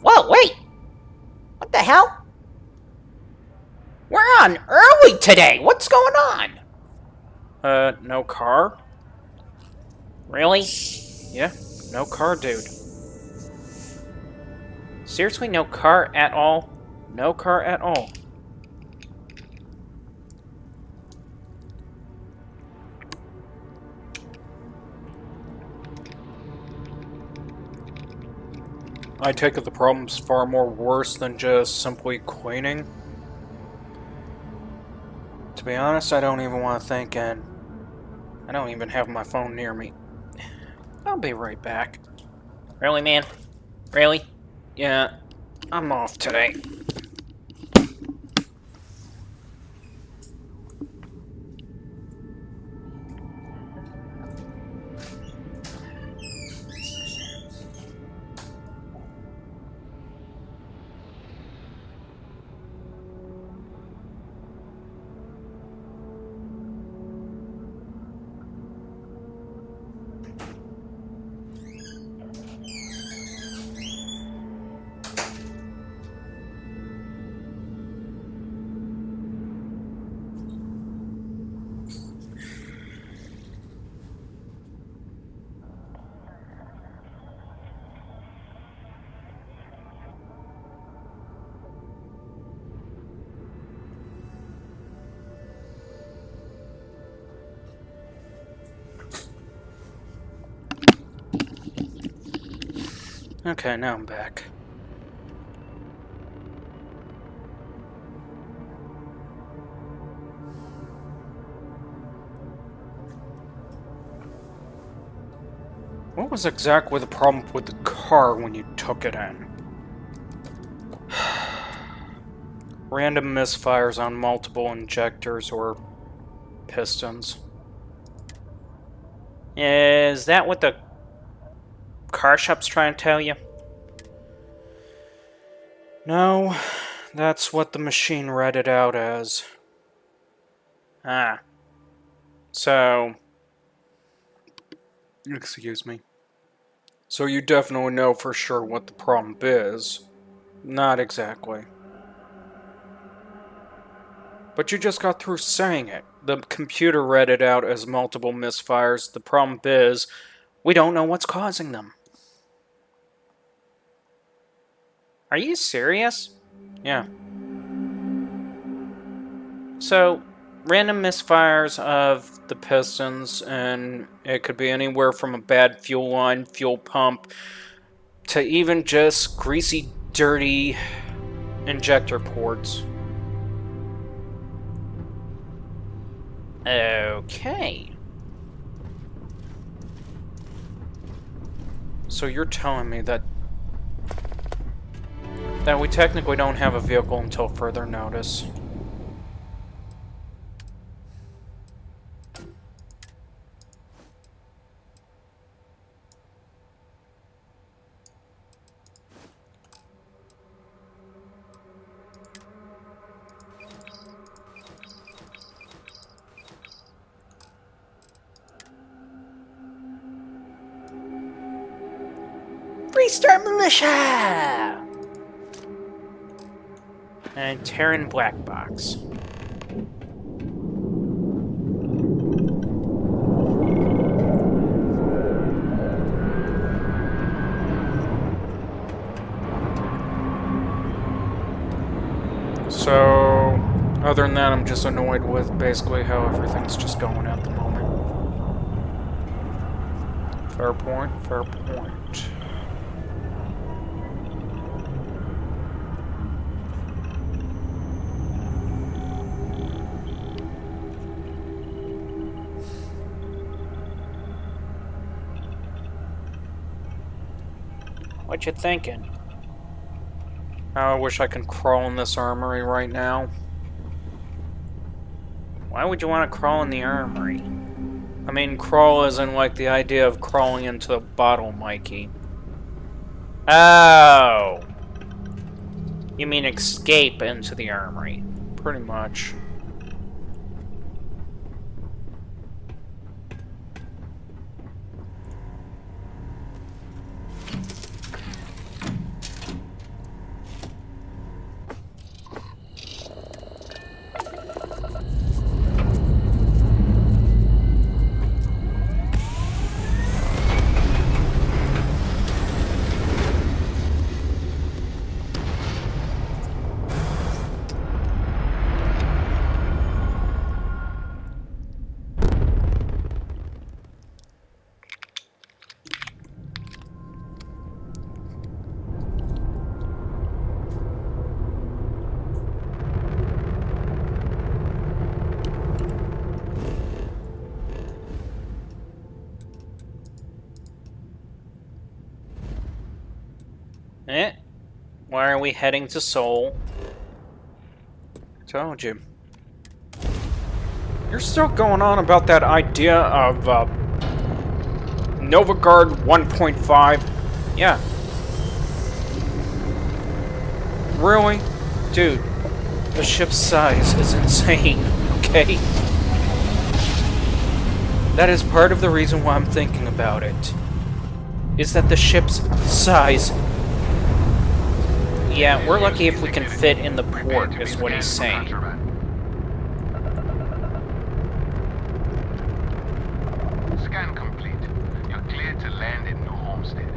Whoa, wait! What the hell? We're on early today. What's going on? No car? Really? Yeah, no car, dude. Seriously, no car at all? No car at all. I take it the problem's far more worse than just simply queening. To be honest, I don't even want to think, and I don't even have my phone near me. I'll be right back. Really, man? Really? Yeah, I'm off today. Okay, now I'm back. What was exactly the problem with the car when you took it in? Random misfires on multiple injectors or pistons. Is that what the car shop's trying to tell you? No, that's what the machine read it out as. Ah. So... Excuse me. So you definitely know for sure what the problem is. Not exactly. But you just got through saying it. The computer read it out as multiple misfires. The problem is, we don't know what's causing them. Are you serious? Yeah. So, random misfires of the pistons, and it could be anywhere from a bad fuel line, fuel pump, to even just greasy, dirty injector ports. Okay. So you're telling me that we technically don't have a vehicle until further notice. Restart militia! And Terran black box. So, other than that, I'm just annoyed with basically how everything's just going at the moment. Fair point, fair point. What you thinking? I wish I could crawl in this armory right now. Why would you want to crawl in the armory? I mean, crawl isn't like the idea of crawling into a bottle, Mikey. Oh! You mean escape into the armory? Pretty much. Eh? Why are we heading to Seoul? Told you. You're still going on about that idea of, Novagard 1.5? Yeah. Really? Dude, the ship's size is insane, okay? That is part of the reason why I'm thinking about it. Is that the ship's size... Yeah, we're lucky if we can fit in the port, is what he's saying. Scan complete. You're cleared to land in New Homestead.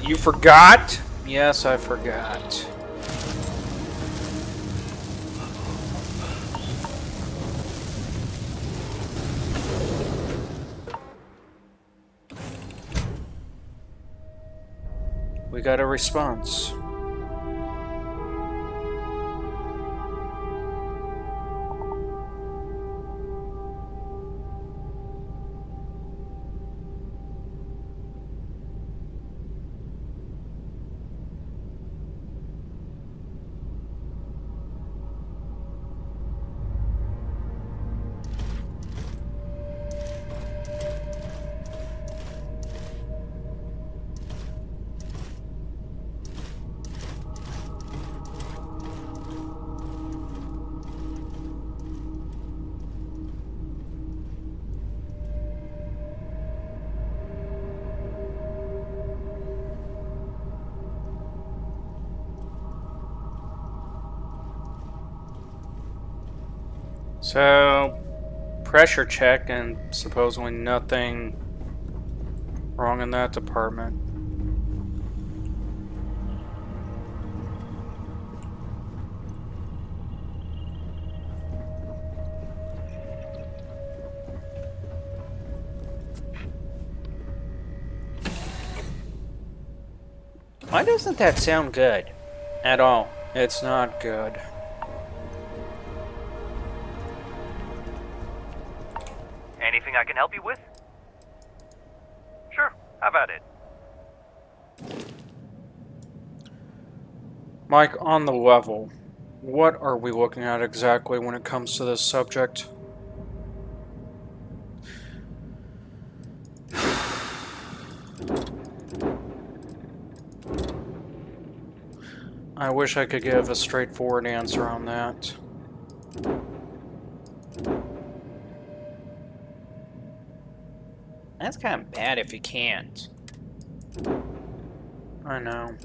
You forgot? Yes, I forgot. We got a response. So, pressure check, and supposedly nothing wrong in that department. Why doesn't that sound good? At all. It's not good. Anything I can help you with? Sure, have at it. Mike, on the level, what are we looking at exactly when it comes to this subject? I wish I could give a straightforward answer on that. That's kind of bad if you can't. I know.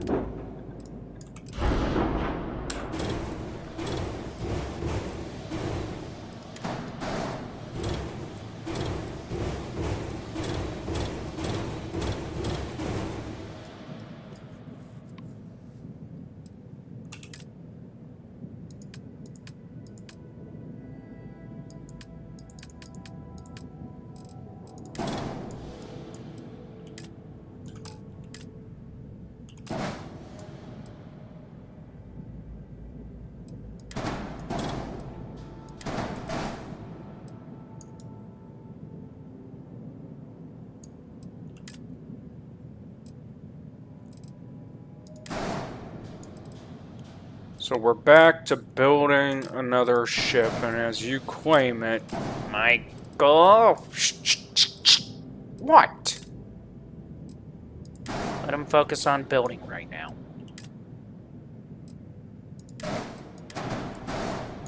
So we're back to building another ship, and as you claim it, Michael. what? Let him focus on building right now.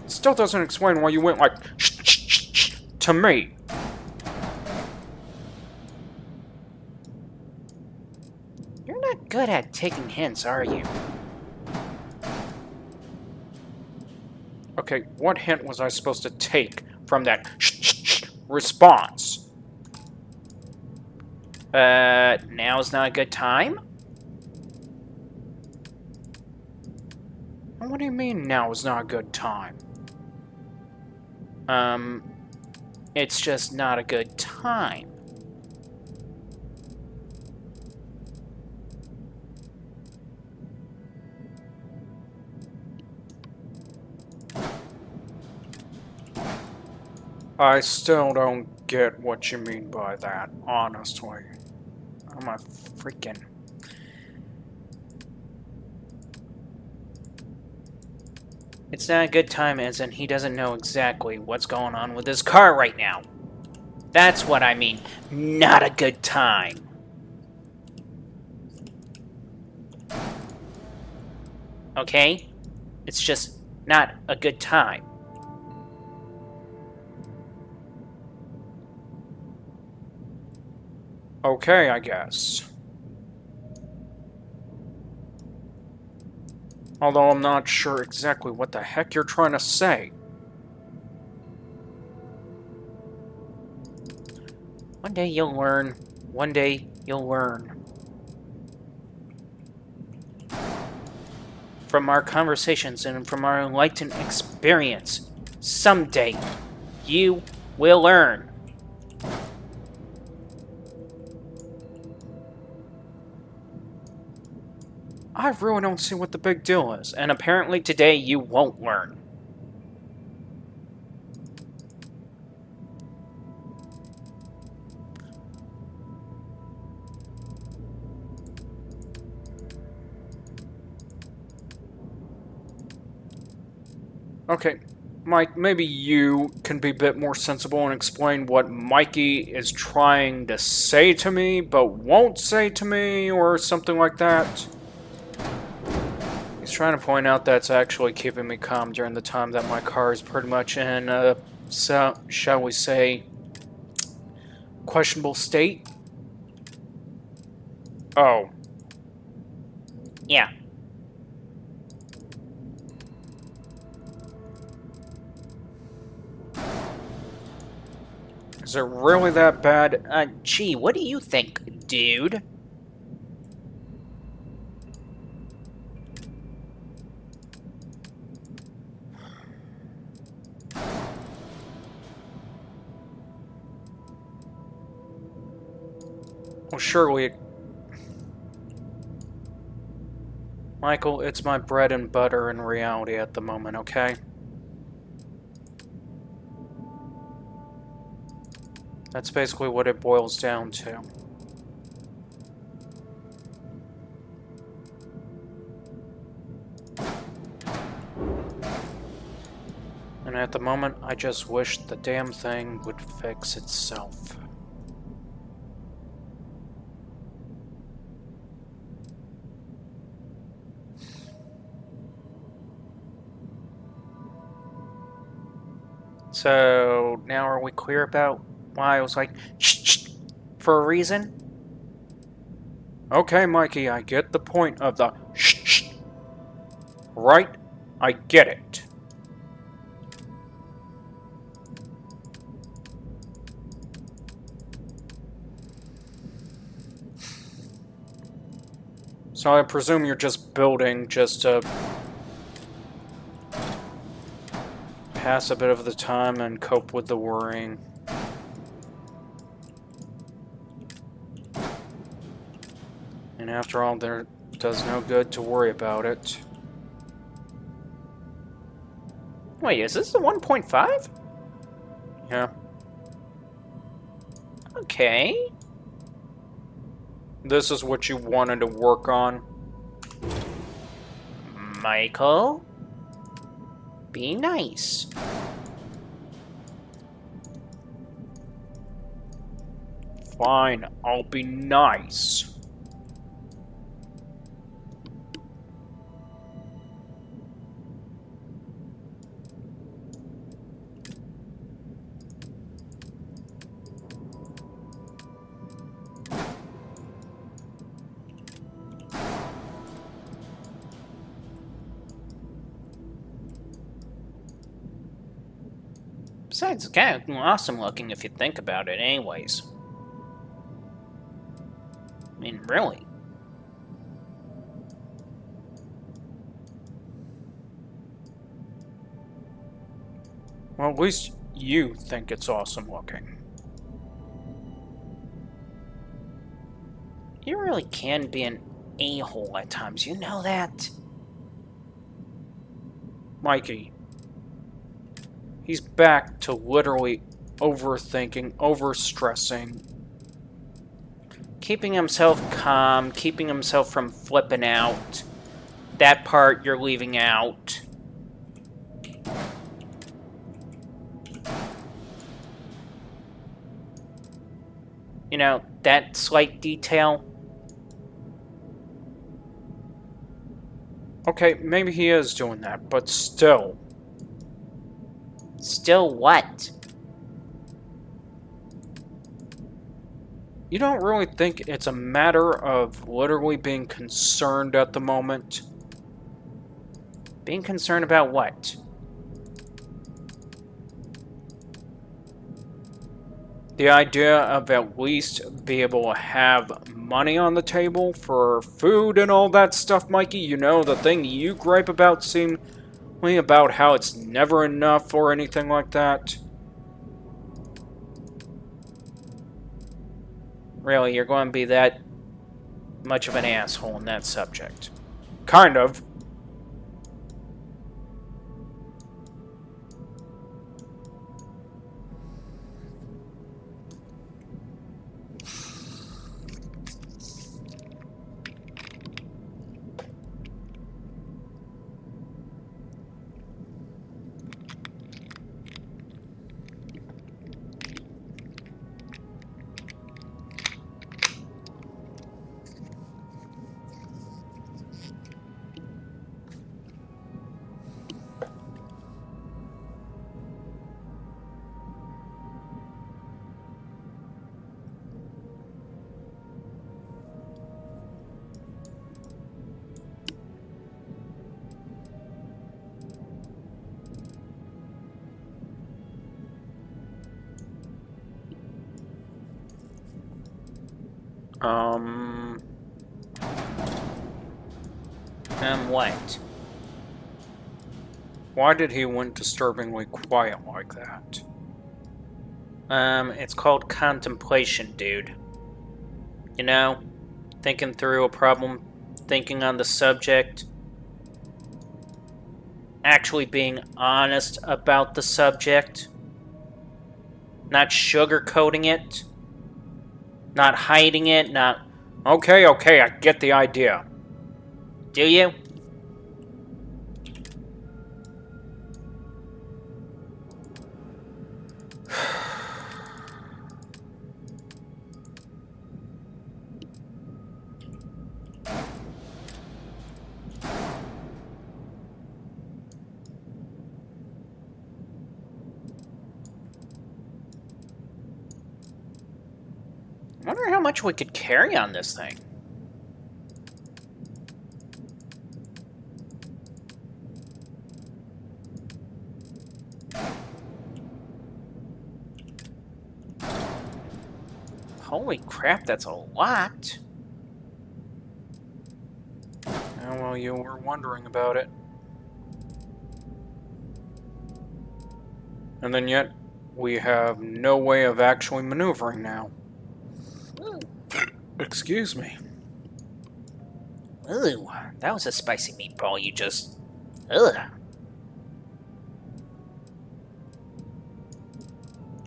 It still doesn't explain why you went like to me. You're not good at taking hints, are you? Okay, what hint was I supposed to take from that response? Now's not a good time? What do you mean now is not a good time? It's just not a good time. I still don't get what you mean by that, honestly. I'm a freaking... It's not a good time as in he doesn't know exactly what's going on with his car right now. That's what I mean. Not a good time. Okay? It's just not a good time. Okay, I guess. Although I'm not sure exactly what the heck you're trying to say. One day you'll learn. One day you'll learn. From our conversations and from our enlightened experience, someday you will learn. I really don't see what the big deal is. And apparently today you won't learn. Okay, Mike, maybe you can be a bit more sensible and explain what Mikey is trying to say to me, but won't say to me, or something like that. He's trying to point out that's actually keeping me calm during the time that my car is pretty much in a, shall we say, questionable state. Oh. Yeah. Is it really that bad? Gee, what do you think, dude? Well, surely... Michael, it's my bread and butter in reality at the moment, okay? That's basically what it boils down to. And at the moment, I just wish the damn thing would fix itself. So, now are we clear about why I was like, shh, for a reason? Okay, Mikey, I get the point of the shh. Right? I get it. So I presume you're just building just to pass a bit of the time and cope with the worrying. And after all, there does no good to worry about it. Wait, is this the 1.5? Yeah. Okay. This is what you wanted to work on. Michael? Be nice. Fine, I'll be nice. Besides, it's kind of awesome looking if you think about it, anyways. I mean, really. Well, at least you think it's awesome looking. You really can be an a-hole at times, you know that? Mikey, he's back to literally overthinking, overstressing. Keeping himself calm, keeping himself from flipping out. That part you're leaving out. You know, that slight detail. Okay, maybe he is doing that, but still. Still what? You don't really think it's a matter of literally being concerned at the moment? Being concerned about what? The idea of at least be able to have money on the table for food and all that stuff, Mikey. You know, the thing you gripe about seemingly about how it's never enough or anything like that. Really, you're going to be that much of an asshole in that subject? Kind of. What? Why did he went disturbingly quiet like that? It's called contemplation, dude. You know, thinking through a problem, thinking on the subject, actually being honest about the subject, not sugarcoating it, not hiding it, not... Okay, I get the idea. Do you? I wonder how much we could carry on this thing. Holy crap, that's a lot. Yeah, well, you were wondering about it. And then yet, we have no way of actually maneuvering now. Excuse me. Ooh, that was a spicy meatball you just... Ugh.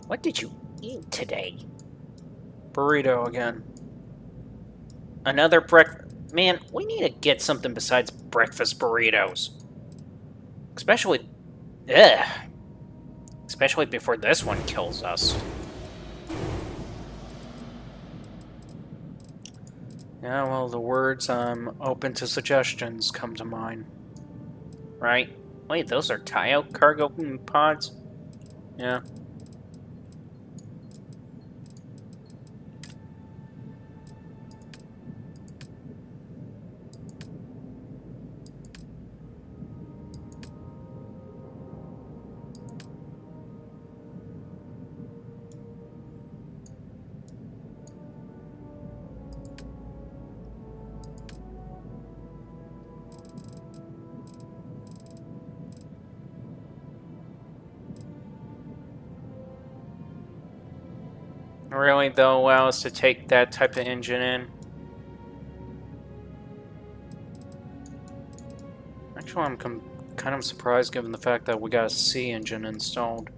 What did you eat today? Burrito again. Another breakfast... Man, we need to get something besides breakfast burritos. Especially Ugh. Especially before this one kills us. Yeah, well, the words "I'm open to suggestions" come to mind. Right? Wait, those are Tayo cargo pods? Yeah. Really, they'll allow us to take that type of engine in? Actually, I'm kind of surprised given the fact that we got a C engine installed.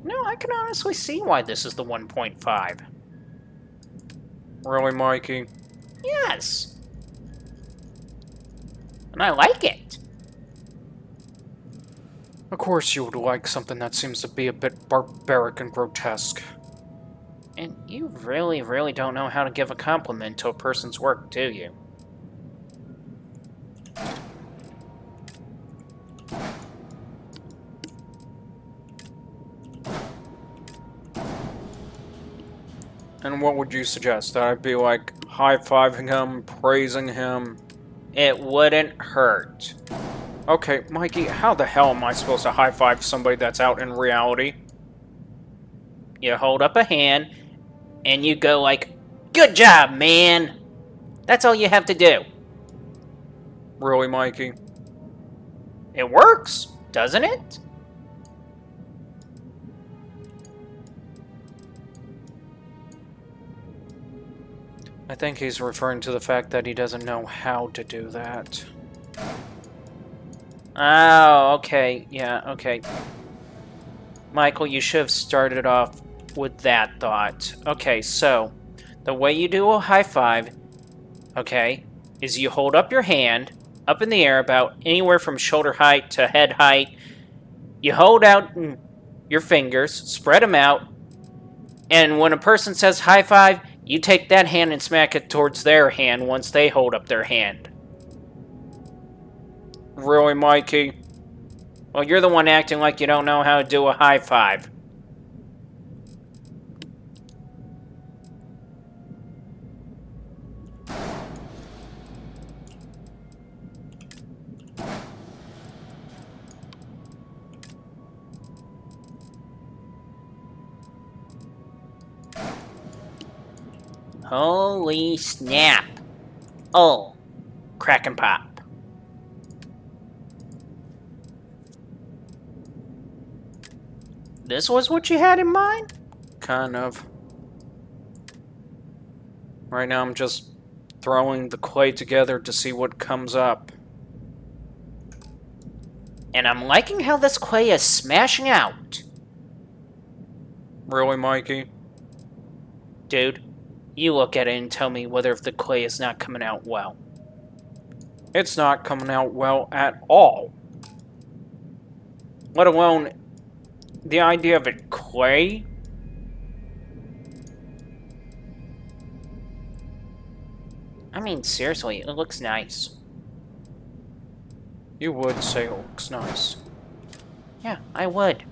No, I can honestly see why this is the 1.5. Really, Mikey? Yes! And I like it. Of course you would like something that seems to be a bit barbaric and grotesque. And you really, really don't know how to give a compliment to a person's work, do you? And what would you suggest? That I'd be like high-fiving him, praising him? It wouldn't hurt. Okay, Mikey, how the hell am I supposed to high-five somebody that's out in reality? You hold up a hand, and you go like, "Good job, man!" That's all you have to do. Really, Mikey? It works, doesn't it? I think he's referring to the fact that he doesn't know how to do that. Oh, okay. Yeah, okay. Michael, you should have started off with that thought. Okay, so the way you do a high five, okay, is you hold up your hand up in the air about anywhere from shoulder height to head height. You hold out your fingers, spread them out, and when a person says high five, you take that hand and smack it towards their hand once they hold up their hand. Really, Mikey? Well, you're the one acting like you don't know how to do a high five. Holy snap. Oh, crack and pop. This was what you had in mind? Kind of. Right now I'm just throwing the clay together to see what comes up. And I'm liking how this clay is smashing out. Really, Mikey? Dude, you look at it and tell me whether if the clay is not coming out well. It's not coming out well at all. Let alone the idea of it clay. I mean, seriously, it looks nice. You would say it looks nice. Yeah, I would.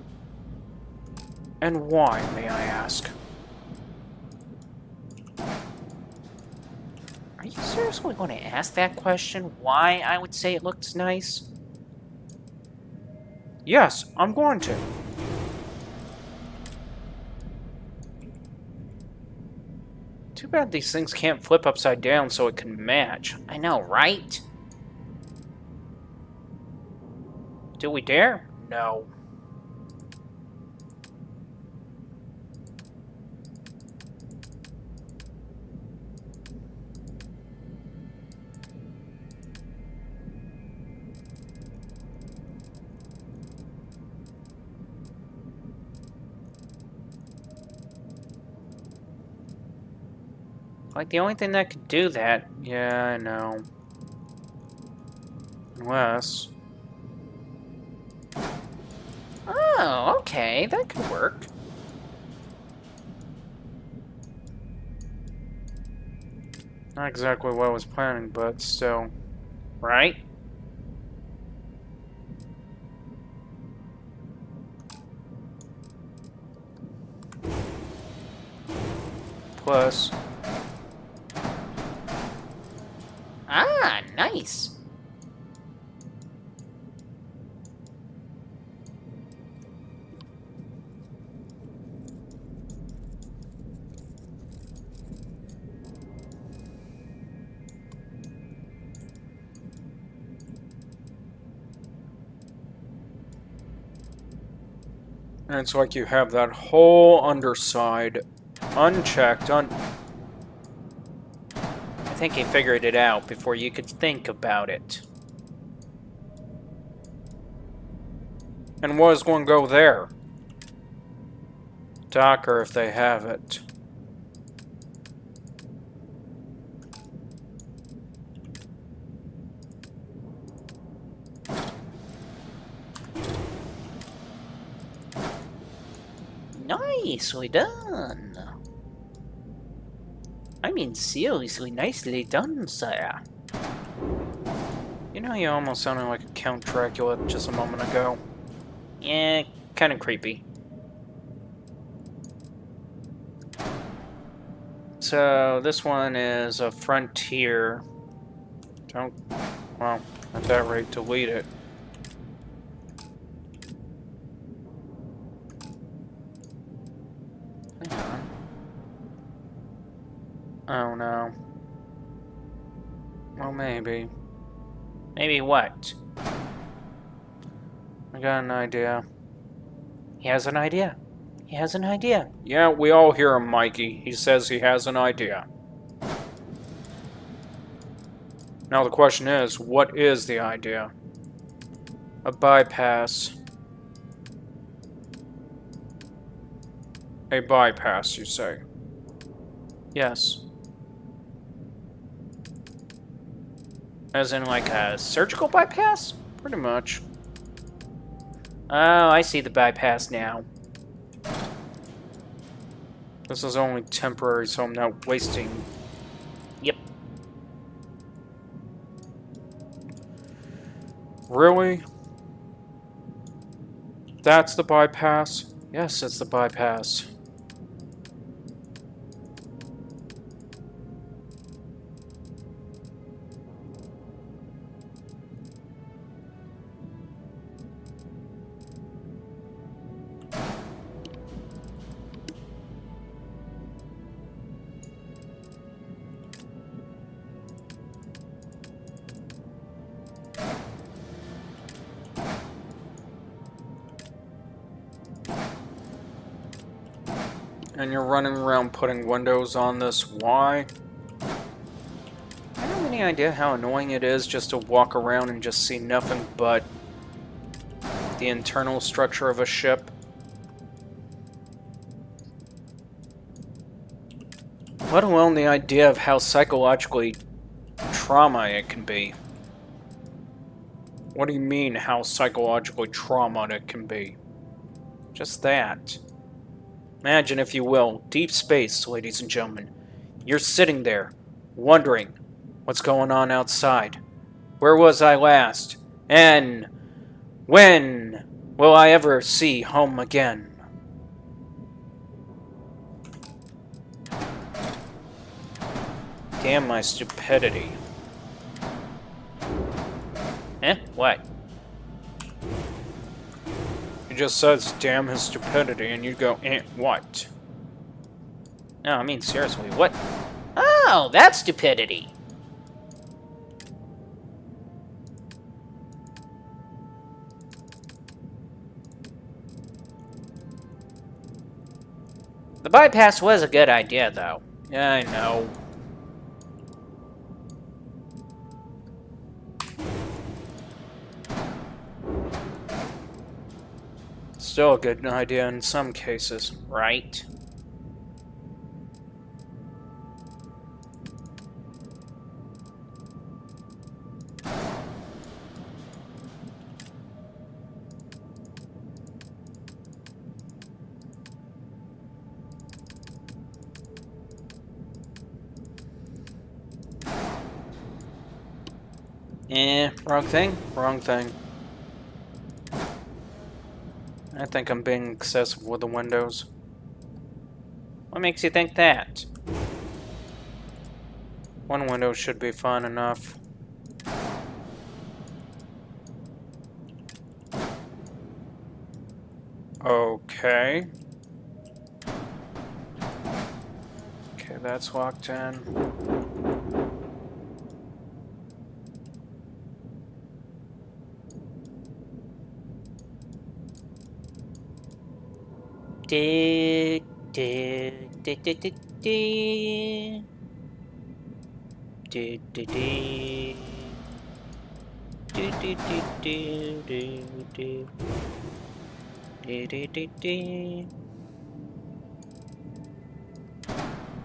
And why, may I ask? Are you seriously going to ask that question? Why I would say it looks nice? Yes, I'm going to. Too bad these things can't flip upside down so it can match. I know, right? Do we dare? No. Like, the only thing that could do that... Yeah, I know. Unless... Oh, okay, that could work. Not exactly what I was planning, but still. Right? Plus... Ah, nice. And it's like you have that whole underside unchecked, I think he figured it out before you could think about it. And what is going to go there? Docker, if they have it. Nicely done. I mean, seriously, nicely done, sir. You know, you almost sounded like a Count Dracula just a moment ago. Yeah, kind of creepy. So, this one is a Frontier. Don't... Well, at that rate, delete it. Hang on. Oh, no. Well, maybe. Maybe what? I got an idea. He has an idea. He has an idea. Yeah, we all hear him, Mikey. He says he has an idea. Now the question is, what is the idea? A bypass. A bypass, you say? Yes. As in, like, a surgical bypass? Pretty much. Oh, I see the bypass now. This is only temporary, so I'm not wasting... Yep. Really? That's the bypass? Yes, it's the bypass. And you're running around putting windows on this. Why? I don't have any idea how annoying it is just to walk around and just see nothing but the internal structure of a ship. Let alone the idea of how psychologically trauma it can be. What do you mean, how psychologically traumatized it can be? Just that. Imagine, if you will, deep space, ladies and gentlemen. You're sitting there, wondering what's going on outside. Where was I last? And when will I ever see home again? Damn my stupidity. What? He just says, damn his stupidity, and you go, what? No, I mean, seriously, what? Oh, that's stupidity. The bypass was a good idea, though. Yeah, I know. Still a good idea in some cases. Right? Wrong thing? Wrong thing. I think I'm being excessive with the windows. What makes you think that? One window should be fine enough. Okay. Okay, that's locked in. Do, do, do, do, do, do. Do, do, do. Do, do, do, do, do, do. Do, do, do, do.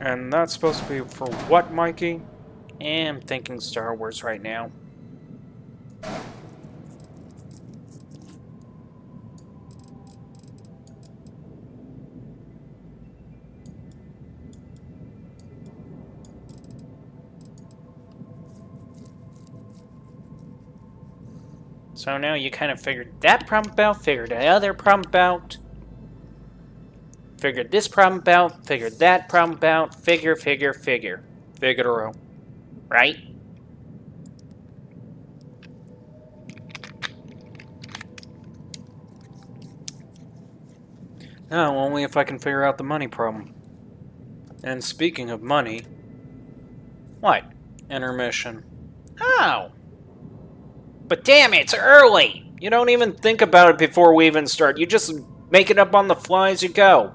And that's supposed to be for what, Mikey? I'm thinking Star Wars right now. So now you kind of figured that problem out, figured the other problem out, figured this problem out, figured that problem out, figure. Figaro. Right? No, only if I can figure out the money problem. And speaking of money... What? Intermission. Oh! But damn, it's early! You don't even think about it before we even start. You just make it up on the fly as you go.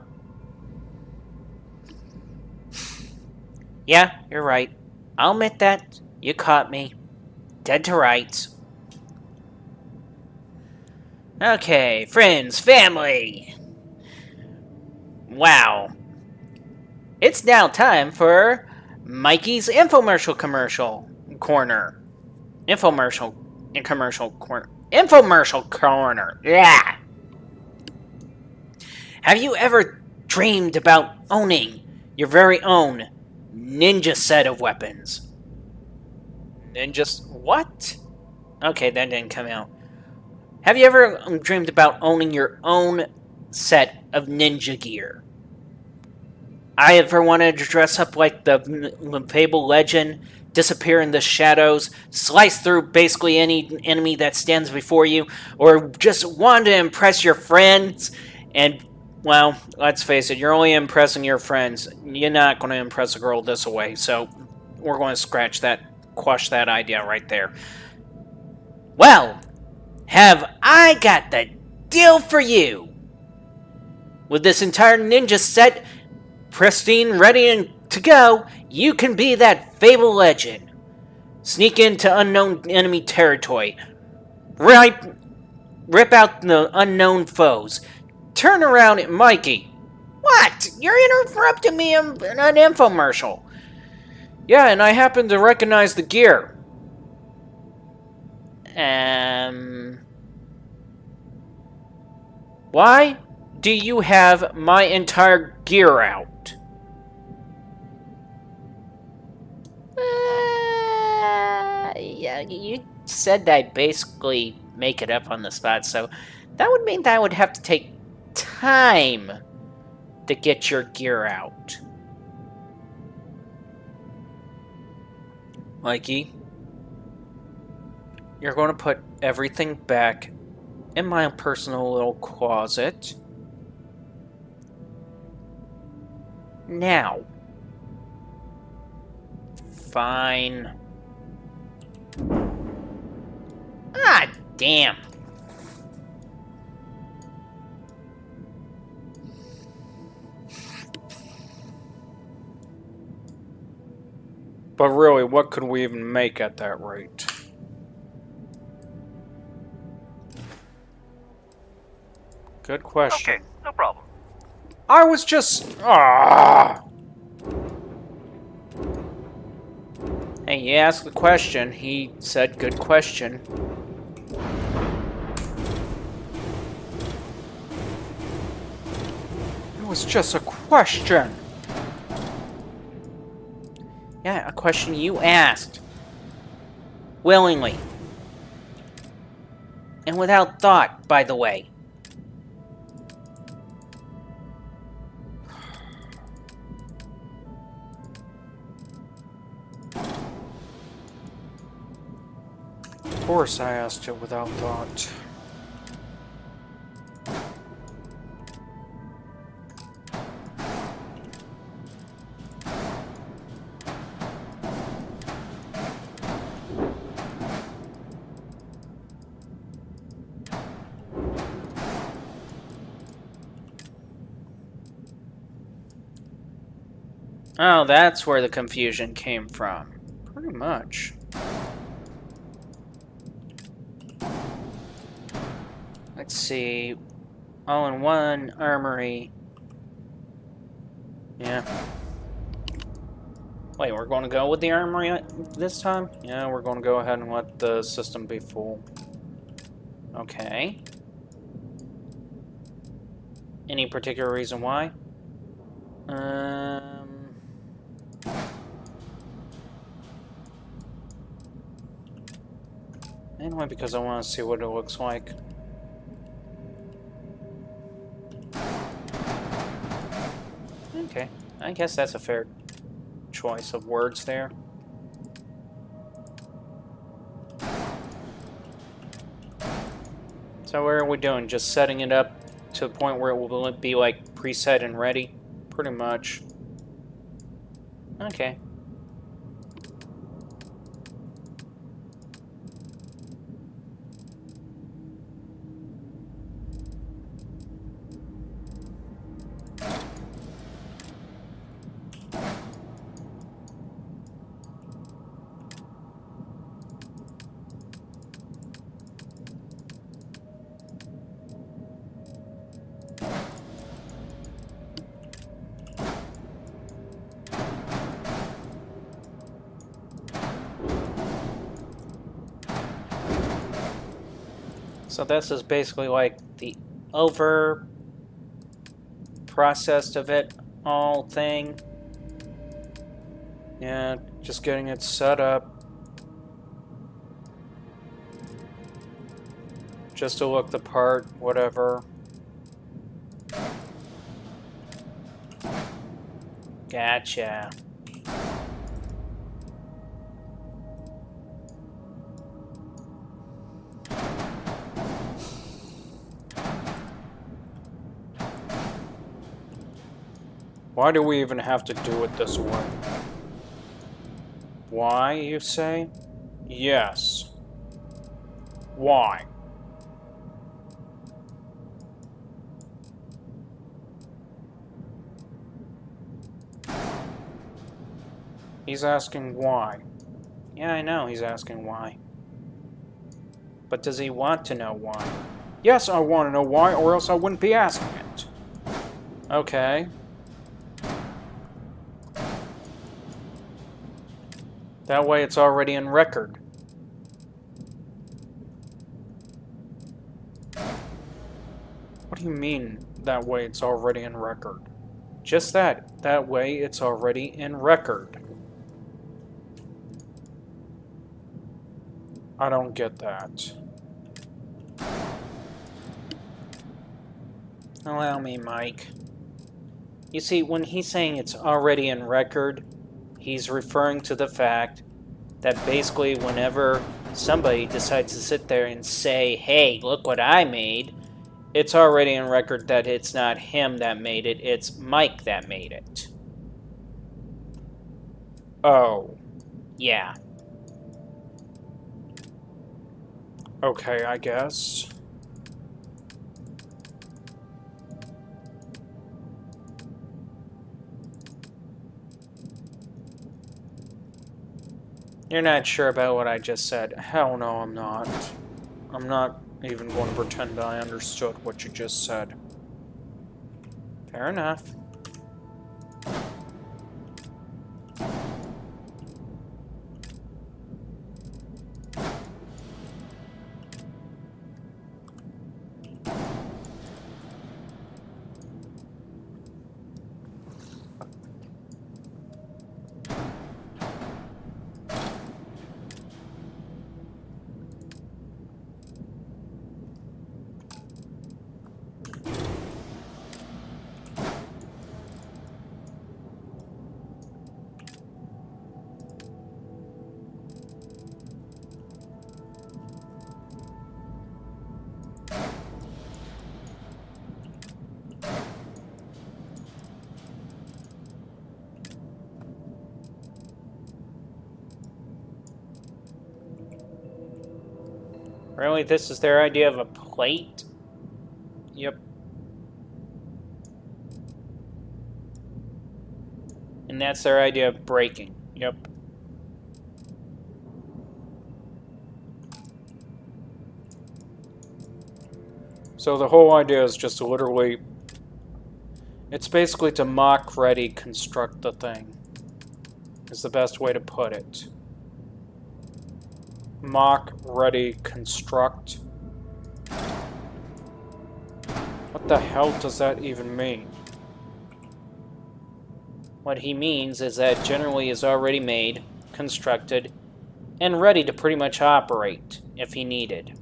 Yeah, you're right. I'll admit that. You caught me. Dead to rights. Okay, friends, family. Wow. It's now time for Mikey's infomercial corner. Infomercial corner. Yeah. Have you ever dreamed about owning your very own ninja set of weapons? Ninjas? What? Okay, that didn't come out. Have you ever dreamed about owning your own set of ninja gear? I ever wanted to dress up like the Fable legend, disappear in the shadows, slice through basically any enemy that stands before you, or just wanted to impress your friends, and, well, let's face it, you're only impressing your friends. You're not going to impress a girl this way, so we're going to quash that idea right there. Well, have I got the deal for you? With this entire ninja set pristine, ready and to go, you can be that Fable legend. Sneak into unknown enemy territory. Rip out the unknown foes. Turn around at Mikey. What? You're interrupting me in an infomercial. Yeah, and I happen to recognize the gear. Why do you have my entire gear out? Yeah, you said that I'd basically make it up on the spot, so that would mean that I would have to take time to get your gear out. Mikey, you're going to put everything back in my personal little closet. Now. Fine. Ah, damn. But really, what could we even make at that rate? Good question. Okay, no problem. I was just... Hey, you asked the question. He said, good question. It was just a question. Yeah, a question you asked. Willingly. And without thought, by the way. Of course I asked it without thought. Oh, that's where the confusion came from. Pretty much. Let's see. All-in-one armory. Yeah. Wait, we're going to go with the armory this time? Yeah, we're going to go ahead and let the system be full. Okay. Any particular reason why? Mainly because I want to see what it looks like. Okay. I guess that's a fair choice of words there. So what are we doing? Just setting it up to the point where it will be like preset and ready? Pretty much. Okay. So this is basically like the over processed of it all thing. Yeah, just getting it set up. Just to look the part, whatever. Gotcha. Why do we even have to do it this way? Why, you say? Yes. Why? He's asking why. Yeah, I know he's asking why. But does he want to know why? Yes, I want to know why, or else I wouldn't be asking it. Okay. That way it's already in record. What do you mean, that way it's already in record? Just that. That way it's already in record. I don't get that. Allow me, Mike. You see, when he's saying it's already in record, he's referring to the fact that basically whenever somebody decides to sit there and say, hey, look what I made, it's already in record that it's not him that made it, it's Mike that made it. Oh. Yeah. Okay, I guess. You're not sure about what I just said. Hell no, I'm not. I'm not even going to pretend I understood what you just said. Fair enough. Really? This is their idea of a plate? Yep. And that's their idea of braking. Yep. So the whole idea is just to literally... It's basically to mock-ready construct the thing. Is the best way to put it. Mock-ready construct. What the hell does that even mean? What he means is that generally is already made, constructed, and ready to pretty much operate if he needed.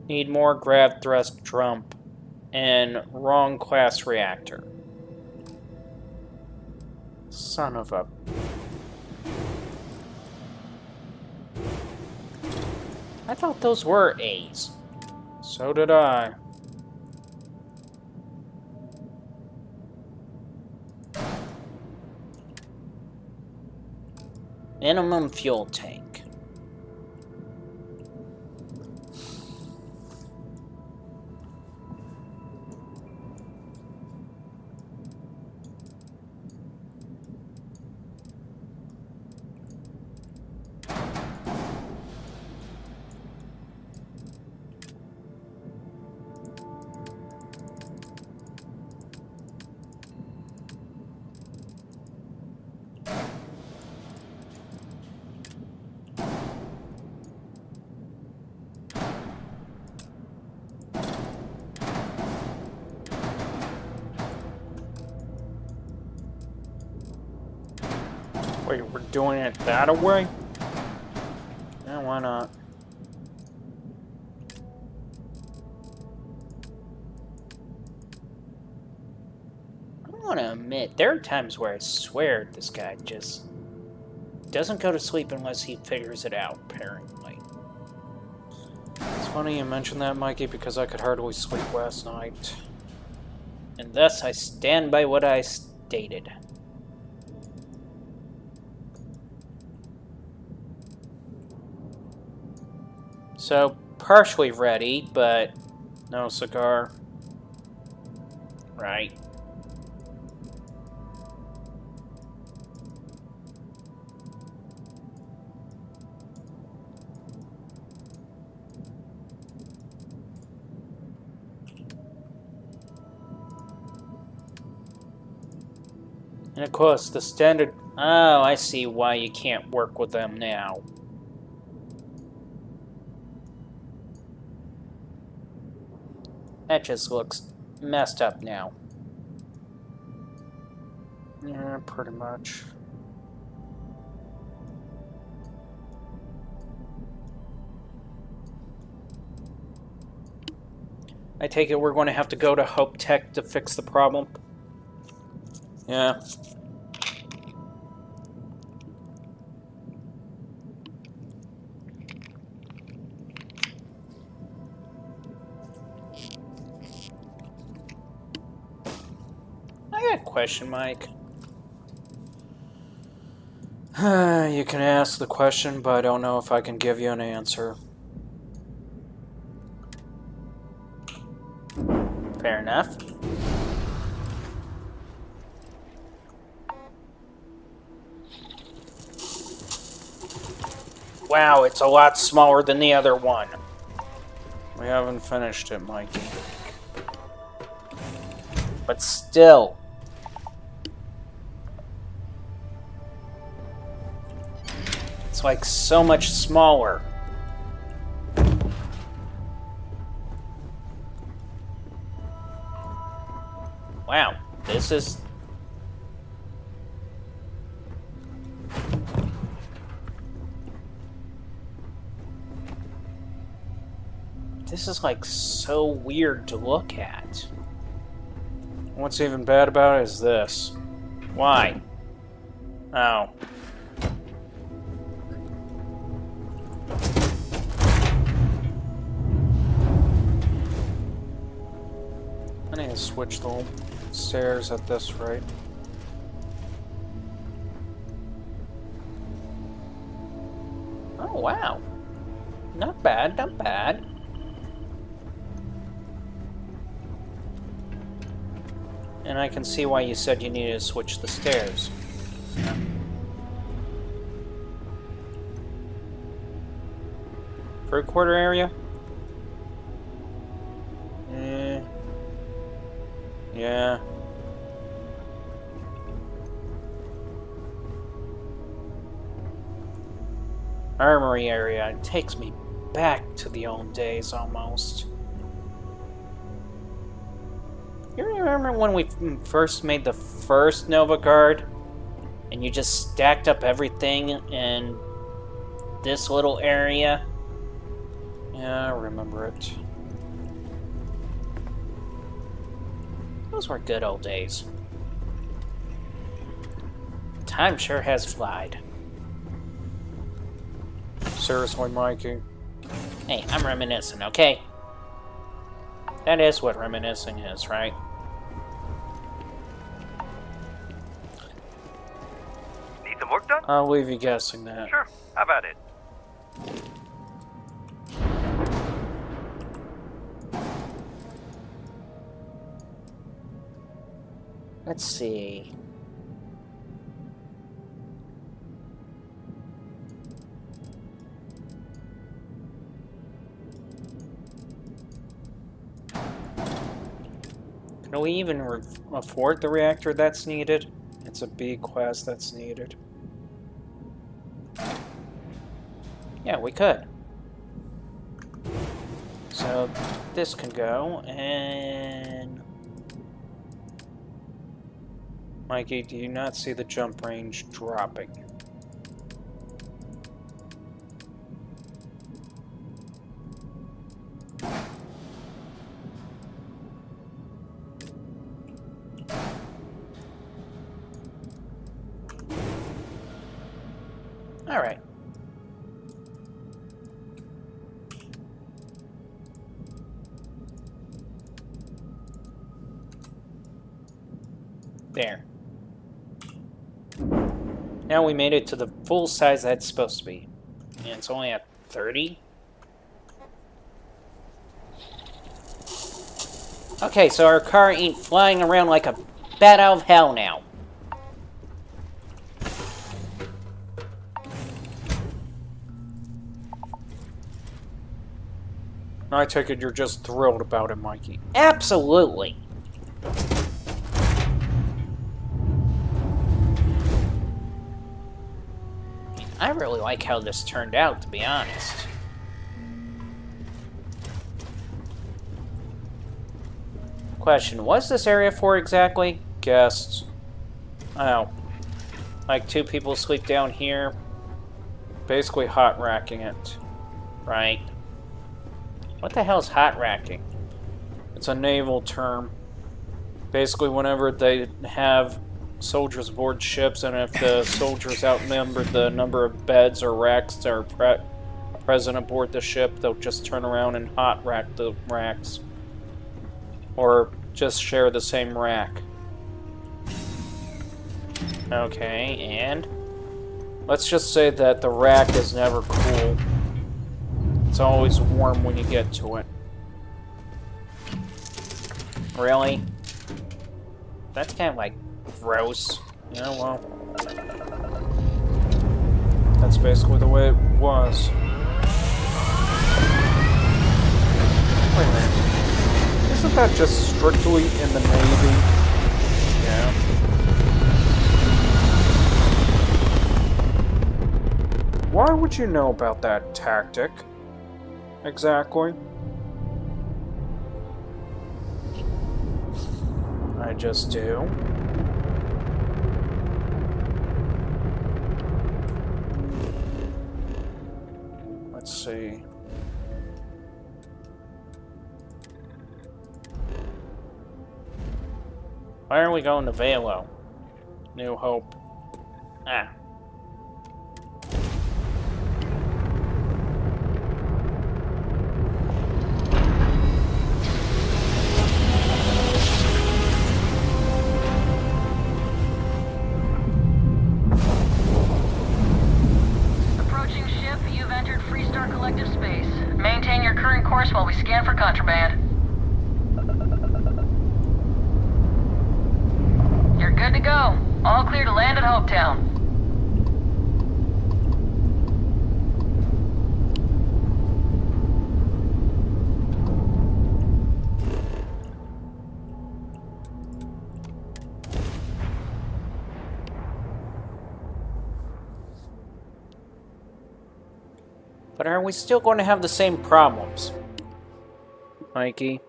Need more grav thrust jump and wrong class reactor. Son of a... I thought those were A's. So did I. Minimum fuel tank. Wait, we're doing it that way? Yeah, why not? I want to admit, there are times where I swear this guy just doesn't go to sleep unless he figures it out, apparently. It's funny you mentioned that, Mikey, because I could hardly sleep last night. And thus, I stand by what I stated. So, partially ready, but no cigar. Right. And of course, the standard... Oh, I see why you can't work with them now. That just looks messed up now. Yeah, pretty much. I take it we're going to have to go to Hope Tech to fix the problem? Yeah. I got a question, Mike. You can ask the question, but I don't know if I can give you an answer. Fair enough. Wow, it's a lot smaller than the other one. We haven't finished it, Mikey. But still. It's like so much smaller. Wow, this is... This is like so weird to look at. What's even bad about it is this. Why? Oh. I need to switch the stairs at this rate. Oh, wow. Not bad, not bad. And I can see why you said you needed to switch the stairs. Yeah. Fruit quarter area? Yeah. Armory area. It takes me back to the old days almost. You remember when we first made the first Nova Guard? And you just stacked up everything in this little area? Yeah, I remember it. Those were good old days. Time sure has flied. Seriously, Mikey. Hey, I'm reminiscing, okay? That is what reminiscing is, right? Need some work done? I'll leave you guessing that. Sure. How about it? Let's see. Can we even afford the reactor that's needed? It's a B class that's needed. Yeah, we could. So this can go, and... Mikey, do you not see the jump range dropping? All right. There. Now we made it to the full size that's supposed to be. And it's only at 30. Okay, so our car ain't flying around like a bat out of hell now. I take it you're just thrilled about it, Mikey. Absolutely. I really like how this turned out, to be honest. Question, what's this area for exactly? Guests. Oh. Like 2 people sleep down here? Basically hot racking it. Right. What the hell's hot racking? It's a naval term. Basically, whenever they have soldiers aboard ships, and if the soldiers outnumber the number of beds or racks that are present aboard the ship, they'll just turn around and hot rack the racks. Or just share the same rack. Okay, and? Let's just say that the rack is never cool. It's always warm when you get to it. Really? That's kind of like gross. Yeah, well. That's basically the way it was. Wait a minute. Isn't that just strictly in the Navy? Yeah. Why would you know about that tactic? Exactly. I just do. Let's see. Why are we going to Valo? New Hope. Ah. Approaching ship, you've entered landed Hopetown. But are we still going to have the same problems? Mikey,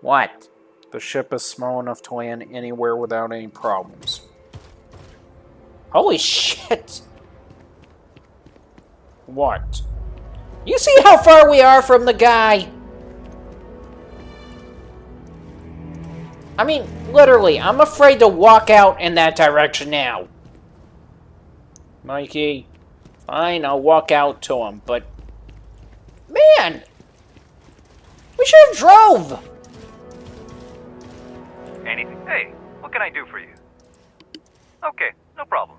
What? the ship is small enough to land anywhere without any problems. Holy shit! What? You see how far we are from the guy? I mean, literally, I'm afraid to walk out in that direction now. Mikey, fine, I'll walk out to him, but... Man! We should have drove! Anything? Hey, what can I do for you? Okay, no problem.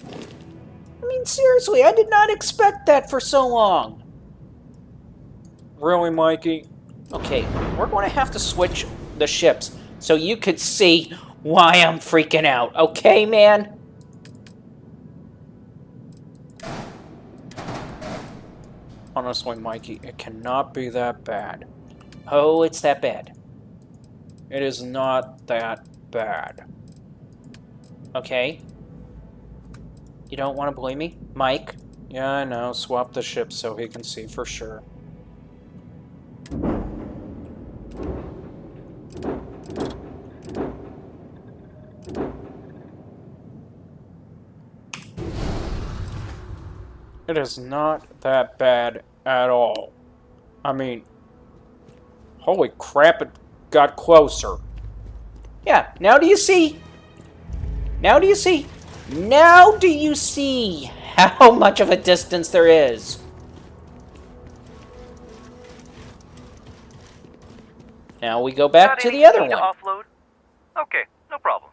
I mean, seriously, I did not expect that for so long. Really, Mikey? Okay, we're going to have to switch the ships so you could see why I'm freaking out, okay, man? Honestly, Mikey, it cannot be that bad. Oh, it's that bad. It is not that bad. Okay. You don't want to believe me? Mike? Yeah, I know. Swap the ship so he can see for sure. It is not that bad at all. I mean, holy crap, it got closer. Yeah, now do you see? Now do you see? Now do you see how much of a distance there is? Now we go back Got to the other anything one. to offload? Okay, no problem.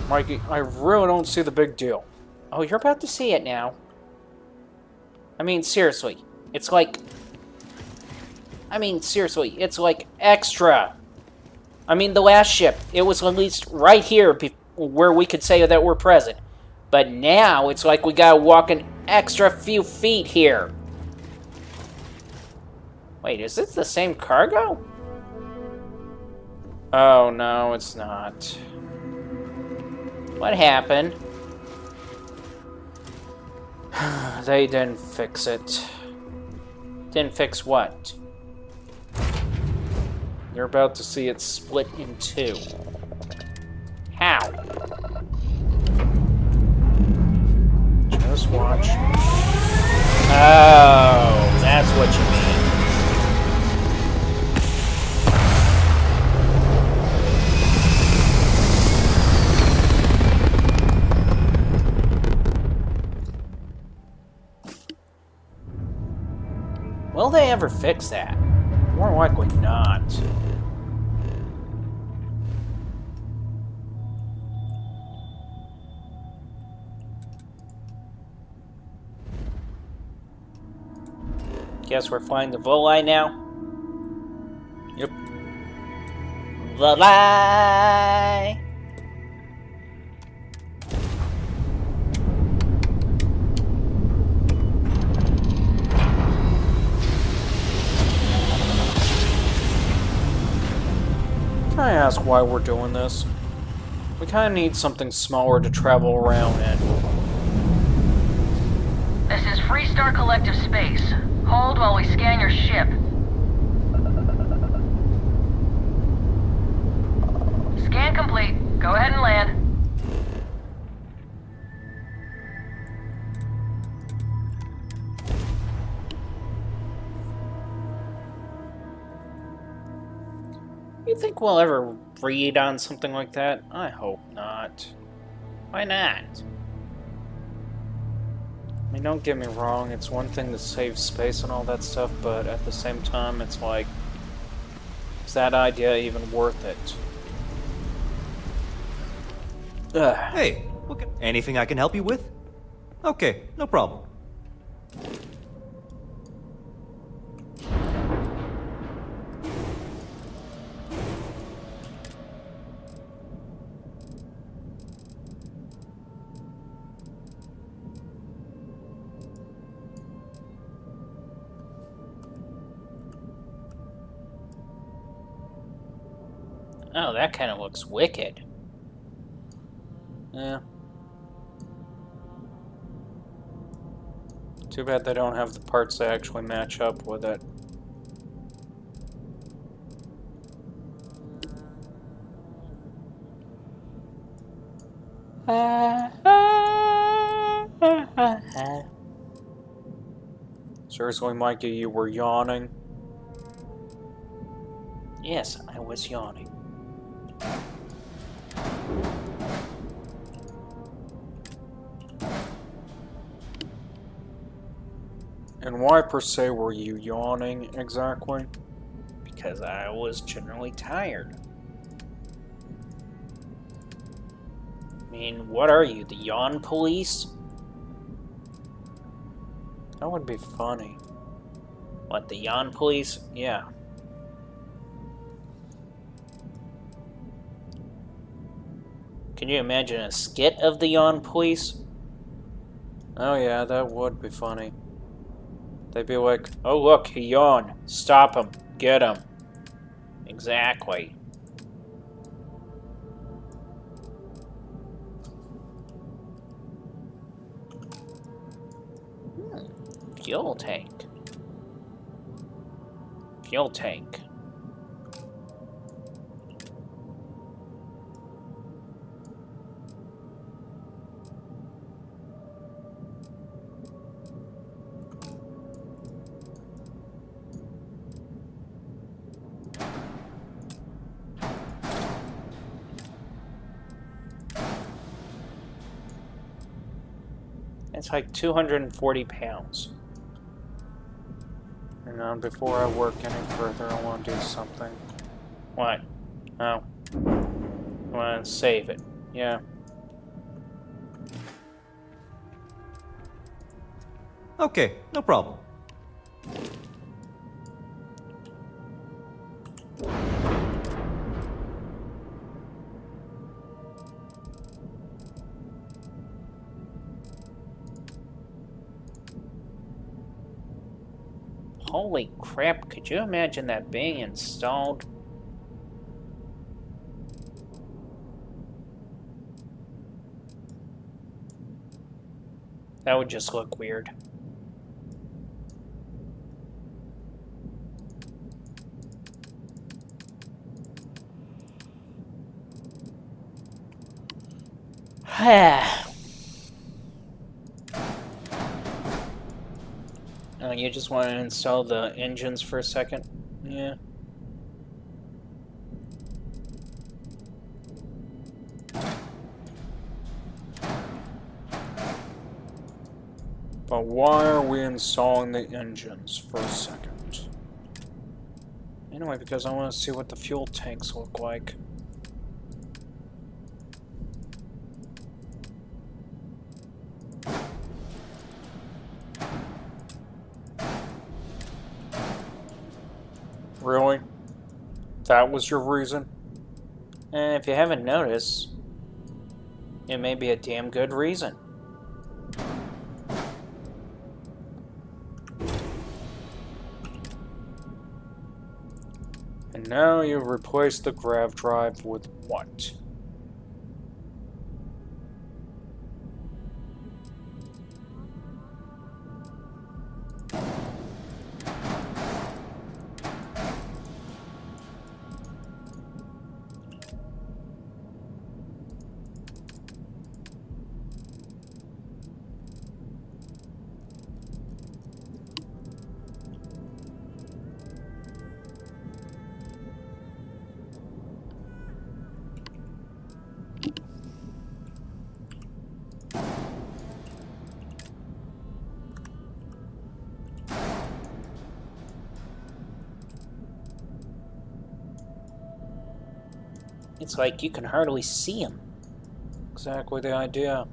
Mikey, I really don't see the big deal. Oh, you're about to see it now. I mean, seriously. It's like... I mean, seriously. It's like extra. I mean, the last ship, it was at least right here where we could say that we're present. But now, it's like we gotta walk an extra few feet here. Wait, is this the same cargo? Oh, no, it's not. What happened? They didn't fix it. Didn't fix what? You're about to see it split in two. How? Just watch. Oh, that's what you mean. Will they ever fix that? More likely not. Guess we're flying the Volai now? Yep. Volai! Can I ask why we're doing this? We kind of need something smaller to travel around in. This is Freestar Collective Space. Hold while we scan your ship. Scan complete. Go ahead and land. You think we'll ever read on something like that? I hope not. Why not? I mean, don't get me wrong, it's one thing to save space and all that stuff, but at the same time, it's like, is that idea even worth it? Ugh. Hey, anything I can help you with? Okay, no problem. Oh, that kind of looks wicked. Yeah. Too bad they don't have the parts that actually match up with it. Seriously, Mikey, you were yawning? Yes, I was yawning. And why per se were you yawning exactly? Because I was generally tired. I mean, what are you, the yawn police? That would be funny. What, the yawn police? Yeah. Can you imagine a skit of the yawn police? Oh yeah, that would be funny. They'd be like, oh look, he yawned. Stop him. Get him. Exactly. Fuel tank. Fuel tank. It's like 240 pounds. And before I work any further, I want to do something. What? Oh. I want to save it. Yeah. Okay, no problem. Holy crap, could you imagine that being installed? That would just look weird. You just want to install the engines for a second? Yeah. But why are we installing the engines for a second? Anyway, because I want to see what the fuel tanks look like. Really? That was your reason? And if you haven't noticed, it may be a damn good reason. And now you've replaced the grav drive with what? It's like you can hardly see him. Exactly the idea.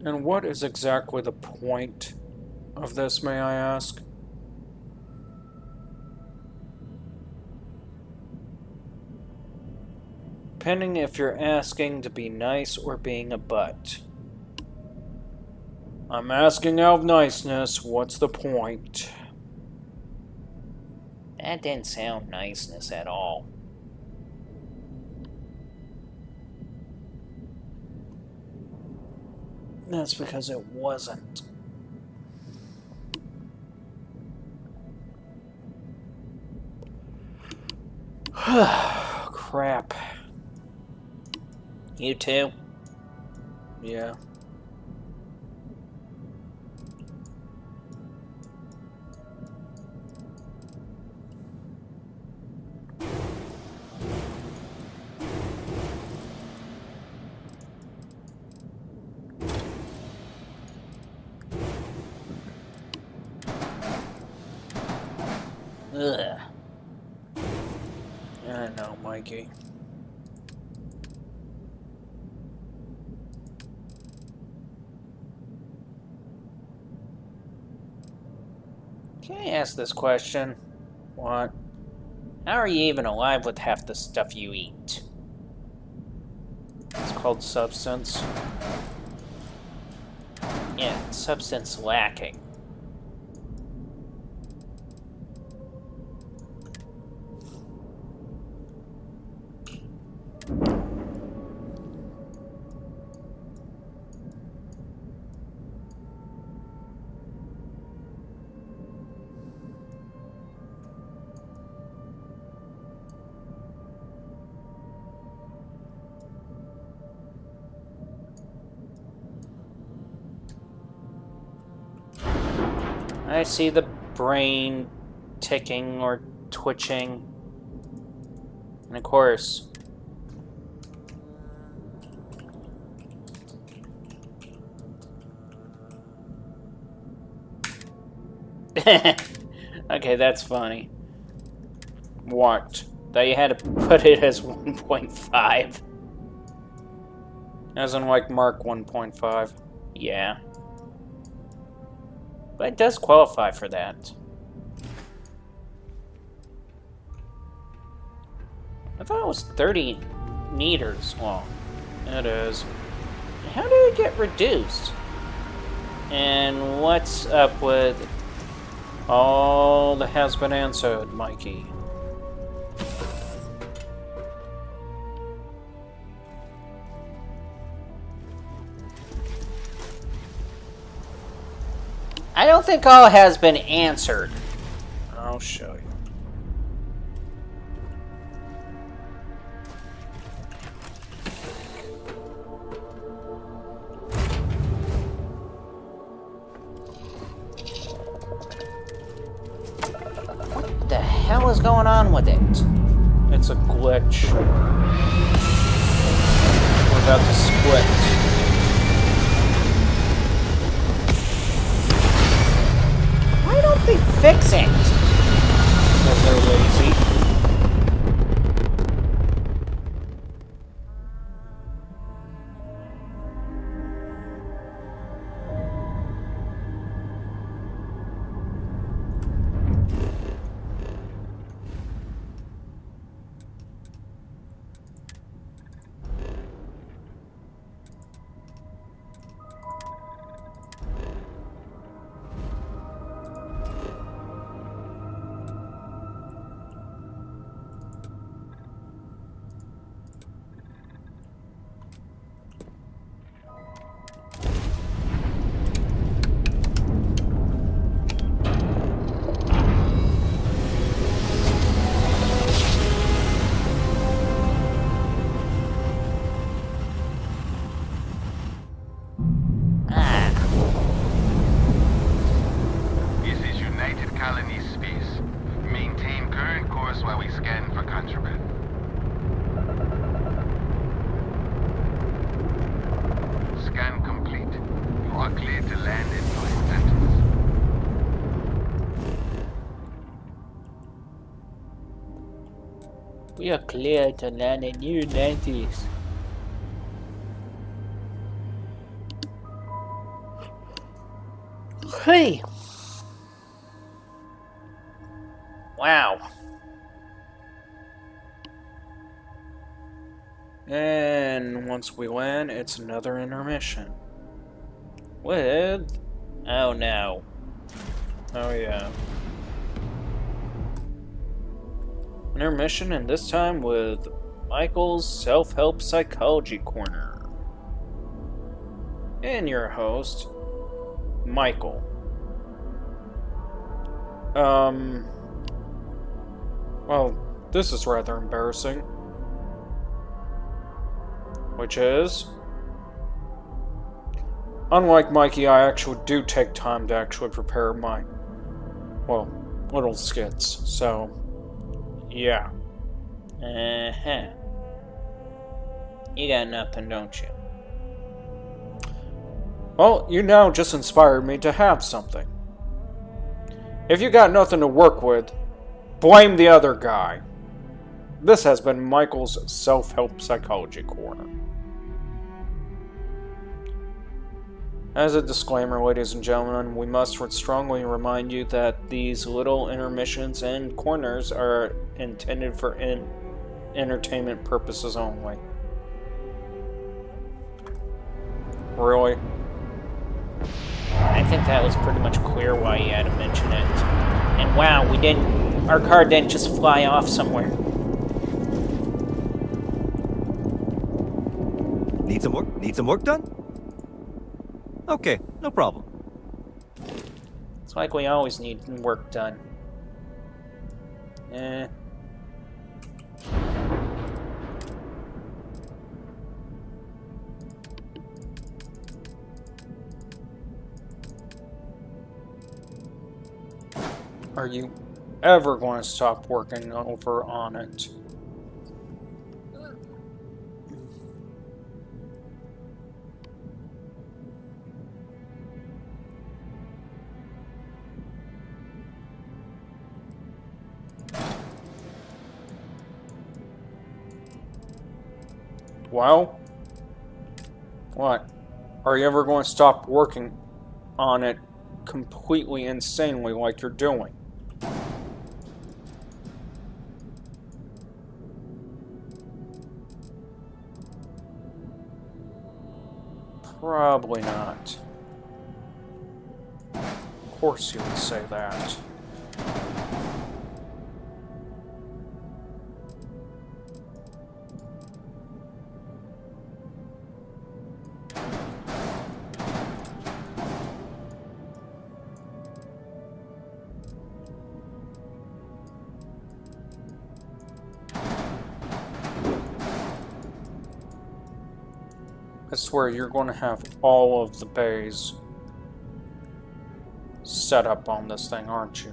And what is exactly the point of this, may I ask? depending if you're asking to be nice or being a butt. I'm asking out of niceness. What's the point? That didn't sound niceness at all. That's because it wasn't. Crap. You too? Yeah. Ugh. I know, Mikey. Can I ask this question? What? How are you even alive with half the stuff you eat? It's called substance. Yeah, substance lacking. I see the brain ticking or twitching. And of course, okay, that's funny. What? That you had to put it as 1.5. As in, like, Mark 1.5. Yeah. But it does qualify for that. I thought it was 30 meters long. It is. How did it get reduced? And what's up with all that has been answered, Mikey? I don't think all has been answered. I'll show you. What the hell is going on with it? It's a glitch. We're about to split. Why don't they fix it? Because they're lazy. We are clear to land in New Atlantis. Hey! Wow. And once we land, it's another intermission. With... Oh no. Oh yeah. Intermission, and this time with Michael's Self-Help Psychology Corner. And your host, Michael. Well, this is rather embarrassing. Which is... Unlike Mikey, I actually do take time to actually prepare my, well, little skits, so, yeah. Uh-huh. You got nothing, don't you? Well, you now just inspired me to have something. If you got nothing to work with, blame the other guy. This has been Michael's Self-Help Psychology Corner. As a disclaimer, ladies and gentlemen, we must strongly remind you that these little intermissions and corners are intended for entertainment purposes only. Really? I think that was pretty much clear why you had to mention it. And wow, our car didn't just fly off somewhere. Need some work? Need some work done? Okay, no problem. It's like we always need work done. Are you ever going to stop working over on it? Well, what? Are you ever going to stop working on it completely insanely like you're doing? Probably not. Of course you would say that. I swear you're going to have all of the bays set up on this thing, aren't you?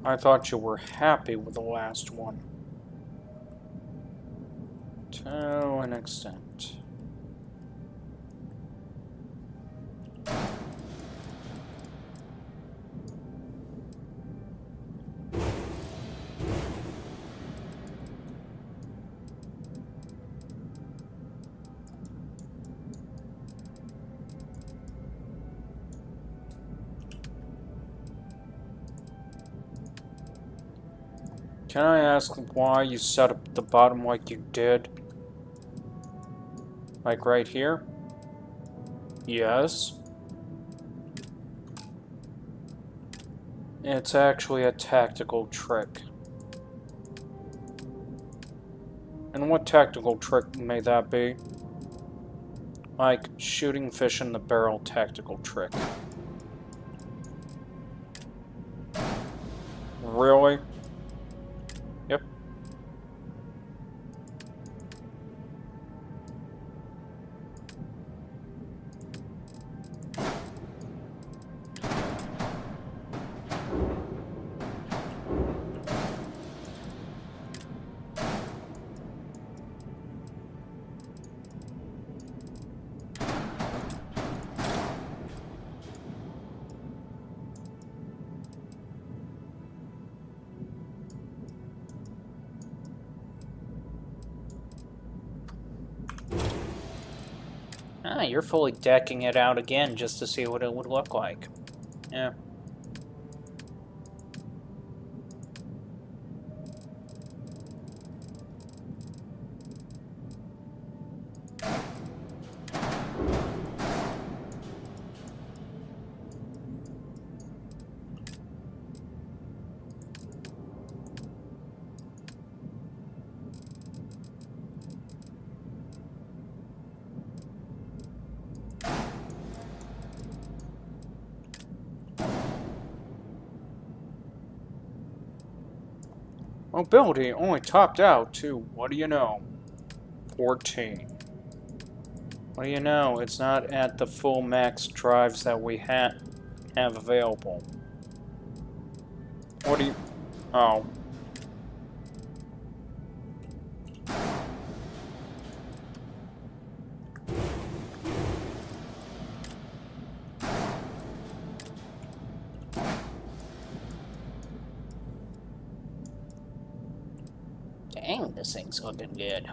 I thought you were happy with the last one. To an extent. Can I ask why you set up the bottom like you did? Like right here? Yes. It's actually a tactical trick. And what tactical trick may that be? Like shooting fish in the barrel tactical trick. Really? Yep. Ah, you're fully decking it out again just to see what it would look like. Yeah. Mobility only topped out to, what do you know, 14. What do you know, it's not at the full max drives that we have available. What do you... Oh. Dang, this thing's looking good.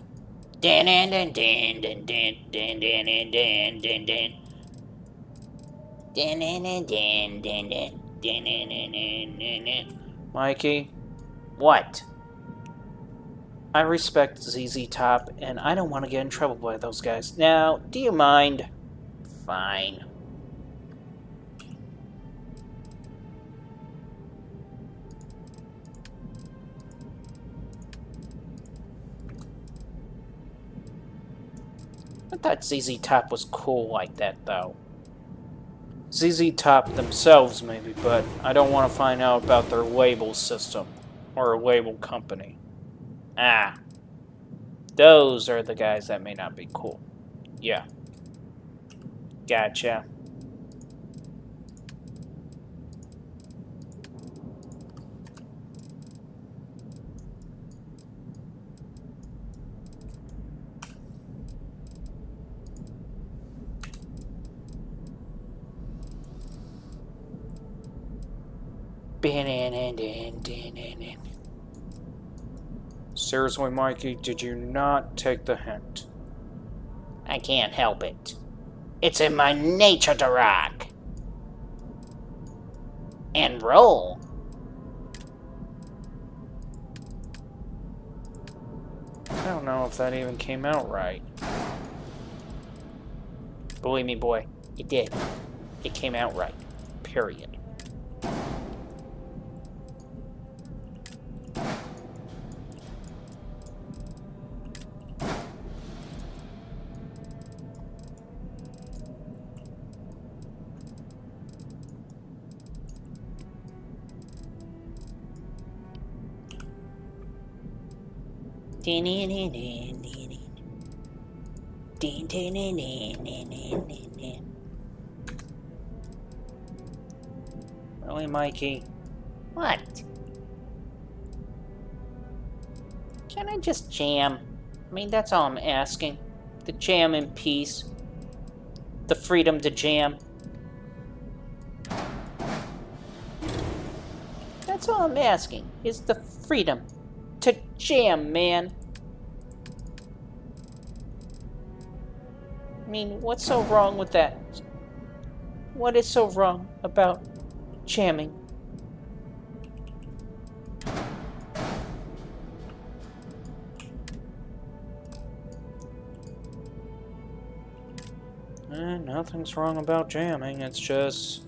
Dan dan dan dan dan dan dan dan dan dan dan. Dan dan dan dan dan dan dan dan dan. Mikey, what? I respect ZZ Top, and I don't want to get in trouble by those guys. Now, do you mind? Fine. I thought ZZ Top was cool like that, though. ZZ Top themselves, maybe, but I don't want to find out about their label system or a label company. Ah. Those are the guys that may not be cool. Yeah. Gotcha. Seriously, Mikey, did you not take the hint? I can't help it. It's in my nature to rock. And roll. I don't know if that even came out right. Believe me, boy, it did. It came out right. Period. Really, Mikey? What? Can I just jam? I mean, that's all I'm asking. The jam in peace. The freedom to jam. That's all I'm asking, is the freedom to jam, man. I mean, what's so wrong with that? What is so wrong about jamming? Nothing's wrong about jamming, it's just...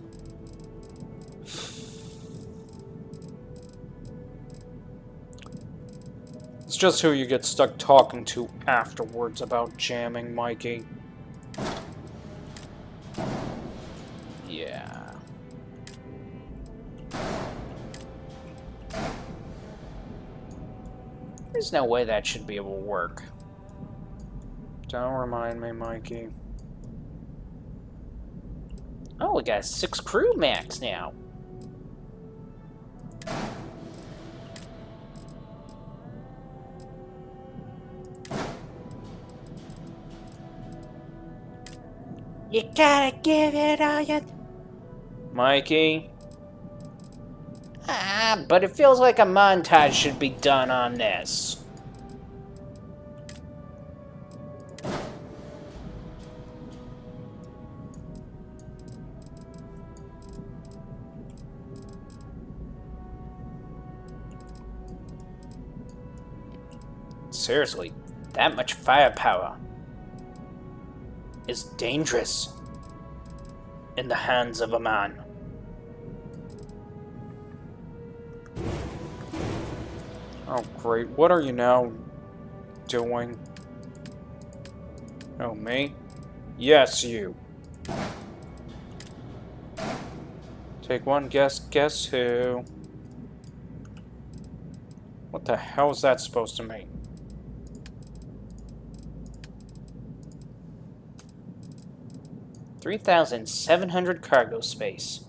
It's just who you get stuck talking to afterwards about jamming, Mikey. Yeah. There's no way that should be able to work. Don't remind me, Mikey. Oh, we got 6 crew max now. You gotta give it all you... Mikey? Ah, but it feels like a montage should be done on this. Seriously, that much firepower is dangerous in the hands of a man. Oh, great. What are you now doing? Oh, me? Yes, you. Take one guess. Guess who? What the hell is that supposed to mean? $3,700 cargo space.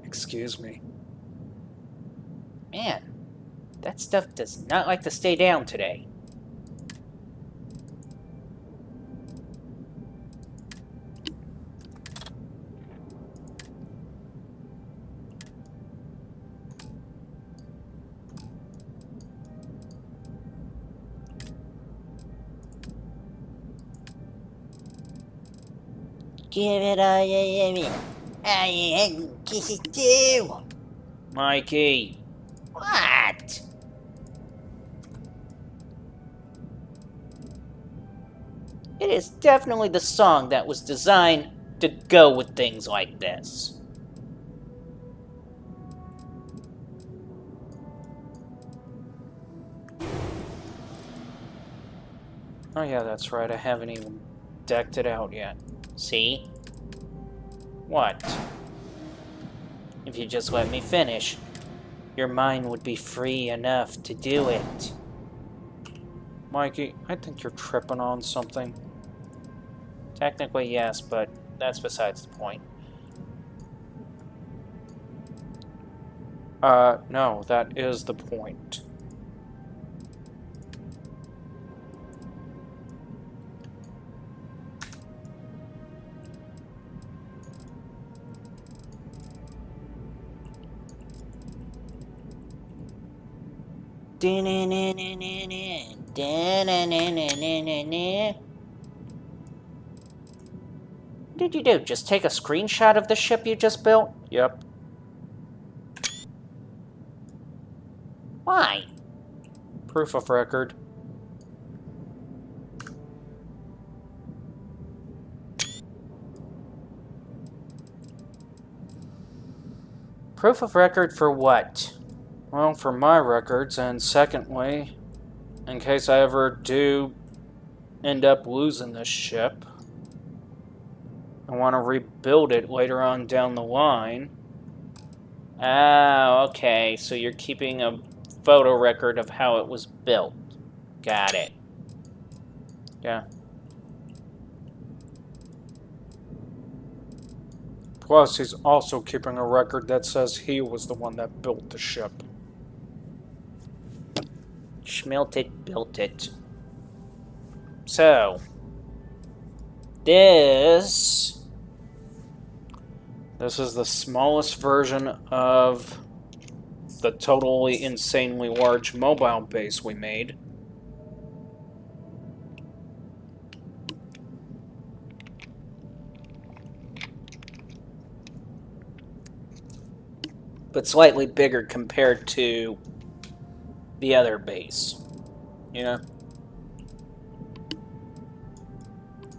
Excuse me. Man, that stuff does not like to stay down today. Give it all you kiss it too. Mikey, What? it is definitely the song that was designed to go with things like this. Oh yeah, that's right. I haven't even decked it out yet. See? What? If you just let me finish, your mind would be free enough to do it. Mikey, I think you're tripping on something. Technically, yes, but that's besides the point. No, that is the point. What did you do? Just take a screenshot of the ship you just built? Yep. Why? Proof of record. Proof of record for what? Well, for my records, and secondly, in case I ever do end up losing this ship, I want to rebuild it later on down the line. Oh, okay. So you're keeping a photo record of how it was built. Got it. Yeah. Plus, he's also keeping a record that says he was the one that built the ship. Schmelted built it. So, this is the smallest version of the totally insanely large mobile base we made. but slightly bigger compared to the other base. You know?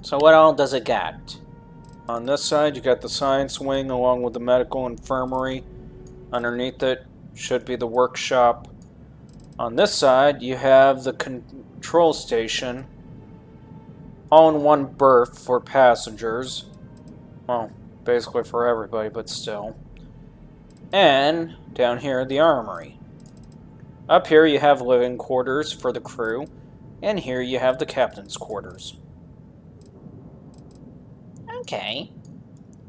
So what all does it got? On this side, you got the science wing along with the medical infirmary. Underneath it should be the workshop. On this side, you have the control station, all in one berth for passengers. Well, basically for everybody, but still. And down here, the armory. Up here, you have living quarters for the crew, and here you have the captain's quarters. Okay.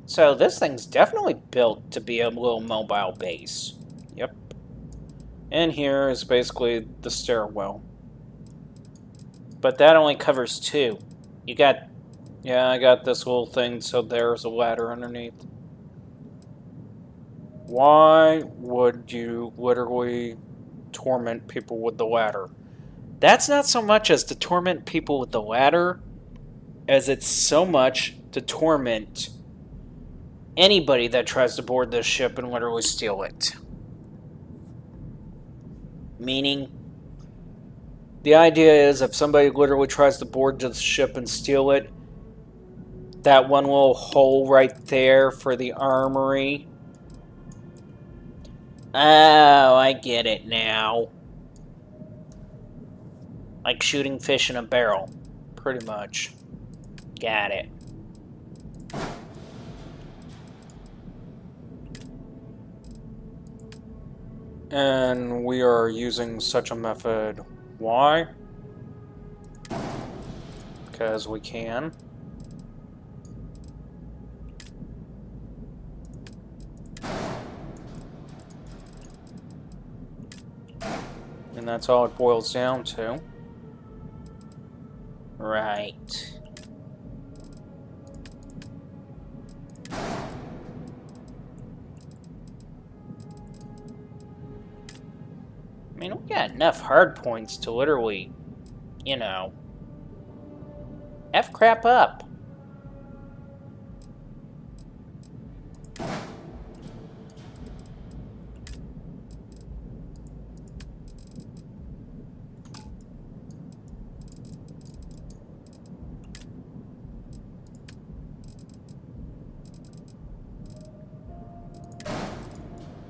So this thing's definitely built to be a little mobile base. Yep. And here is basically the stairwell. But that only covers two. You got... Yeah, I got this little thing, so there's a ladder underneath. Why would you literally torment people with the ladder? That's not so much as to torment people with the ladder, as it's so much to torment anybody that tries to board this ship and literally steal it. Meaning? The idea is if somebody literally tries to board the ship and steal it, that one little hole right there for the armory. Oh, I get it now. Like shooting fish in a barrel. Pretty much. Got it. And we are using such a method. Why? Because we can. And that's all it boils down to. Right. I mean, we got enough hard points to literally, you know, F crap up.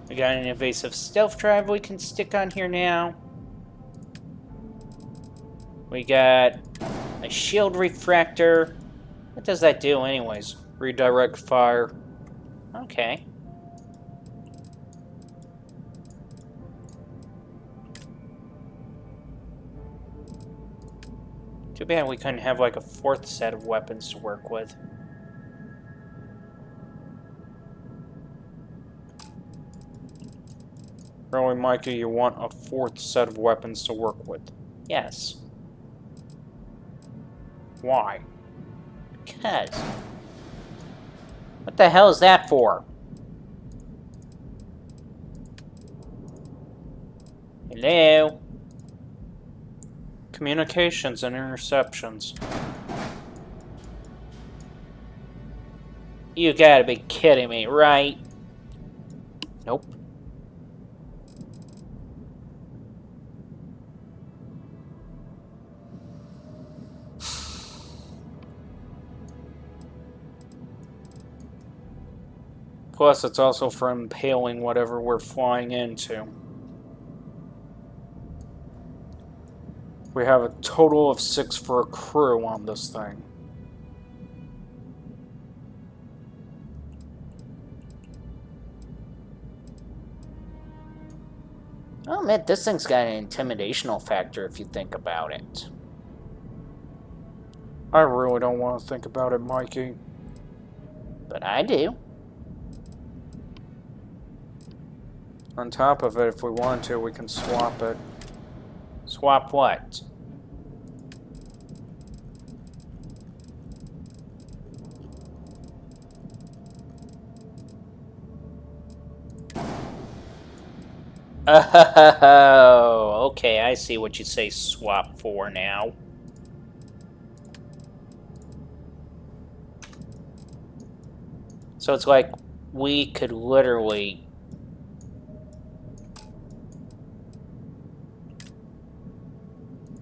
We got an evasive stealth drive we can stick on here now. We got a shield refractor. What does that do anyways? Redirect fire. Okay. Too bad we couldn't have like a fourth set of weapons to work with. Really, Mikey, you want a fourth set of weapons to work with? Yes. Why? Because. What the hell is that for? Hello? Communications and interceptions. You gotta be kidding me, right? Nope. Plus, it's also for impaling whatever we're flying into. We have a total of 6 for a crew on this thing. I'll admit, this thing's got an intimidational factor if you think about it. I really don't want to think about it, Mikey. But I do. On top of it, if we want to, we can swap it. Swap what? Oh, okay, I see what you say swap for now. So it's like we could literally...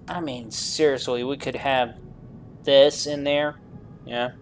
I mean, seriously, we could have this in there. Yeah.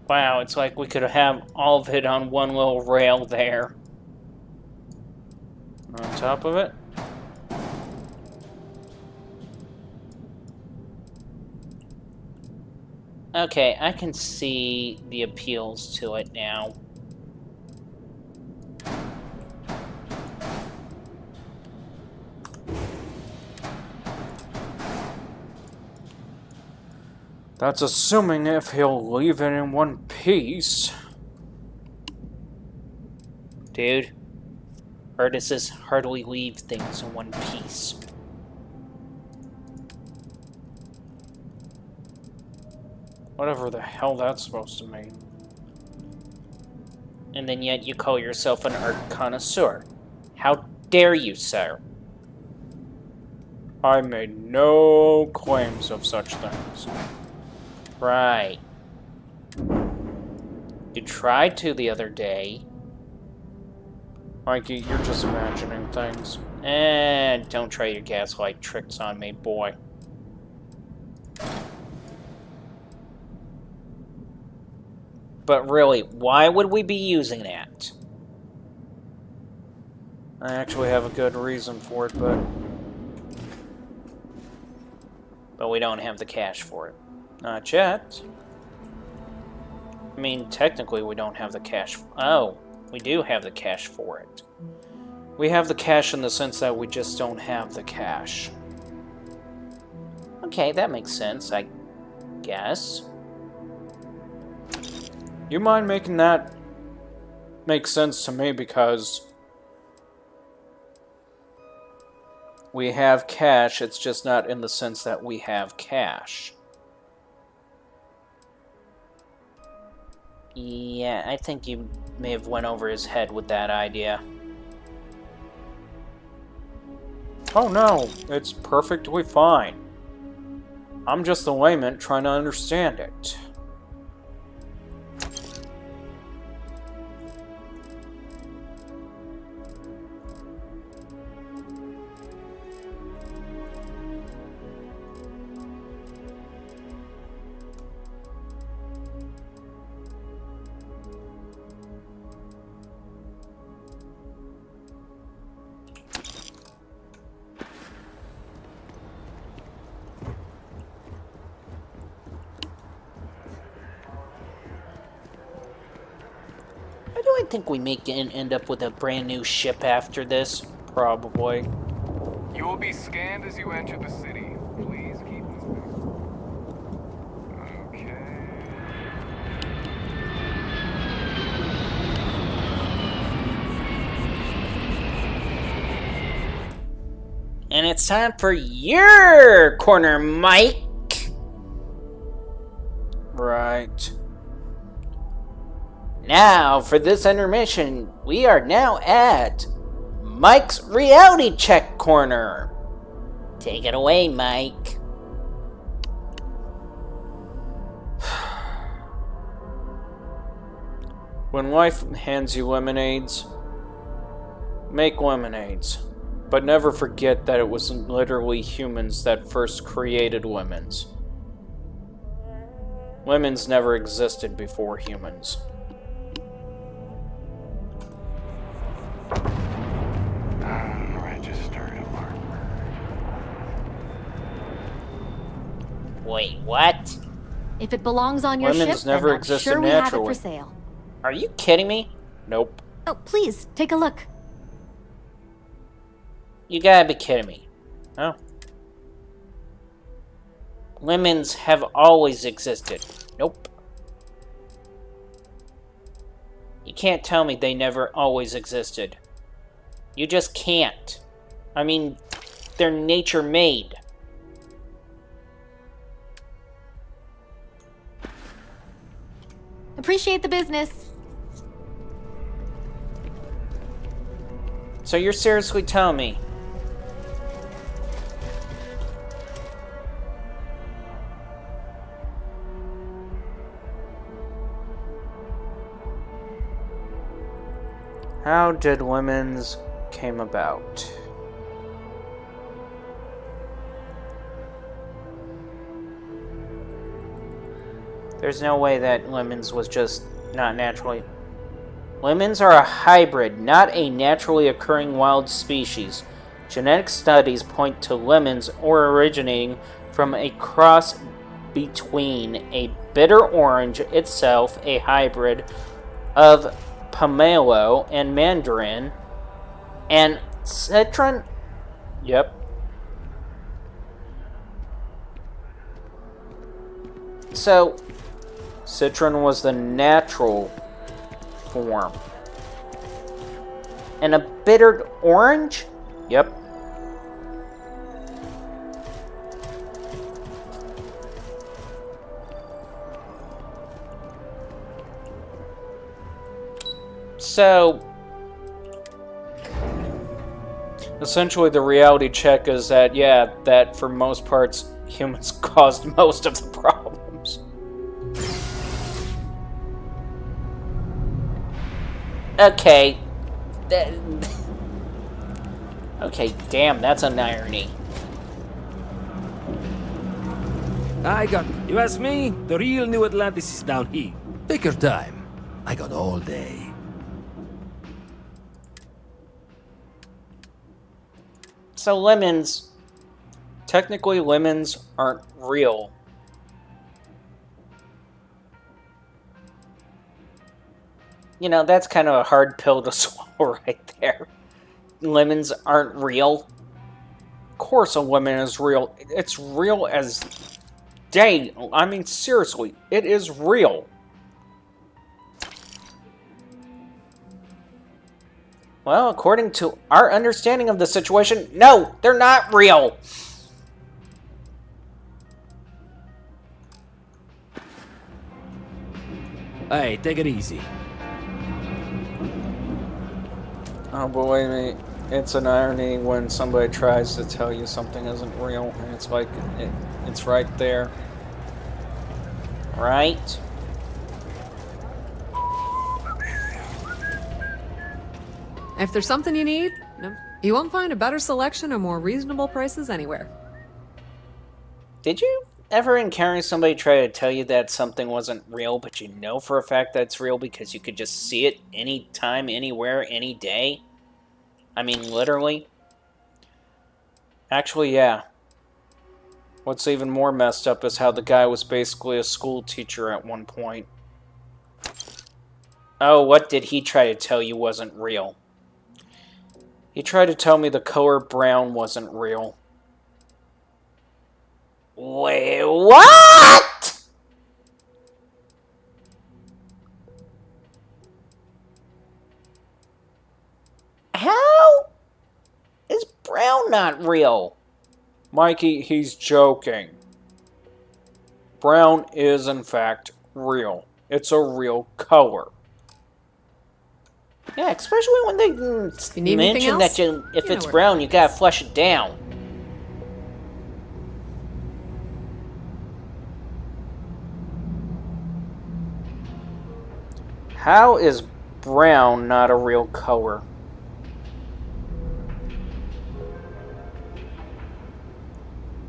Wow, it's like we could have all of it on one little rail there. On top of it. Okay, I can see the appeals to it now. That's assuming if he'll leave it in one piece. Dude, artists hardly leave things in one piece. Whatever the hell that's supposed to mean. And then yet you call yourself an art connoisseur. How dare you, sir? I made no claims of such things. Right. You tried to the other day. Mikey, you're just imagining things. And don't try your gaslight tricks on me, boy. But really, why would we be using that? I actually have a good reason for it, But we don't have the cash for it. not yet. I mean, technically we don't have the cash. Oh, we do have the cash for it. We have the cash in the sense that we just don't have the cash. Okay, that makes sense, I guess. You mind making that make sense to me because we have cash, it's just not in the sense that we have cash. Yeah, I think you may have went over his head with that idea. Oh no, it's perfectly fine. I'm just a layman trying to understand it. I think we may end up with a brand new ship after this. Probably. You will be scanned as you enter the city. Please keep moving. Okay. And it's time for your corner, Mike! Right. Now, for this intermission, we are now at Mike's Reality Check Corner. Take it away, Mike. When life hands you lemonades, make lemonades. But never forget that it was literally humans that first created lemons. Lemons never existed before humans. Unregistered armor. Wait, what? If it belongs on your Lemons ship, never then I'm existed sure we have it naturally. for sale. Are you kidding me? Nope. Oh, please, take a look. You gotta be kidding me. No. Lemons have always existed. Nope. You can't tell me they never always existed. You just can't. I mean, they're nature made. Appreciate the business. So you're seriously telling me How did lemons came about? There's no way that lemons was just not naturally. Lemons are a hybrid, not a naturally occurring wild species. Genetic studies point to lemons originating from a cross between a bitter orange itself, a hybrid of pomelo and mandarin, and citron. Yep. So, citron was the natural form. And a bittered orange? Yep. So, essentially the reality check is that, yeah, that for most parts, humans caused most of the problems. Okay. Okay, damn, that's an irony. You ask me? The real New Atlantis is down here. Take your time. I got all day. So lemons, technically lemons aren't real. You know, that's kind of a hard pill to swallow right there. Lemons aren't real. Of course a lemon is real. It's real as day. I mean, seriously, it is real. Well, according to our understanding of the situation, no, they're not real. Hey, take it easy. Oh, believe me, it's an irony when somebody tries to tell you something isn't real, and it's like, it's right there. Right? If there's something you need, you won't find a better selection or more reasonable prices anywhere. Did you ever encounter somebody try to tell you that something wasn't real, but you know for a fact that it's real because you could just see it anytime, anywhere, any day? I mean, literally. Actually, yeah. What's even more messed up is how the guy was basically a school teacher at one point. Oh, what did he try to tell you wasn't real? He tried to tell me the color brown wasn't real. Wait, what? How is brown not real? Mikey, he's joking. Brown is, in fact, real. It's a real color. Yeah, especially when they mention that if it's brown, you gotta flush it down. How is brown not a real color?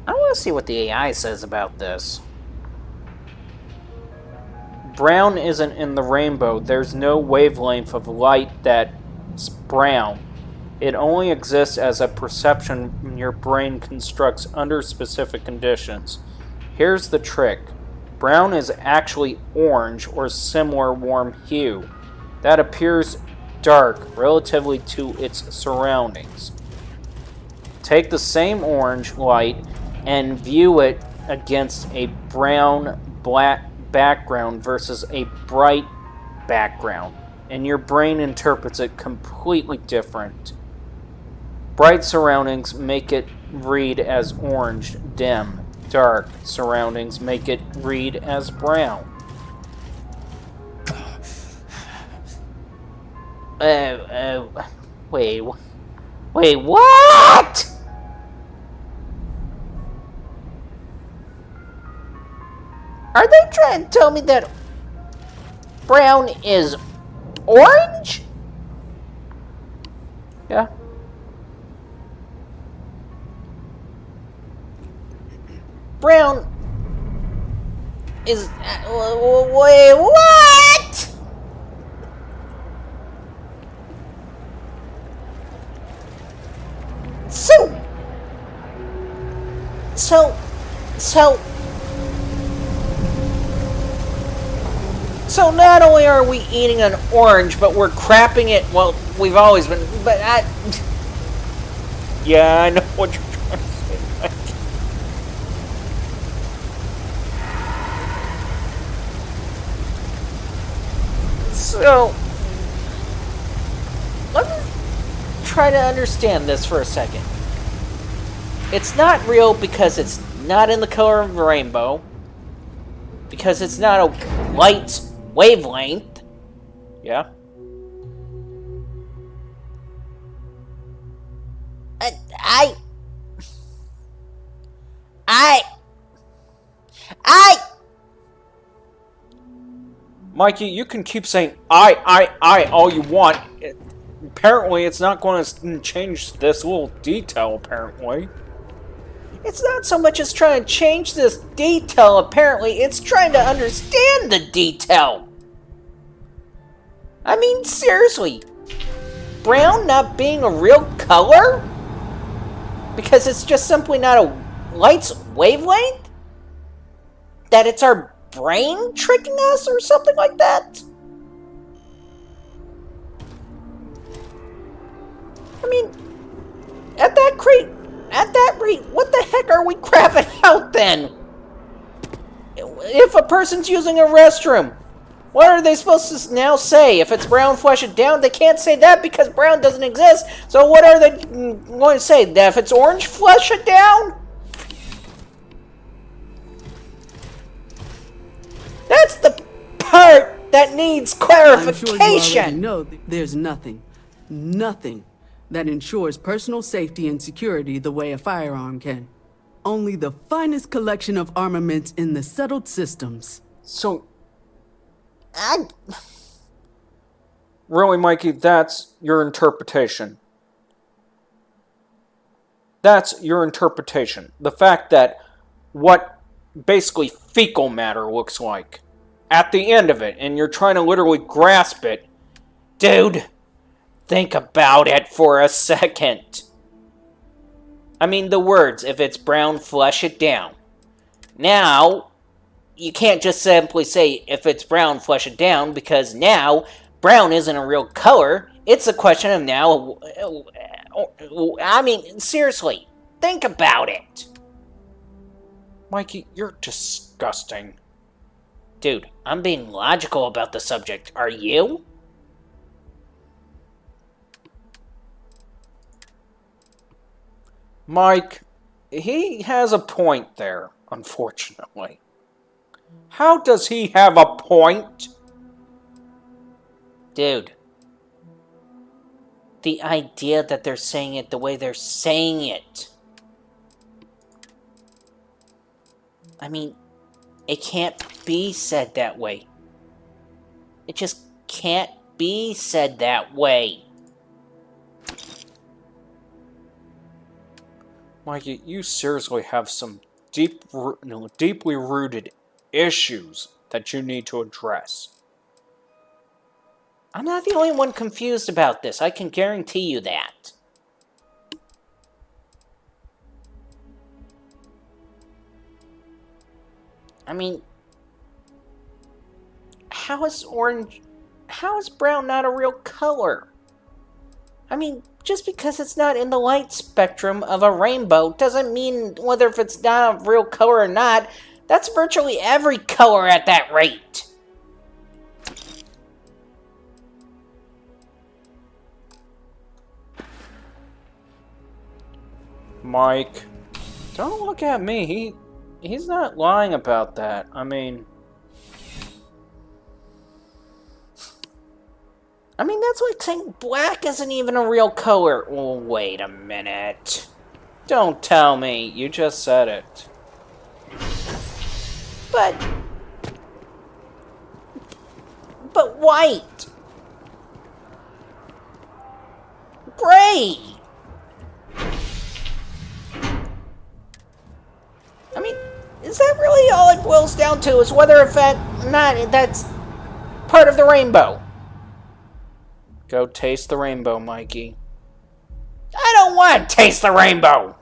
I want to see what the AI says about this. Brown isn't in the rainbow. There's no wavelength of light that's brown. It only exists as a perception your brain constructs under specific conditions. Here's the trick. Brown is actually orange or similar warm hue that appears dark relatively to its surroundings. Take the same orange light and view it against a brown-black background versus a bright background, and your brain interprets it completely different. Bright surroundings make it read as orange, dim. Dark surroundings make it read as brown. Wait, what? Are they trying to tell me that brown is orange? Yeah. Brown is... wait, what? So... So not only are we eating an orange, but we're crapping it, well, we've always been, but yeah, I know what you're trying to say, Mike. So, let me try to understand this for a second. It's not real because it's not in the color of the rainbow, because it's not a light wavelength. Yeah. Mikey, you can keep saying I all you want. Apparently, it's not going to change this little detail, apparently. It's not so much as trying to change this detail, apparently. It's trying to understand the detail. I mean, seriously. Brown not being a real color? Because it's just simply not a light's wavelength? That it's our brain tricking us or something like that? I mean, at that rate, what the heck are we crapping out then? If a person's using a restroom, what are they supposed to now say? If it's brown, flush it down? They can't say that because brown doesn't exist. So what are they going to say? That if it's orange, flush it down? That's the part that needs clarification. I'm sure you already know there's nothing that ensures personal safety and security the way a firearm can. Only the finest collection of armaments in the settled systems. So... Really, Mikey, that's your interpretation. That's your interpretation. The fact that what basically fecal matter looks like at the end of it, and you're trying to literally grasp it. Dude, think about it for a second. I mean, the words, if it's brown, flush it down. Now, you can't just simply say, if it's brown, flush it down, because now, brown isn't a real color. It's a question of now, I mean, seriously, think about it. Mikey, you're disgusting. Dude, I'm being logical about the subject. Are you? Mike, he has a point there, unfortunately. How does he have a point? Dude. The idea that they're saying it the way they're saying it. I mean, it can't be said that way. It just can't be said that way. Mikey, you seriously have some deeply rooted issues that you need to address. I'm not the only one confused about this. I can guarantee you that. I mean, how is brown not a real color? I mean, just because it's not in the light spectrum of a rainbow doesn't mean whether if it's not a real color or not. That's virtually every color at that rate. Mike, don't look at me. He's not lying about that. I mean, that's like saying black isn't even a real color. Well, wait a minute. Don't tell me. You just said it. But white. Gray. I mean, Is that really all it boils down to? Is whether if that's part of the rainbow? Go taste the rainbow, Mikey. I don't want to taste the rainbow!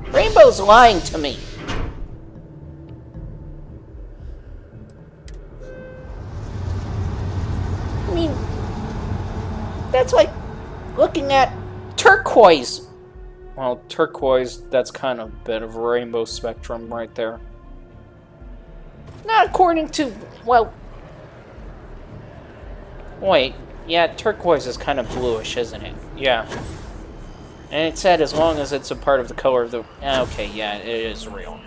Rainbow's lying to me. I mean, that's like looking at turquoise. Well, turquoise, that's kind of a bit of a rainbow spectrum right there. Not according to, well... Wait, yeah, turquoise is kind of bluish, isn't it? Yeah. And it said as long as it's a part of the color of the... Okay, yeah, it is real.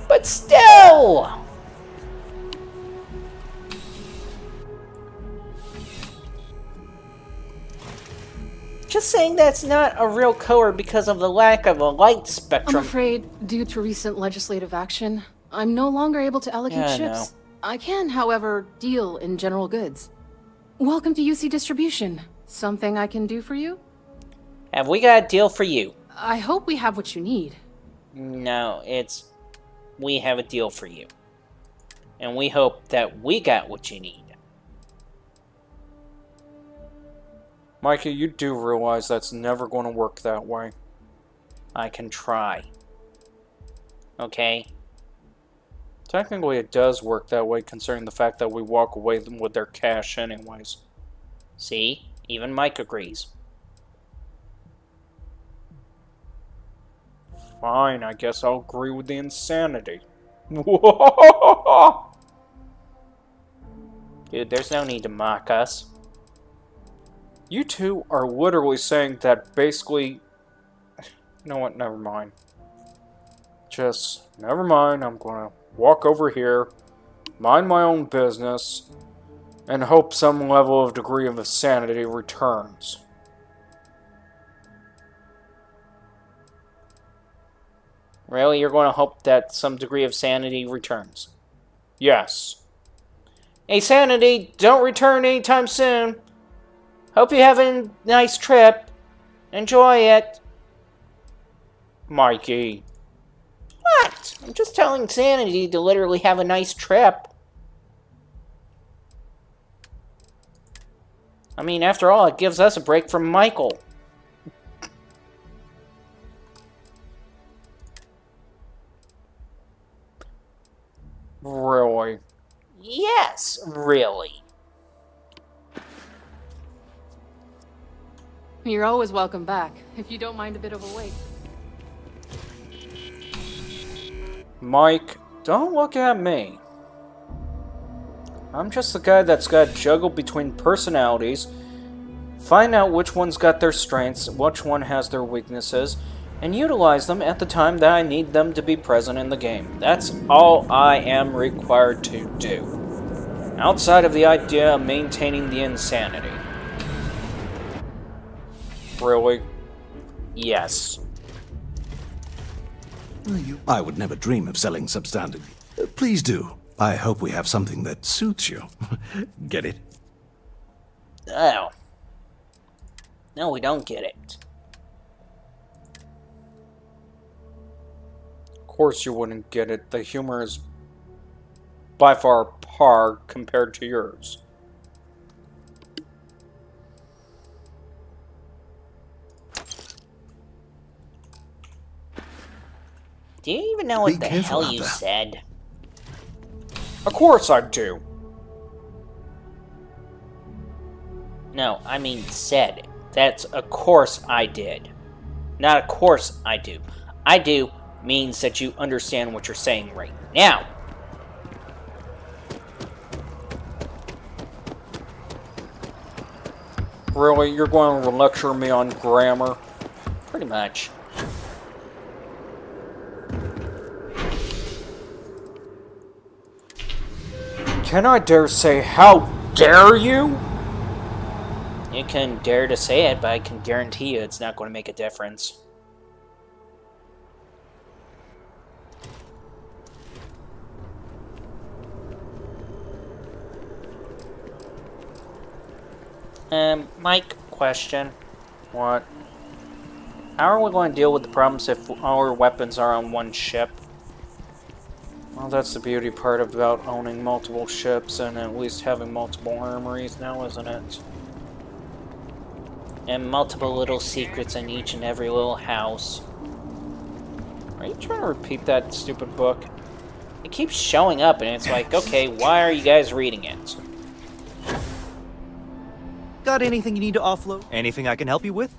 But still! Just saying that's not a real color because of the lack of a light spectrum. I'm afraid, due to recent legislative action, I'm no longer able to allocate ships. I can, however, deal in general goods. Welcome to UC Distribution. Something I can do for you? Have we got a deal for you? I hope we have what you need. No, it's... We have a deal for you. And we hope that we got what you need. Mikey, you do realize that's never going to work that way. I can try. Okay? Technically, it does work that way, considering the fact that we walk away with their cash anyways. See? Even Mike agrees. Fine, I guess I'll agree with the insanity. Dude, there's no need to mock us. You two are literally saying that basically... You know what, never mind. Just, never mind, I'm gonna walk over here, mind my own business, and hope some level of degree of sanity returns. Really? You're going to hope that some degree of sanity returns? Yes. Hey, sanity, don't return anytime soon. Hope you have a nice trip. Enjoy it. Mikey. What? I'm just telling sanity to literally have a nice trip. I mean, after all, it gives us a break from Michael. Really? Yes, really. You're always welcome back, if you don't mind a bit of a wait. Mike, don't look at me. I'm just the guy that's got to juggle between personalities, find out which one's got their strengths, which one has their weaknesses, and utilize them at the time that I need them to be present in the game. That's all I am required to do. Outside of the idea of maintaining the insanity. Really? Yes. I would never dream of selling substandard. Please do. I hope we have something that suits you. Get it? Oh. No, we don't get it. Of course you wouldn't get it. The humor is by far par compared to yours. Do you even know what the hell you said? Of course I do. No, I mean said. That's a course I did. Not a course I do. I do means that you understand what you're saying right now. Really? You're going to lecture me on grammar? Pretty much. Can I dare say, how dare you? You can dare to say it, but I can guarantee you it's not going to make a difference. Mike, question. What? How are we going to deal with the problems if our weapons are on one ship? Well, that's the beauty part about owning multiple ships and at least having multiple armories now, isn't it? And multiple little secrets in each and every little house. Are you trying to repeat that stupid book? It keeps showing up, and it's like, okay, why are you guys reading it? Got anything you need to offload? Anything I can help you with?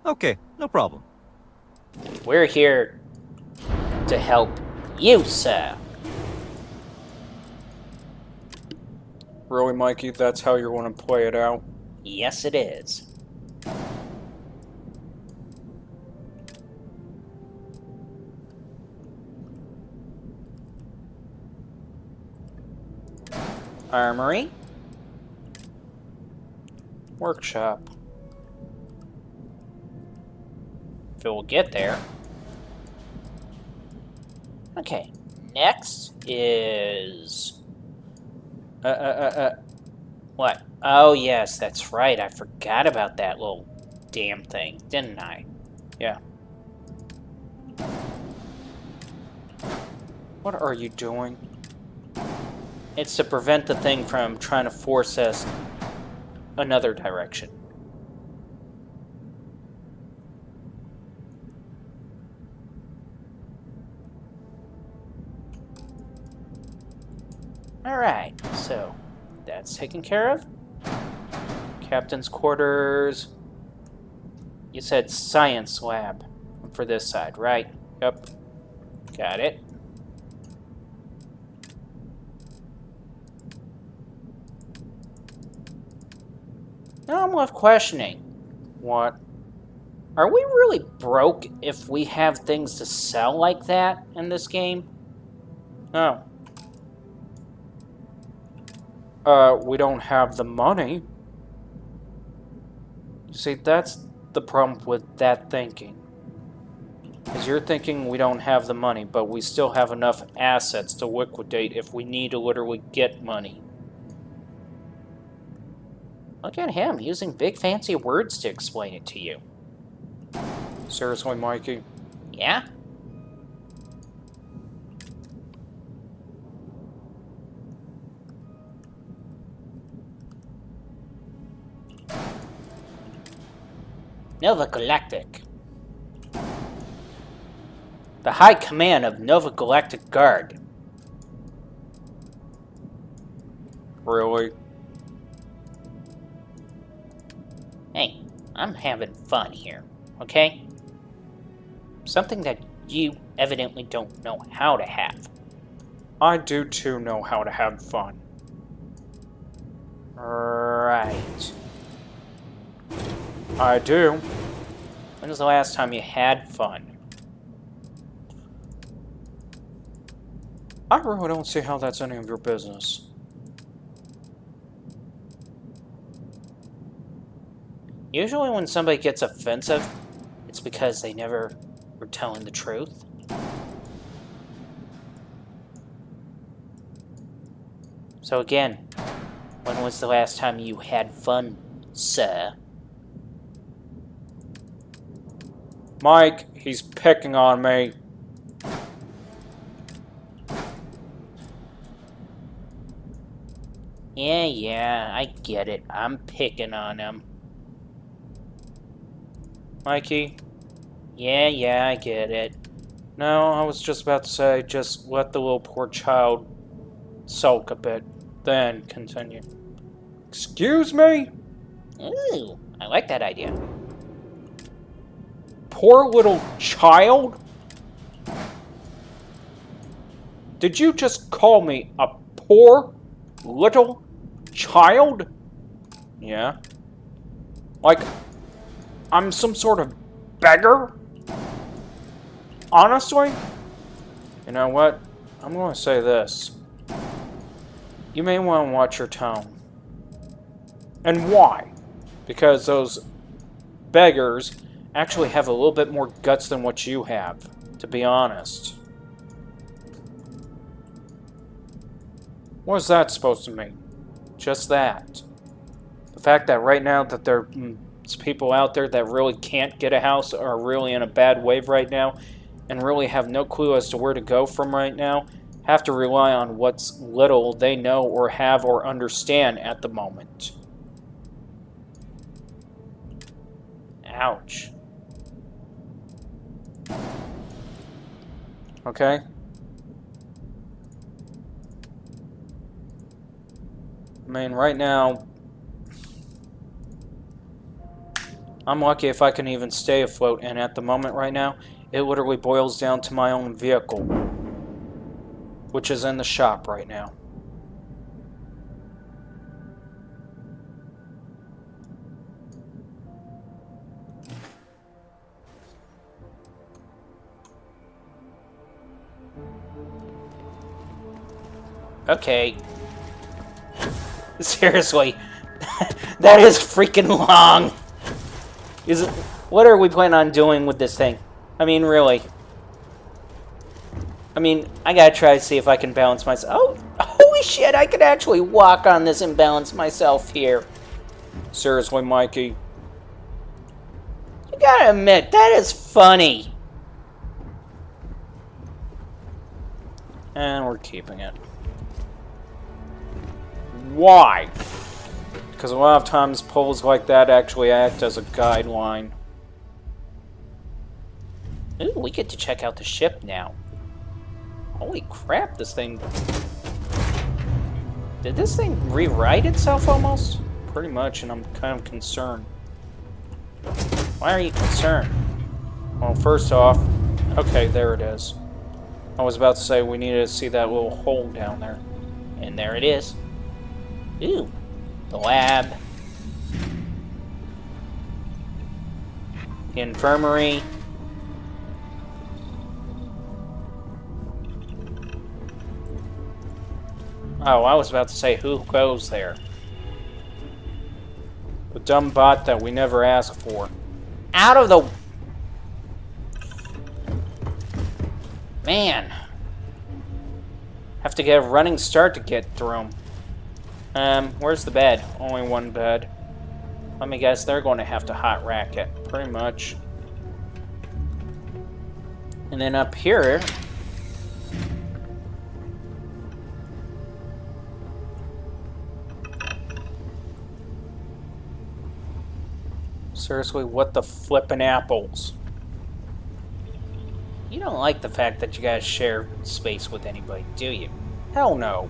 Okay, no problem. We're here to help you, sir. Really, Mikey? That's how you want to play it out? Yes, it is. Armory. Workshop. If it will get there. Okay, next is... What? Oh, yes, that's right. I forgot about that little damn thing, didn't I? Yeah. What are you doing? It's to prevent the thing from trying to force us another direction. Alright, so that's taken care of. Captain's quarters. You said science lab for this side, right? Yep. Got it. Now I'm left questioning. What? Are we really broke if we have things to sell like that in this game? No. We don't have the money. You see, that's the problem with that thinking. Is you're thinking we don't have the money, but we still have enough assets to liquidate if we need to literally get money. Look at him, using big fancy words to explain it to you. Seriously, Mikey? Yeah? Nova Galactic. The High Command of Nova Galactic Guard. Really? Hey, I'm having fun here, okay? Something that you evidently don't know how to have. I do too know how to have fun. Right. I do. When was the last time you had fun? I really don't see how that's any of your business. Usually when somebody gets offensive, it's because they never were telling the truth. So again, when was the last time you had fun, sir? Mike, he's picking on me. Yeah, I get it. I'm picking on him. Mikey? Yeah, I get it. No, I was just about to say, just let the little poor child sulk a bit, then continue. Excuse me? Ooh, I like that idea. Poor little child? Did you just call me a poor little child? Yeah. Like, I'm some sort of beggar? Honestly? You know what? I'm going to say this. You may want to watch your tone. And why? Because those beggars actually have a little bit more guts than what you have, to be honest. What is that supposed to mean? Just that. The fact that right now that they're people out there that really can't get a house, are really in a bad wave right now, and really have no clue as to where to go from right now, have to rely on what's little they know or have or understand at the moment. Ouch. Okay. I mean, right now, I'm lucky if I can even stay afloat, and at the moment right now, it literally boils down to my own vehicle, which is in the shop right now. Okay. Seriously. That is freaking long. What are we planning on doing with this thing? I mean, really. I mean, I gotta try to see if I can balance myself. Oh, holy shit, I could actually walk on this and balance myself here. Seriously, Mikey. You gotta admit, that is funny. And we're keeping it. Why? Because a lot of times poles like that actually act as a guideline. Ooh, we get to check out the ship now. Holy crap, this thing... Did this thing rewrite itself almost? Pretty much, and I'm kind of concerned. Why are you concerned? Well, first off... Okay, there it is. I was about to say we needed to see that little hole down there. And there it is. Ooh, the lab. The infirmary. Oh, I was about to say, who goes there? The dumb bot that we never asked for. Out of the... Man. Have to get a running start to get through them. Where's the bed? Only one bed. Let me guess, they're going to have to hot rack it. Pretty much. And then up here... Seriously, what the flippin' apples? You don't like the fact that you guys share space with anybody, do you? Hell no.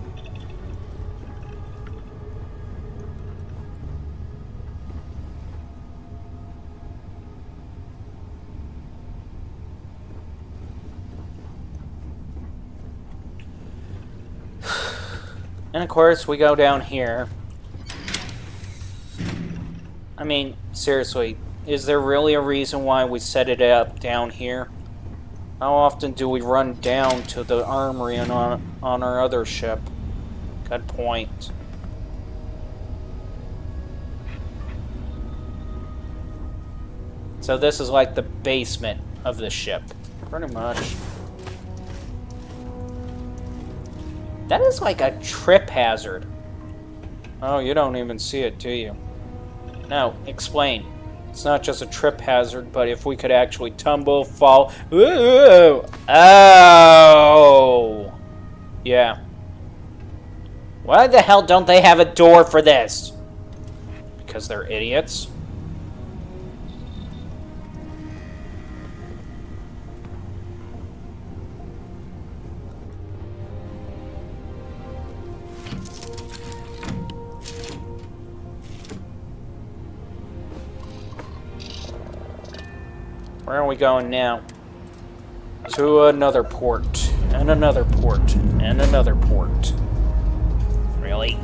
And of course, we go down here. I mean, seriously, is there really a reason why we set it up down here? How often do we run down to the armory and on our other ship? Good point. So this is like the basement of the ship, pretty much. That is like a trip hazard. Oh, you don't even see it, do you? No, explain. It's not just a trip hazard, but if we could actually tumble, fall... Ooh! Oh! Yeah. Why the hell don't they have a door for this? Because they're idiots? Where are we going now? To another port, and another port, and another port. Really?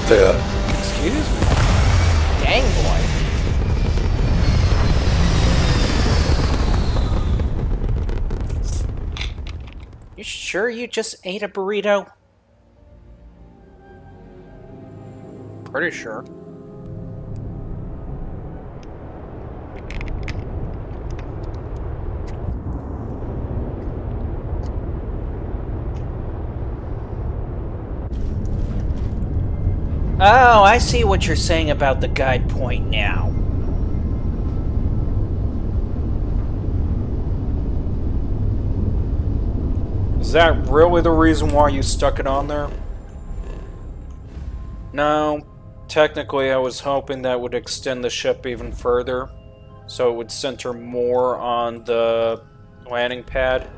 Excuse me? Dang boy. You sure you just ate a burrito? Pretty sure. Oh, I see what you're saying about the guide point now. Is that really the reason why you stuck it on there? No. Technically, I was hoping that would extend the ship even further, so it would center more on the landing pad.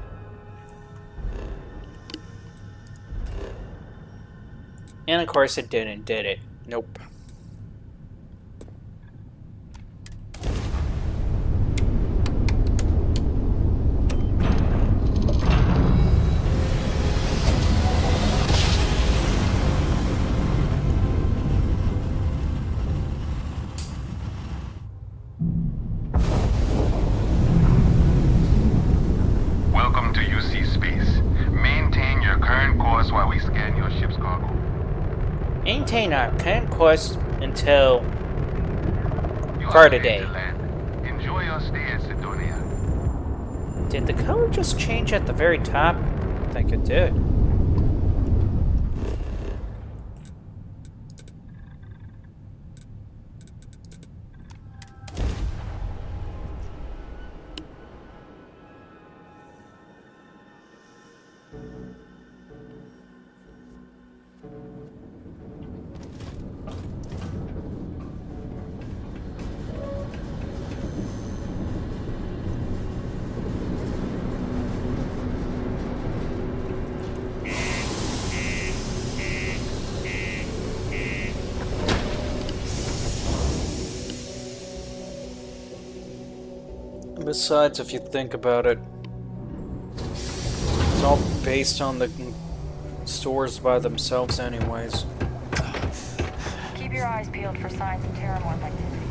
And of course it didn't, did it? Nope. Welcome to UC Space. Maintain your current course while we scan your ship's cargo. Maintain our current course until You for are today. cleared to land. Enjoy your stay at Sidonia. Did the color just change at the very top? I think it did. Besides, if you think about it, it's all based on the stores by themselves anyways. Keep your eyes peeled for signs of terramorph activity.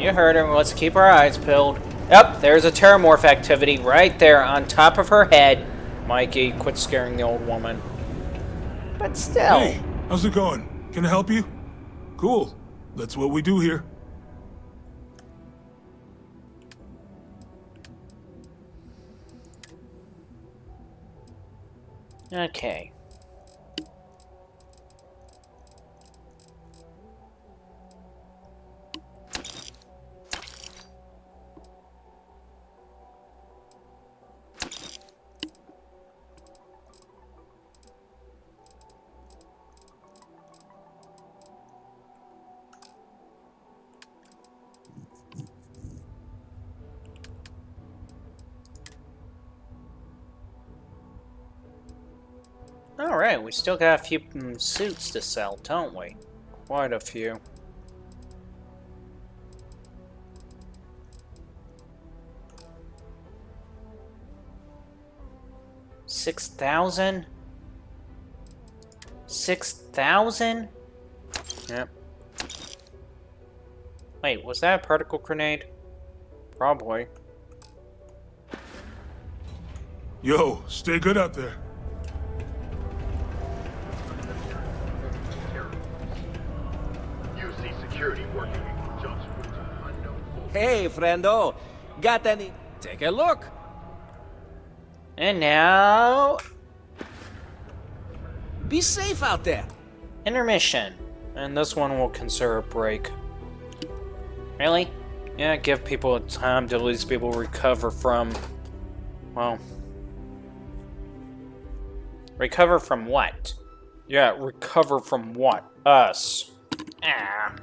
You heard her. Let's keep our eyes peeled. Yep, there's a terramorph activity right there on top of her head. Mikey, quit scaring the old woman. But still. Hey, how's it going? Can I help you? Cool. That's what we do here. Okay. Alright, we still got a few suits to sell, don't we? Quite a few. $6,000? 6,000? Yep. Wait, was that a particle grenade? Probably. Yo, stay good out there. UC security working in conjunction with some unknown forces. Hey, friendo. Got any? Take a look. And now... Be safe out there. intermission. And this one will consider a break. Really? Yeah, give people time to at least be able to recover from... well... Recover from what? Yeah, recover from what? Us. Ah.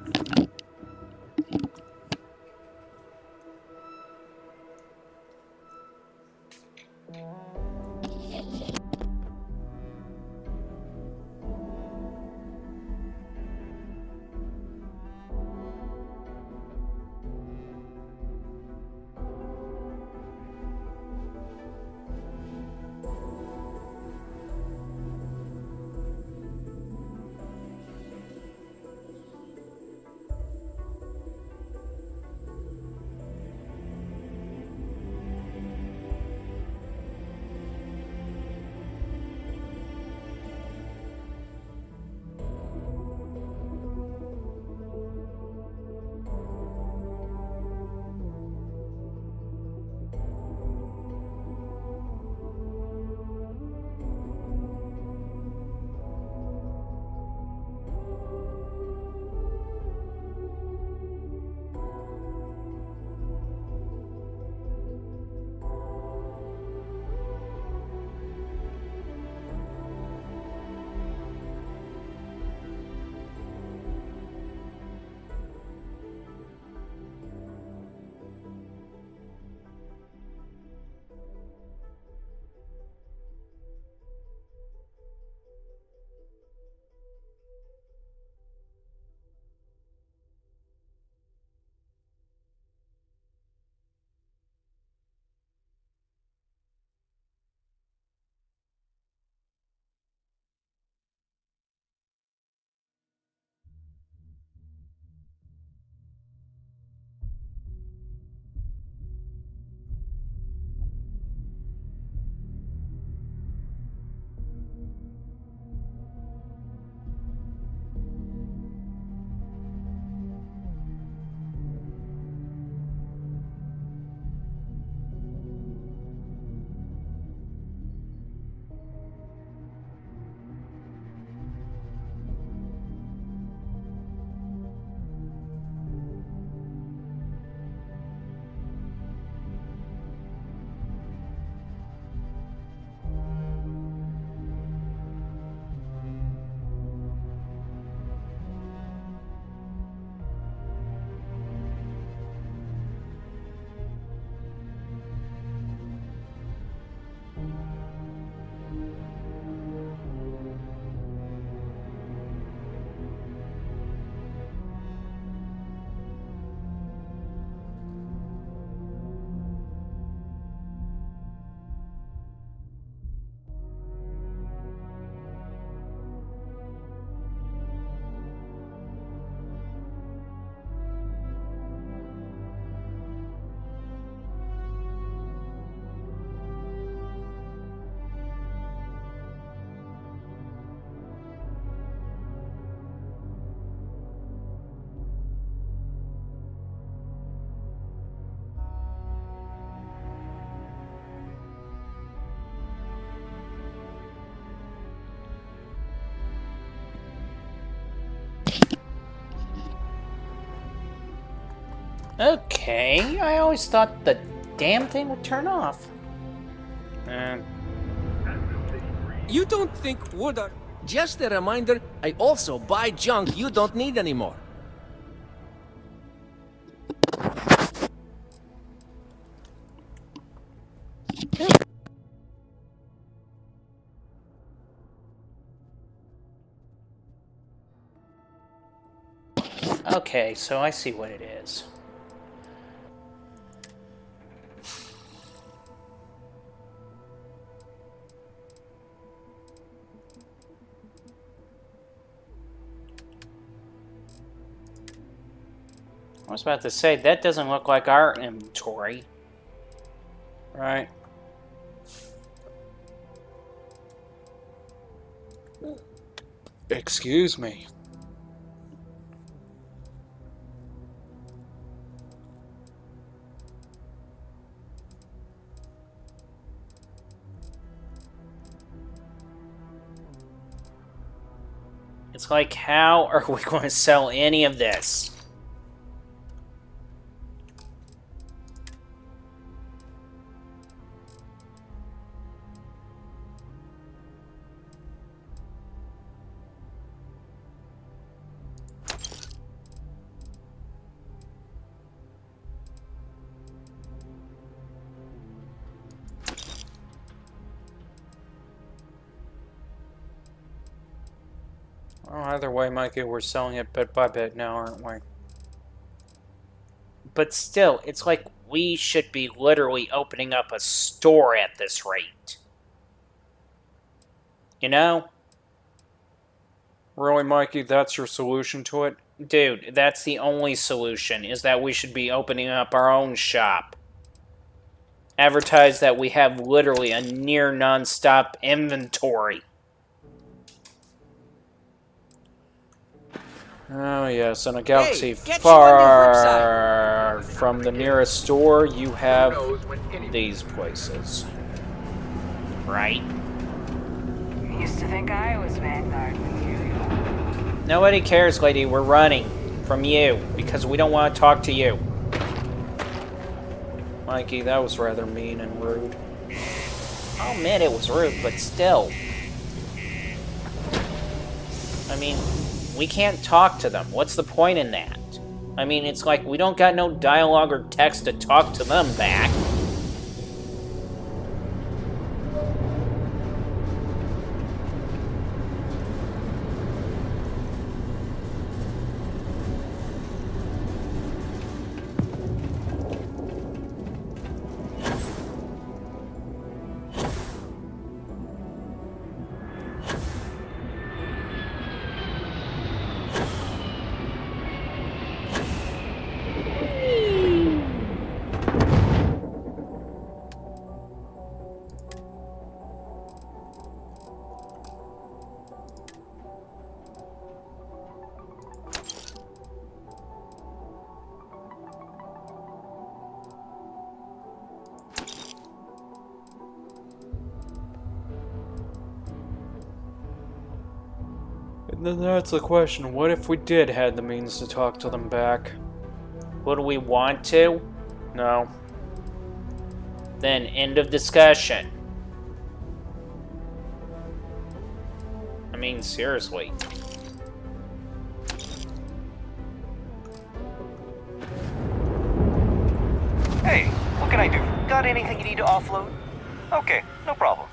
Okay, I always thought the damn thing would turn off. You don't think wood are... Just a reminder, I also buy junk you don't need anymore. Okay, so I see what it is. I was about to say, that doesn't look like our inventory. Right. Excuse me. It's like, how are we going to sell any of this? Well, either way, Mikey, we're selling it bit by bit now, aren't we? But still, it's like we should be literally opening up a store at this rate. You know? Really, Mikey, that's your solution to it? Dude, that's the only solution, is that we should be opening up our own shop. Advertise that we have literally a near non-stop inventory. Oh yes, in a galaxy far from the nearest store, you have these places. Right? Used to think I was Vanguard. Nobody cares, lady. We're running from you because we don't want to talk to you. Mikey, that was rather mean and rude. I'll admit it was rude, but still. I mean, we can't talk to them. What's the point in that? I mean, it's like we don't got no dialogue or text to talk to them back. And then that's the question, what if we did have the means to talk to them back? Would we want to? No. Then end of discussion. I mean, seriously. Hey, what can I do? Got anything you need to offload? Okay, no problem.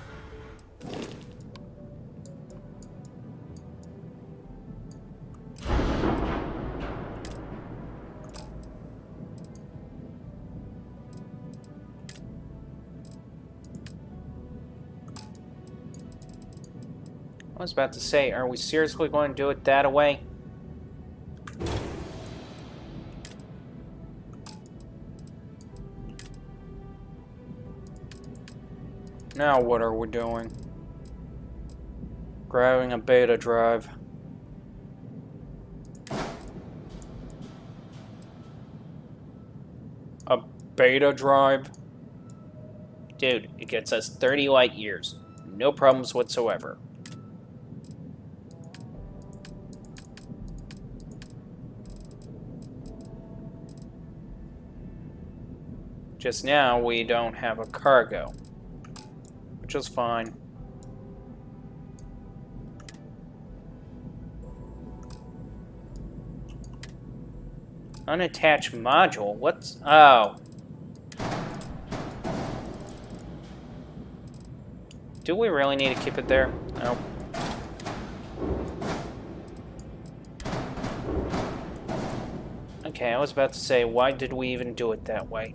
I was about to say, are we seriously going to do it that way? Now what are we doing? Grabbing a beta drive. A beta drive? Dude, it gets us 30 light years. No problems whatsoever. Just now, we don't have a cargo. Which is fine. Unattached module? What's... Oh. Do we really need to keep it there? No. Okay, I was about to say, why did we even do it that way?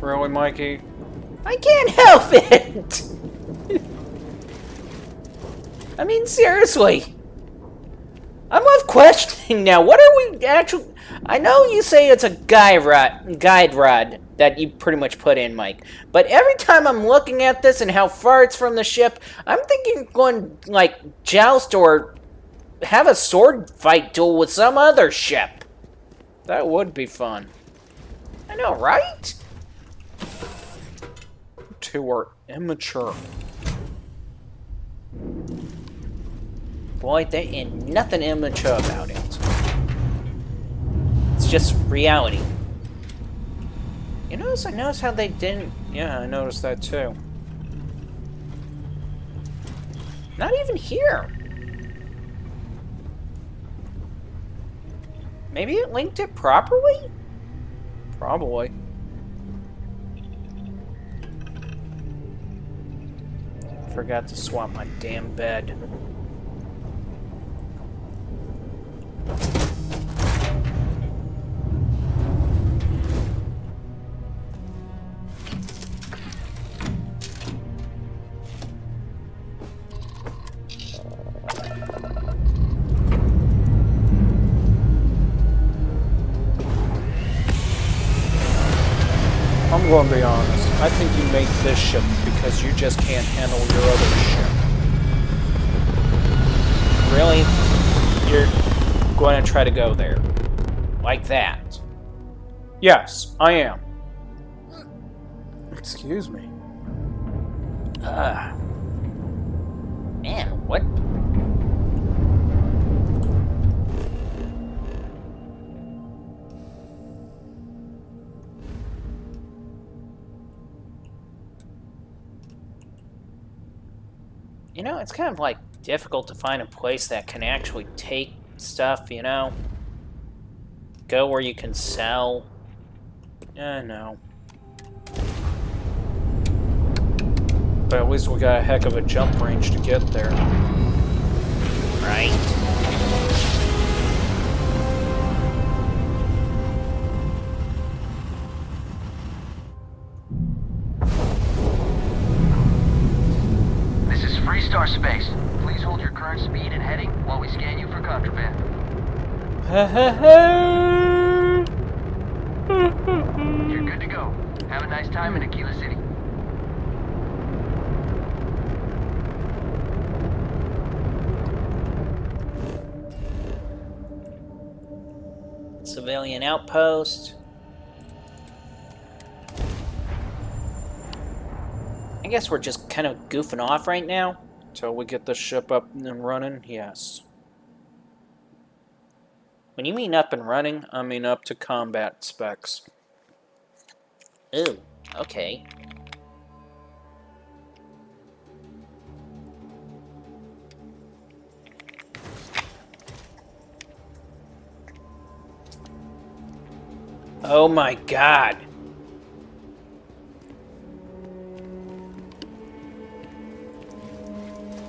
Really, Mikey? I can't help it! I mean, seriously. I'm left questioning now. What are we actually... I know you say it's a guide rod that you pretty much put in, Mike. But every time I'm looking at this and how far it's from the ship, I'm thinking going, like, joust or have a sword fight duel with some other ship. That would be fun. I know, right? Two are immature. Boy, there ain't nothing immature about it. It's just reality. You notice? I noticed how they didn't... Yeah, I noticed that too. Not even here. Maybe it linked it properly? Probably. Forgot to swap my damn bed. I'm going to be honest. I think you made this ship because you just can't handle your other ship. Really? You're going to try to go there? Like that? Yes, I am. Excuse me. Man, what? You know, it's kind of like difficult to find a place that can actually take stuff, you know? Go where you can sell. No. But at least we got a heck of a jump range to get there. Right? This is Freestar Space. Please hold your current speed and heading while we scan you for contraband. You're good to go. Have a nice time in Aquila City. Civilian outpost. I guess we're just kind of goofing off right now. Till we get the ship up and running, yes. When you mean up and running, I mean up to combat specs. Ooh, okay. Oh my god.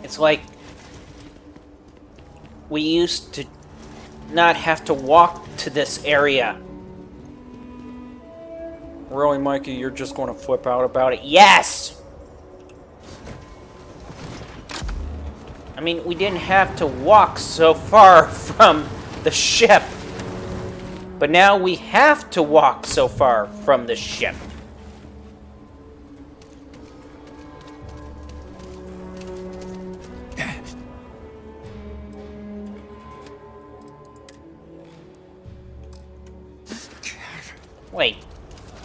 It's like we used to not have to walk to this area. Really, Mikey, you're just going to flip out about it? Yes! I mean, we didn't have to walk so far from the ship. But now we have to walk so far from the ship. Wait,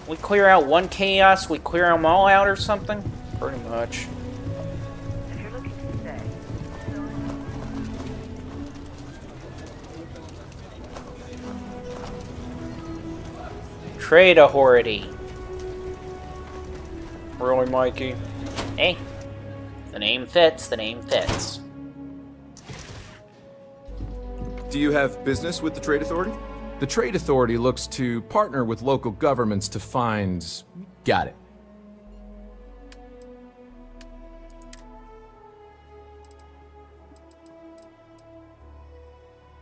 we clear out one chaos, we clear them all out or something? Pretty much. If you're looking to stay, Trade authority. Really, Mikey? Hey, the name fits, the name fits. Do you have business with the Trade Authority? The Trade Authority looks to partner with local governments to find... Got it.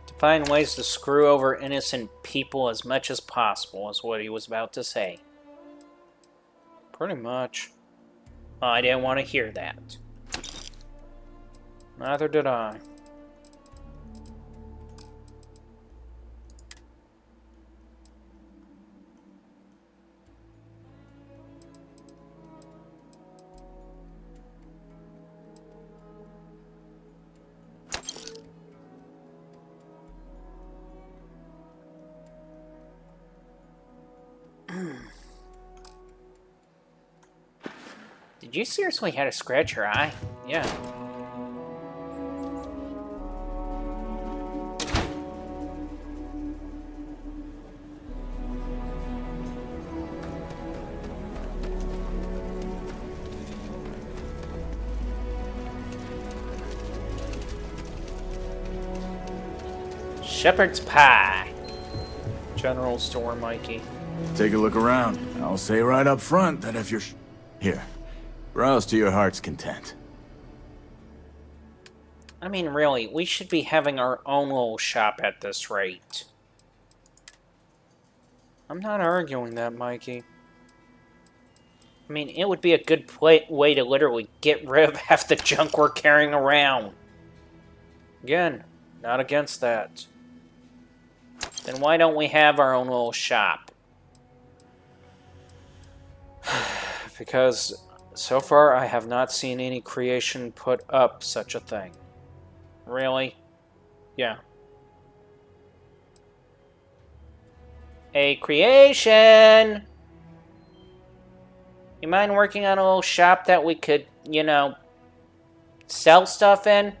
To find ways to screw over innocent people as much as possible is what he was about to say. Pretty much. Well, I didn't want to hear that. Neither did I. Did you seriously have to scratch your eye? Yeah. Shepherd's pie. General store, Mikey. Take a look around. I'll say right up front that if you're... Here. Browse to your heart's content. I mean, really, we should be having our own little shop at this rate. I'm not arguing that, Mikey. I mean, it would be a good way to literally get rid of half the junk we're carrying around. Again, not against that. Then why don't we have our own little shop? Because so far I have not seen any creation put up such a thing. Really? Yeah. A creation! You mind working on a little shop that we could, you know, sell stuff in?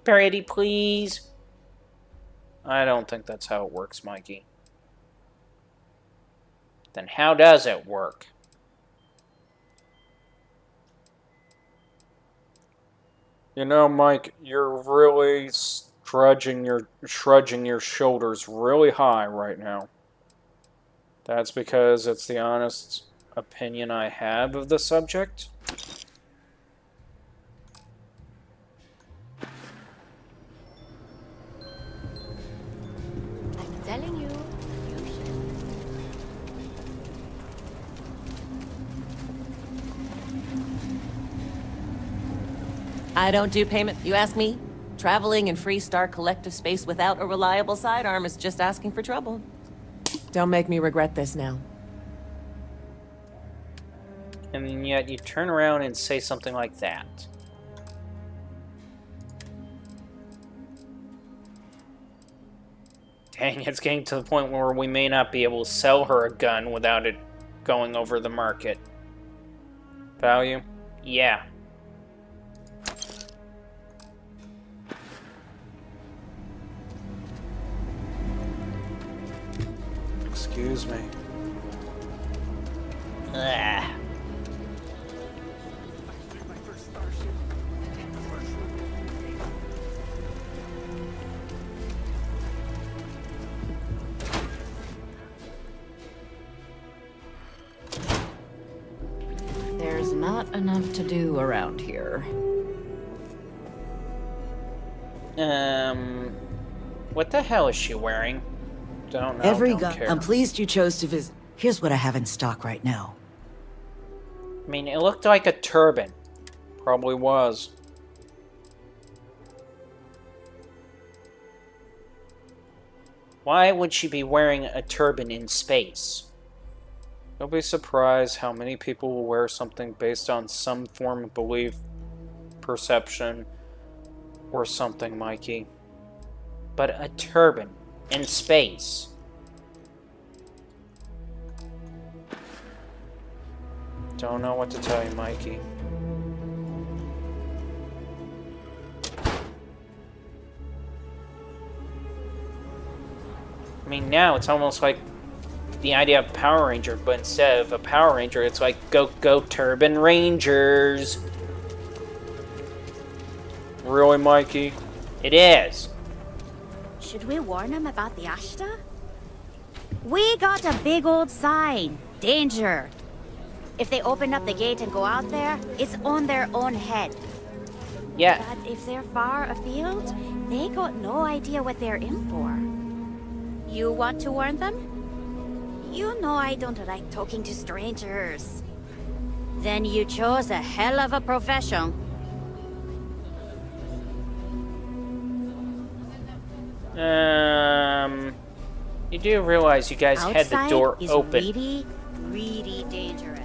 Pretty please? I don't think that's how it works, Mikey. Then how does it work? You know, Mike, you're really shrugging your shoulders really high right now. That's because it's the honest opinion I have of the subject. I'm telling you, you should. I don't do payment, you ask me? Traveling in Freestar collective space without a reliable sidearm is just asking for trouble. Don't make me regret this now. And yet you turn around and say something like that. Dang, it's getting to the point where we may not be able to sell her a gun without it going over the market. Value? Yeah. Excuse me. Ugh. There's not enough to do around here. What the hell is she wearing? Don't know. Don't care. I'm pleased you chose to visit. Here's what I have in stock right now. I mean, it looked like a turban. Probably was. Why would she be wearing a turban in space? You'll be surprised how many people will wear something based on some form of belief, perception, or something, Mikey. But a turban in space. Don't know what to tell you, Mikey. I mean, now it's almost like the idea of Power Ranger, but instead of a Power Ranger, it's like, go Turban Rangers. Really, Mikey? It is. Should we warn them about the Ashta? We got a big old sign. Danger. If they open up the gate and go out there, it's on their own head. Yeah. But if they're far afield, they got no idea what they're in for. You want to warn them? You know I don't like talking to strangers. Then you chose a hell of a profession. You do realize you guys had the door is open. Really, really dangerous.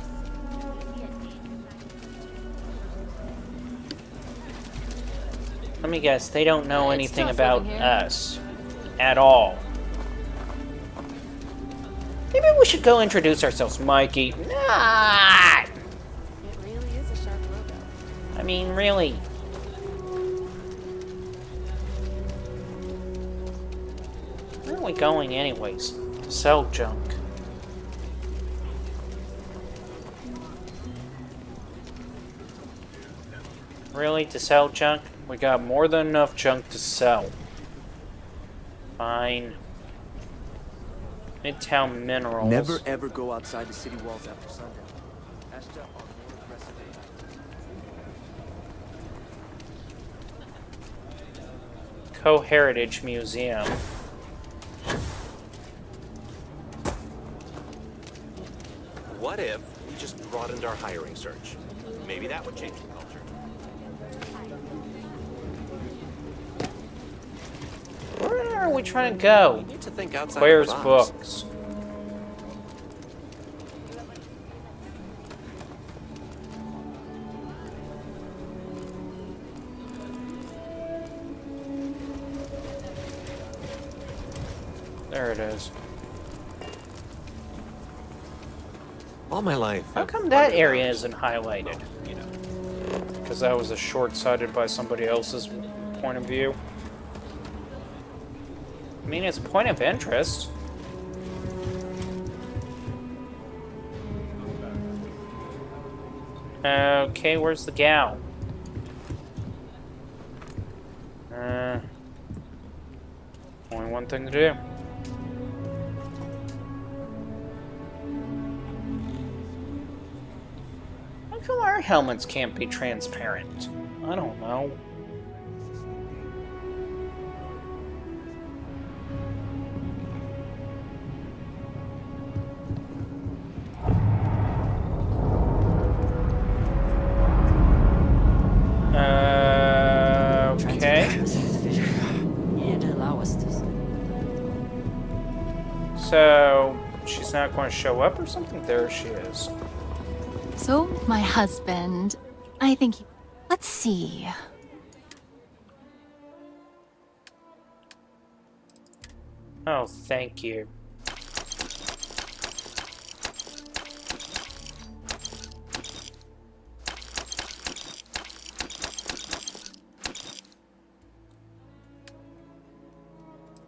Let me guess, they don't know anything tough about living here. us. At all. Maybe we should go introduce ourselves, Mikey. Nah! It really is a sharp logo. I mean, really. Where are we going anyways? Sell junk. Really? To sell junk? We got more than enough junk to sell. Fine. Midtown Minerals. Never ever go outside the city walls after sundown. Ashta are more aggressive at night. Co-Heritage Museum. What if we just broadened our hiring search? Maybe that would change the culture. Where are we trying to go? We need to think outside Claire's the box. books. There it is. All my life. How come that area isn't highlighted? You know. Because that was a short-sighted by somebody else's point of view. I mean, it's a point of interest. Okay, where's the gal? Only one thing to do. How come our helmets can't be transparent? I don't know. Okay. So, she's not going to show up or something? There she is. So, my husband, I think, let's see. Oh, thank you.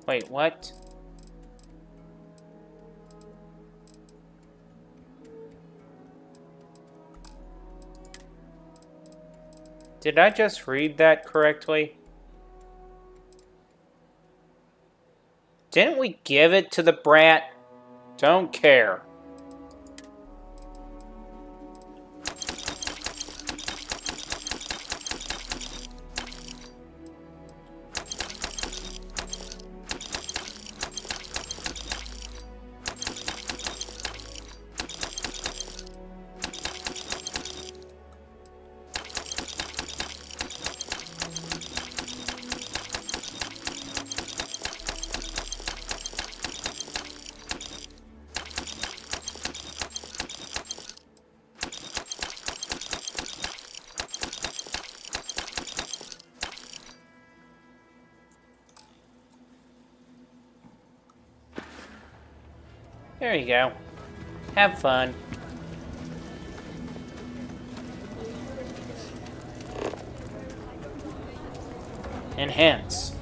Wait, what? Did I just read that correctly? Didn't we give it to the brat? Don't care. There you go. Have fun. Enhance.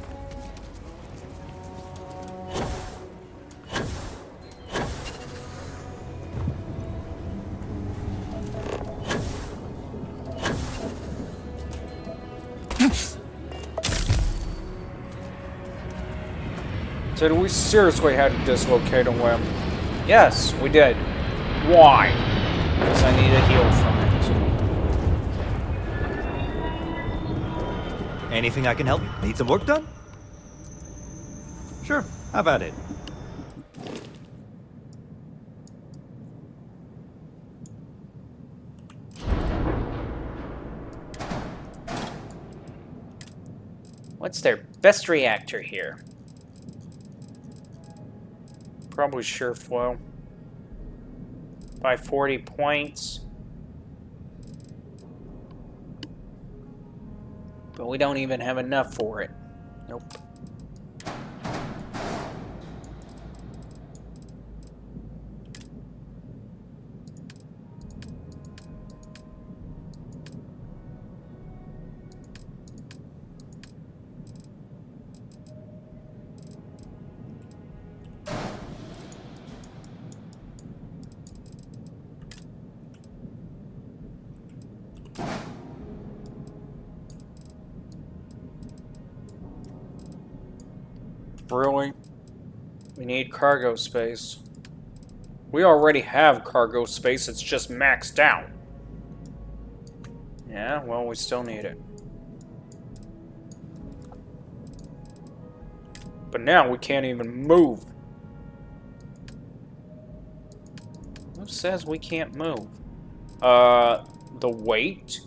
So do we seriously have to dislocate a limb? Yes, we did. Why? Because I need a heal from it. Anything I can help? Need some work done? Sure, have at it. What's their best reactor here? Probably sure flow. By 40 points. But we don't even have enough for it. Nope. Really? We need cargo space. We already have cargo space, it's just maxed out. Yeah, well, we still need it. But now we can't even move. Who says we can't move? The weight?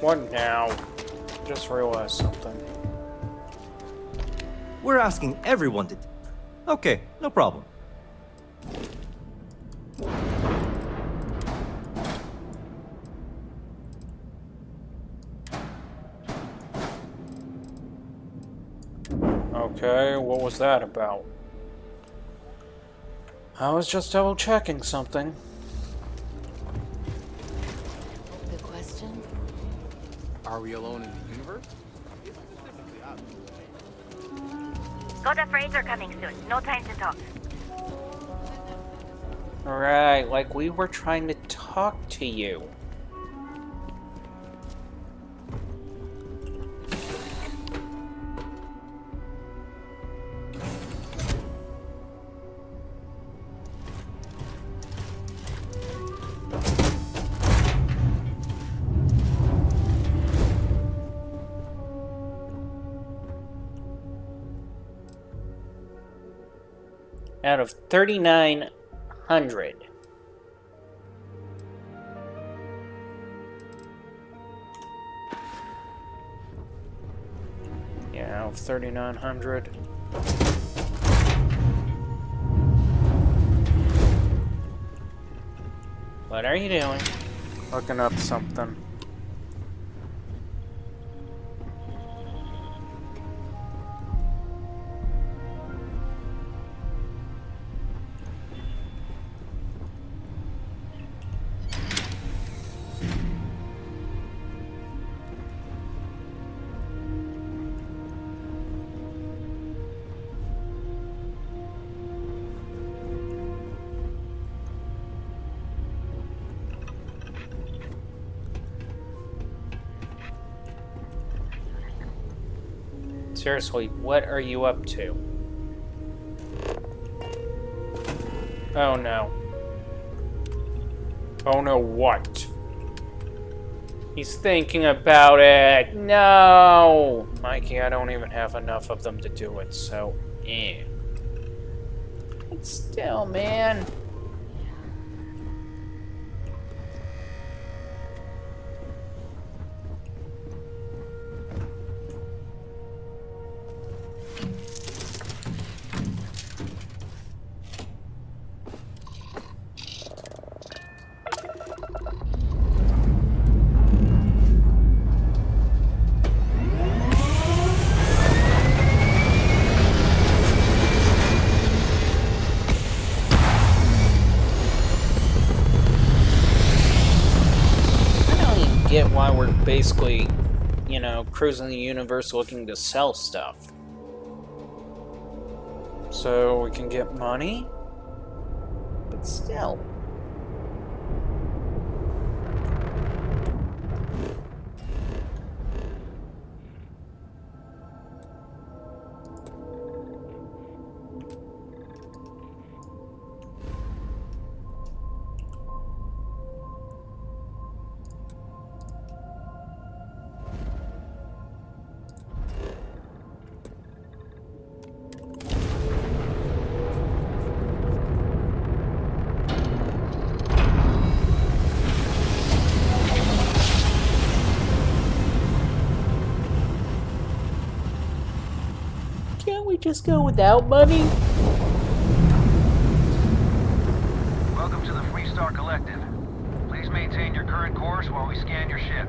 What now? Just realized something. We're asking everyone to... Okay, no problem. Okay, what was that about? I was just double checking something. Good question. Are we alone in the universe? Got a freighter coming soon. No time to talk. Alright, like we were trying to talk to you. Out of 3,900. Yeah, out of 3,900. What are you doing? Looking up something. Seriously, what are you up to? Oh no. Oh no, what? He's thinking about it. No! Mikey, I don't even have enough of them to do it, so, eh. But still, man. Get why we're basically, you know, cruising the universe looking to sell stuff. So we can get money? But still. Can't we just go without money? Welcome to the Freestar Collective. Please maintain your current course while we scan your ship.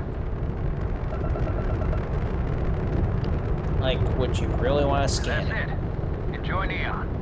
Like, would you really want to scan That's it. Enjoy Neon.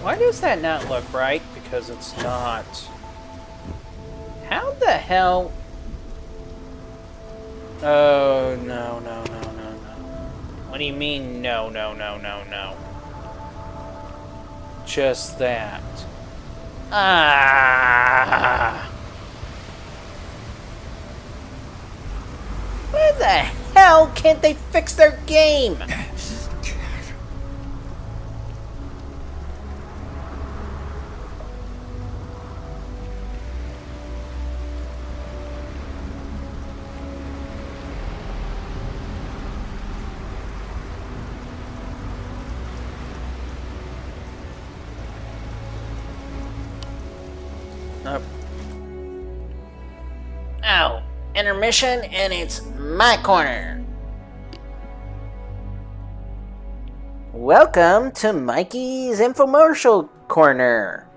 Why does that not look right? Because it's not. How the hell? Oh, no, no, no, no, no. What do you mean, no, no, no, no, no? Just that. Ah! Where the hell can't they fix their game? Oh, intermission, and it's my corner. Welcome to Mikey's Infomercial Corner,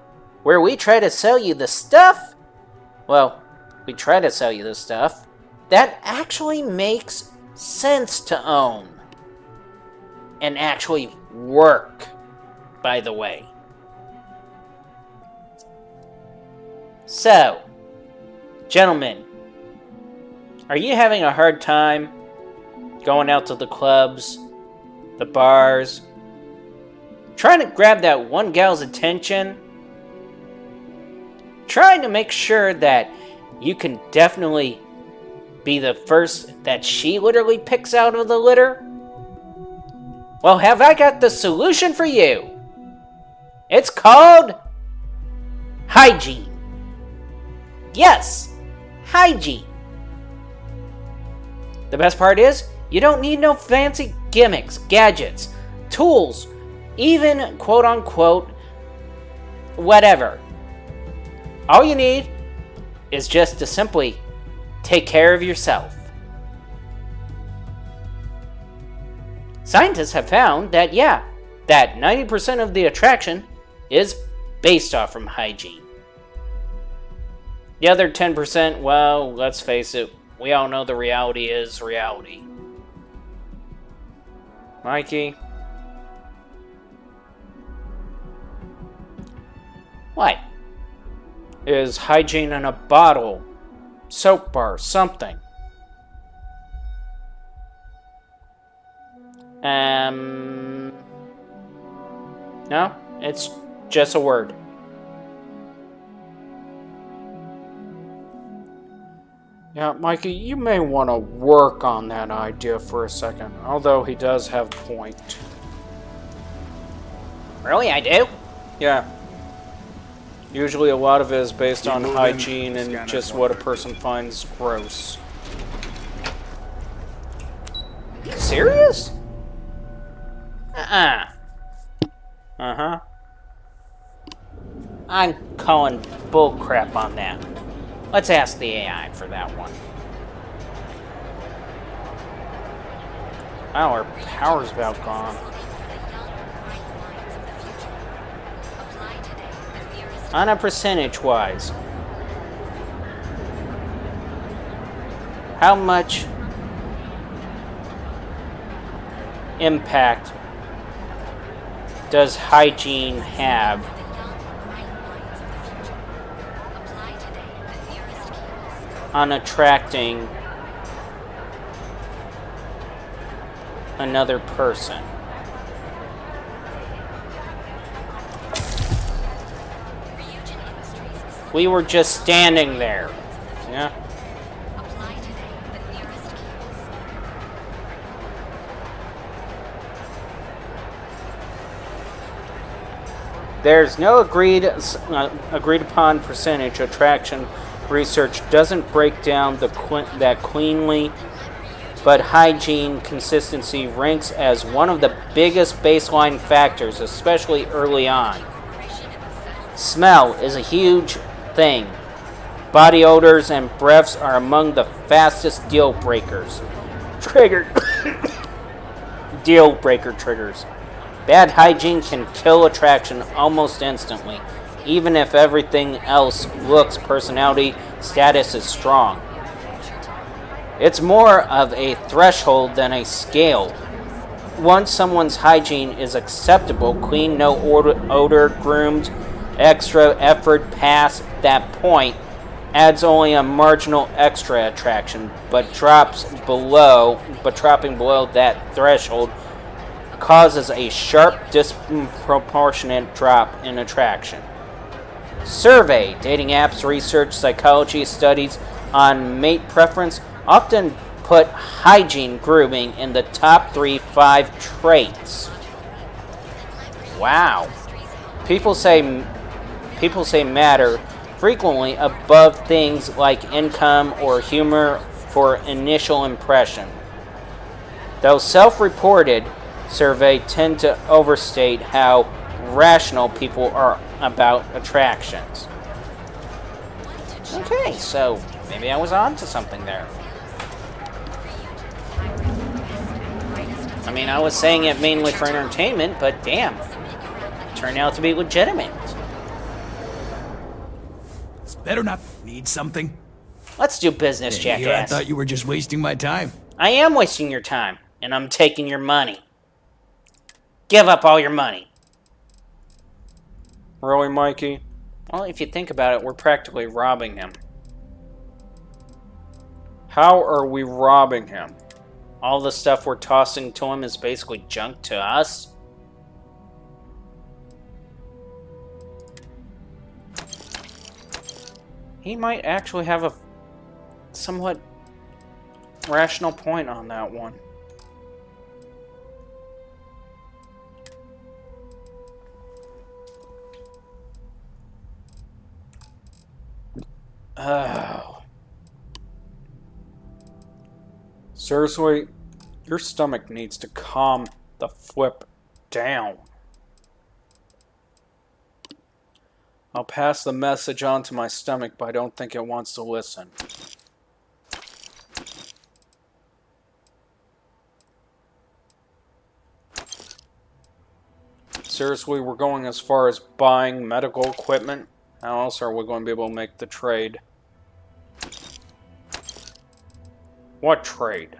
where we try to sell you the stuff. Well, we try to sell you the stuff that actually makes sense to own and actually work, by the way. So, gentlemen, are you having a hard time going out to the clubs, the bars, trying to grab that one gal's attention, trying to make sure that you can definitely be the first that she literally picks out of the litter? Well, have I got the solution for you? It's called hygiene. Yes, hygiene. The best part is, you don't need no fancy gimmicks, gadgets, tools, even quote-unquote whatever. All you need is just to simply take care of yourself. Scientists have found that, yeah, that 90% of the attraction is based off from hygiene. The other 10%, well, let's face it, we all know the reality is reality. Mikey? What? Is hygiene in a bottle, soap bar, something. No, it's just a word. Yeah, Mikey, you may want to work on that idea for a second, although he does have a point. Really, I do? Yeah. Usually a lot of it is based on hygiene and just what a person finds gross. Serious? Uh-huh. I'm calling bullcrap on that. Let's ask the AI for that one. Oh, our power's about gone. On a percentage-wise, how much impact does hygiene have on attracting another person? We were just standing there. Yeah. There's no agreed upon percentage. Attraction research doesn't break down that cleanly, but hygiene consistency ranks as one of the biggest baseline factors, especially early on. Smell is a huge thing. Body odors and breaths are among the fastest deal breakers. Deal breaker triggers. Bad hygiene can kill attraction almost instantly, even if everything else looks, personality, status is strong. It's more of a threshold than a scale. Once someone's hygiene is acceptable, clean, no odor, groomed, extra effort past that point, adds only a marginal extra attraction, but dropping below that threshold causes a sharp, disproportionate drop in attraction. Survey, dating apps, research, psychology studies on mate preference often put hygiene grooming in the top 5 traits. Wow. People say matter frequently above things like income or humor for initial impression. Though self-reported, survey tend to overstate how rational people are about attractions. Okay, so maybe I was on to something there. I mean, I was saying it mainly for entertainment, but damn, it turned out to be legitimate. This better not need something. Let's do business, Hey, jackass. here I thought you were just wasting my time. I am wasting your time, and I'm taking your money. Give up all your money. Really, Mikey? Well, if you think about it, we're practically robbing him. How are we robbing him? All the stuff we're tossing to him is basically junk to us. He might actually have a somewhat rational point on that one. Oh. Seriously, your stomach needs to calm the flip down. I'll pass the message on to my stomach, but I don't think it wants to listen. Seriously, we're going as far as buying medical equipment? How else are we going to be able to make the trade? What trade?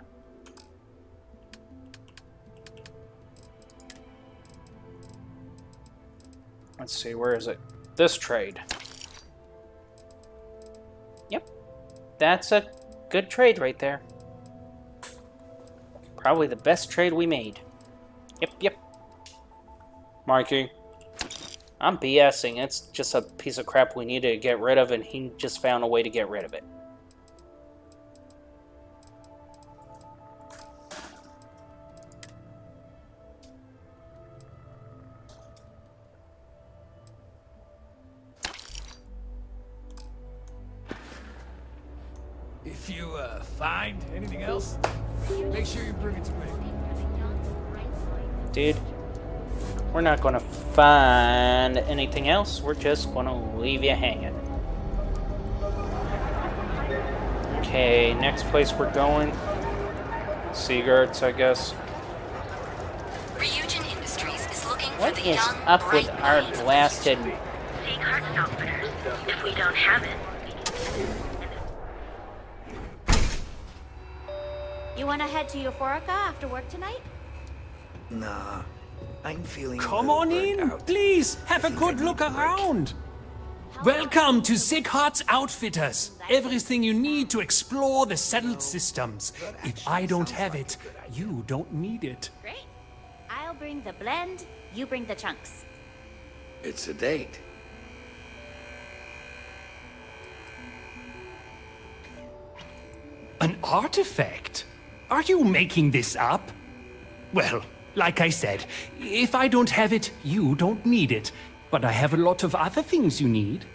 Let's see, where is it? this trade. Yep. That's a good trade right there. Probably the best trade we made. Yep. Mikey. I'm BSing. It's just a piece of crap we needed to get rid of, and he just found a way to get rid of it. If you find anything else, make sure you bring it to me. Dude, we're not gonna find anything else. We're just gonna leave you hanging. Okay, next place we're going. Seaguards, I guess. Ryujin Industries is looking What for the is young, up with bright our minds of blasted... Seek Hearts Outfitters. If we don't have it, You wanna head to Euphorica after work tonight? Nah, I'm feeling. Come on in, please. Have a good look around. Welcome to Sickhart's Outfitters. Everything you need to explore the settled systems. If I don't have it, you don't need it. Great. I'll bring the blend, you bring the chunks. It's a date. An artifact? Are you making this up? Well, like I said, if I don't have it, you don't need it. But I have a lot of other things you need.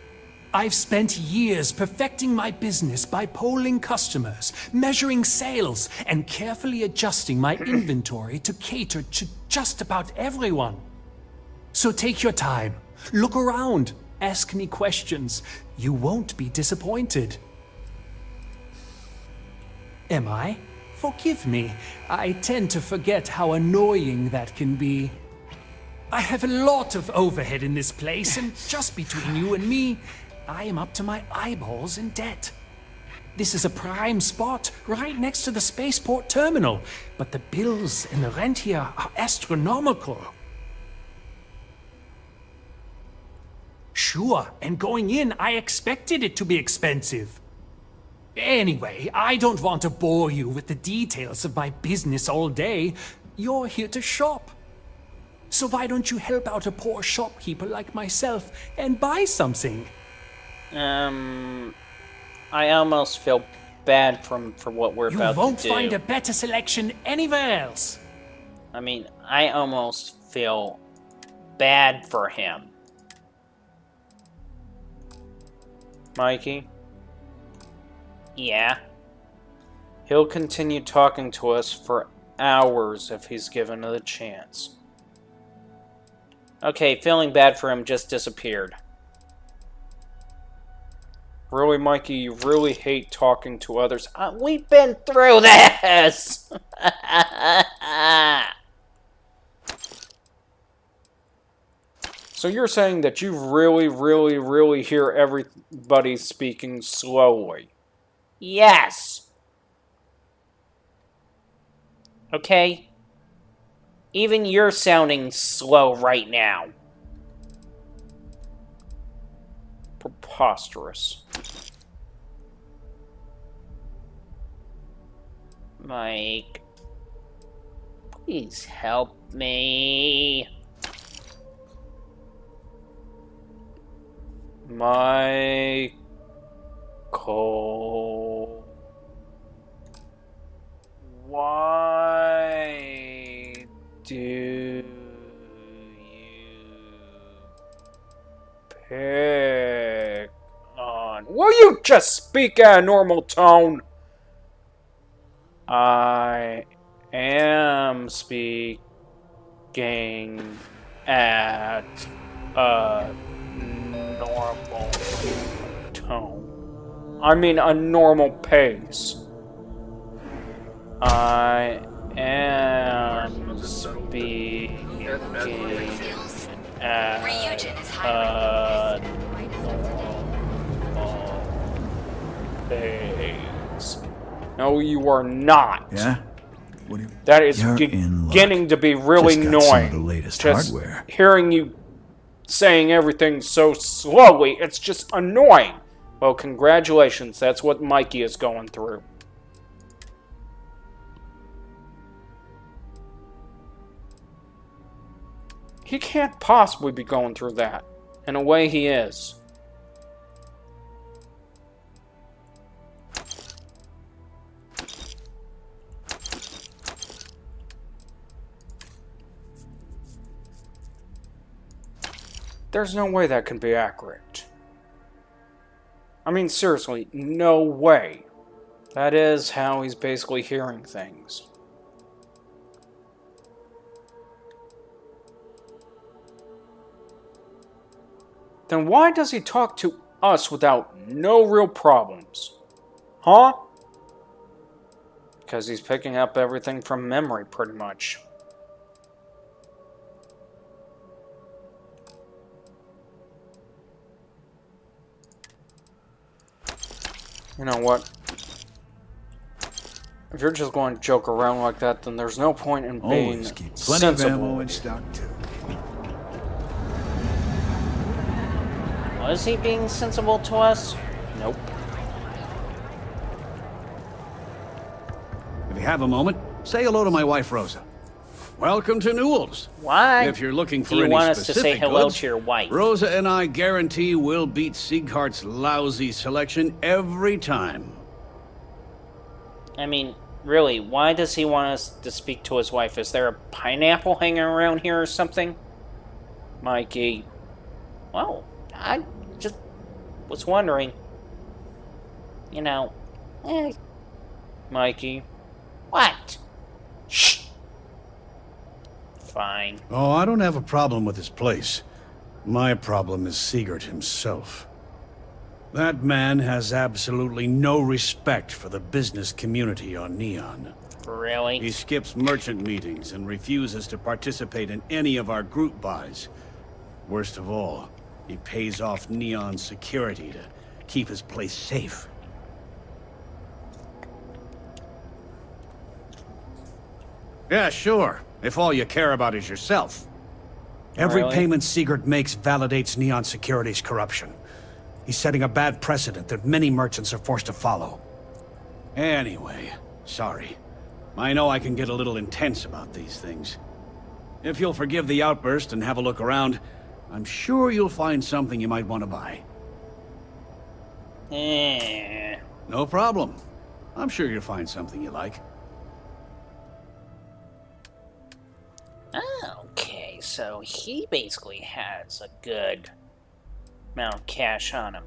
I've spent years perfecting my business by polling customers, measuring sales, and carefully adjusting my inventory to cater to just about everyone. So take your time, look around, ask me questions. You won't be disappointed. Am I? Forgive me. I tend to forget how annoying that can be. I have a lot of overhead in this place, and just between you and me, I am up to my eyeballs in debt. This is a prime spot, right next to the spaceport terminal, but the bills and the rent here are astronomical. Sure, and going in, I expected it to be expensive. Anyway, I don't want to bore you with the details of my business all day. You're here to shop. So why don't you help out a poor shopkeeper like myself and buy something? I almost feel bad for what we're about to do. You won't find a better selection anywhere else. I mean, I almost feel bad for him. Mikey? Yeah? He'll continue talking to us for hours if he's given the chance. Okay, feeling bad for him just disappeared. Really, Mikey, you really hate talking to others. We've been through this! So you're saying that you really hear everybody speaking slowly? Yes! Okay? Even you're sounding slow right now. Preposterous. Mike, please help me. Michael, why do you pick on? Will you just speak at a normal tone? I am speaking at a normal tone. I mean a normal pace. I am speaking at a normal pace. No, you are not. Yeah? That is beginning to be really Just got some of annoying. the latest Just hardware. hearing you saying everything so slowly. It's just annoying. Well, congratulations. That's what Mikey is going through. He can't possibly be going through that. In a way, he is. There's no way that can be accurate. I mean, seriously, no way. That is how he's basically hearing things. Then why does he talk to us without no real problems? Huh? Because he's picking up everything from memory, pretty much. You know what? If you're just going to joke around like that, then there's no point in being sensible. In stock too. Was he being sensible to us? Nope. If you have a moment, say hello to my wife, Rosa. Welcome to Newell's. Why? If you're looking for do you any want us to say specific hello goods, to your wife? Rosa and I guarantee we'll beat Sieghart's lousy selection every time. I mean, really, why does he want us to speak to his wife? Is there a pineapple hanging around here or something? Mikey. Well, I just was wondering. You know. Mikey. What? Shh. Fine. Oh, I don't have a problem with his place. My problem is Siegert himself. That man has absolutely no respect for the business community on Neon. Really? He skips merchant meetings and refuses to participate in any of our group buys. Worst of all, he pays off Neon's security to keep his place safe. Yeah, sure. If all you care about is yourself. Every payment Siegert makes validates Neon Security's corruption. He's setting a bad precedent that many merchants are forced to follow. Anyway, sorry. I know I can get a little intense about these things. If you'll forgive the outburst and have a look around, I'm sure you'll find something you might want to buy. No problem. I'm sure you'll find something you like. Okay, so he basically has a good amount of cash on him.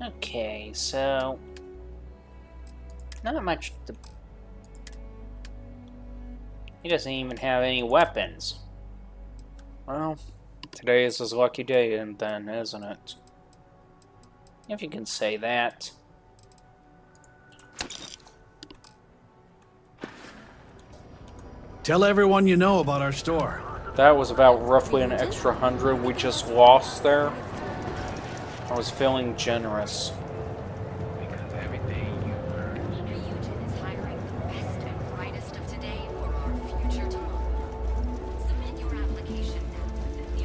Okay, so not much to... He doesn't even have any weapons. Well, today is his lucky day, and then, isn't it? If you can say that. Tell everyone you know about our store. That was about roughly an extra 100 we just lost there. I was feeling generous.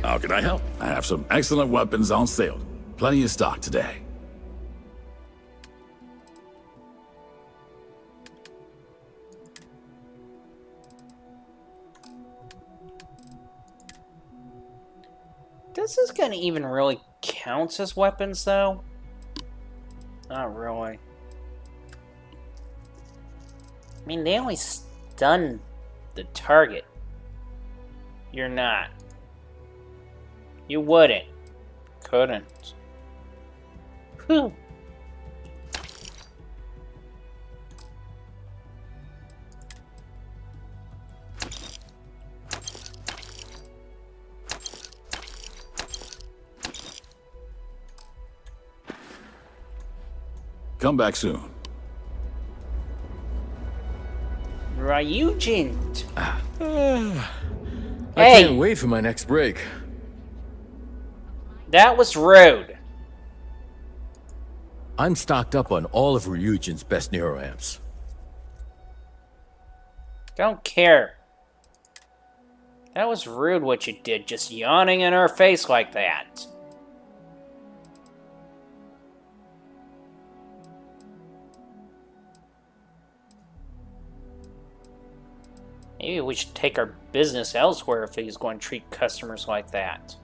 How can I help? I have some excellent weapons on sale. Plenty of stock today. This is gonna even really count as weapons, though? Not really. I mean, they only stun the target. You're not. You wouldn't. Couldn't. Whew. Come back soon. Ryujin. I Hey. can't wait for my next break. That was rude. I'm stocked up on all of Ryujin's best neuroamps. Don't care. That was rude what you did, just yawning in her face like that. Maybe we should take our business elsewhere if he's going to treat customers like that.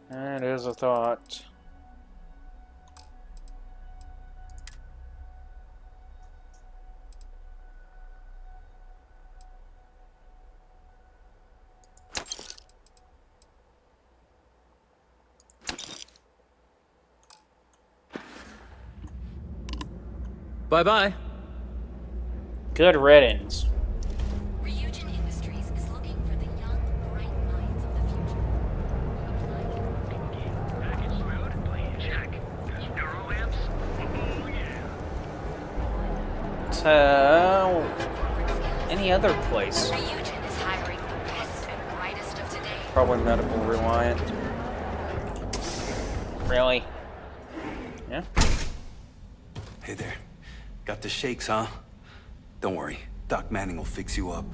That is a thought. Bye-bye. Good riddance. Ryujin Industries is looking for the young, bright minds of the future. Package food? Check. Neuroamps? Oh, yeah. So, any other place? Ryujin is hiring the best and brightest of today. Probably medical reliant. Really? Yeah? Hey there. Got the shakes, huh? Don't worry. Doc Manning will fix you up.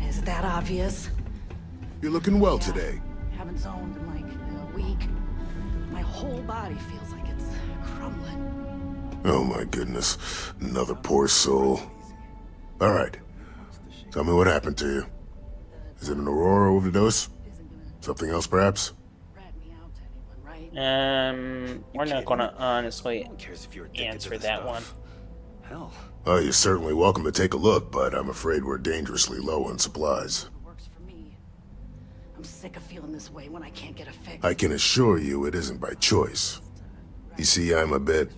Is that obvious? You're looking well today. Haven't zoned in like a week. My whole body feels like it's crumbling. Oh my goodness. Another poor soul. All right. Tell me what happened to you. Is it an Aurora overdose? Something else, perhaps? We're not gonna honestly answer that one. Hell. Well, you're certainly welcome to take a look, but I'm afraid we're dangerously low on supplies. I'm sick of feeling this way when I can't get a fix. I can assure you it isn't by choice. You see, I'm a bit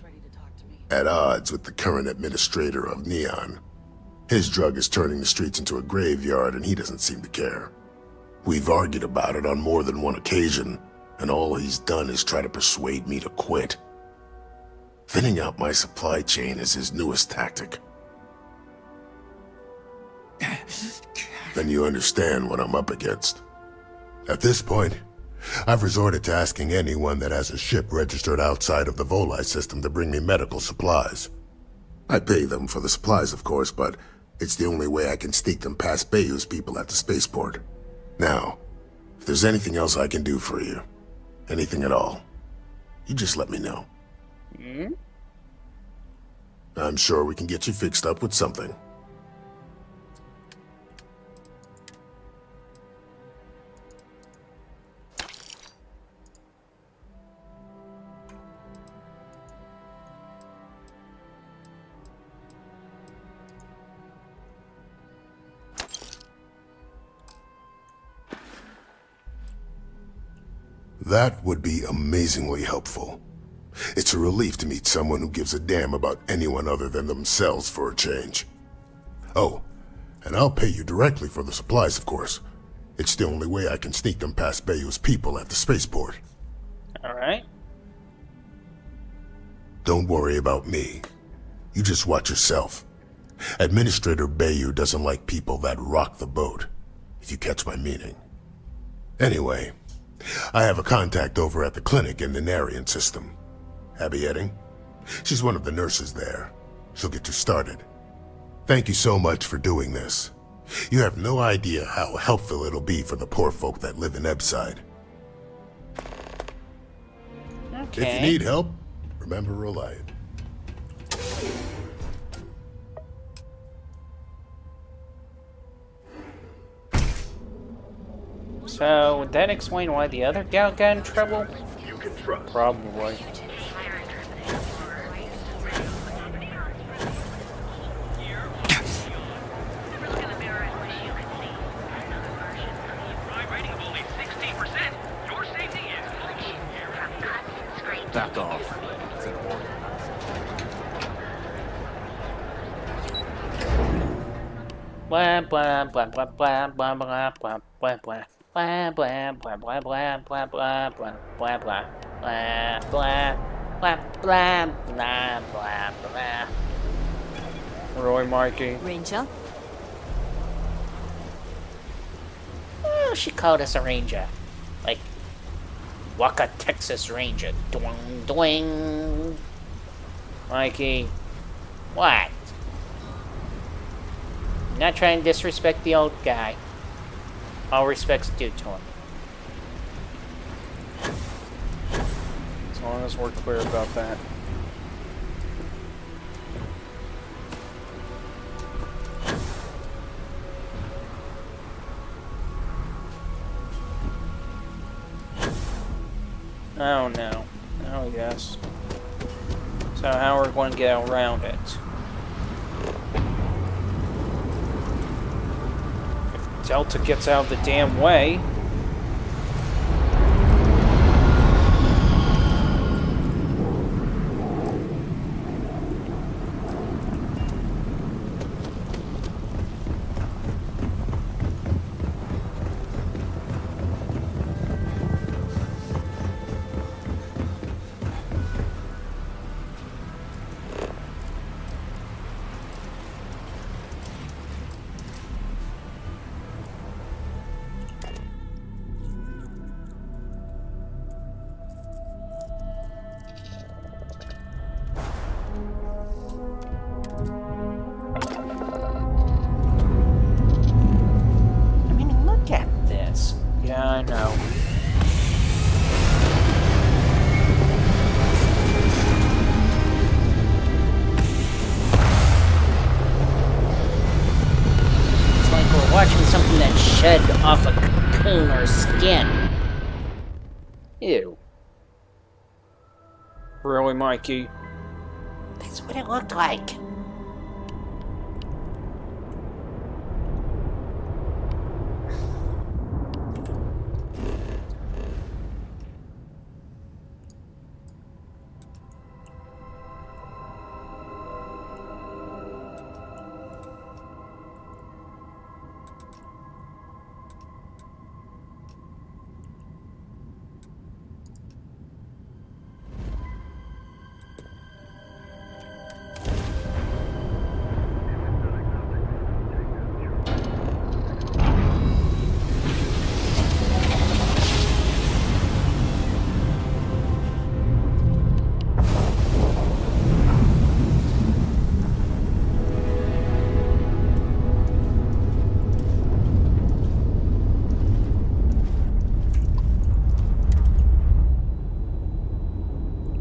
at odds with the current administrator of Neon. His drug is turning the streets into a graveyard, and he doesn't seem to care. We've argued about it on more than one occasion, and all he's done is try to persuade me to quit. Thinning out my supply chain is his newest tactic. Then you understand what I'm up against. At this point, I've resorted to asking anyone that has a ship registered outside of the Volii system to bring me medical supplies. I pay them for the supplies, of course, but it's the only way I can sneak them past Bayou's people at the spaceport. Now, if there's anything else I can do for you, anything at all, you just let me know. I'm sure we can get you fixed up with something. That would be amazingly helpful. It's a relief to meet someone who gives a damn about anyone other than themselves for a change. Oh, and I'll pay you directly for the supplies, of course. It's the only way I can sneak them past Bayou's people at the spaceport. Alright. Don't worry about me. You just watch yourself. Administrator Bayou doesn't like people that rock the boat, if you catch my meaning. Anyway, I have a contact over at the clinic in the Narian system. Abby Edding. She's one of the nurses there. She'll get you started. Thank you so much for doing this. You have no idea how helpful it'll be for the poor folk that live in Ebside. Okay. If you need help, remember Reliant. So, would that explain why the other gal got in trouble? Probably. Back off. Blah blah blah blah blah blah blah blah blah blah. Blah blah blah blah blah blah blah blah blah blah blah blah. Blah, blah, blah, blah, blah. Really, Mikey? Ranger? Oh, she called us a ranger. Like, Waka, Texas Ranger. Doing, doing. Mikey. What? I'm not trying to disrespect the old guy. All respect's due to him. As long as we're clear about that. Oh no. Oh yes. So how are we going to get around it? If Delta gets out of the damn way... I mean, look at this. Yeah, I know. It's like we're watching something that shed off a cocoon or skin. Ew. Really, Mikey? That's what it looked like.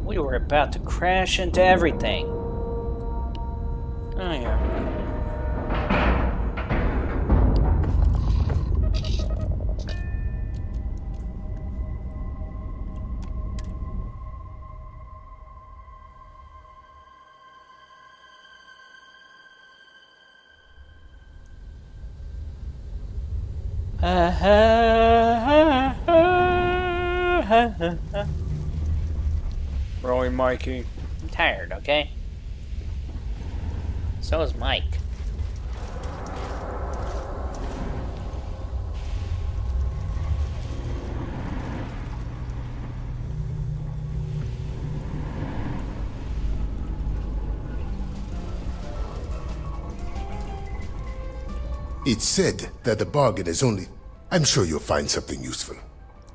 We were about to crash into everything. Oh yeah. Really, Mikey? I'm tired, okay? So is Mike. It's said that the bargain is only... I'm sure you'll find something useful.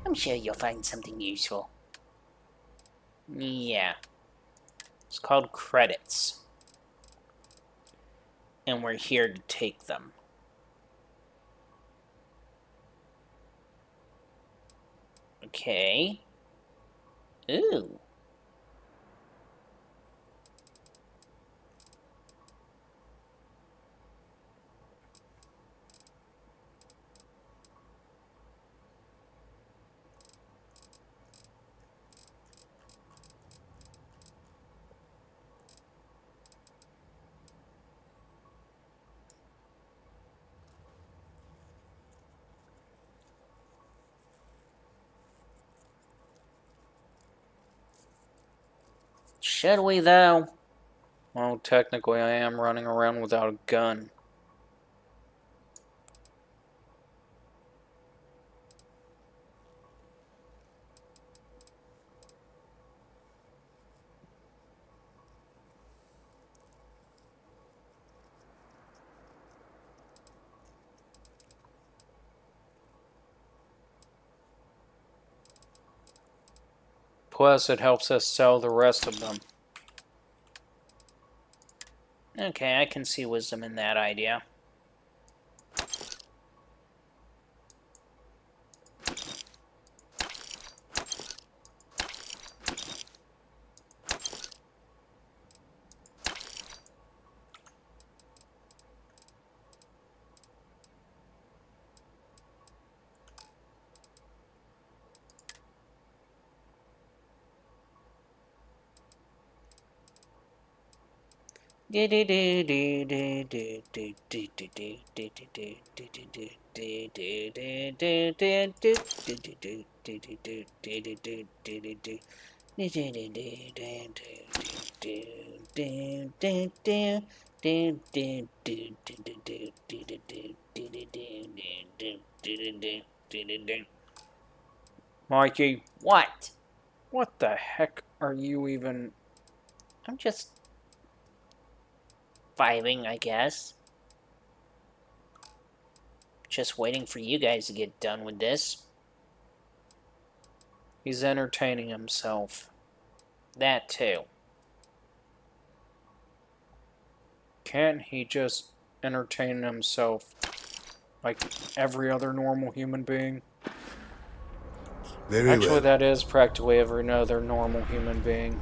I'm sure you'll find something useful. Yeah. It's called credits. And we're here to take them. Okay. Ooh. Should we, though? Well, technically I am running around without a gun. Plus, it helps us sell the rest of them. Okay, I can see wisdom in that idea. Mikey, What? what the heck are you even... I'm just vibing, I guess. Just waiting for you guys to get done with this. He's entertaining himself. That too. Can't he just entertain himself like every other normal human being? Very Actually, well. that is practically every other normal human being.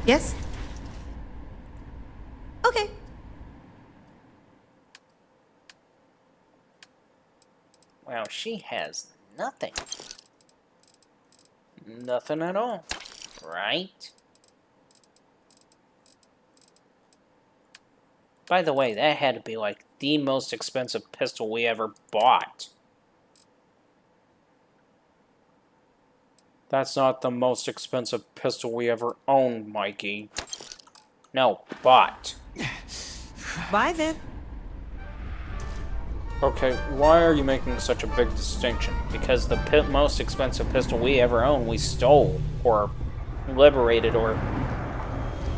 Yes? Okay. Wow, she has nothing. Nothing at all. Right? By the way, that had to be like the most expensive pistol we ever bought. That's not the most expensive pistol we ever owned, Mikey. No, bought. Bye then. Okay, why are you making such a big distinction? Because the most expensive pistol we ever owned, we stole, or liberated, or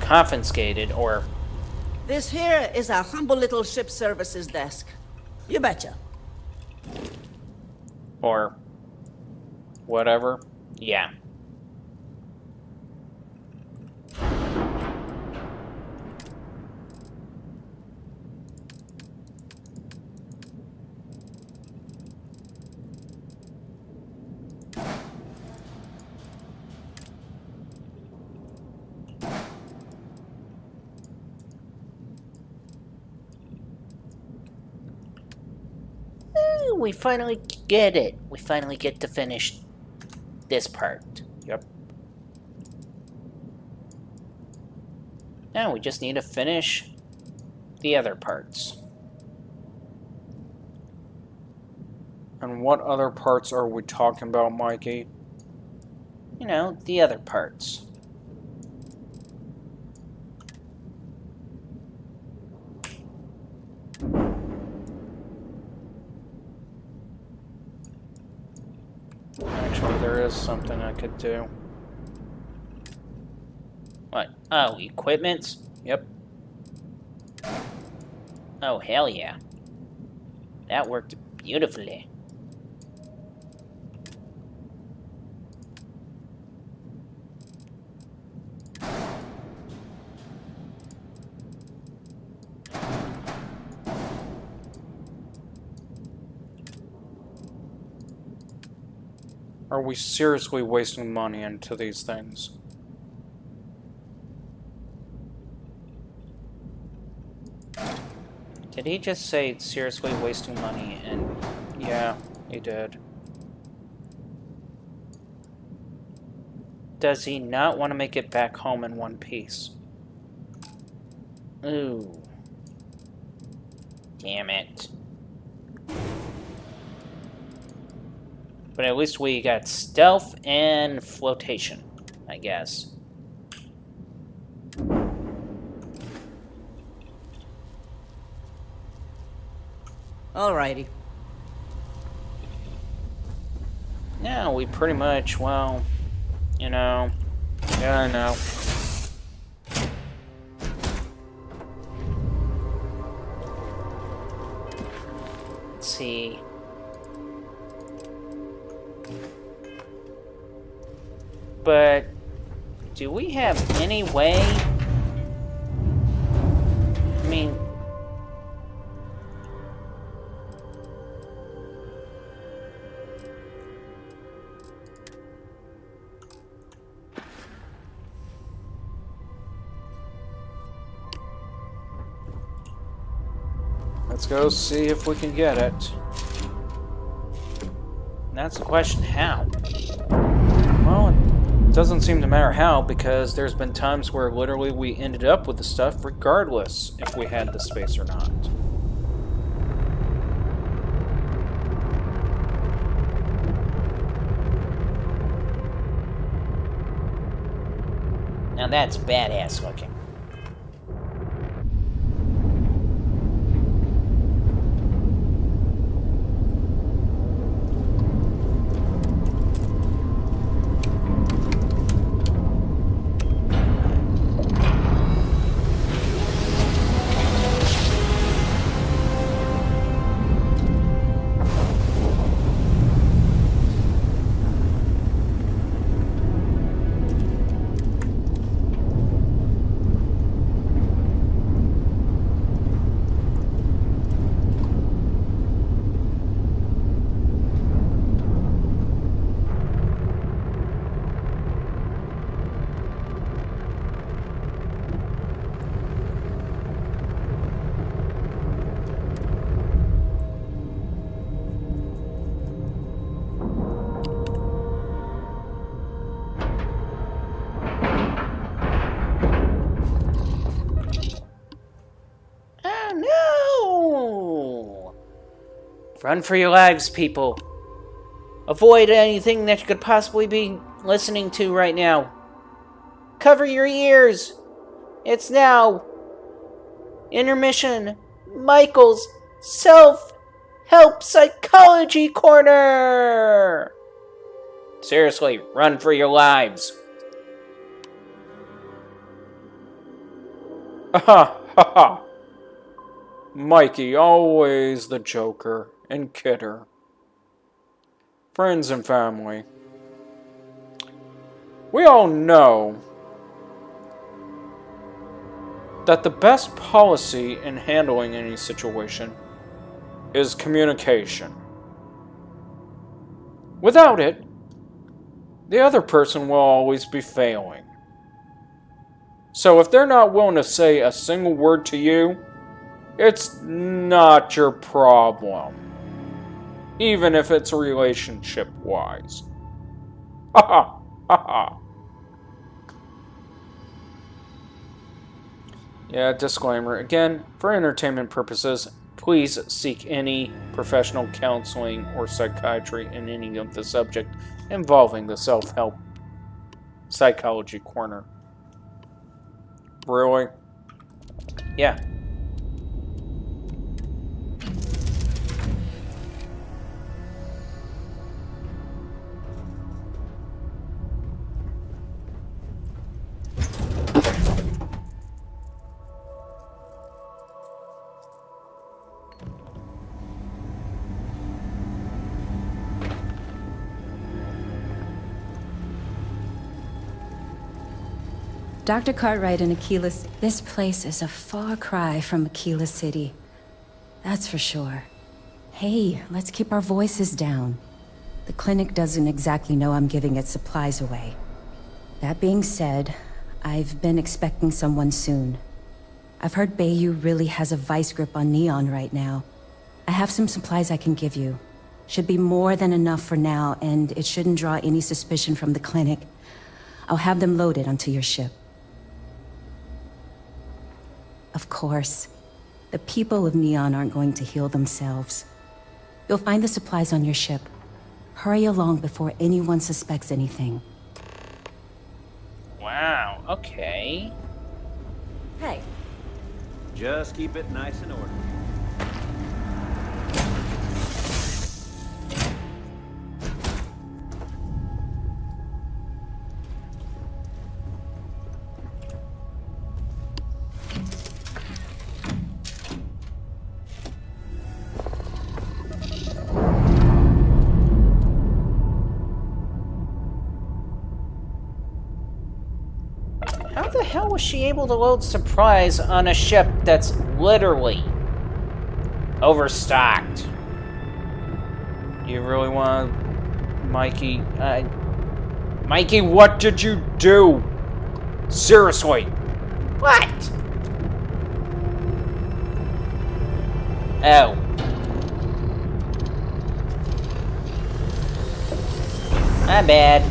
confiscated, or... This here is our humble little ship services desk. You betcha. Or... whatever. Yeah. We finally get it. We finally get to finish this part. Yep. Now we just need to finish the other parts. And what other parts are we talking about, Mikey? You know, the other parts. Actually, there is something I could do. What? Oh, equipment? Yep. Oh, hell yeah. That worked beautifully. Are we seriously wasting money into these things? Did he just say seriously wasting money? And yeah, he did. Does he not want to make it back home in one piece? Ooh. Damn it. But at least we got stealth and flotation, I guess. Alrighty. Yeah, we pretty much, well, you know. Yeah, I know. Let's see. but do we have any way? I mean, let's go see if we can get it. And that's the question, how? Well, it doesn't seem to matter how, because there's been times where literally we ended up with the stuff regardless if we had the space or not. Now that's badass looking. Run for your lives, people. Avoid anything that you could possibly be listening to right now. Cover your ears. It's now. Intermission. Michael's Self-Help Psychology Corner. Seriously, run for your lives. Ha ha ha. Mikey, always the joker and kidder. Friends and family. We all know that the best policy in handling any situation is communication. Without it, the other person will always be failing. So if they're not willing to say a single word to you, it's not your problem. Even if it's relationship-wise. Ha ha ha ha. Yeah, disclaimer. Again, for entertainment purposes, please seek any professional counseling or psychiatry in any of the subject involving the Self-Help Psychology Corner. Really? Yeah. Dr. Cartwright and Aquila... This place is a far cry from Aquila City. That's for sure. Hey, let's keep our voices down. The clinic doesn't exactly know I'm giving its supplies away. That being said, I've been expecting someone soon. I've heard Bayou really has a vice grip on Neon right now. I have some supplies I can give you. Should be more than enough for now, and it shouldn't draw any suspicion from the clinic. I'll have them loaded onto your ship. Of course, the people of Neon aren't going to heal themselves. You'll find the supplies on your ship. Hurry along before anyone suspects anything. Wow, okay. Hey. Just keep it nice and orderly. was she able to load supplies on a ship that's literally overstocked? You really want to... Mikey, Mikey, what did you do? Seriously. What? Oh. My bad.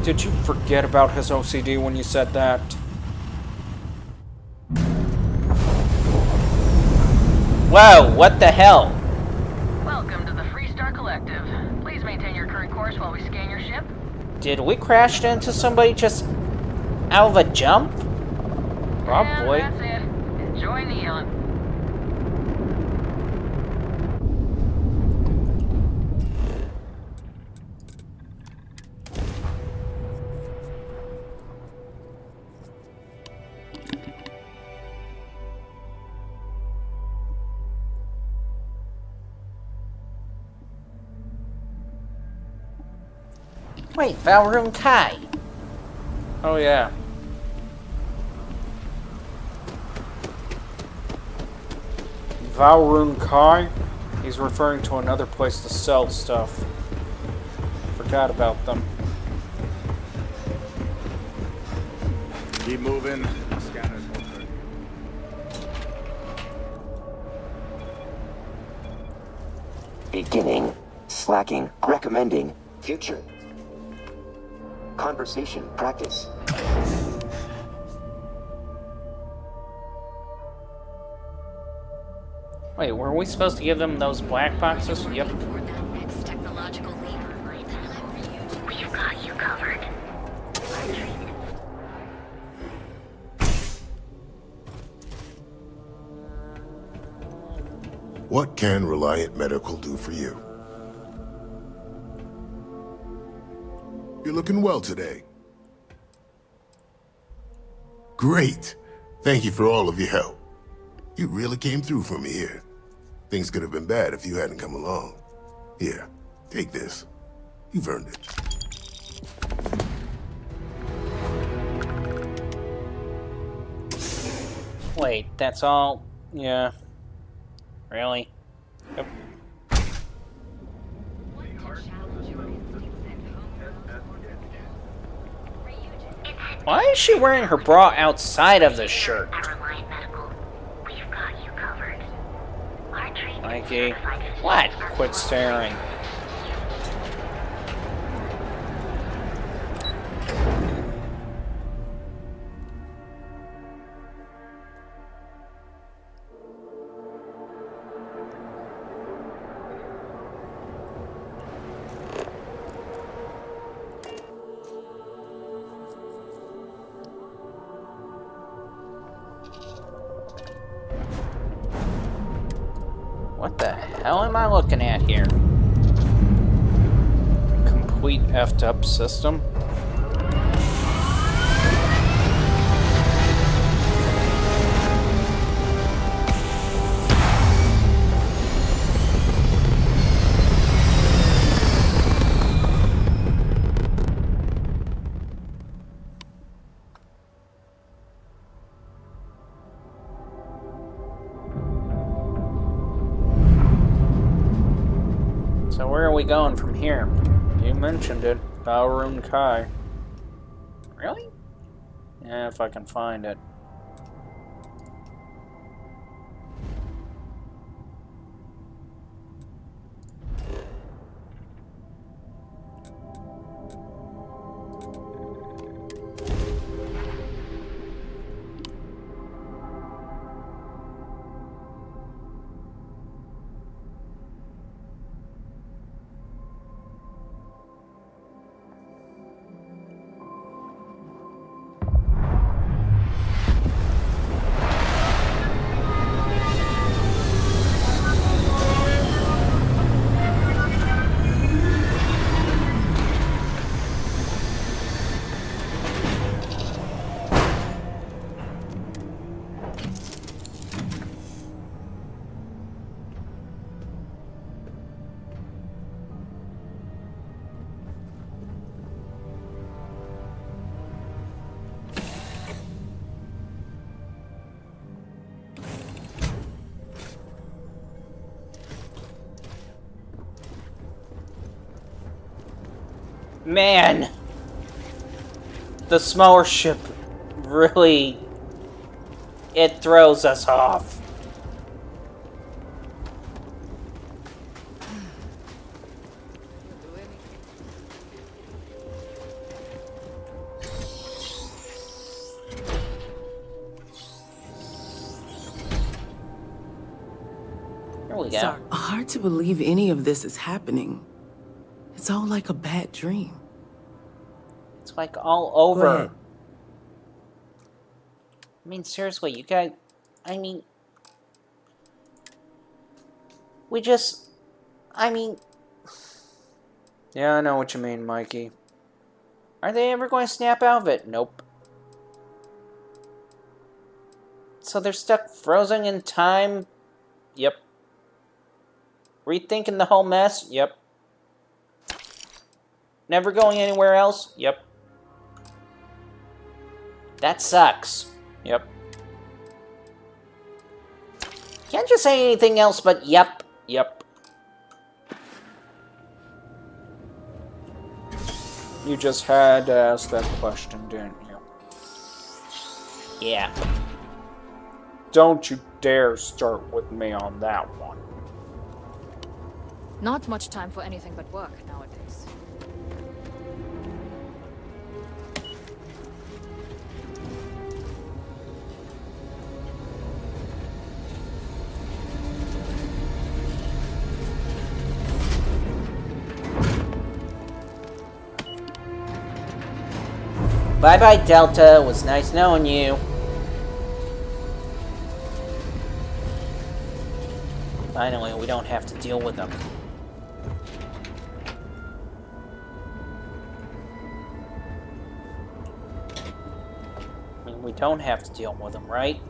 Did you forget about his OCD when you said that? Whoa, what the hell? Welcome to the Freestar Collective. Please maintain your current course while we scan your ship. Did we crash into somebody just out of a jump? Probably. And that's it. Enjoy Neon. Wait, Valroon Kai. Oh, yeah. Valroon Kai? He's referring to another place to sell stuff. Forgot about them. Keep moving. Scanners open. Beginning. Slacking. Recommending. Future. Conversation. Practice. Wait, were we supposed to give them those black boxes? Yep. We've got you covered. What can Reliant Medical do for you? You're looking well today. Great. Thank you for all of your help. You really came through for me here. Things could have been bad if you hadn't come along. Here, take this. You've earned it. Wait, that's all? Yeah. Really? Yep. Why is she wearing her bra outside of the shirt? Mikey, what? Quit staring. What the hell am I looking at here? Complete effed up system. So where are we going from here? You mentioned it. Valroon Kai. Really? Yeah, if I can find it. Man, the smaller ship really, it throws us off. Here we go. Hard to believe any of this is happening. It's all like a bad dream. It's like all over. I mean, seriously, you guys... I mean... We just... I mean... Yeah, I know what you mean, Mikey. Are they ever going to snap out of it? Nope. So they're stuck frozen in time? Yep. Rethinking the whole mess? Yep. Never going anywhere else? Yep. That sucks. Yep. Can't just say anything else but yep. Yep. You just had to ask that question, didn't you? Yeah. Don't you dare start with me on that one. Not much time for anything but work nowadays. Bye-bye, Delta. It was nice knowing you. Finally, we don't have to deal with them. I mean, we don't have to deal with him, right?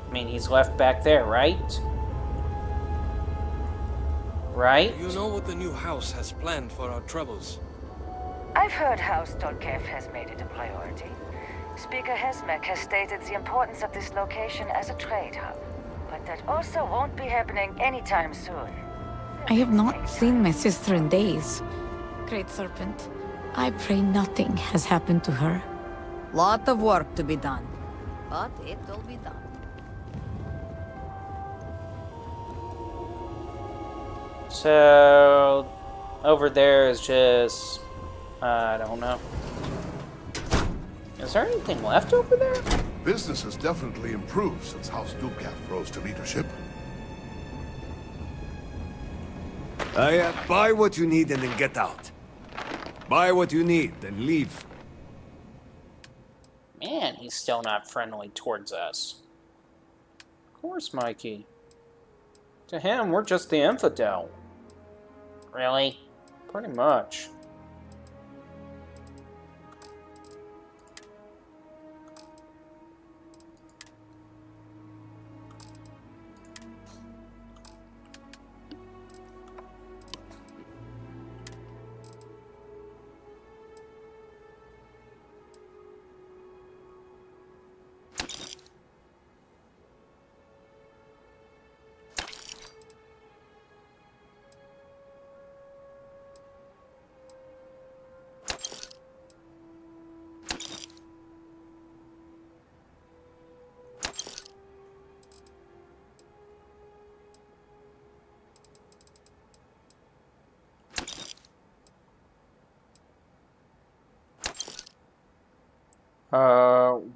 I mean, he's left back there, right? Right? You know what the new house has planned for our troubles? I've heard House Dolkev has made it a priority. Speaker Hesmek has stated the importance of this location as a trade hub. But that also won't be happening anytime soon. I have not seen my sister in days. Great Serpent, I pray nothing has happened to her. Lot of work to be done, but it will be done. So, over there is just... I don't know. Is there anything left over there? Business has definitely improved since House Dubkaf rose to leadership. Buy what you need and then get out. Buy what you need, then leave. Man, he's still not friendly towards us. Of course, Mikey. To him, we're just the infidel. Really? Pretty much.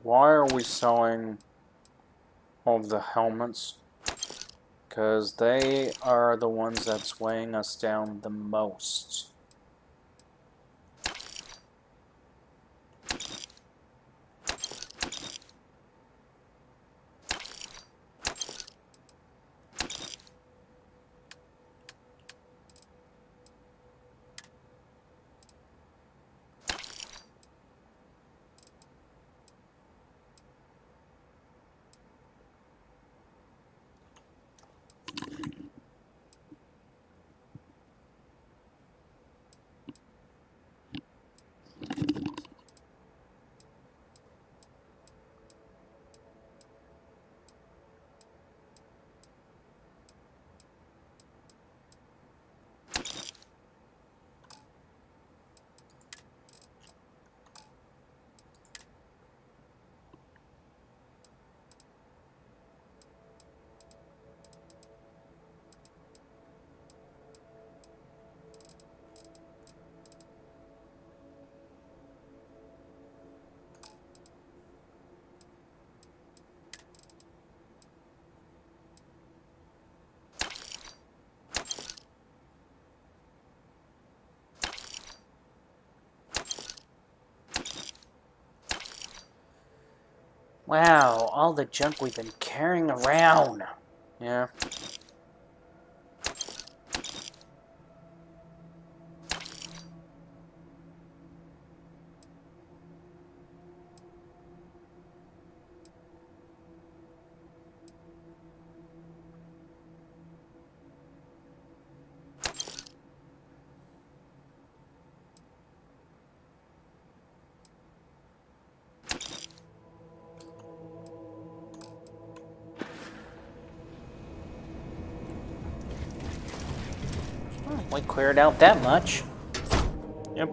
Why are we selling all of the helmets? Because they are the ones that's weighing us down the most. Wow, all the junk we've been carrying around. Yeah. We cleared out that much. Yep.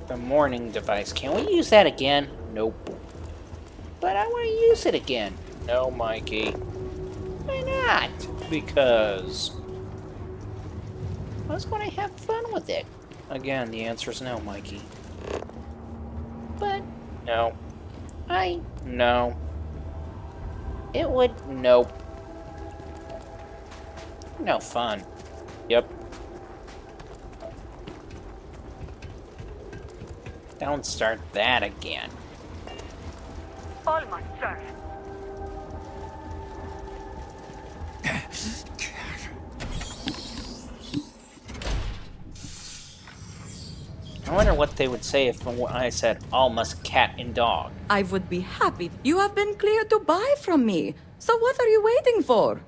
The morning device. Can we use that again? Nope. But I want to use it again. No, Mikey. Why not? Because I was going to have fun with it. Again, the answer is no, Mikey. But, no. No. It would, nope. No fun. Yep. Don't start that again. Almost, sir. I wonder what they would say if I said almost cat and dog. I would be happy. You have been cleared to buy from me. So what are you waiting for?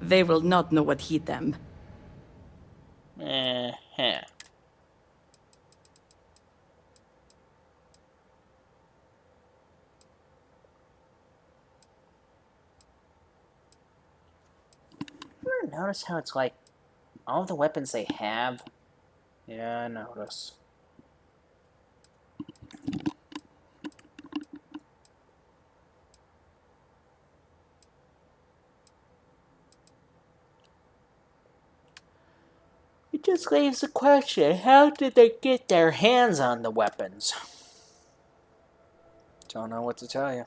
They will not know what hit them. Eh-heh. Ever notice how it's like all the weapons they have? Yeah, I notice. It just leaves the question, how did they get their hands on the weapons? Don't know what to tell you.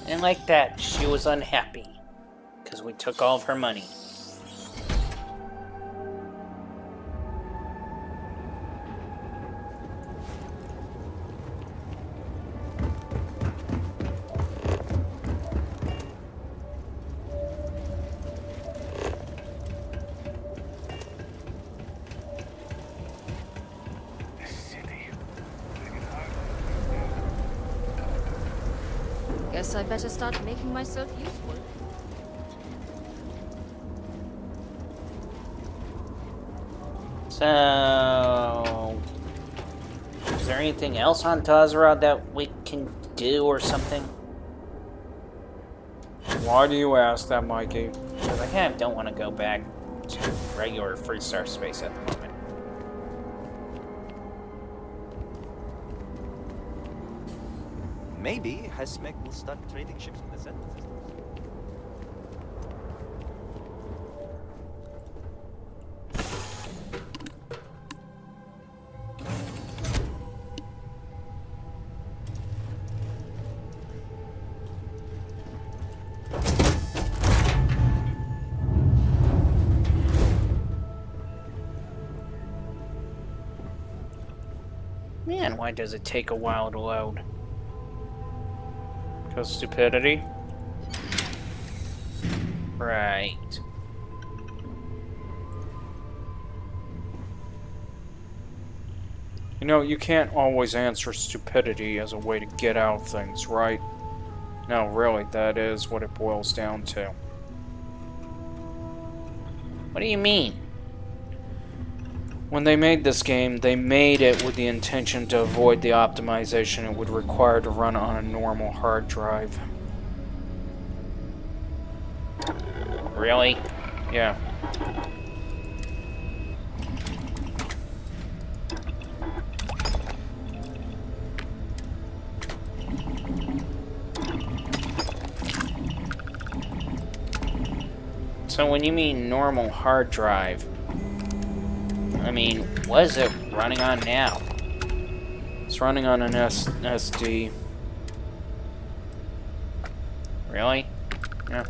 And like that, she was unhappy. Because we took all of her money. Guess I better start making myself useful. So, is there anything else on Tazra that we can do or something? Why do you ask that, Mikey? Because I kind of don't want to go back to regular Freestar space at the moment. Maybe Hesmek will start trading ships in the center systems. Man, why does it take a while to load? Because stupidity? Right. You know, you can't always answer stupidity as a way to get out of things, right? No, really, that is what it boils down to. What do you mean? When they made this game, they made it with the intention to avoid the optimization it would require to run on a normal hard drive. Really? Yeah. So when you mean normal hard drive, I mean, what is it running on now? It's running on an SD. Really? Yeah.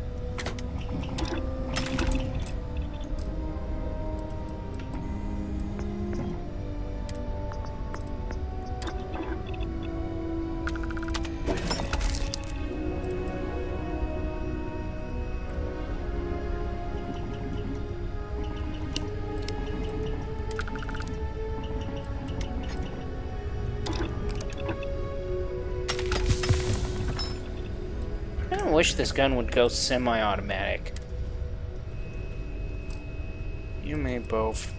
I wish this gun would go semi-automatic. You may both.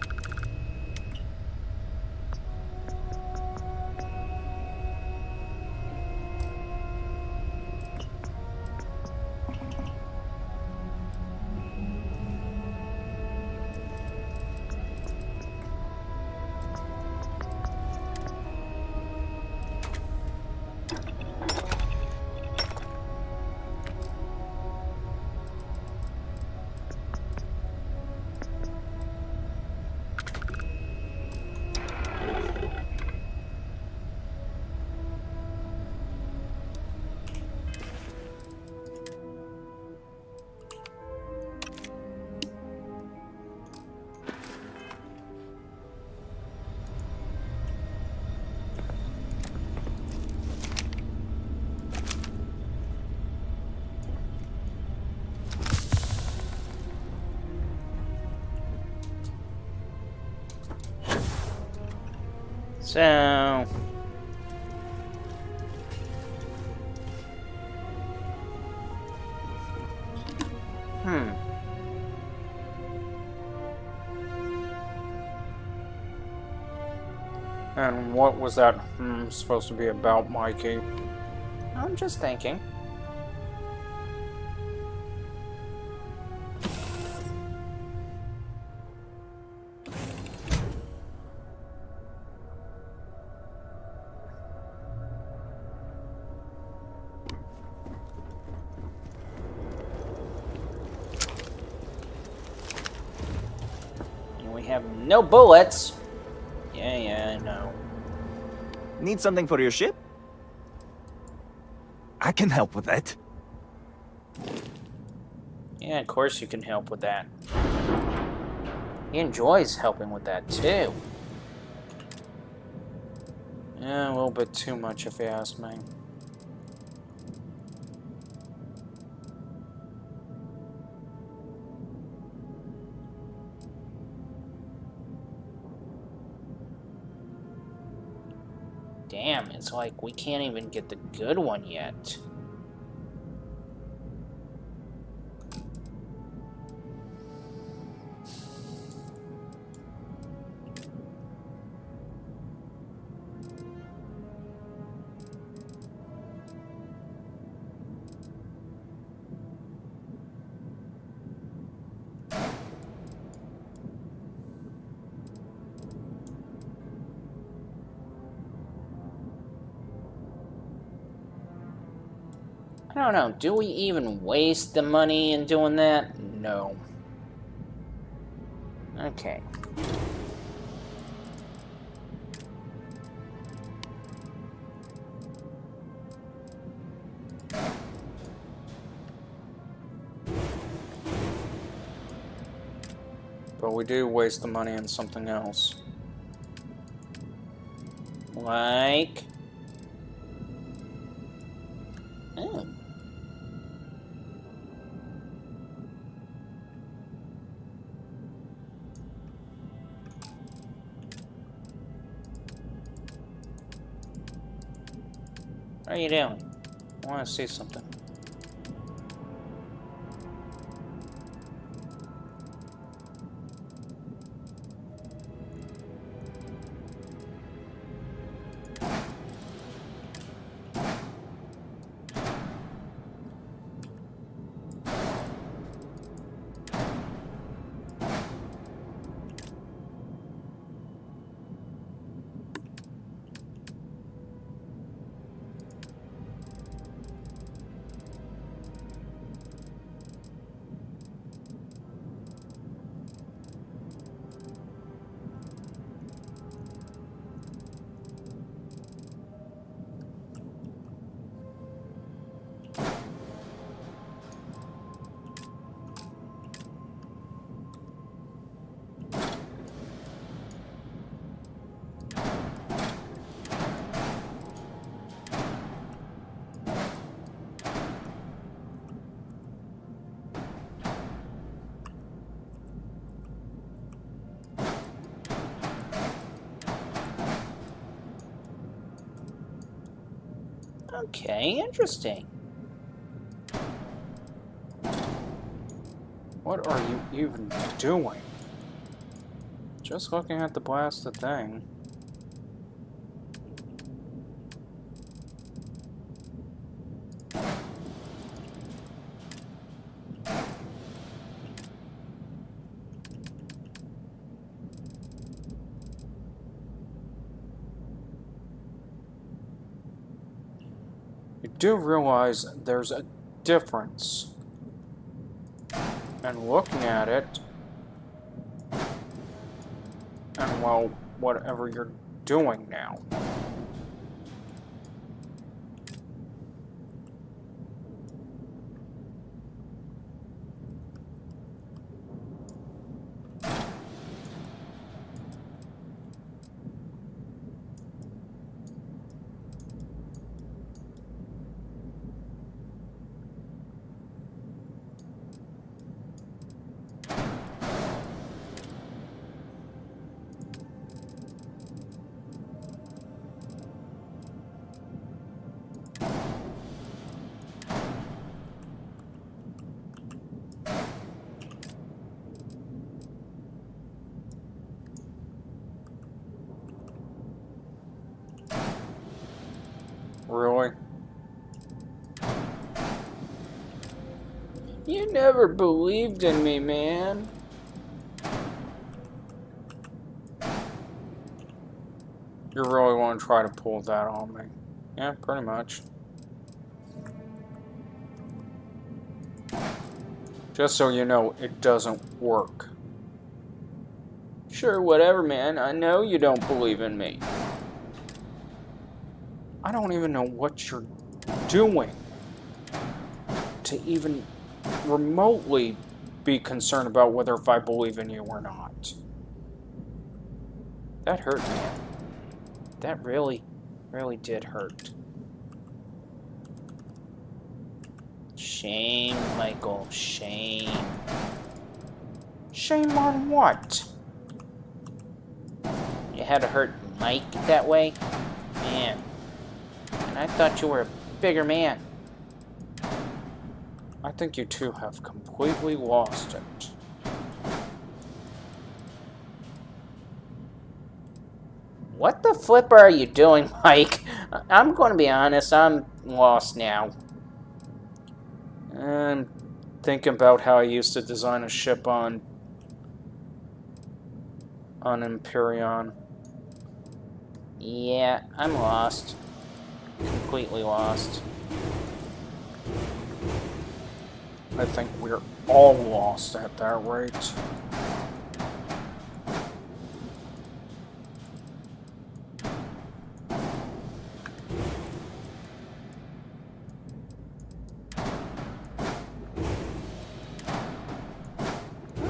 So... And what was that supposed to be about, Mikey? I'm just thinking. And we have no bullets. Yeah, I know. Need something for your ship? I can help with that. Yeah, of course you can help with that. He enjoys helping with that, too. Yeah, a little bit too much if you ask me. Damn, it's like we can't even get the good one yet. don't know. Do we even waste the money in doing that? No. Okay. But we do waste the money on something else. Like... Oh. What are you doing? I want to see something. Okay, interesting. What are you even doing? Just looking at the blasted thing. You do realize there's a difference. And looking at it, and well, whatever you're doing now. Really? You never believed in me, man. You really want to try to pull that on me? Yeah, pretty much. Just so you know, it doesn't work. Sure, whatever, man. I know you don't believe in me. I don't even know what you're doing to even remotely be concerned about whether if I believe in you or not. That hurt me. That really, really did hurt. Shame, Michael. Shame. Shame on what? You had to hurt Mike that way? Man. And I thought you were a bigger man. I think you two have completely lost it. What the flip are you doing, Mike? I'm going to be honest, I'm lost now. I'm thinking about how I used to design a ship on Empyreon. Yeah, I'm lost. Completely lost. I think we're all lost at that rate.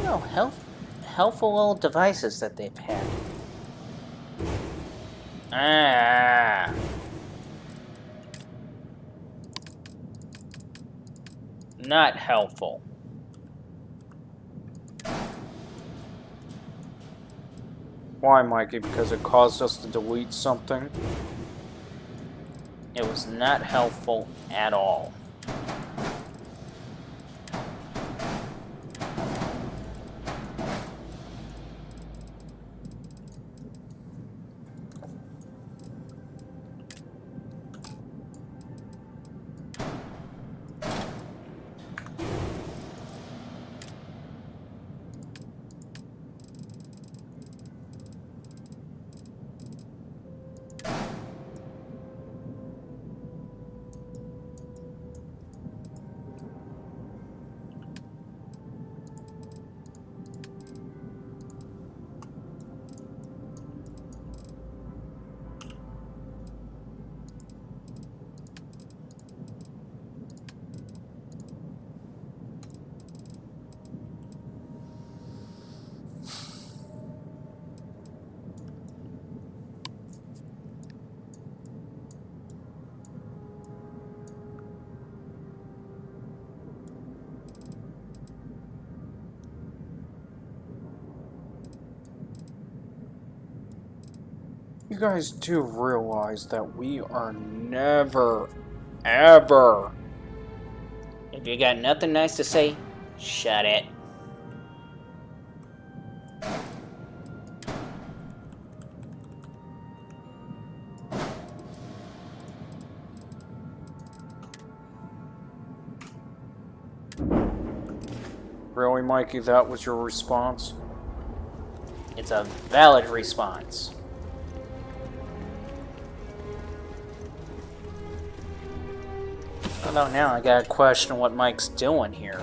Oh, helpful little devices that they've had. Ah. Not helpful. Why, Mikey? Because it caused us to delete something? It was not helpful at all. You guys do realize that we are never, ever... If you got nothing nice to say, shut it. Really, Mikey, that was your response? It's a valid response. Although now I gotta question what Mike's doing here.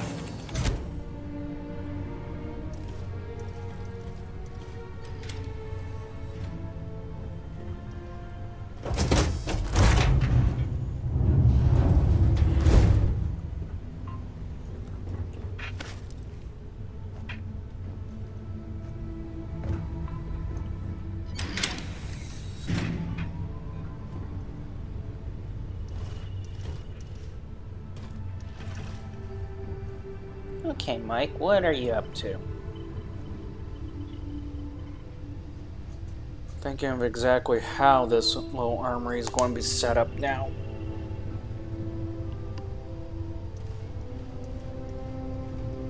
Okay, Mike, what are you up to? Thinking of exactly how this little armory is going to be set up now.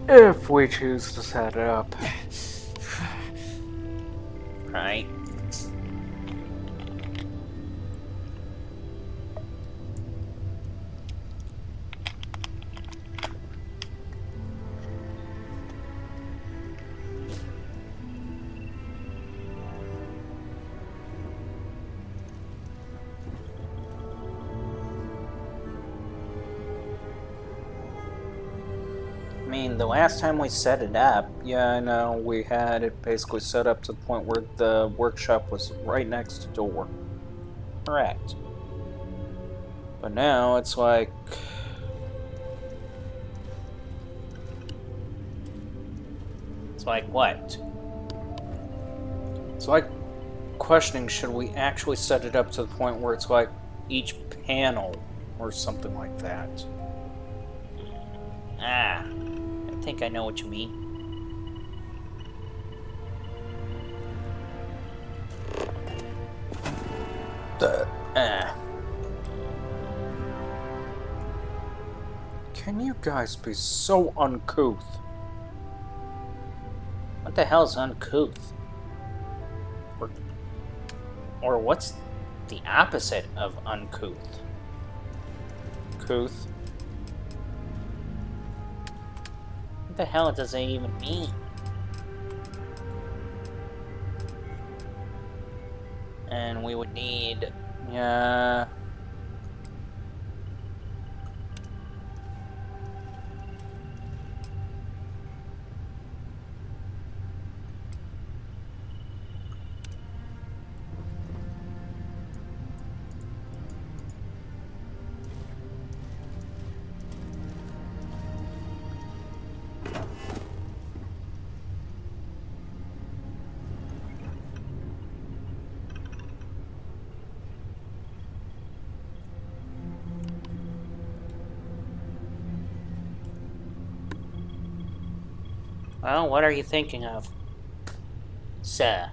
If we choose to set it up. Right. I mean, the last time we set it up, Yeah, I know. We had it basically set up to the point where the workshop was right next to the door. correct. But now it's like... It's like what? It's like questioning, should we actually set it up to the point where it's like each panel or something like that? Ah, I think I know what you mean. Can you guys be so uncouth? What the hell's uncouth? Or what's the opposite of uncouth? Couth? What the hell does that even mean? And we would need... Yeah... Well, what are you thinking of, sir?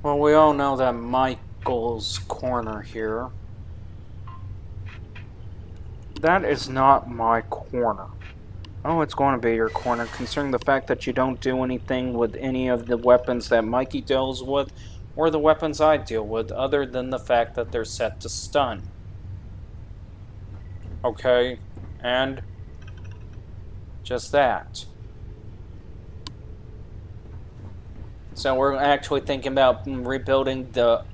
Well, we all know that Michael's corner here. That is not my corner. Oh, it's going to be your corner, considering the fact that you don't do anything with any of the weapons that Mikey deals with, or the weapons I deal with, other than the fact that they're set to stun. Okay? And just that. So we're actually thinking about rebuilding the,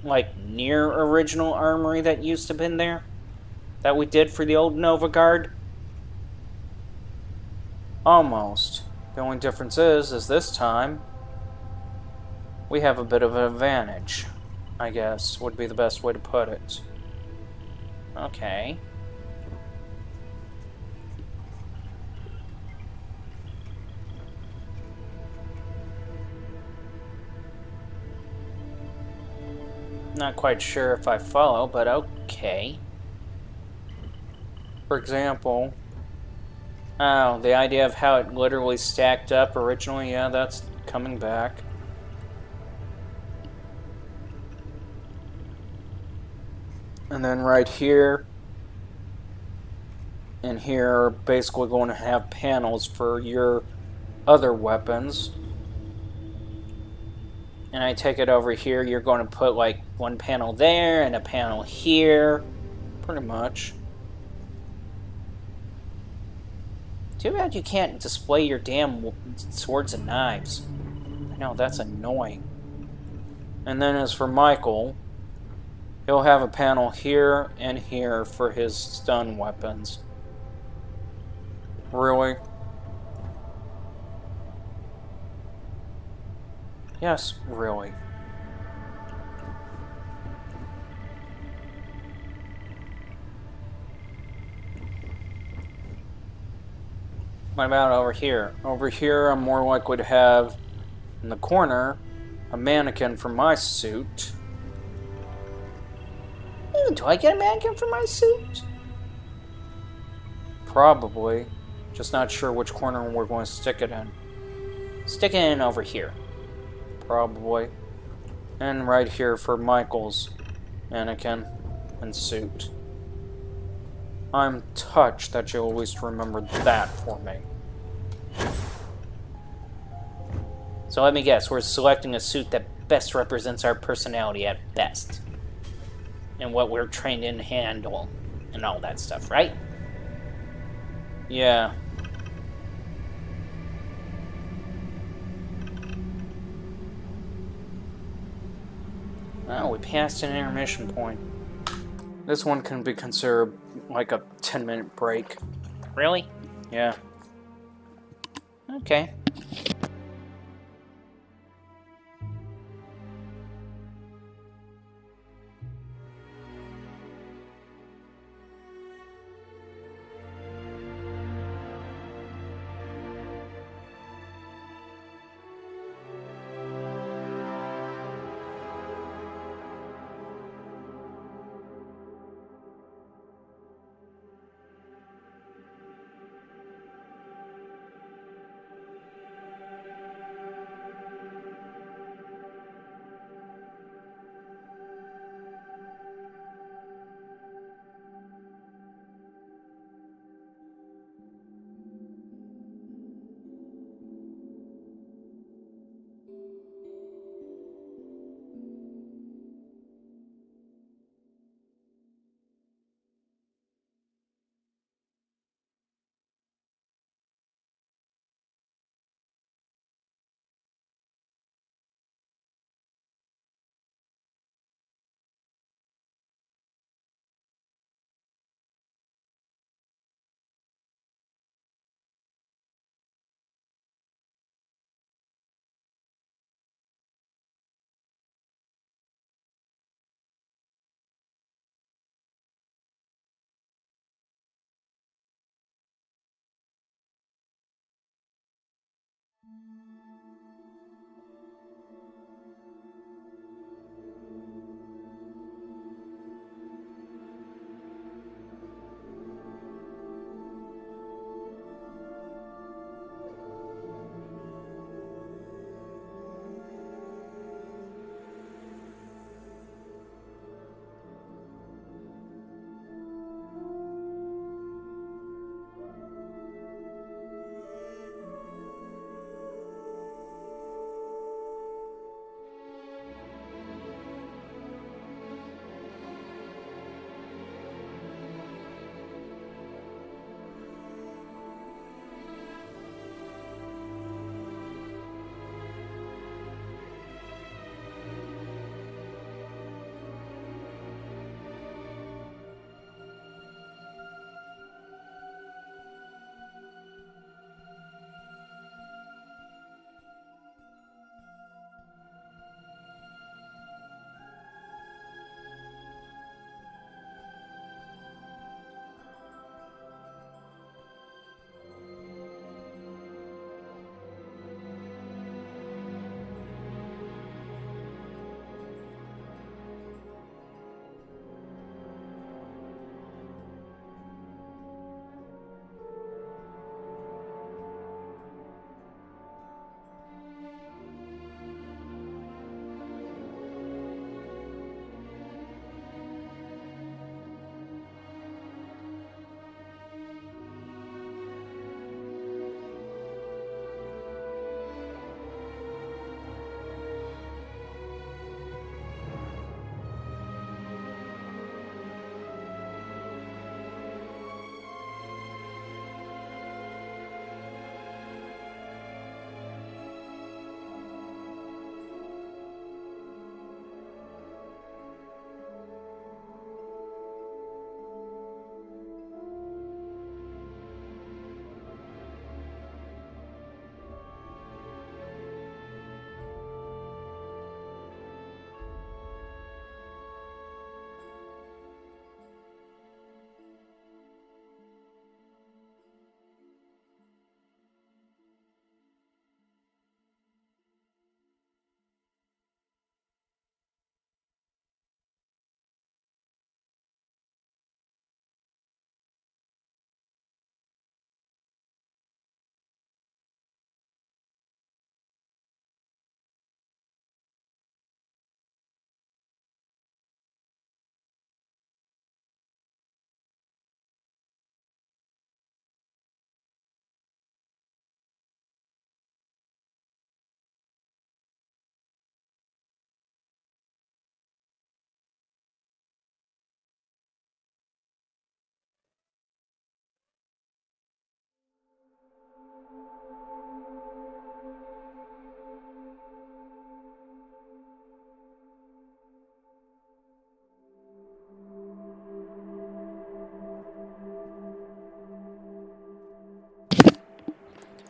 like, near original armory that used to have been there? That we did for the old Nova Guard? Almost. The only difference is this time, we have a bit of an advantage, I guess, would be the best way to put it. Okay. Not quite sure if I follow, but okay. For example, oh, the idea of how it literally stacked up originally, yeah, that's coming back. And then right here and here are basically going to have panels for your other weapons. And I take it over here, you're going to put like one panel there and a panel here, pretty much. Too bad you can't display your damn swords and knives. I know, that's annoying. And then as for Michael, he'll have a panel here and here for his stun weapons. Really? Yes, really. What about over here? Over here, I'm more likely to have, in the corner, a mannequin for my suit. Ooh, do I get a mannequin for my suit? Probably. Just not sure which corner we're going to stick it in. Stick it in over here. Probably. And right here for Michael's mannequin and suit. I'm touched that you always remember that for me. So let me guess, we're selecting a suit that best represents our personality at best. And what we're trained in handle. And all that stuff, right? Yeah. Oh, we passed an intermission point. This one can be considered like a 10-minute break. Really? Yeah. Okay.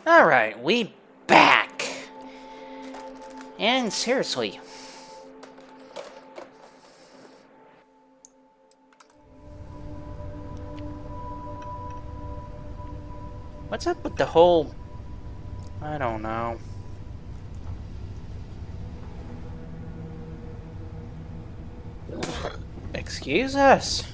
Alright, we back. And seriously. What's up with the whole... I don't know. Excuse us.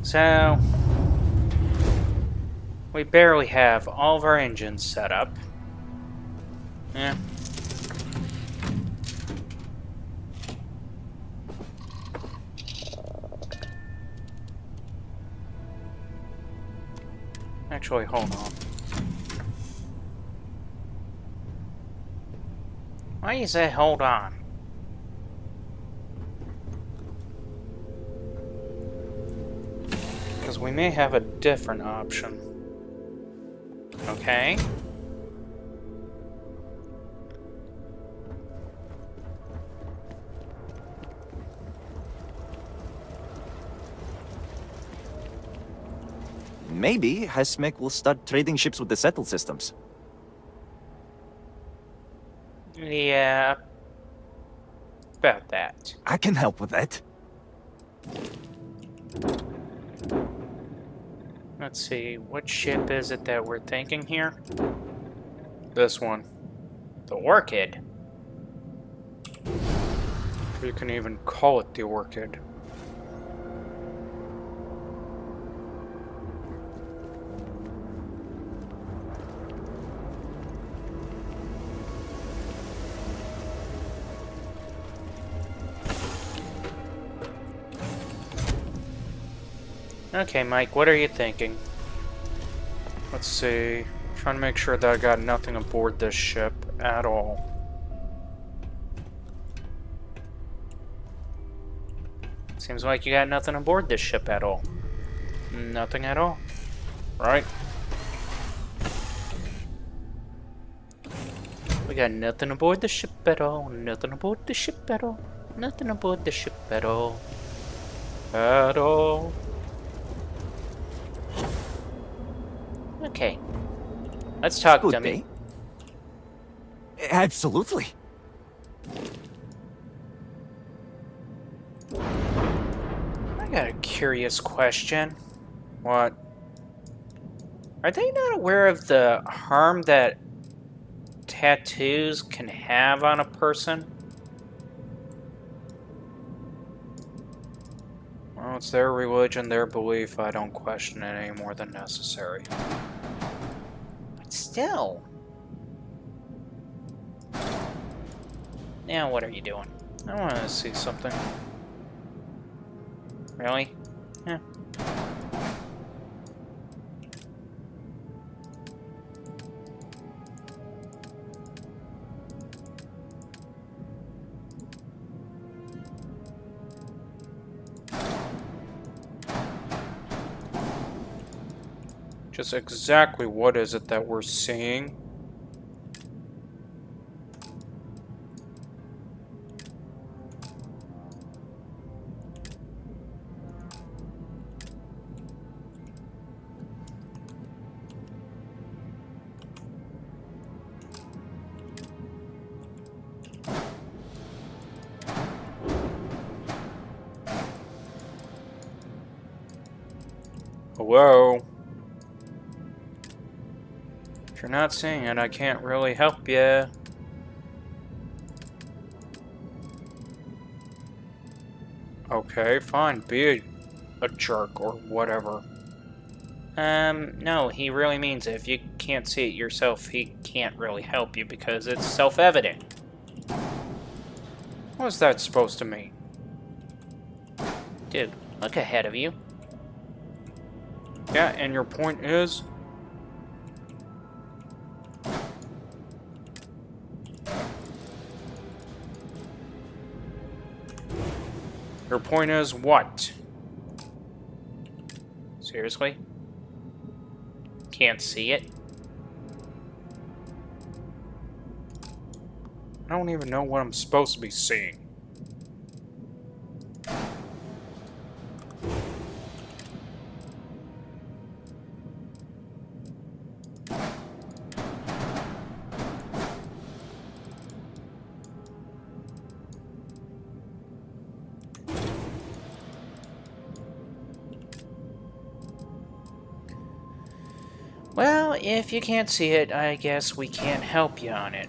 So, we barely have all of our engines set up. Yeah. Actually, hold on. Why do you say hold on? Because we may have a different option. Okay. Maybe Hesmek will start trading ships with the settled systems. Yeah. About that. I can help with that. Let's see, what ship is it that we're thinking here? This one. The Orchid. You can even call it the Orchid. Okay, Mike, what are you thinking? Let's see. Trying to make sure that I got nothing aboard this ship at all. Seems like you got nothing aboard this ship at all. Nothing at all. Right? We got nothing aboard the ship at all. Nothing aboard the ship at all. Nothing aboard the ship at all. At all. Okay. Let's talk, Good dummy. Day. Absolutely. I got a curious question. What? Are they not aware of the harm that tattoos can have on a person? Well, it's their religion, their belief. I don't question it any more than necessary. But still. Now what are you doing? I want to see something. Really? Yeah. Just exactly what is it that we're seeing? Hello? If you're not seeing it, I can't really help you. Okay, fine. Be a jerk or whatever. No, he really means it. If you can't see it yourself, he can't really help you because it's self-evident. What's that supposed to mean? Dude, look ahead of you. Yeah, and your point is? Your point is what? Seriously? Can't see it? I don't even know what I'm supposed to be seeing. Well, if you can't see it, I guess we can't help you on it.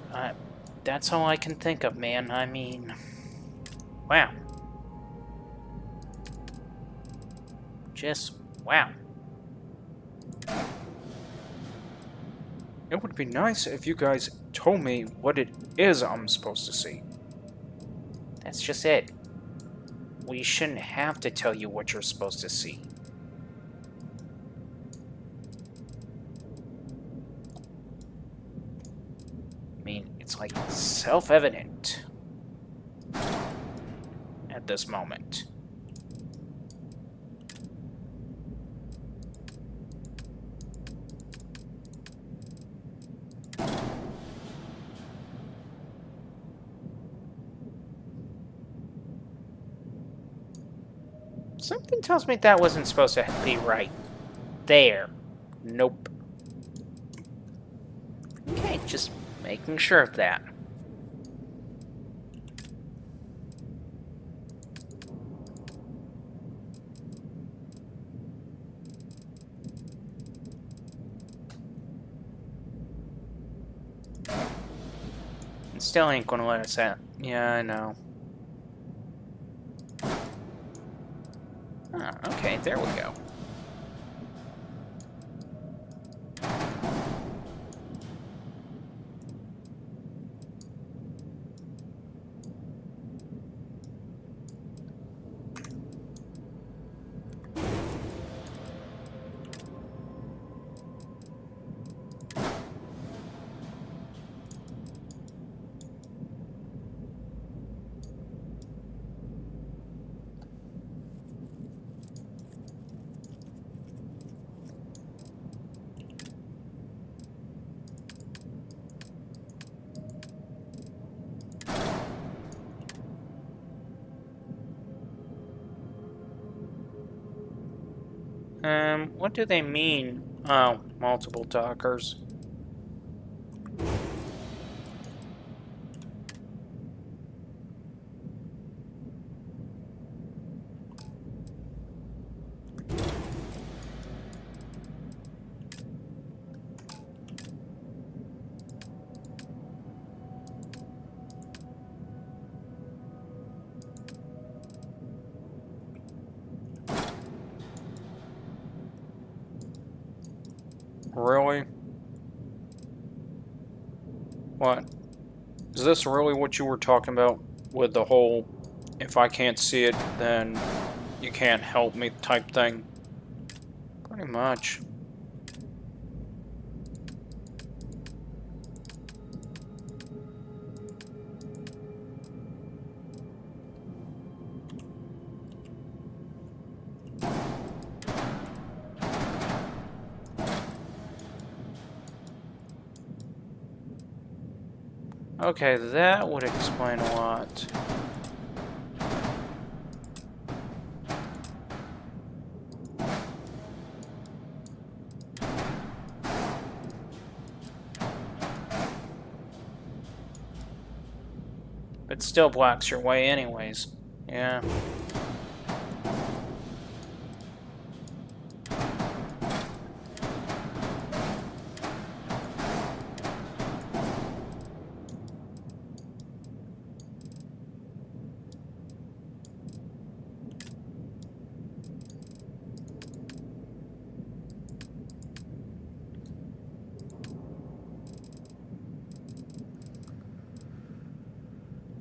That's all I can think of, man. I mean... Wow. Just... wow. It would be nice if you guys told me what it is I'm supposed to see. That's just it. We shouldn't have to tell you what you're supposed to see. I mean, it's like self-evident at this moment. Something tells me that wasn't supposed to be right there. Nope. Okay, just making sure of that. It still ain't gonna let us out. Yeah, I know. Oh, okay, there we go. What do they mean? Oh, multiple talkers. Really? What? Is this really what you were talking about with the whole, if I can't see it, then you can't help me type thing? Pretty much. Okay, that would explain a lot. But still blocks your way anyways. Yeah.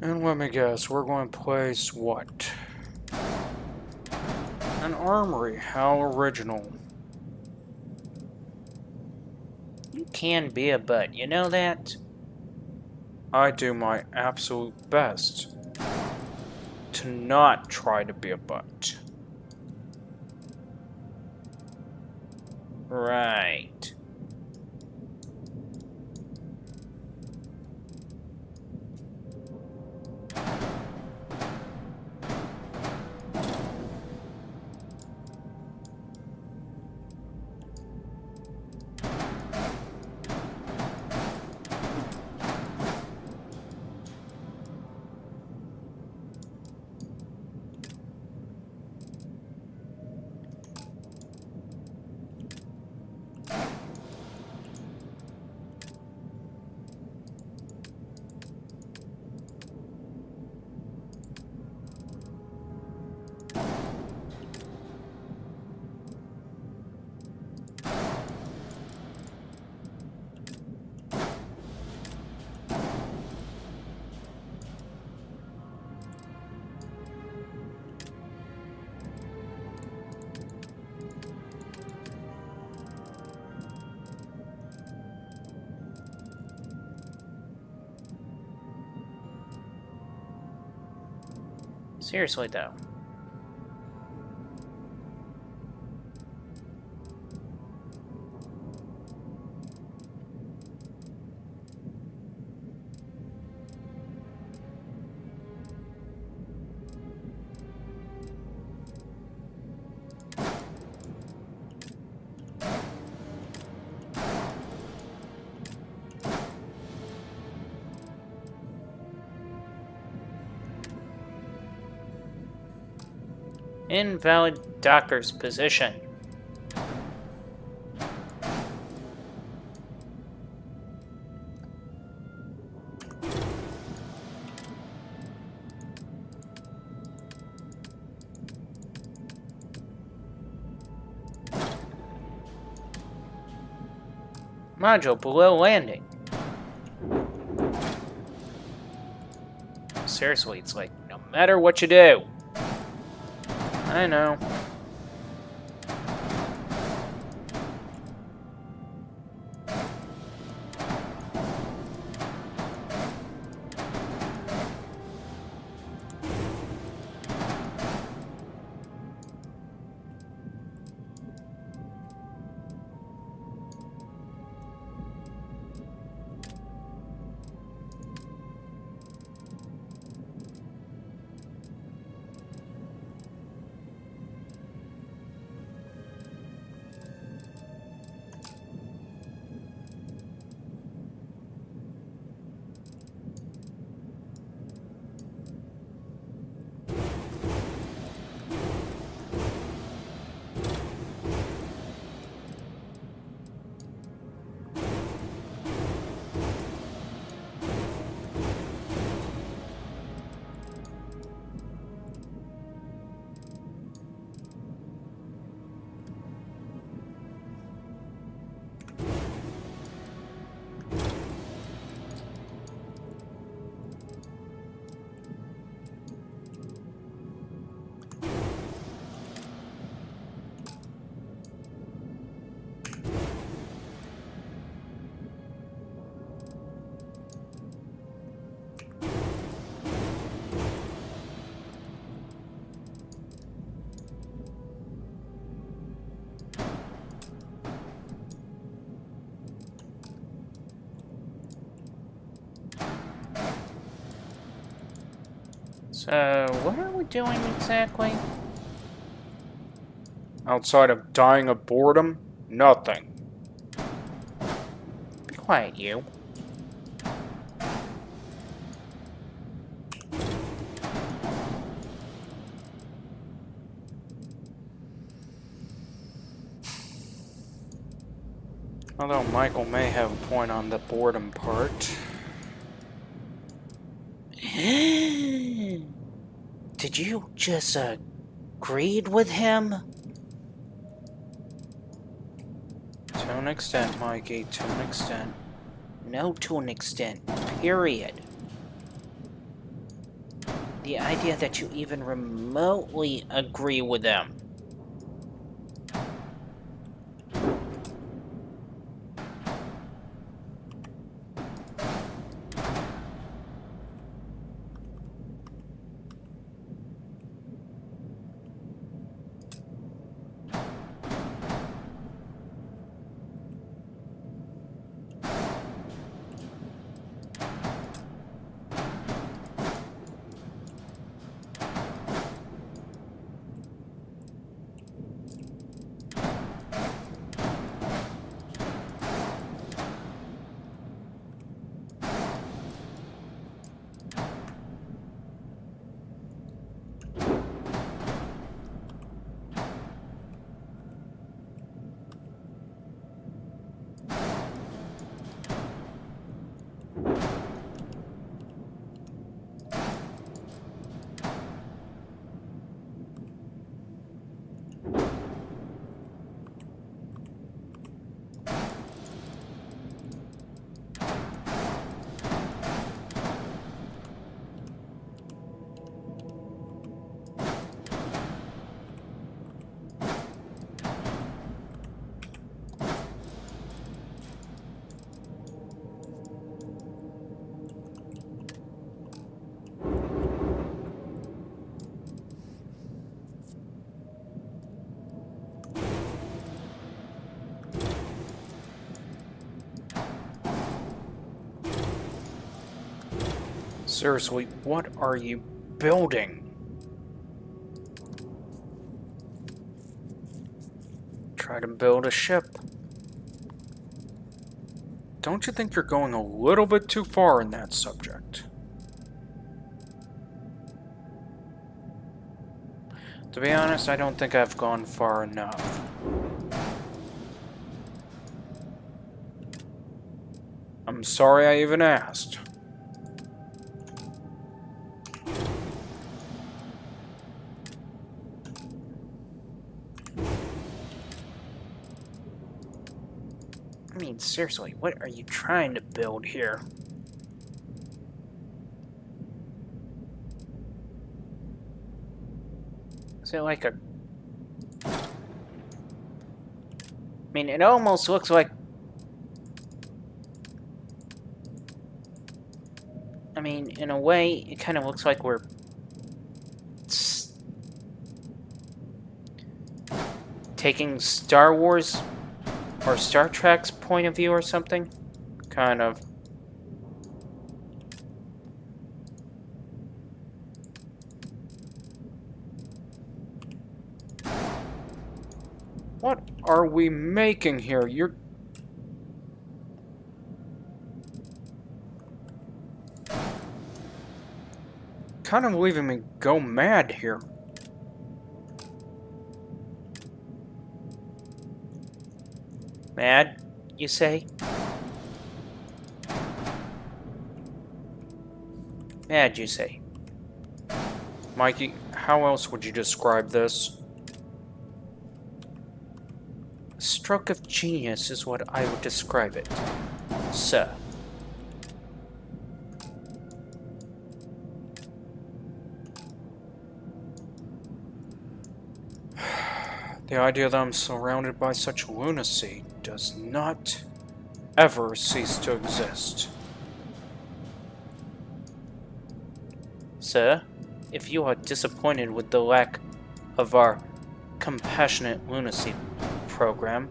And let me guess, we're going to place what? An armory. How original. You can be a butt, you know that? I do my absolute best to not try to be a butt. Right. Seriously, though. Invalid docker's position. Module below landing. Seriously, it's like, no matter what you do. I know. So, what are we doing exactly? Outside of dying of boredom, nothing. Be quiet, you. Although Michael may have a point on the boredom part. Did you just agreed with him? To an extent, Mikey, to an extent. No, to an extent. Period. The idea that you even remotely agree with them. Seriously, what are you building? Try to build a ship. Don't you think you're going a little bit too far in that subject? To be honest, I don't think I've gone far enough. I'm sorry I even asked. I mean, seriously, what are you trying to build here? Is it like a... I mean, it almost looks like... I mean, in a way, it kind of looks like we're... taking Star Wars or Star Trek's point of view or something? Kind of. What are we making here? You're... kind of leaving me go mad here. Mad, you say? Mad, you say? Mikey, how else would you describe this? A stroke of genius is what I would describe it, sir. The idea that I'm surrounded by such lunacy does not ever cease to exist. Sir, if you are disappointed with the lack of our compassionate lunacy program,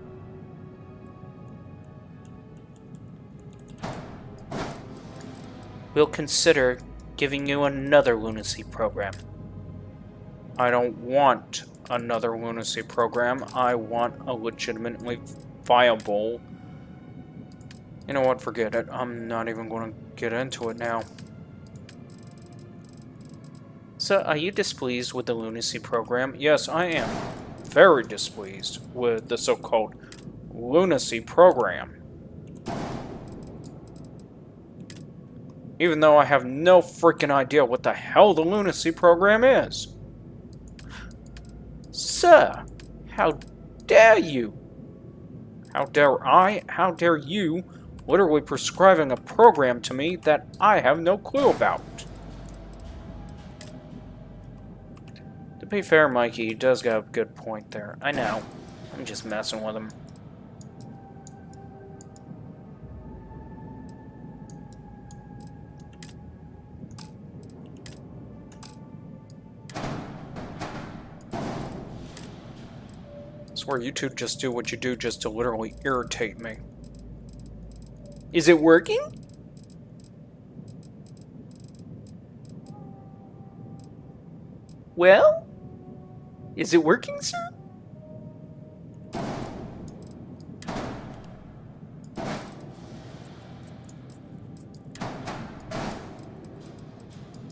we'll consider giving you another lunacy program. I don't want another lunacy program. I want a legitimately viable... You know what, forget it. I'm not even going to get into it now. So, are you displeased with the lunacy program? Yes, I am. Very displeased with the so-called lunacy program. Even though I have no freaking idea what the hell the lunacy program is. Sir, how dare you? How dare I? How dare you literally prescribing a program to me that I have no clue about? To be fair, Mikey, he does got a good point there. I know. I'm just messing with him. I swear you two just do what you do just to literally irritate me. Is it working? Well? Is it working, sir?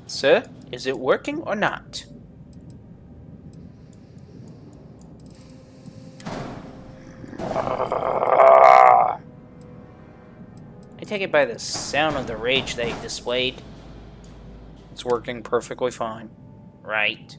Sir, is it working or not? I take it by the sound of the rage they displayed. It's working perfectly fine. Right.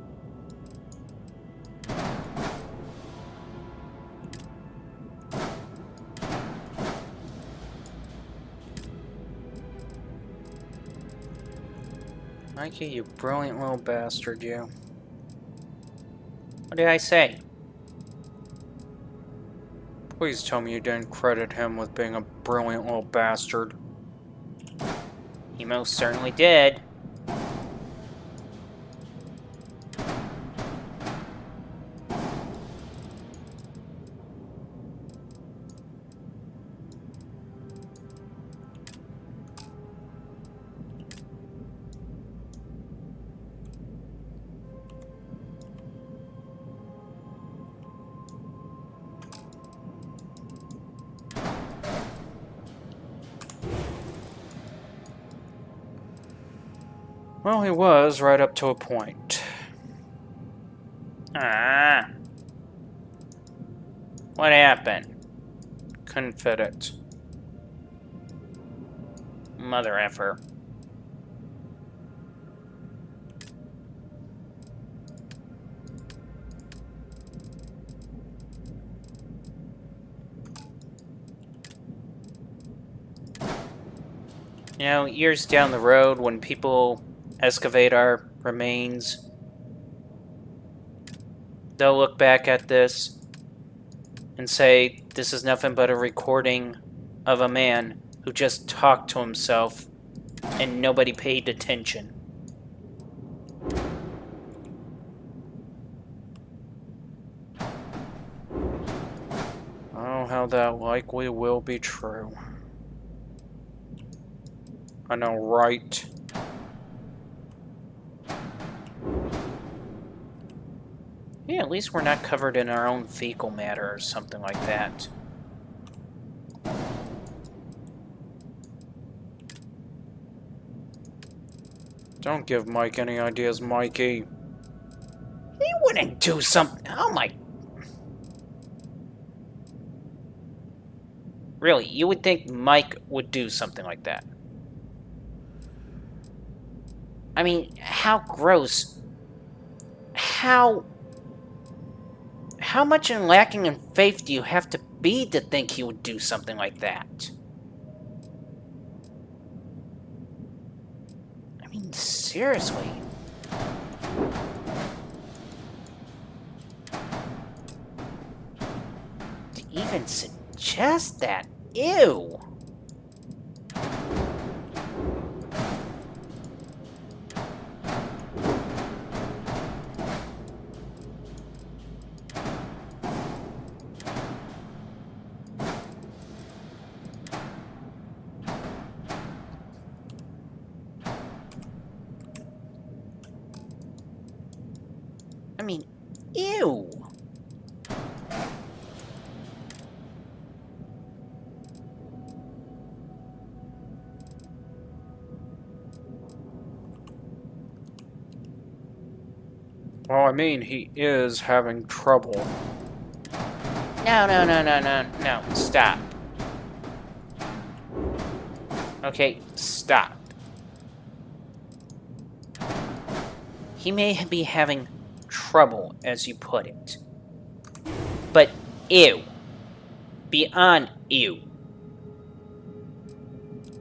Mikey, you brilliant little bastard, you. What did I say? Please tell me you didn't credit him with being a brilliant little bastard. He most certainly did. Well, he was, right up to a point. Ah. What happened? Couldn't fit it. Mother effer. You know, years down the road, when people excavate our remains, they'll look back at this and say, this is nothing but a recording of a man who just talked to himself and nobody paid attention. Oh, how that likely will be true. I know, right? Yeah, at least we're not covered in our own fecal matter or something like that. Don't give Mike any ideas, Mikey. He wouldn't do something. Oh my. Really, you would think Mike would do something like that? I mean, how gross. How much in lacking in faith do you have to be to think he would do something like that? I mean, seriously. To even suggest that? Ew. I mean, ew. Well, I mean, he is having trouble. No, stop. Okay, stop. He may be having trouble, as you put it. But ew. Beyond ew.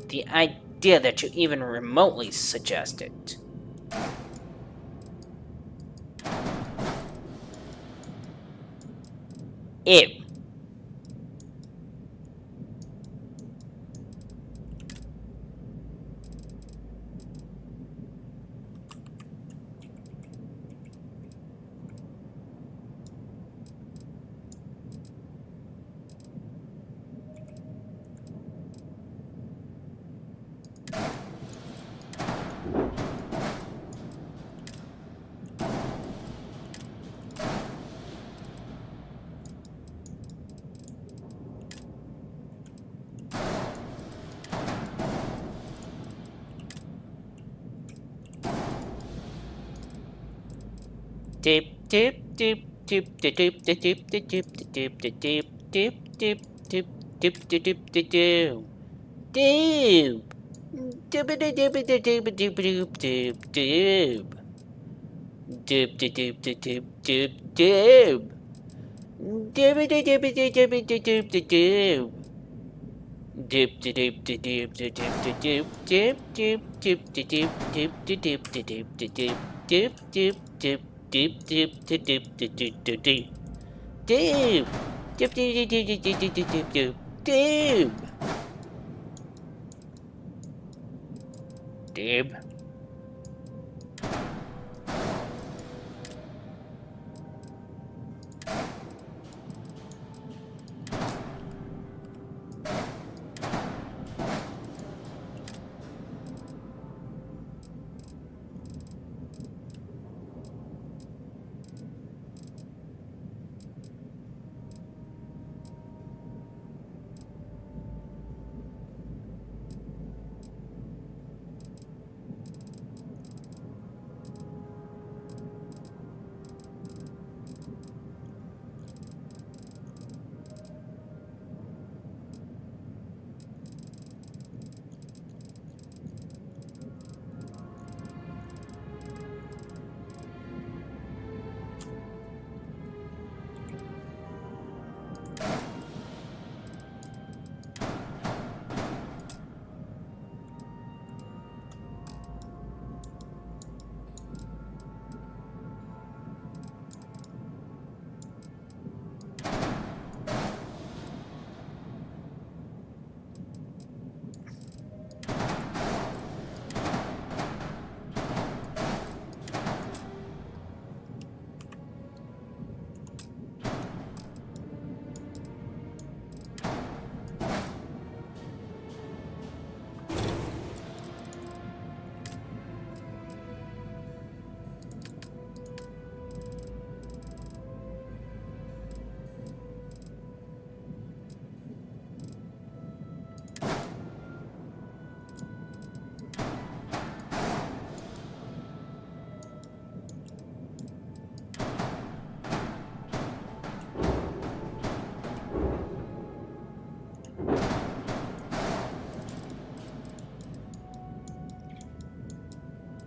The idea that you even remotely suggest it. Ew. Doop doop doop doop doop doop doop doop doop doop doop doop doop doop doop doop doop doop doop. Doop. Doop doop doop doop doop doop doop doop doop. Doop doop doop doop doop doop doop. Doop doop doop doop doop doop doop doop. Doop de doop de doop de doop de doop doop doop doop de doop doop de doop de doop de doop doop doop doop doop doop de doop de doop de doop doop doop de doop de doop de doop doop doop doop.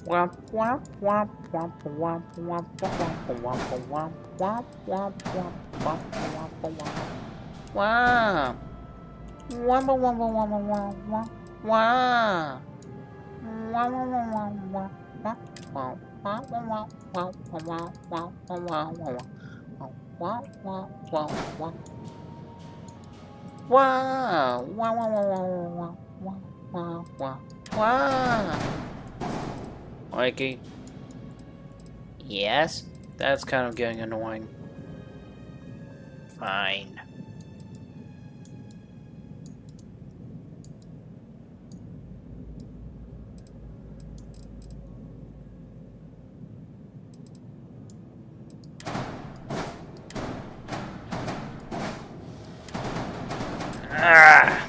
Womp womp womp womp womp womp womp womp womp womp womp womp womp womp womp. Womp. Womp womp womp womp womp womp. Womp womp womp womp womp womp womp womp womp womp womp womp womp womp. Wow! Wow! Wow! Wow! Wow! Wow! Wow! Wow! Mikey? Yes? That's kind of getting annoying. Fine. Ah!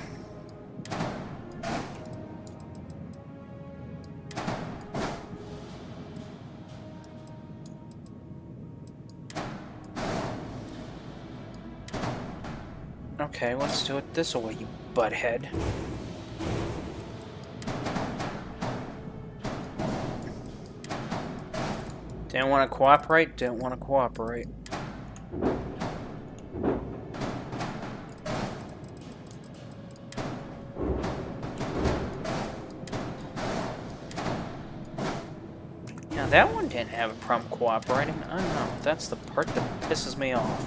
Okay, let's do it this way, you butthead. Didn't want to cooperate, didn't want to cooperate. Now that one didn't have a problem cooperating. I don't know, that's the part that pisses me off.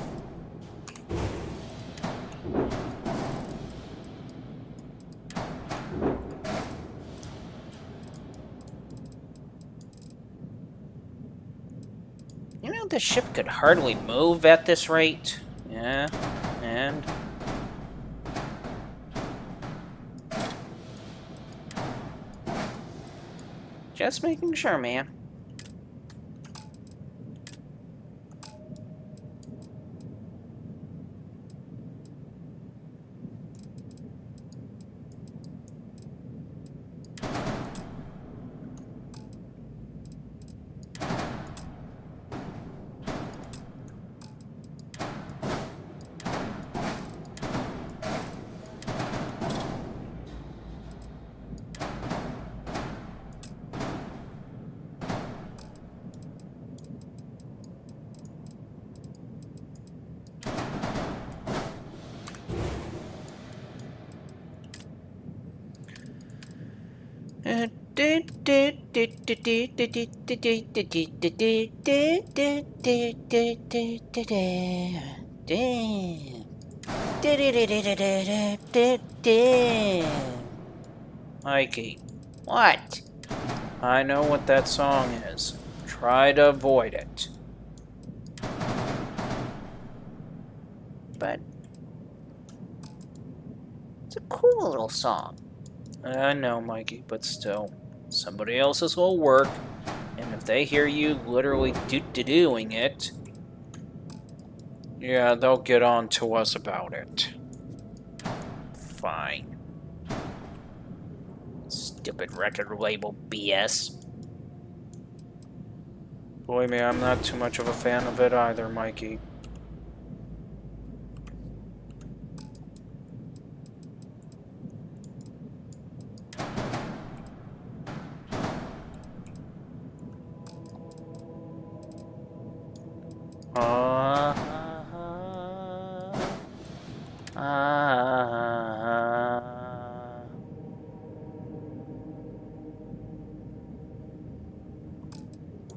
You know, the ship could hardly move at this rate. Yeah, and... just making sure, man. Mikey, what? I know what that song is. Try to avoid it. But it's a cool little song. I know, Mikey, but still, somebody else's will work, and if they hear you literally doing it, yeah, they'll get on to us about it. Fine. Stupid record label BS. Believe me, I'm not too much of a fan of it either, Mikey.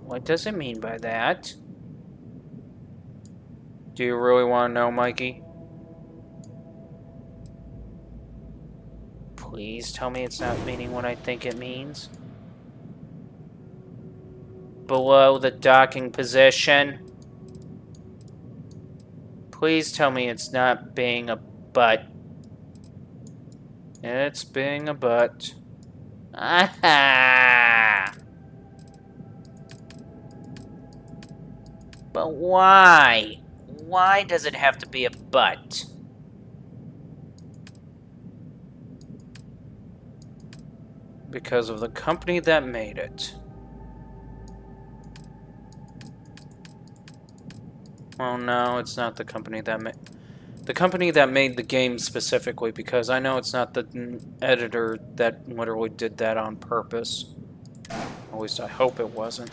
What does it mean by that? Do you really want to know, Mikey? Please tell me it's not meaning what I think it means. Below the docking position. Please tell me it's not being a butt. It's being a butt. Aha! But why? Why does it have to be a butt? Because of the company that made it. Well, no, it's not the company that made... The company that made the game specifically, because I know it's not the editor that literally did that on purpose. At least I hope it wasn't.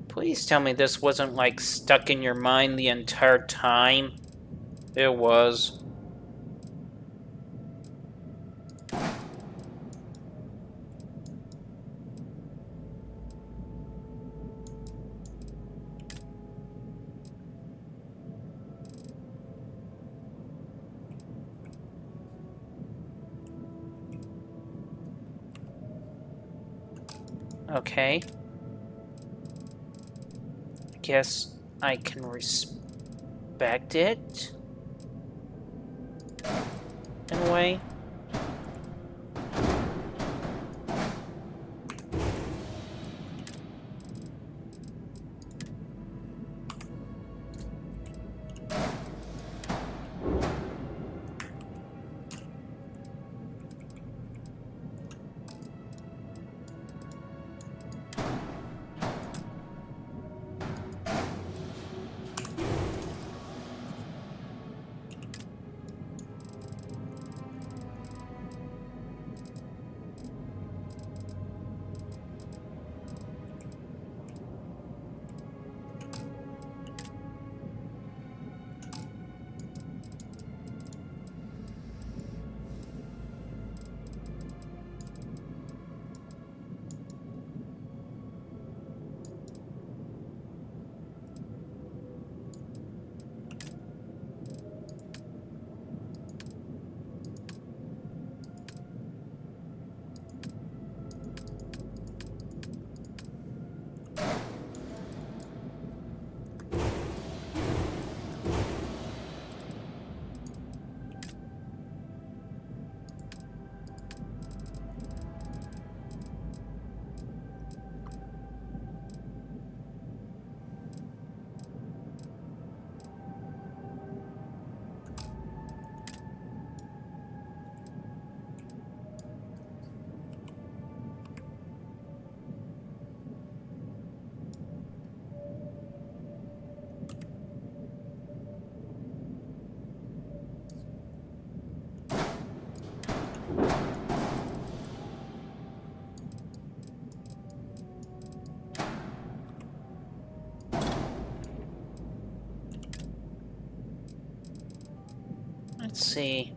Please tell me this wasn't, like, stuck in your mind the entire time. It was. Okay. Guess I can respect it in a way. see.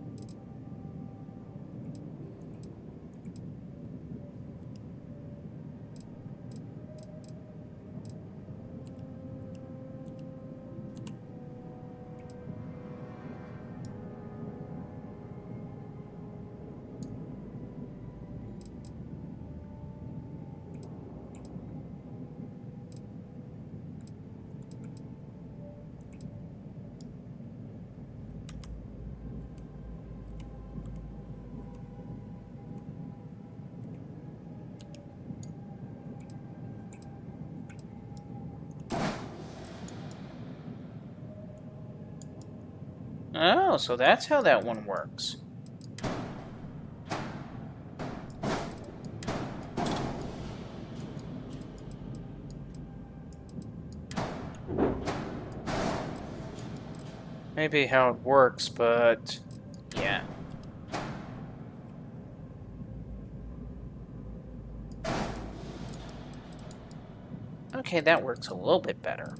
Oh, so that's how that one works. Maybe how it works, but yeah. Okay, that works a little bit better.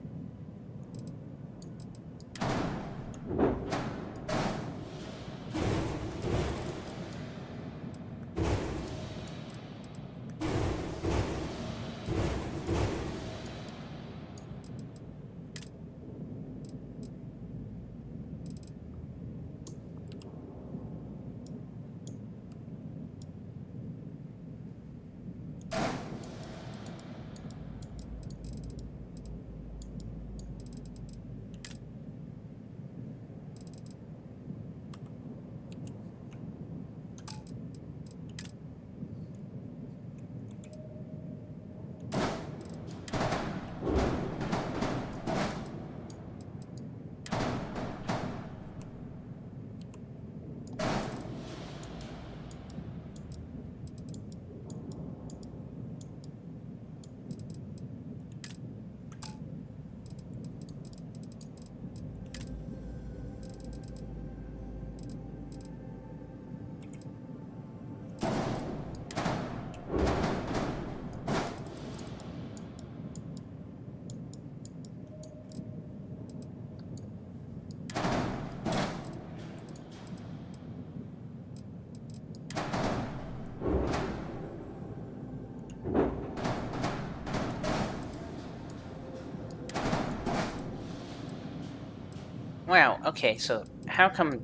Wow, okay, so how come...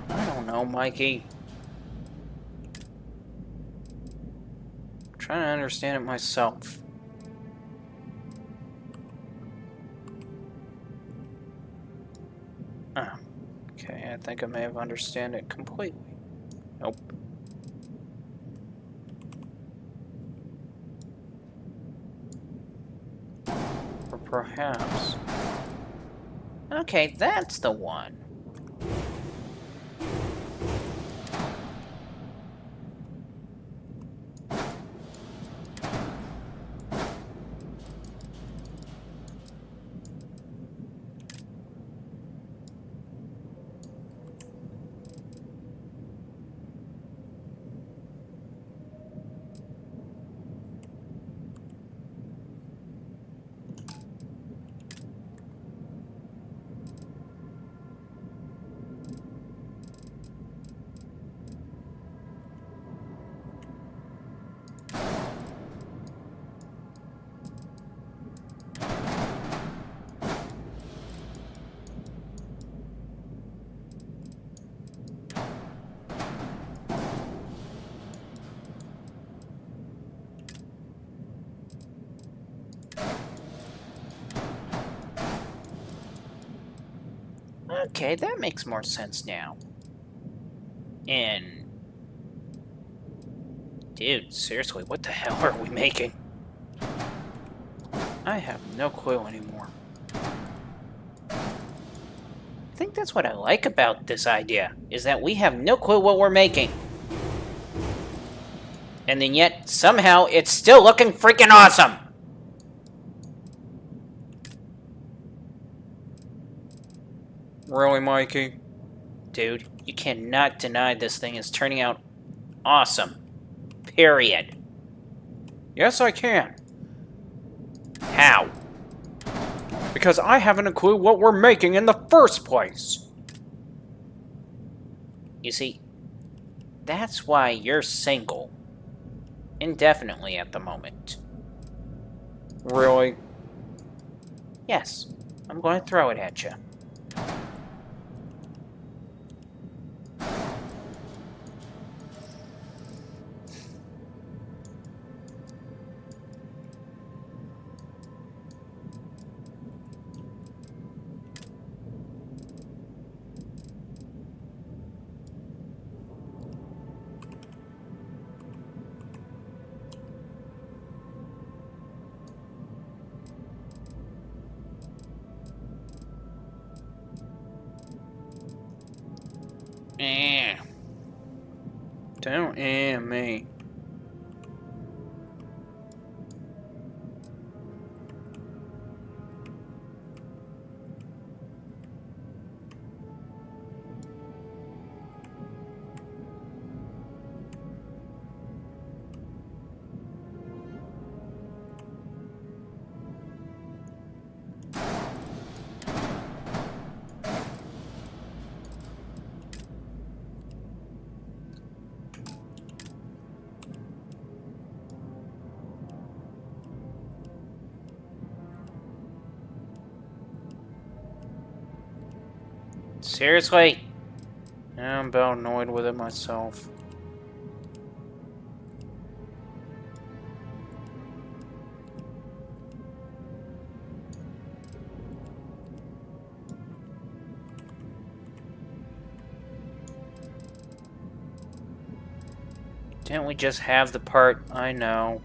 I don't know, Mikey. I'm trying to understand it myself. Oh, okay, I think I may have understood it completely. Nope. Or perhaps... Okay, that's the one. Okay, that makes more sense now. And... Dude, seriously, what the hell are we making? I have no clue anymore. I think that's what I like about this idea, is that we have no clue what we're making. And then yet, somehow, it's still looking freaking awesome! Really, Mikey? Dude, you cannot deny this thing is turning out awesome. Period. Yes, I can. How? Because I haven't a clue what we're making in the first place. You see, that's why you're single. Indefinitely at the moment. Really? Yes, I'm going to throw it at you. Don't me. Seriously? I'm about annoyed with it myself. Didn't we just have the part? I know.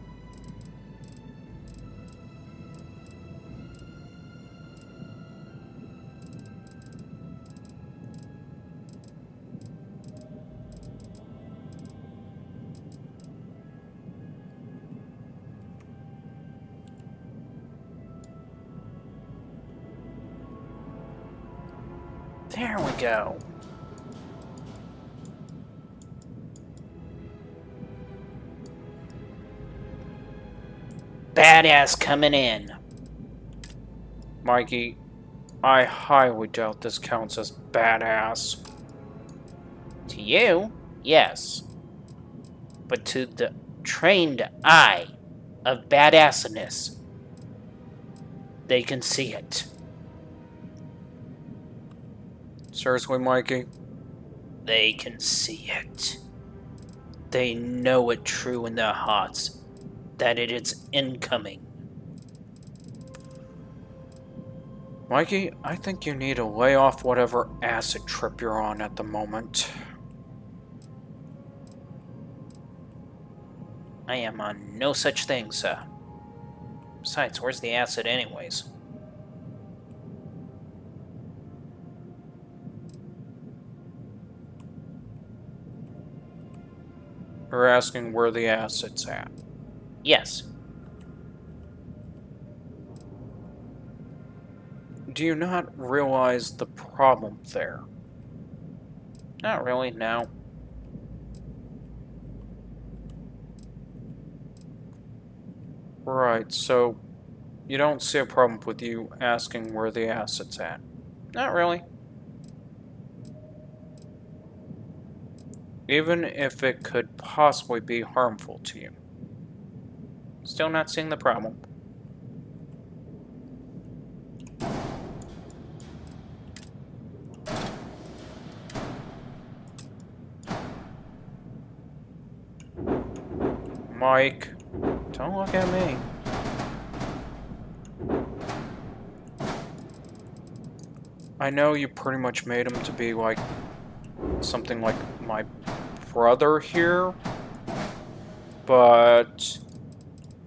There we go. Badass coming in. Mikey, I highly doubt this counts as badass. To you, yes. But to the trained eye of badassness, they can see it. Seriously, Mikey? They can see it. They know it true in their hearts that it is incoming. Mikey, I think you need to lay off whatever acid trip you're on at the moment. I am on no such thing, sir. Besides, where's the acid anyways? You're asking where the acid's at. Yes. Do you not realize the problem there? Not really, no. Right, so you don't see a problem with you asking where the acid's at? Not really. Even if it could possibly be harmful to you? Still not seeing the problem. Mike, don't look at me. I know you pretty much made him to be like something like my brother here, but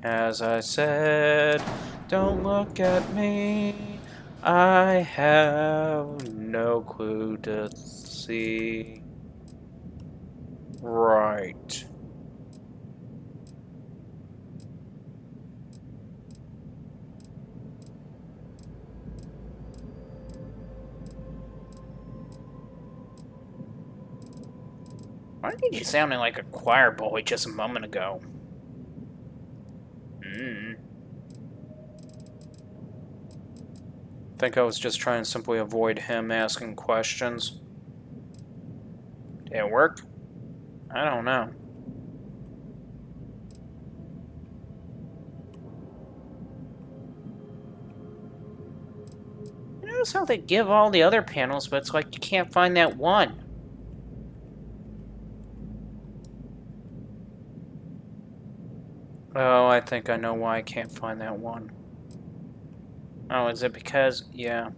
as I said, don't look at me. I have no clue to see. Right. Why did you sound like a choir boy just a moment ago? Think I was just trying to simply avoid him asking questions. Did it work? I don't know. You notice how they give all the other panels, but it's like you can't find that one. Oh, I think I know why I can't find that one. Oh, is it because... yeah.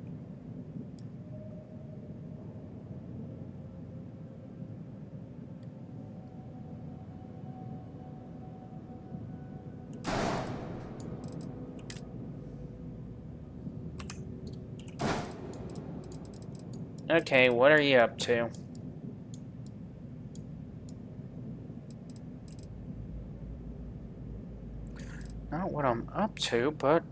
Okay, what are you up to? Not what I'm up to, but...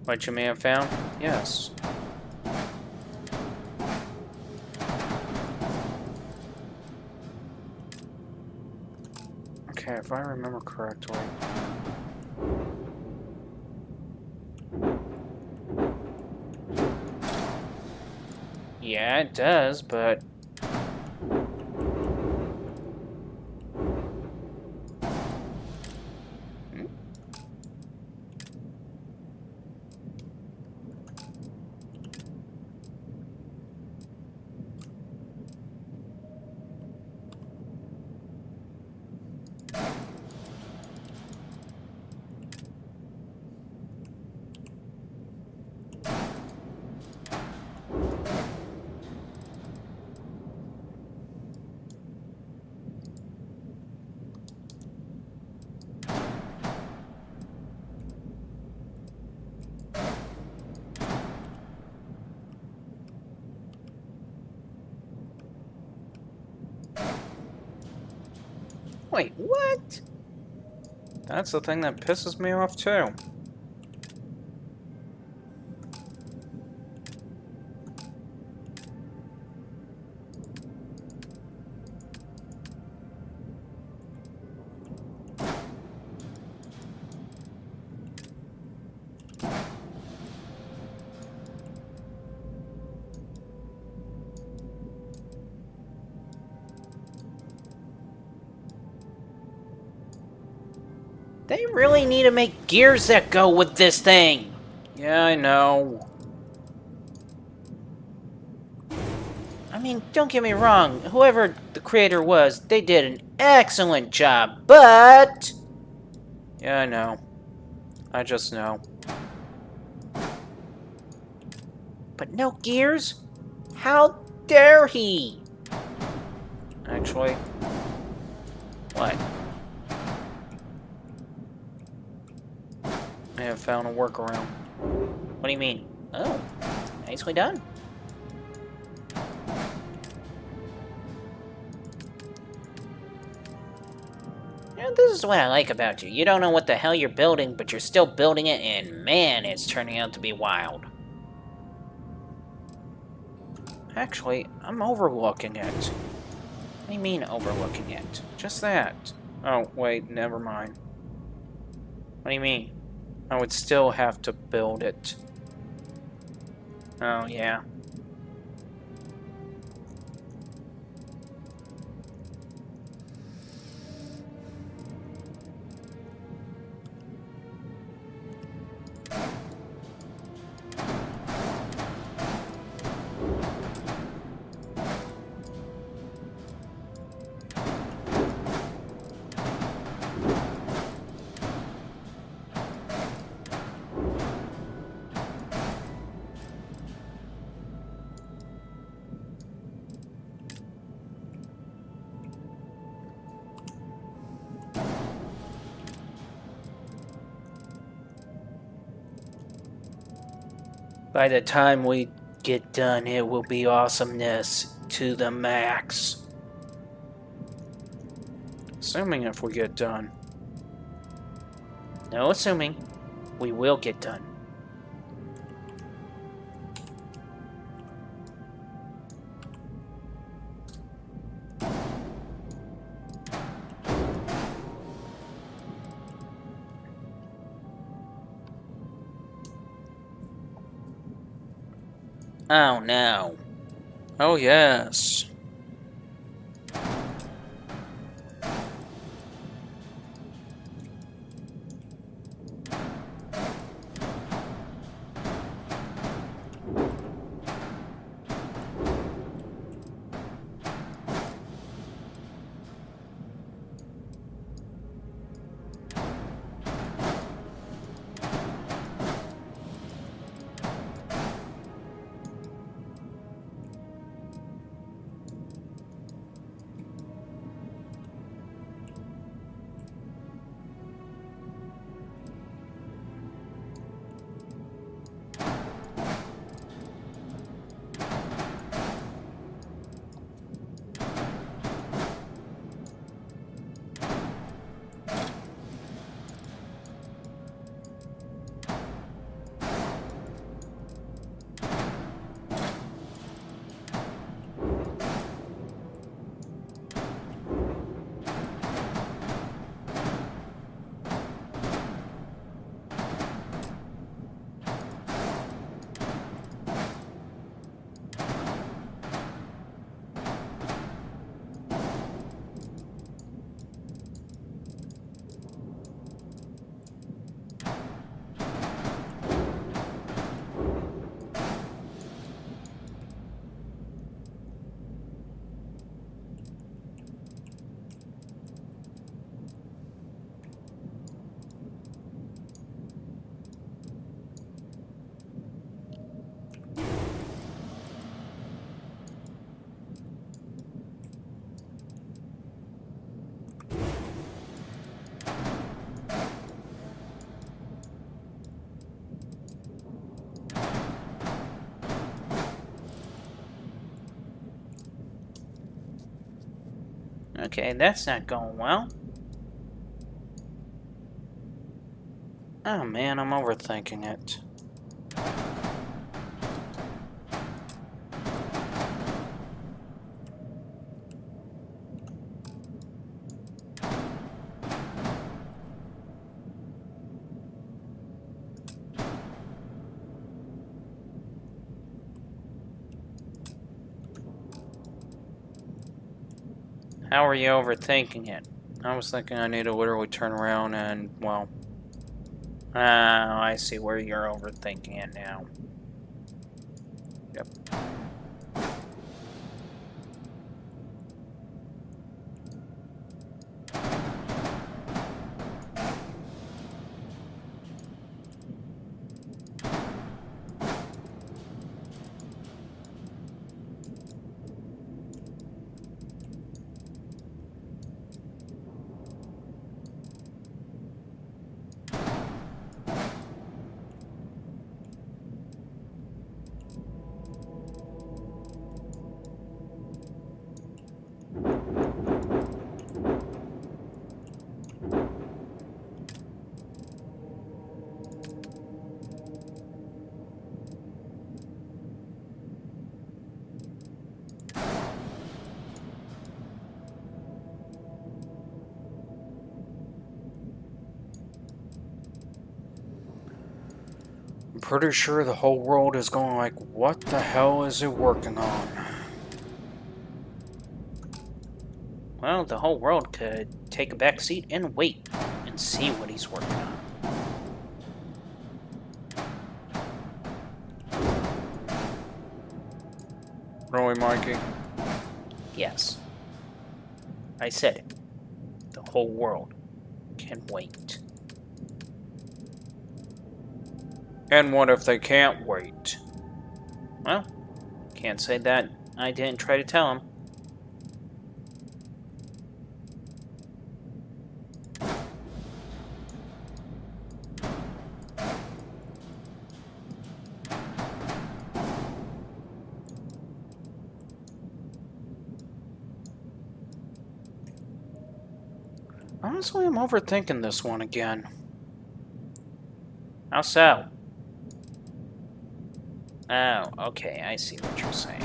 What you may have found? Yes. Okay, if I remember correctly... Yeah, it does, but... Wait, what? That's the thing that pisses me off, too. They really need to make gears that go with this thing! Yeah, I know. I mean, don't get me wrong, whoever the creator was, they did an excellent job, but... Yeah, I know. I just know. But no gears? How dare he? Actually... What? I have found a workaround. What do you mean? Oh, nicely done. You know, this is what I like about you. You don't know what the hell you're building, but you're still building it, and man, it's turning out to be wild. Actually, I'm overlooking it. What do you mean overlooking it? Just that. Oh, wait, never mind. What do you mean? I would still have to build it. Oh, yeah. By the time we get done, it will be awesomeness to the max. Assuming if we get done. No assuming. We will get done. Oh no. Oh, yes. Okay, that's not going well. Oh man, I'm overthinking it. How are you overthinking it? I was thinking I need to literally turn around and, well... Oh, I see where you're overthinking it now. Yep. I'm pretty sure the whole world is going like, what the hell is he working on? Well, the whole world could take a back seat and wait and see what he's working on. Really, Mikey? Yes. I said it. The whole world can wait. And what if they can't wait? Well, can't say that I didn't try to tell him. Honestly, I'm overthinking this one again. How so? Oh, okay, I see what you're saying.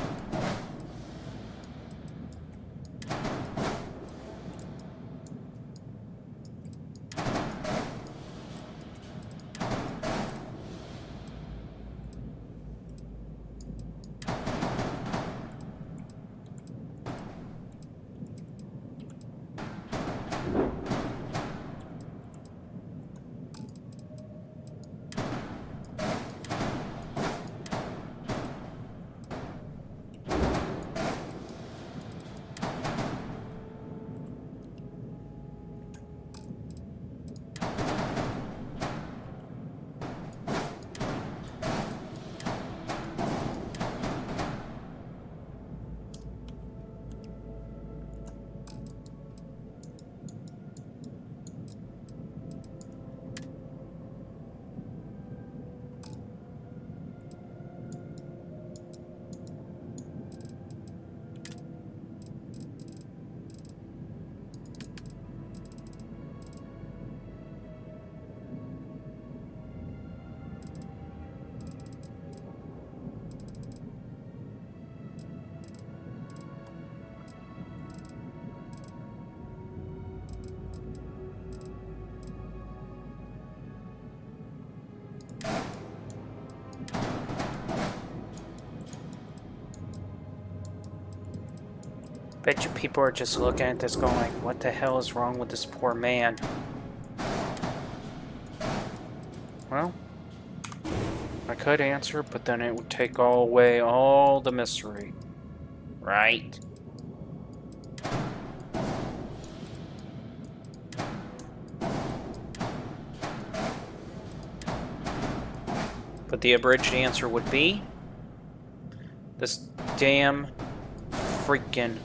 Bet you people are just looking at this going like, what the hell is wrong with this poor man? Well, I could answer, but then it would take away all the mystery. Right? But the abridged answer would be... this damn freaking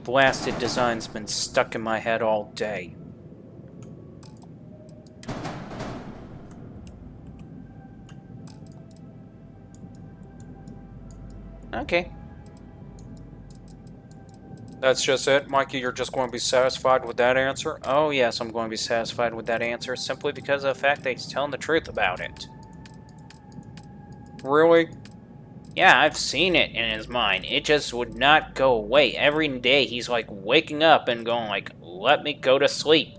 blasted design's been stuck in my head all day. Okay. That's just it, Mikey? You're just going to be satisfied with that answer? Oh yes, I'm going to be satisfied with that answer, simply because of the fact that he's telling the truth about it. Really? Yeah, I've seen it in his mind. It just would not go away. Every day he's like waking up and going like, let me go to sleep.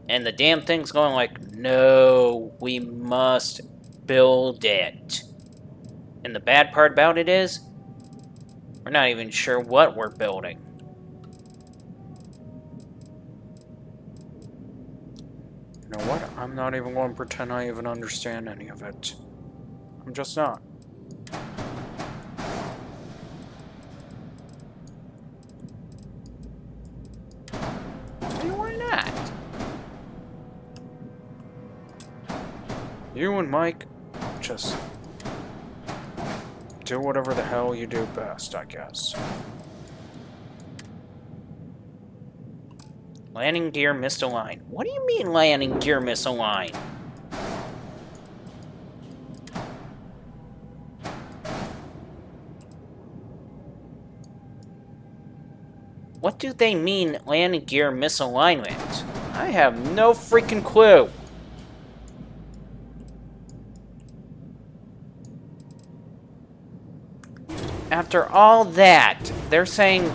And the damn thing's going like, no, we must build it. And the bad part about it is, we're not even sure what we're building. You know what? I'm not even going to pretend I even understand any of it. I'm just not. And why not? You and Mike just do whatever the hell you do best, I guess. Landing gear misaligned. What do you mean landing gear misaligned? What do they mean landing gear misalignment? I have no freaking clue. After all that, they're saying...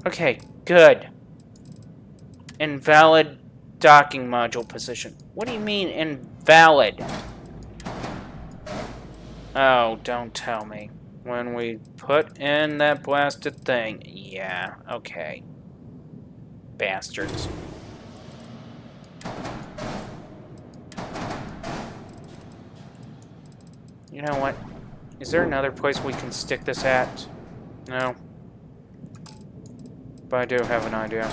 Okay, good. Invalid docking module position. What do you mean invalid? Oh, don't tell me. When we put in that blasted thing. Yeah, okay. Bastards. You know what? Is there another place we can stick this at? No. But I do have an idea.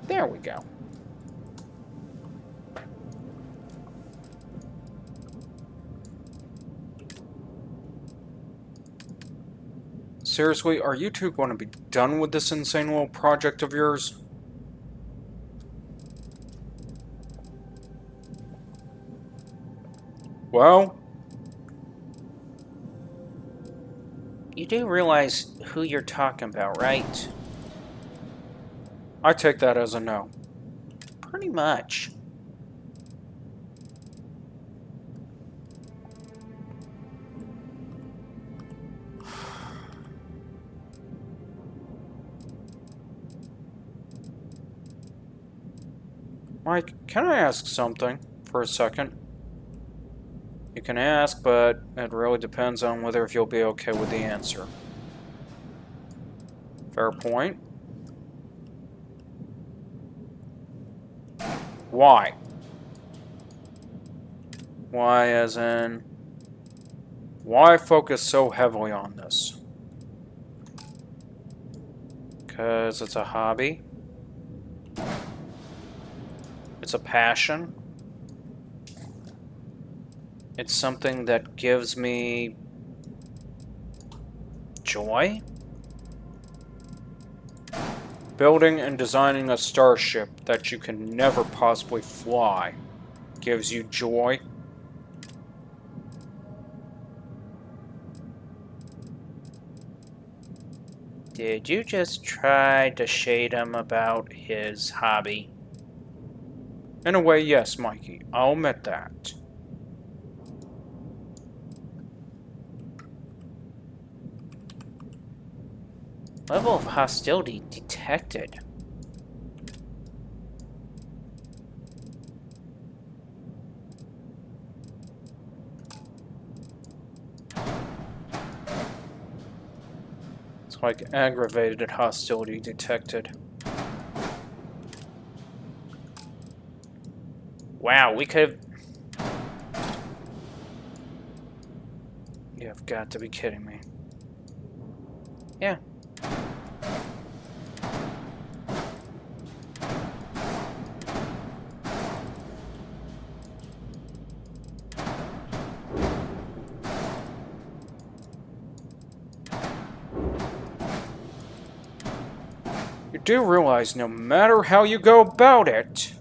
There we go. Seriously, are you two going to be done with this insane little project of yours? Well? You do realize who you're talking about, right? I take that as a no. Pretty much. Mike, can I ask something for a second? You can ask, but it really depends on whether if you'll be okay with the answer. Fair point. Why? Why as in... Why focus so heavily on this? Because it's a hobby? It's a passion? It's something that gives me... joy? building and designing a starship that you can never possibly fly gives you joy. Did you just try to shade him about his hobby? In a way, yes, Mikey. I'll admit that. Level of hostility detected. It's like aggravated hostility detected. Wow, we could have... You've got to be kidding me. Yeah. You do realize no matter how you go about it...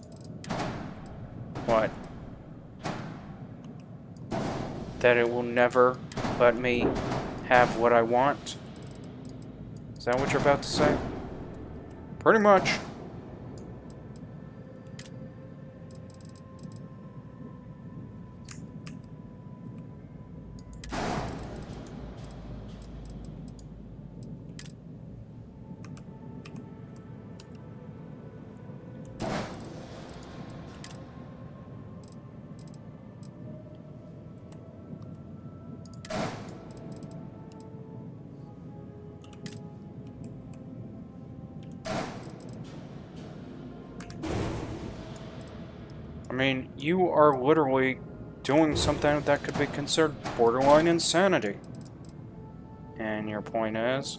What? That it will never let me have what I want? Is that what you're about to say? Pretty much. I mean, you are literally doing something that could be considered borderline insanity. And your point is?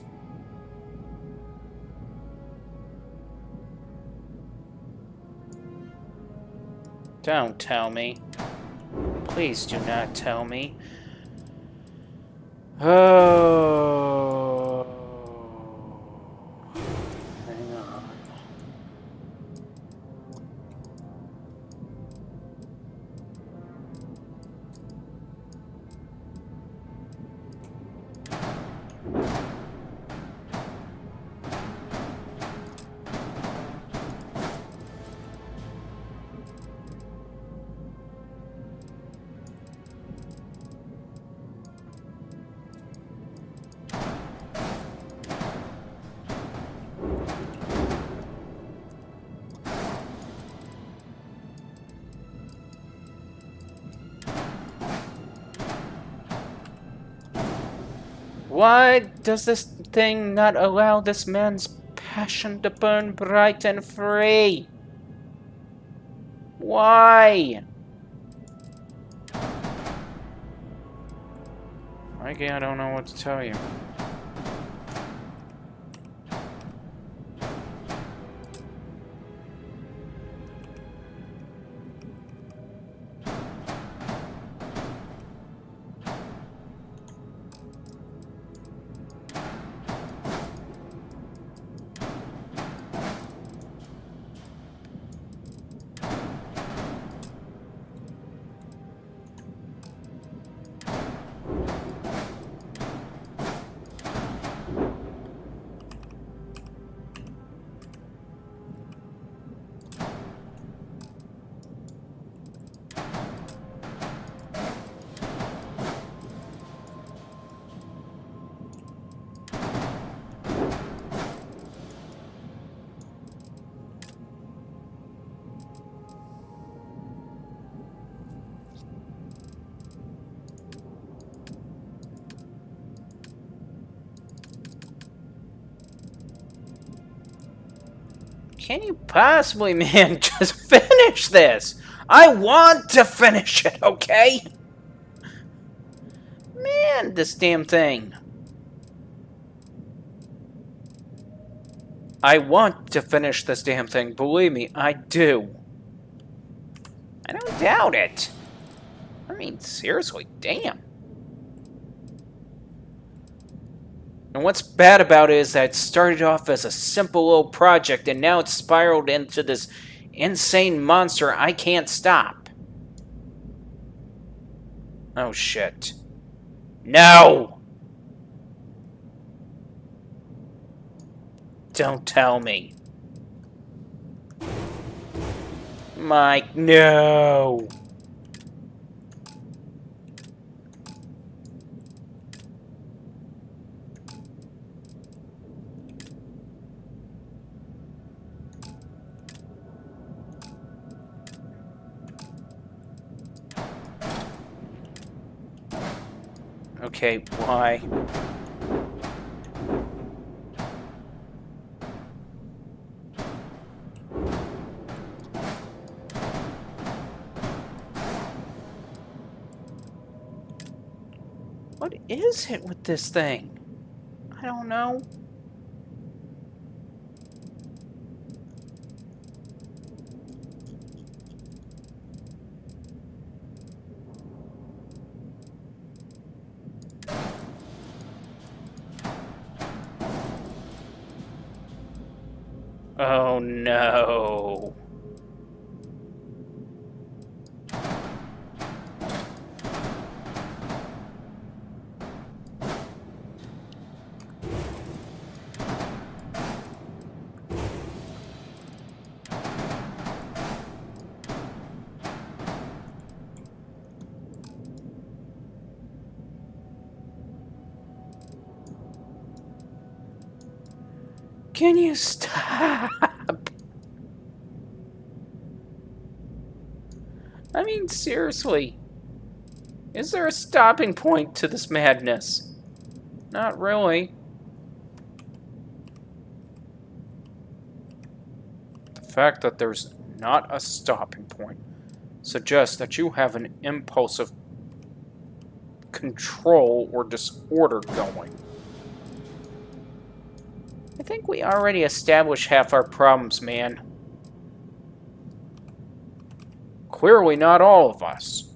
Don't tell me. Please do not tell me. Oh. Hang on. Why does this thing not allow this man's passion to burn bright and free? Why? Mikey, I don't know what to tell you. Can you possibly, man, just finish this? I want to finish it, okay? Man, this damn thing. I want to finish this damn thing, believe me, I do. I don't doubt it. I mean, seriously, damn. And what's bad about it is that it started off as a simple little project, and now it's spiraled into this insane monster I can't stop. Oh, shit. No! Don't tell me. Mike, no! Okay, why? What is it with this thing? I don't know. Oh no. Can you stop? I mean, seriously. Is there a stopping point to this madness? Not really. The fact that there's not a stopping point suggests that you have an impulse of control or disorder going. I think we already established half our problems, man. Clearly not all of us.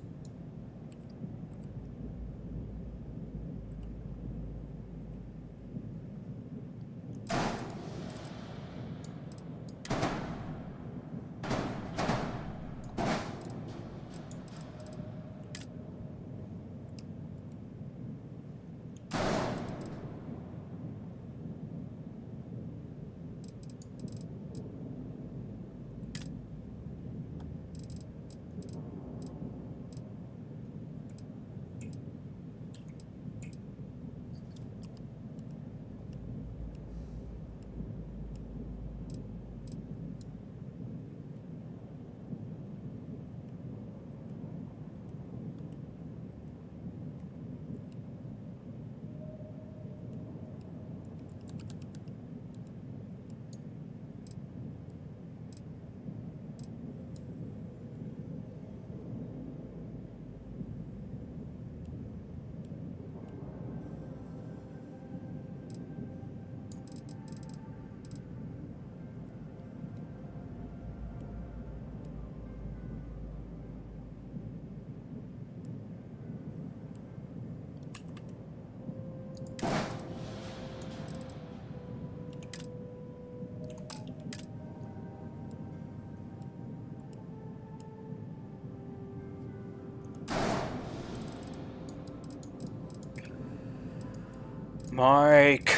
Mike.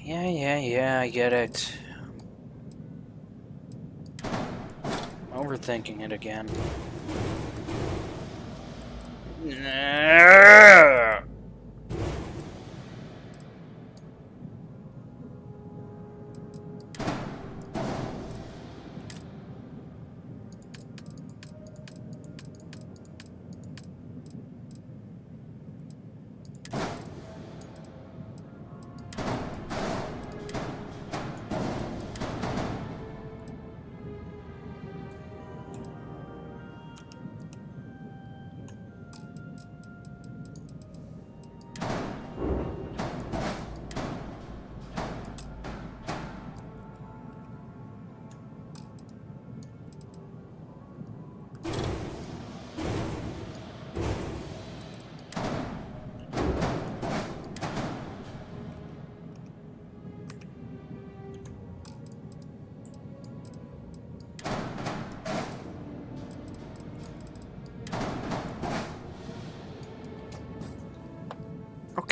Yeah, I get it. Overthinking it again.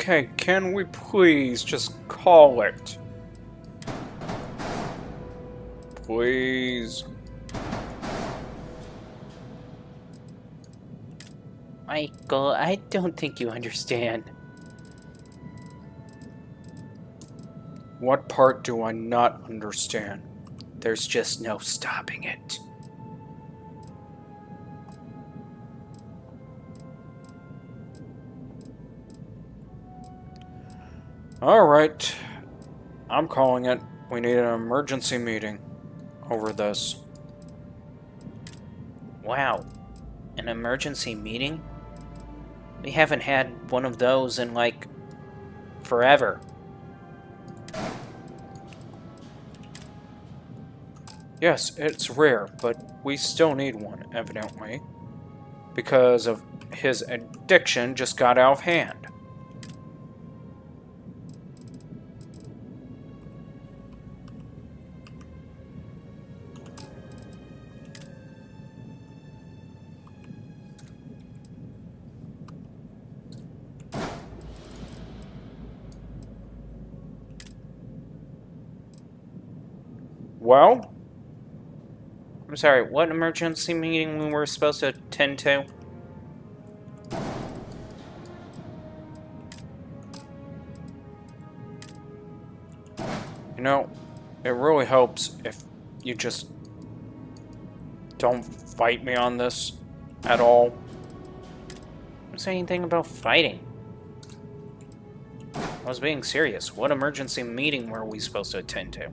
Okay, can we please just call it? Please. Michael, I don't think you understand. What part do I not understand? There's just no stopping it. Alright. I'm calling it. We need an emergency meeting over this. Wow. An emergency meeting? We haven't had one of those in, like, forever. Yes, it's rare, but we still need one, evidently. Because of his addiction just got out of hand. Well? I'm sorry, what emergency meeting we were supposed to attend to? You know, it really helps if you just don't fight me on this at all. Don't say anything about fighting. I was being serious. What emergency meeting were we supposed to attend to?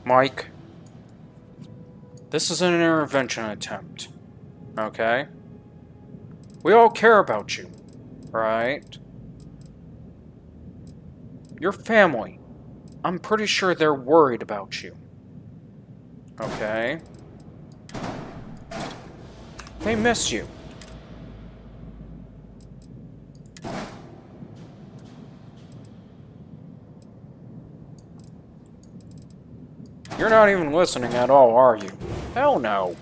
Mike, this is an intervention attempt, okay? We all care about you, right? Your family, I'm pretty sure they're worried about you, okay? They miss you. You're not even listening at all, are you? Hell no.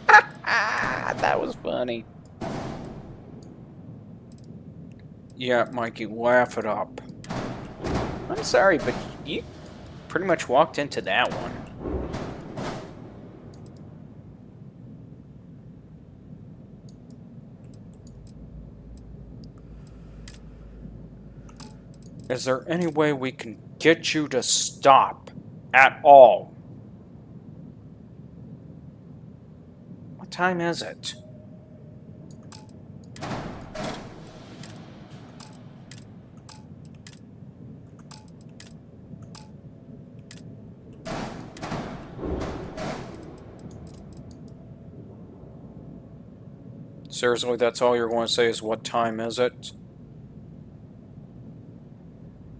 That was funny. Yeah, Mikey, laugh it up. I'm sorry, but you pretty much walked into that one. Is there any way we can get you to stop at all? What time is it? Seriously, that's all you're going to say is what time is it?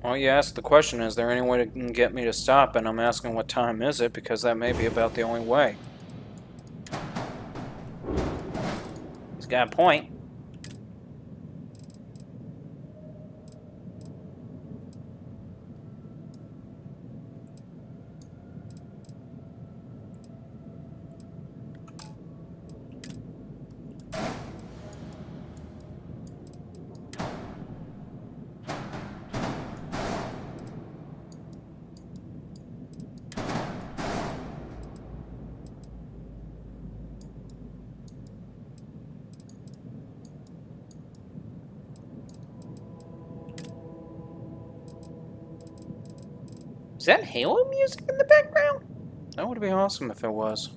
Well, you asked the question, is there any way to get me to stop? And I'm asking what time is it, because that may be about the only way. He's got a point. Is that Halo music in the background? That would be awesome if it was.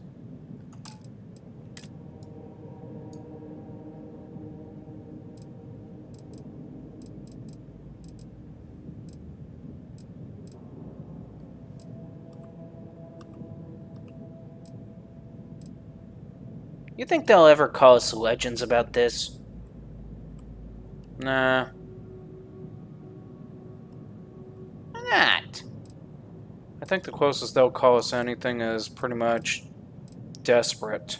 You think they'll ever call us legends about this? Nah. Why not? I think the closest they'll call us anything is pretty much desperate.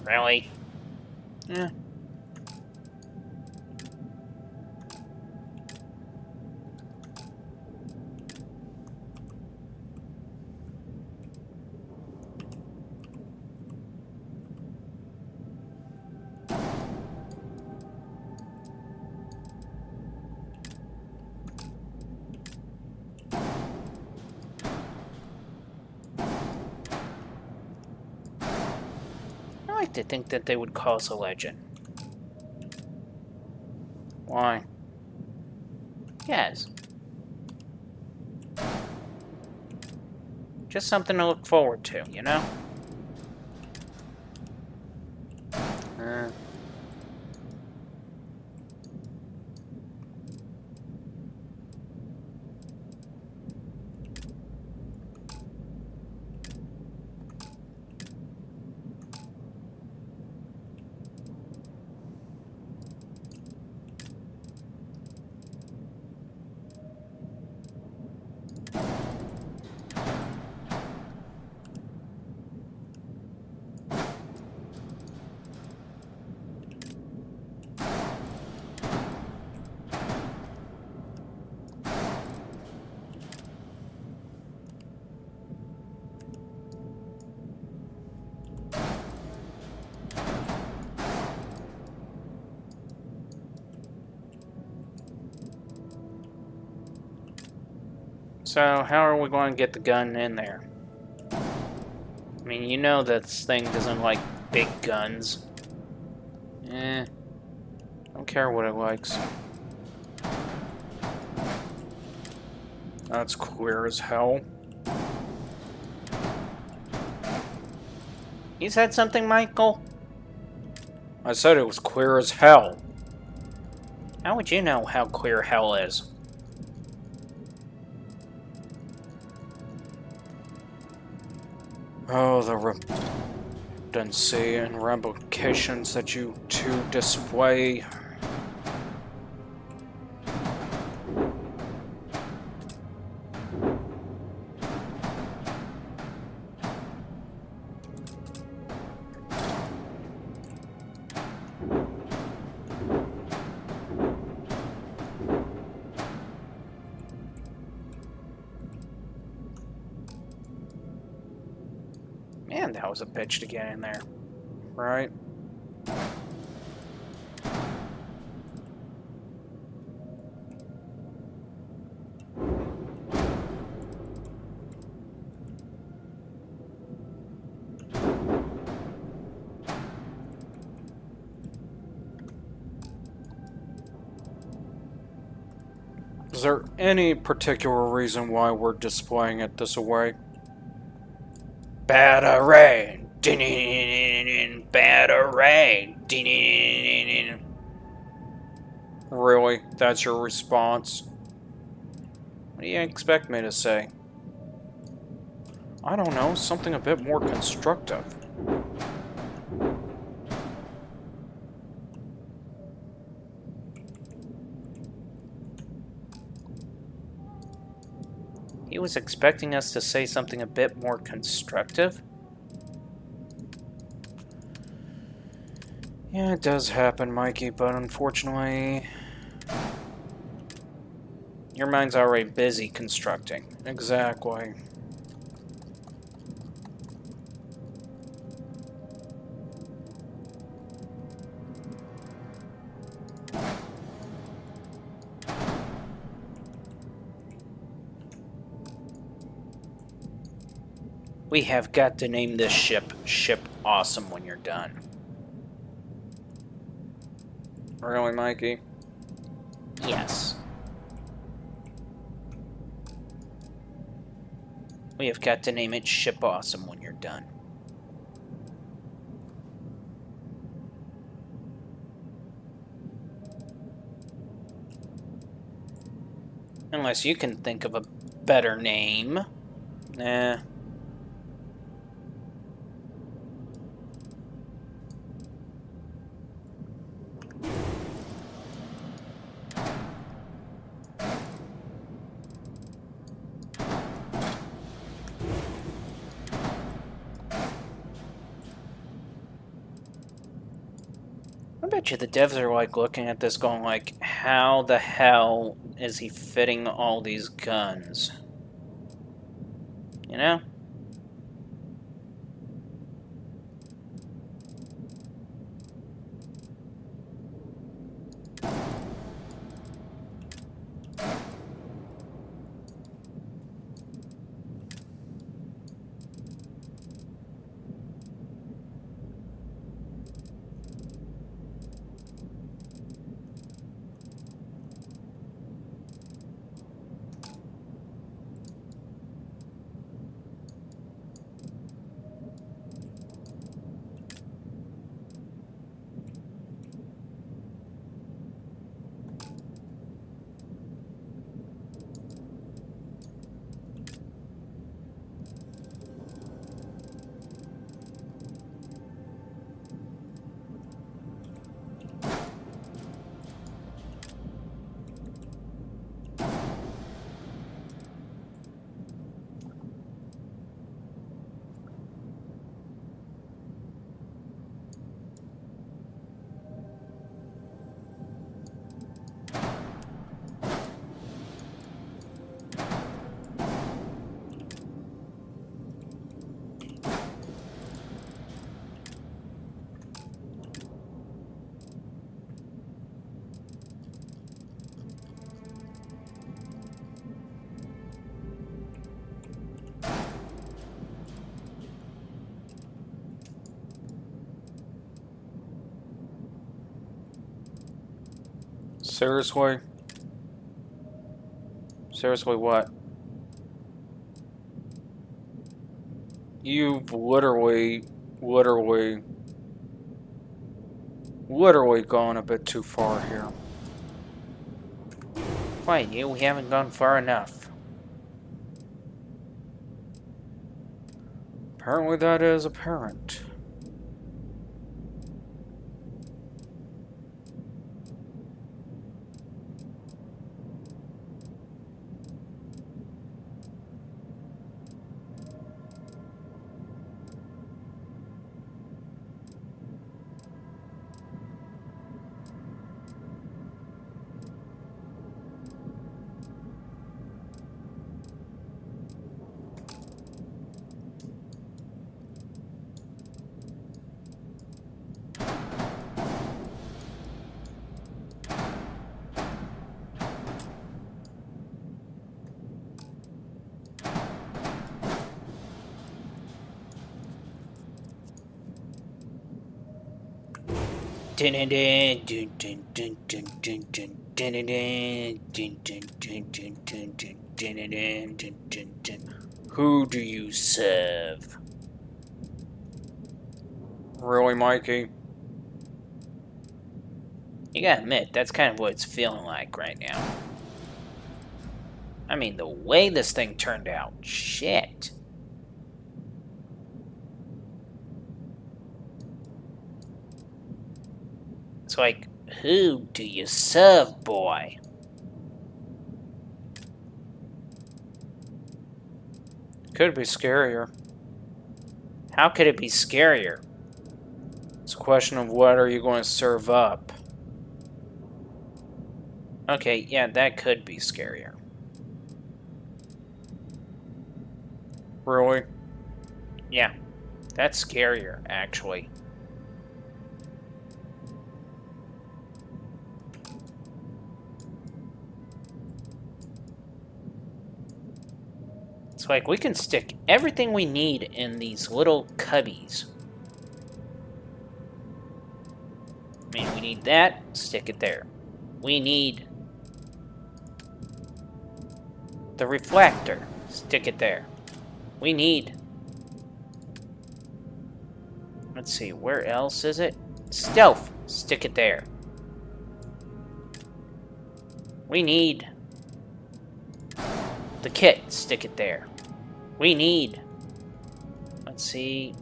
Really? Yeah. like to think that they would call us a legend. Why? Yes. Just something to look forward to, you know? So, how are we going to get the gun in there? I mean, you know this thing doesn't like big guns. Don't care what it likes. That's clear as hell. You said something, Michael? I said it was clear as hell. How would you know how clear hell is? Oh, the redundancy and ramifications that you two display. Man, that was a bitch to get in there. Right? Is there any particular reason why we're displaying it this way? Battery! Battery! Really? That's your response? What do you expect me to say? I don't know, something a bit more constructive. He was expecting us to say something a bit more constructive? Yeah, it does happen, Mikey, but unfortunately... your mind's already busy constructing. Exactly. We have got to name this ship Awesome when you're done. Really, Mikey? Yes. We have got to name it Ship Awesome when you're done. Unless you can think of a better name. Nah. I bet you the devs are like looking at this going like, how the hell is he fitting all these guns? You know? Seriously? Seriously, what? You've literally gone a bit too far here. Wait, we haven't gone far enough. Apparently that is apparent. Who do you serve? Really, Mikey? You gotta admit, that's kind of what it's feeling like right now. I mean, the way this thing turned out, shit. It's like, who do you serve, boy? Could be scarier. How could it be scarier? It's a question of what are you going to serve up. Okay, yeah, that could be scarier. Really? Yeah, that's scarier, actually. It's like we can stick everything we need in these little cubbies. I mean, we need that, stick it there. We need the reflector, stick it there. We need... Let's see, where else is it? Stealth, stick it there. We need the kit, stick it there. We need... Let's see...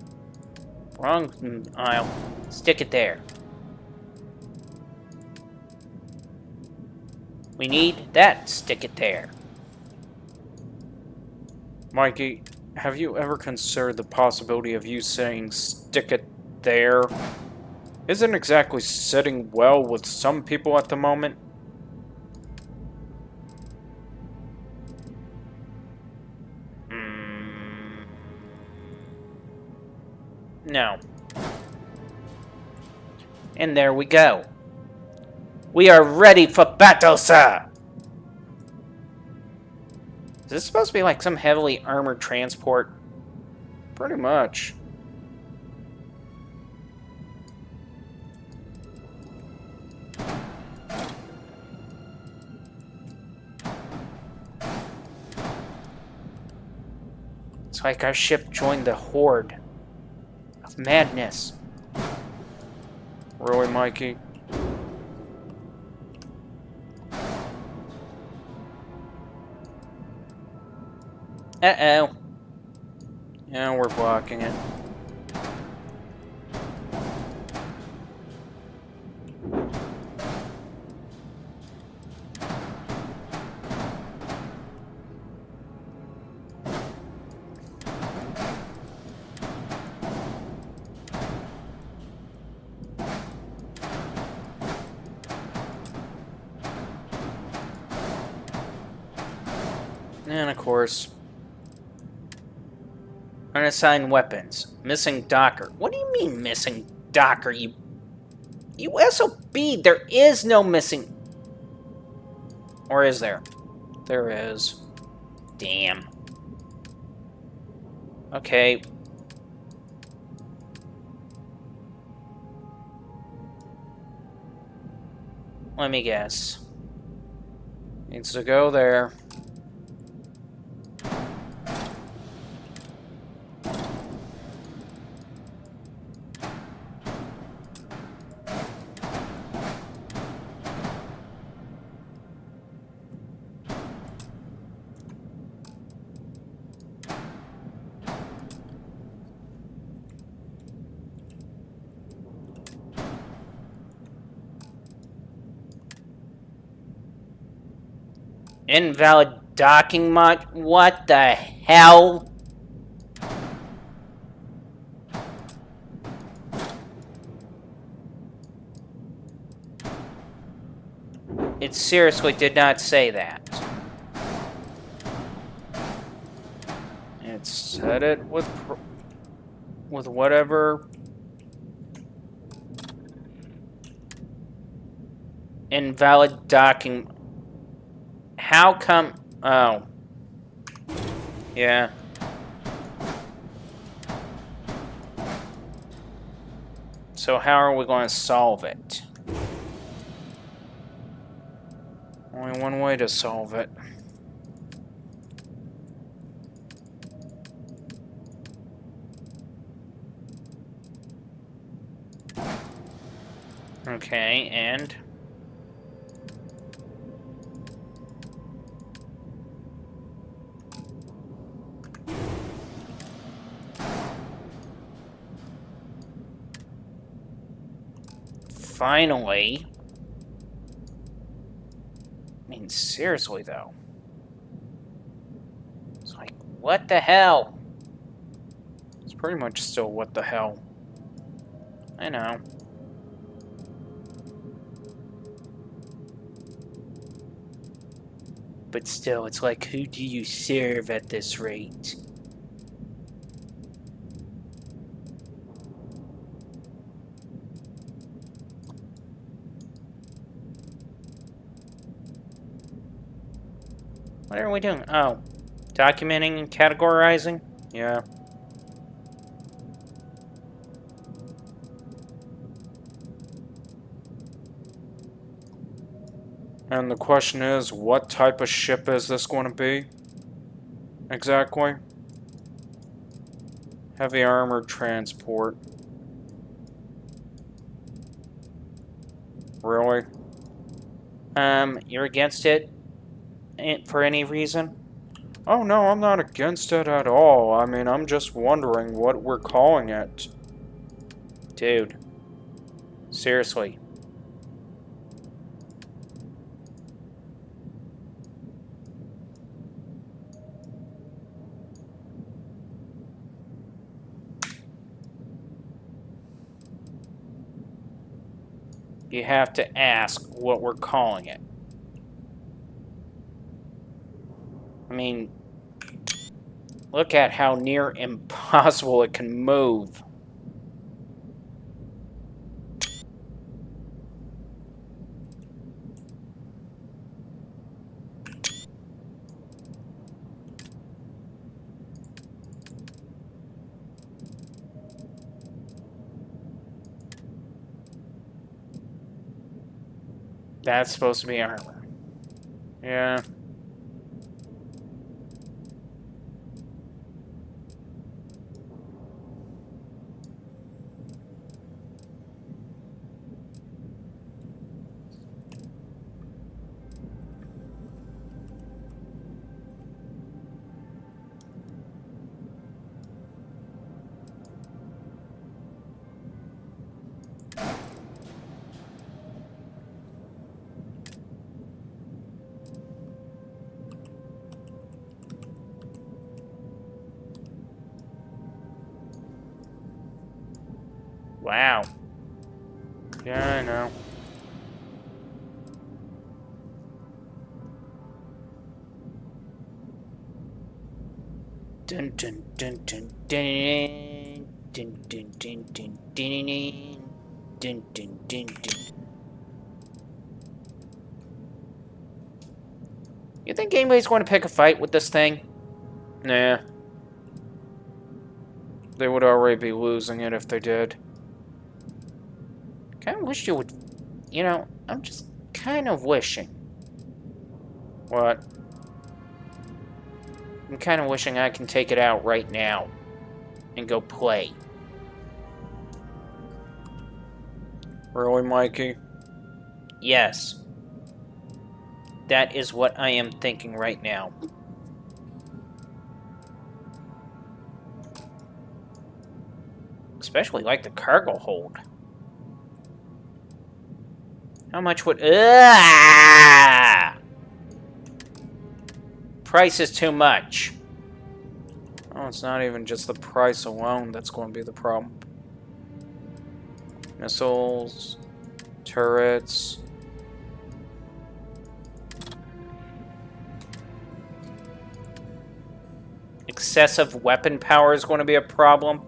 Wrong aisle. Stick it there. We need that. Stick it there. Mikey, have you ever considered the possibility of you saying stick it there? Isn't exactly sitting well with some people at the moment? No. And there we go. We are ready for battle, sir! Is this supposed to be like some heavily armored transport? Pretty much. It's like our ship joined the horde of madness. Really, Mikey? Uh-oh. Yeah, we're blocking it. And of course, unassigned weapons. Missing Docker. What do you mean missing Docker? You SOB, there is no missing... Or is there? There is. Damn. Okay. Let me guess. Needs to go there. Invalid docking mod? What the hell? It seriously did not say that. It said it with whatever. Invalid docking. How come? Oh. Yeah. So how are we going to solve it? Only one way to solve it. Okay, and... finally. I mean, seriously, though. It's like, what the hell? It's pretty much still what the hell. I know. But still, it's like, who do you serve at this rate? What are we doing? Oh, documenting and categorizing? Yeah. And the question is, what type of ship is this going to be? Exactly. Heavy armored transport. Really? You're against it? For any reason? Oh no, I'm not against it at all. I mean, I'm just wondering what we're calling it. Dude. Seriously. You have to ask what we're calling it. I mean, look at how near impossible it can move. That's supposed to be armor. Yeah. Wow. Yeah, I know. Dun dun dun dun dun dun dun dun dun dun dun dun dun dun. You think anybody's going to pick a fight with this thing? Nah. They would already be losing it if they did. Kind of wish you would... You know, I'm just kind of wishing What? I'm kind of wishing I can take it out right now and go play. Really, Mikey? Yes. That is what I am thinking right now. Especially like the cargo hold. How much would... Price is too much. Oh, it's not even just the price alone that's going to be the problem. Missiles, turrets. Excessive weapon power is going to be a problem.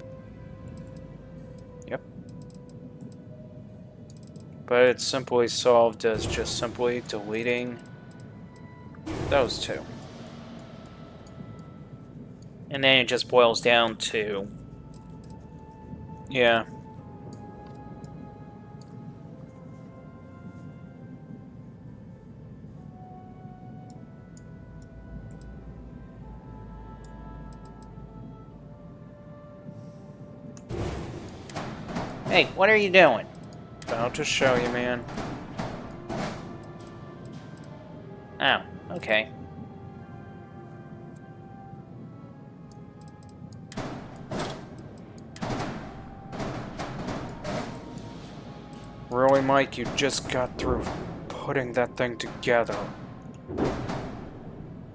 Yep. But it's simply solved as just simply deleting those two. And then it just boils down to... Yeah. Hey, what are you doing? About to show you, man. Oh, okay. Really, Mike, you just got through putting that thing together.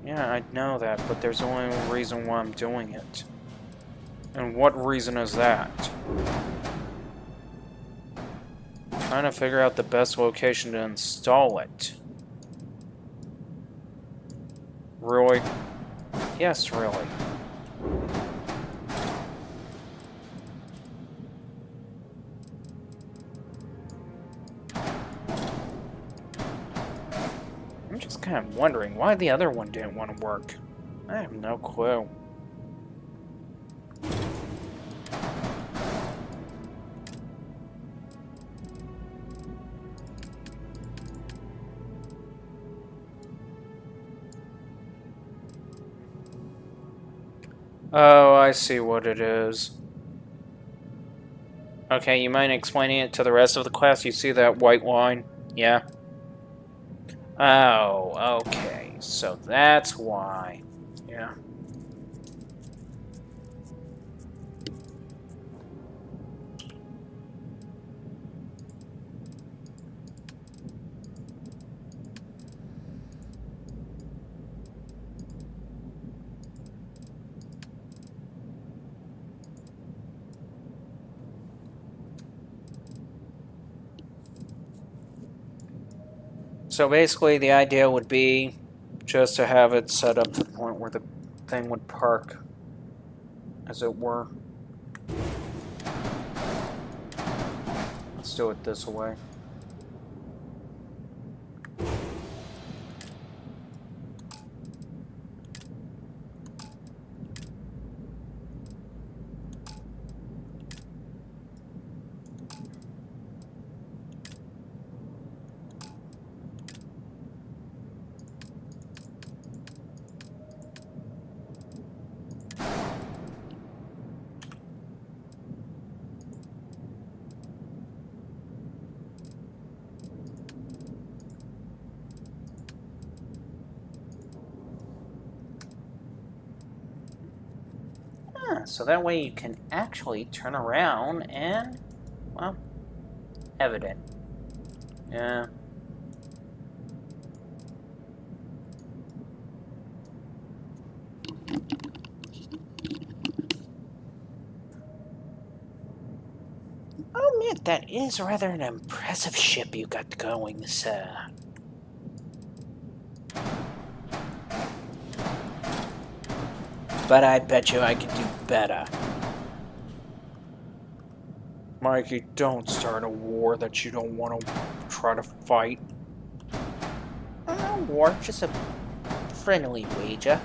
Yeah, I know that, but there's only one reason why I'm doing it. And what reason is that? Trying to figure out the best location to install it. Really? Yes, really. I'm just kind of wondering why the other one didn't want to work. I have no clue. Oh, I see what it is. Okay, you mind explaining it to the rest of the class? You see that white line? Yeah. Oh, okay. So that's why. Yeah. So basically the idea would be just to have it set up to the point where the thing would park, as it were. Let's do it this way. so that way you can actually turn around and, well, evident. Yeah. I'll admit, that is rather an impressive ship you got going, sir. But I bet you I could do better. Mikey, don't start a war that you don't want to try to fight. No war, just a friendly wager.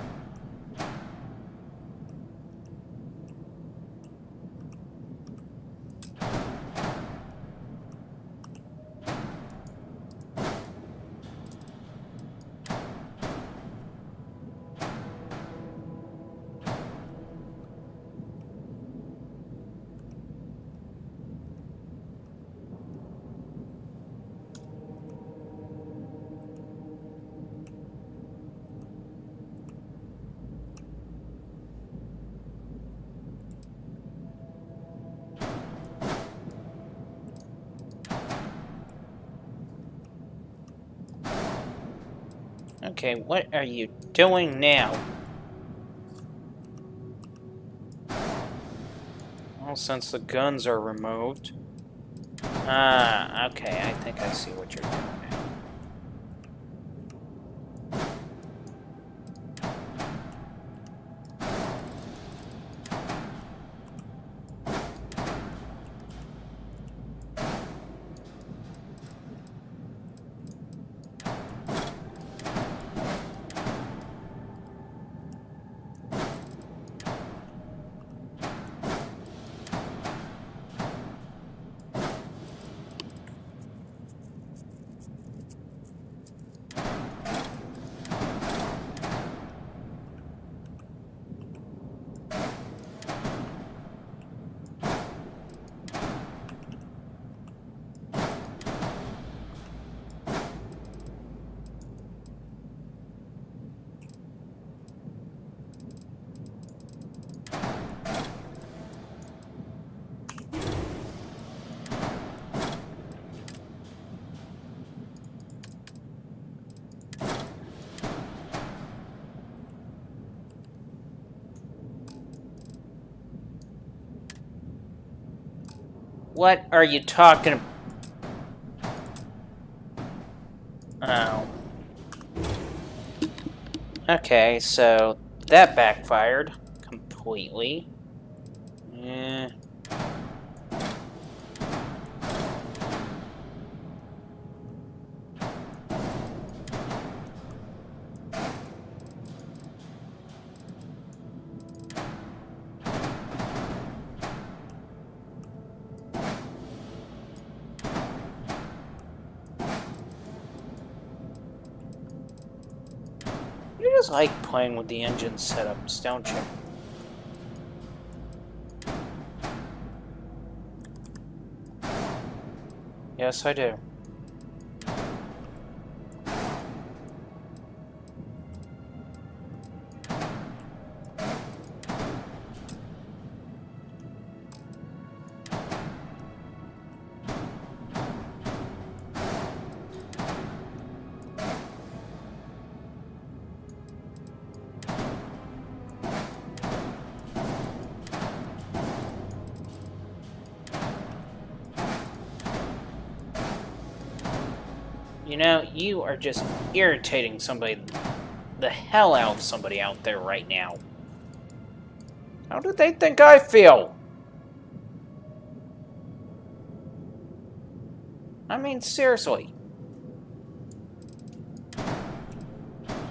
Okay, what are you doing now? Well, since the guns are removed... Ah, okay, I think I see what you're doing now. What are you talking about? Oh. Okay, so that backfired completely. Yeah. You just like playing with the engine setups, don't you? Yes, I do. You know, you are just irritating the hell out of somebody out there right now. How do they think I feel? I mean, seriously.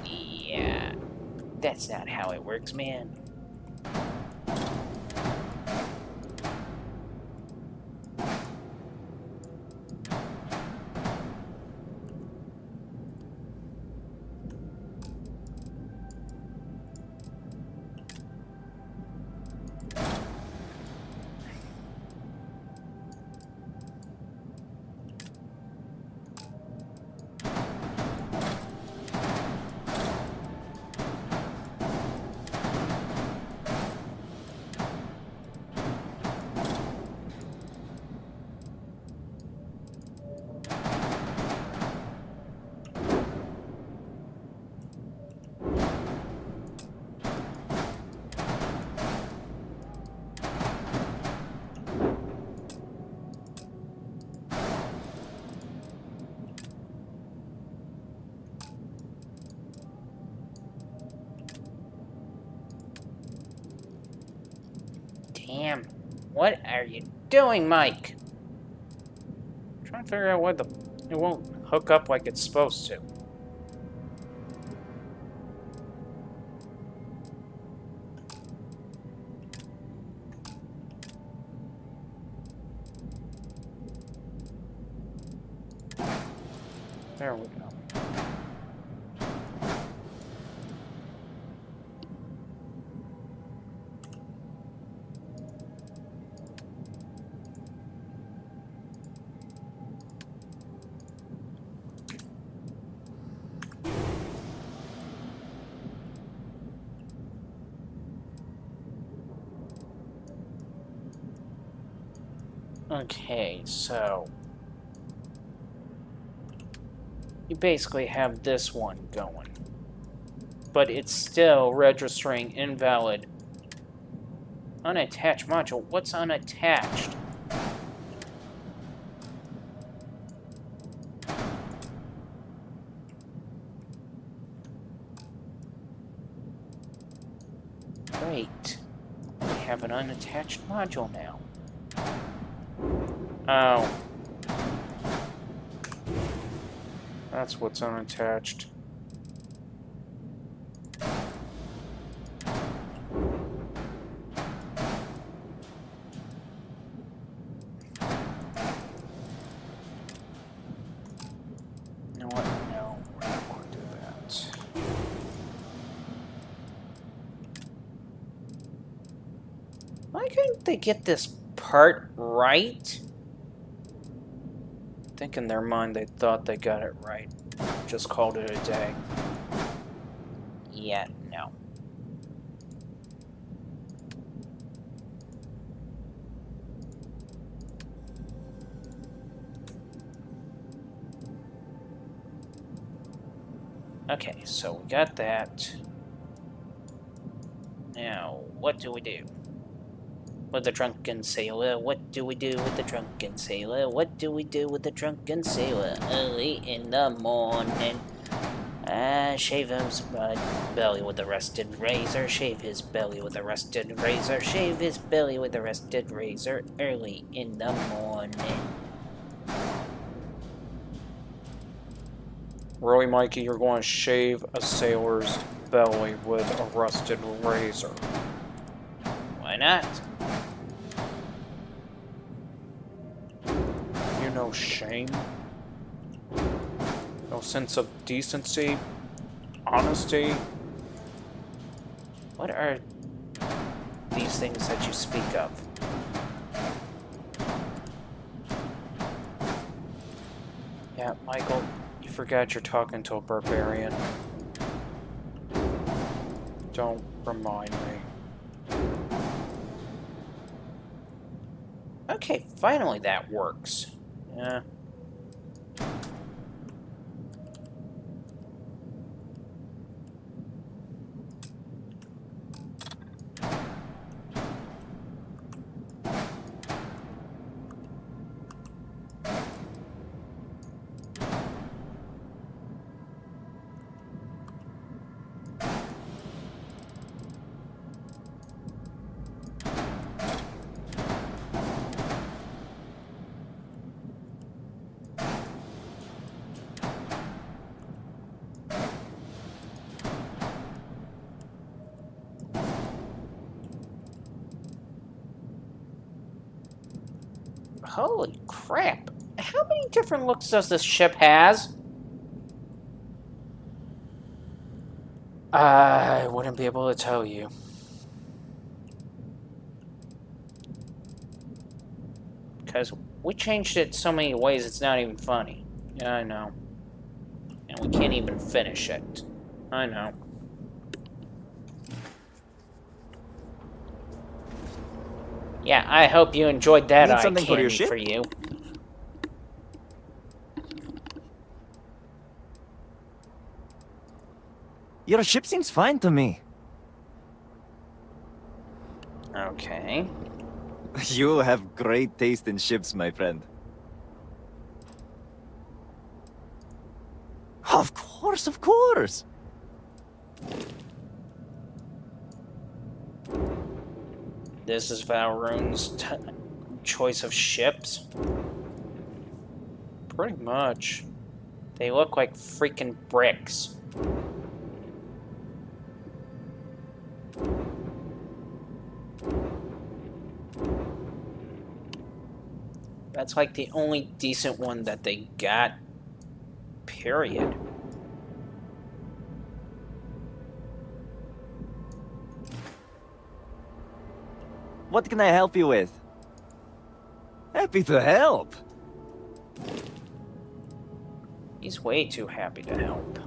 Yeah, that's not how it works, man. Damn, what are you doing, Mike? I'm trying to figure out why it won't hook up like it's supposed to. There we go. Okay, so you basically have this one going. but it's still registering invalid. Unattached module? What's unattached? Great. We have an unattached module now. Oh. That's what's unattached. You know what? No, we're not going to do that. Why couldn't they get this part right? I think in their mind they thought they got it right. Just called it a day. Yeah, no. Okay, so we got that. Now, what do we do? With the drunken sailor, what do we do with the drunken sailor? What do we do with the drunken sailor? Early in the morning. Shave his belly with a rusted razor. Shave his belly with a rusted razor. Shave his belly with a rusted razor. Early in the morning. Really, Mikey, you're going to shave a sailor's belly with a rusted razor? Why not? No shame, no sense of decency, honesty. What are these things that you speak of? Yeah, Michael, you forgot you're talking to a barbarian. Don't remind me. Okay, finally that works. Yeah. Holy crap! How many different looks does this ship has? I wouldn't be able to tell you. Because we changed it so many ways it's not even funny. Yeah, I know. And we can't even finish it. I know. Yeah, I hope you enjoyed that Need eye something for your candy ship? for you. Your ship seems fine to me. Okay. You have great taste in ships, my friend. Of course, of course! This is Valroon's choice of ships? Pretty much. They look like freaking bricks. That's like the only decent one that they got. Period. What can I help you with? Happy to help. He's way too happy to help.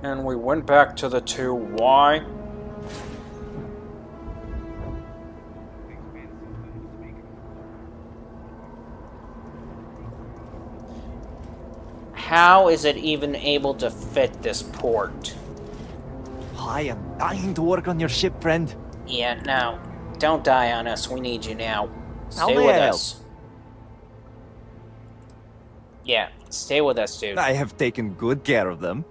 And we went back to the 2. Why? How is it even able to fit this port? I am dying to work on your ship, friend. Yeah, no. Don't die on us. We need you now. How Stay may with I help? us. Yeah, stay with us, dude. I have taken good care of them.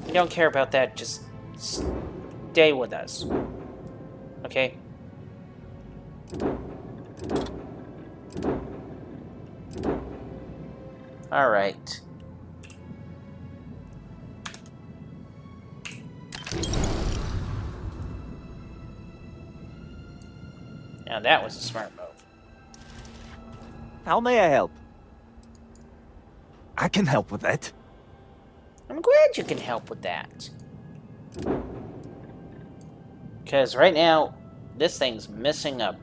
We don't care about that. Just stay with us. Okay? Alright. Now that was a smart move. How may I help? I can help with that. I'm glad you can help with that. Because right now, this thing's missing a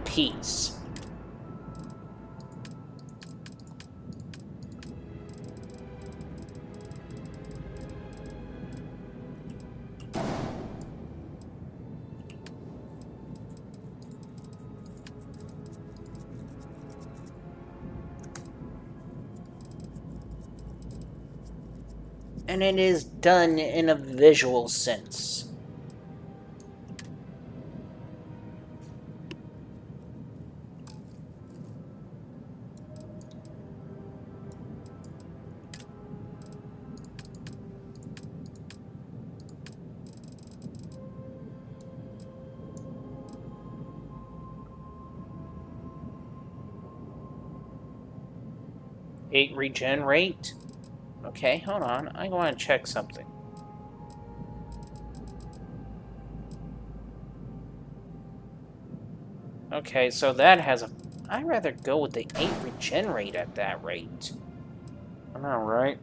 piece. And it is done in a visual sense. Regenerate. Okay, hold on. I want to check something. Okay, so that has a... I'd rather go with the 8 regenerate at that rate. I know, right?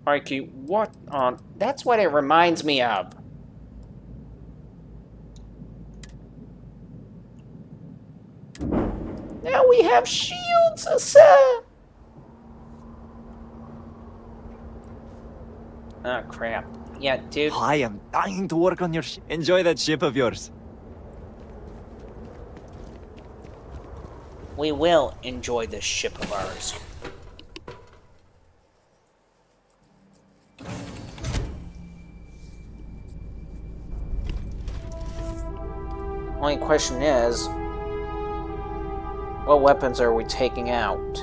Mikey, what on... That's what it reminds me of. Now we have shields, sir! Oh, crap. Yeah, dude. I am dying to work on your ship. Enjoy that ship of yours. We will enjoy this ship of ours. Only question is, what weapons are we taking out?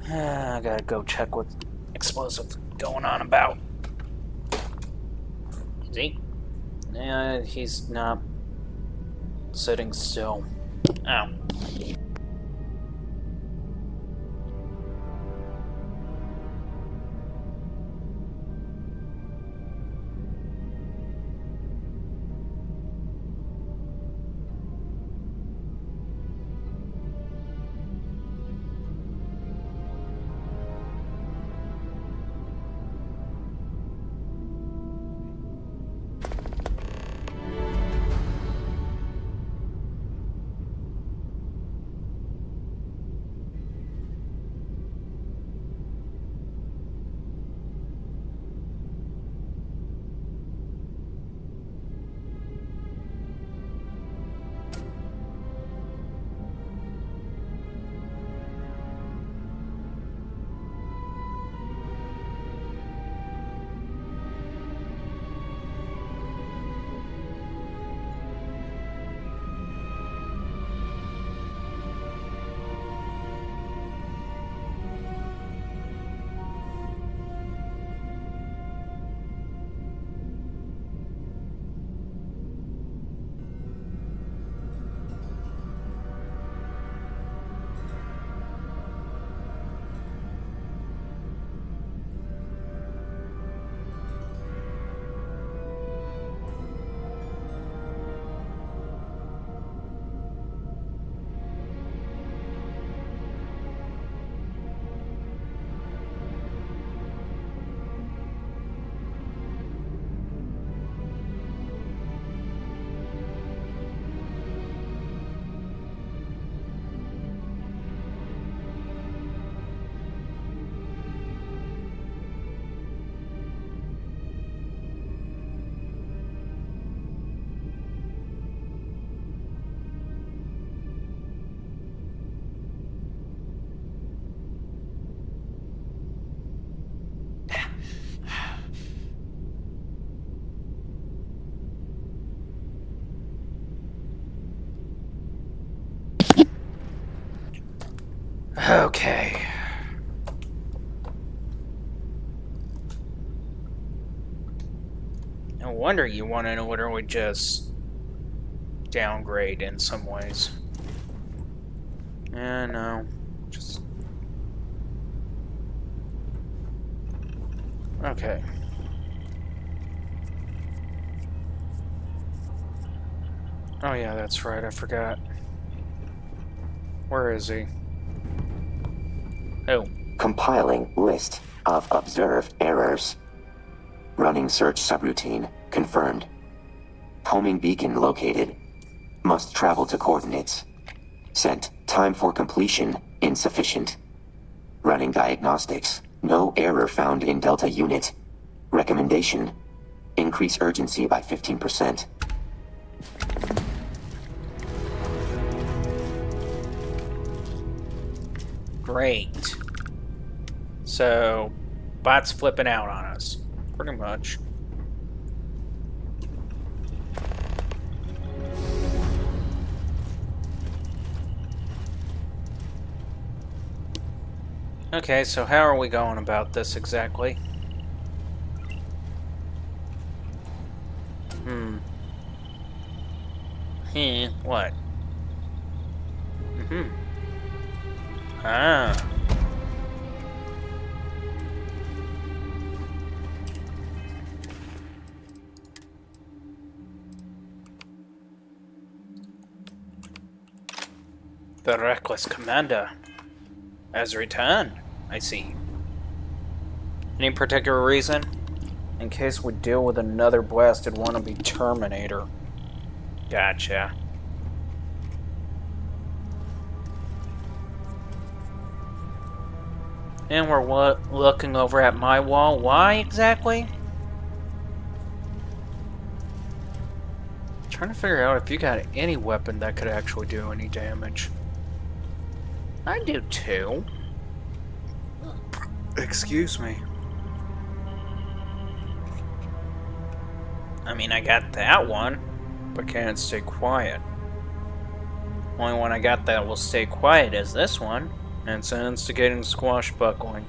I gotta go check what explosives going on about. Is he? Yeah, he's not sitting still. Oh. Okay. No wonder you want to literally just downgrade in some ways. Yeah, no. Just... Okay. Oh yeah, that's right, I forgot. Where is he? Oh. Compiling list of observed errors. Running search subroutine confirmed. Homing beacon located. Must travel to coordinates. Sent. Time for completion insufficient. Running diagnostics. No error found in Delta unit. Recommendation. Increase urgency by 15%. Great. So, bot's flipping out on us. Pretty much. Okay, so how are we going about this exactly? What? Ah. The Reckless Commander has returned, I see. Any particular reason? In case we deal with another blasted wannabe Terminator. Gotcha. And we're looking over at my wall. Why exactly? Trying to figure out if you got any weapon that could actually do any damage. I do too. Excuse me. I mean, I got that one, but can't stay quiet. Only one I got that will stay quiet is this one, and it's an instigating squashbuckling.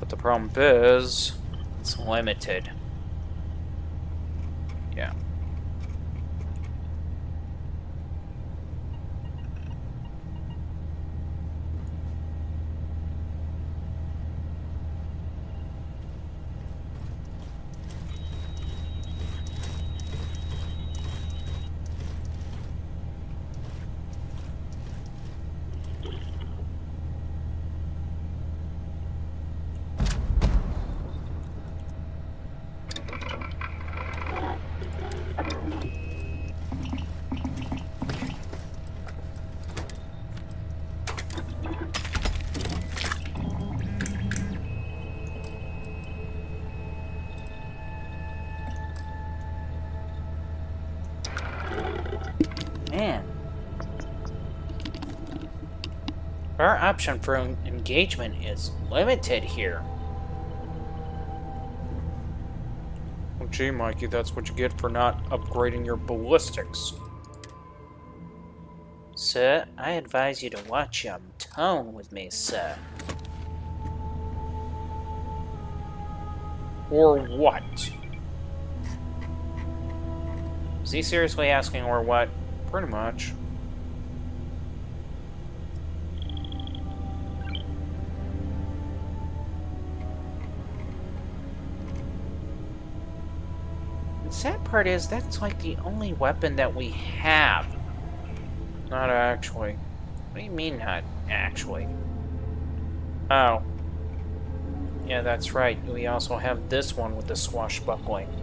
But the problem is, it's limited. Yeah. Man. Our option for engagement is limited here. Well, gee, Mikey, that's what you get for not upgrading your ballistics. Sir, I advise you to watch your tone with me, sir. Or what? Is he seriously asking or what? Pretty much. The sad part is, that's like the only weapon that we have. Not actually. What do you mean, not actually? Oh. Yeah, that's right. We also have this one with the swashbuckling.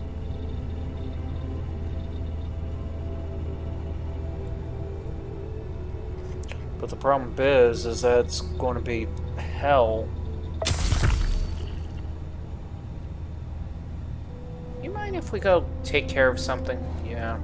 But the problem is that it's going to be hell. You mind if we go take care of something? Yeah.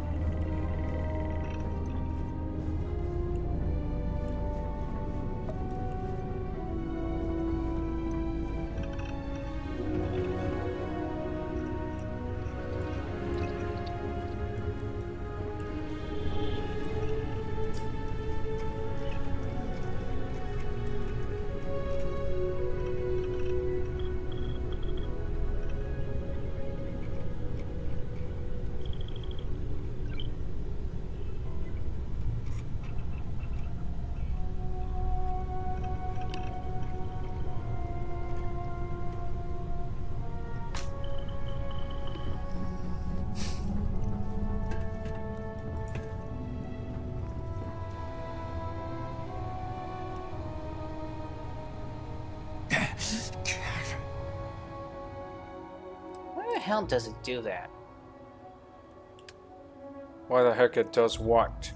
hell does it do that? Why the heck it does what?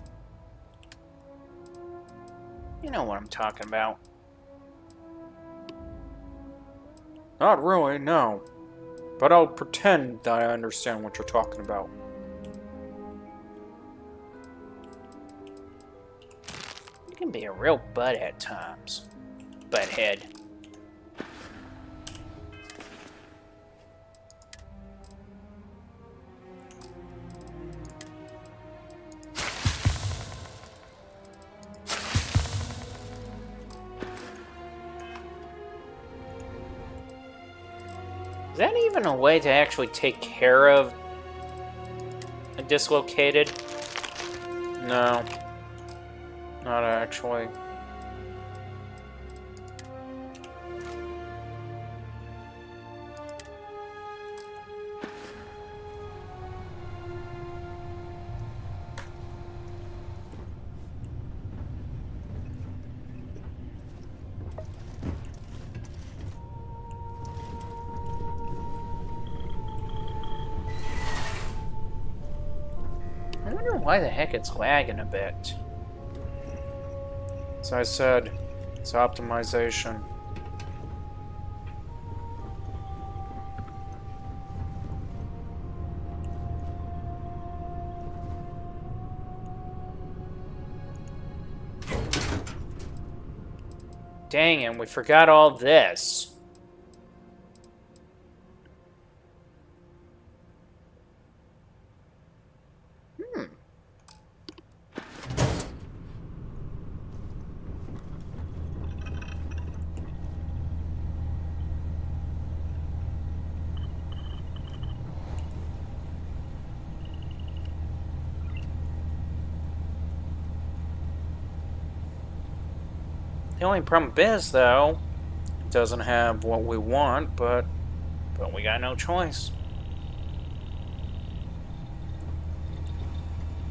You know what I'm talking about. Not really, no. But I'll pretend that I understand what you're talking about. You can be a real butt at times. Butthead. Is that even a way to actually take care of a dislocated? No. Not actually. I wonder why the heck it's lagging a bit. As I said, it's optimization. Dang it, we forgot all this. The only problem is, though, It doesn't have what we want, but we got no choice.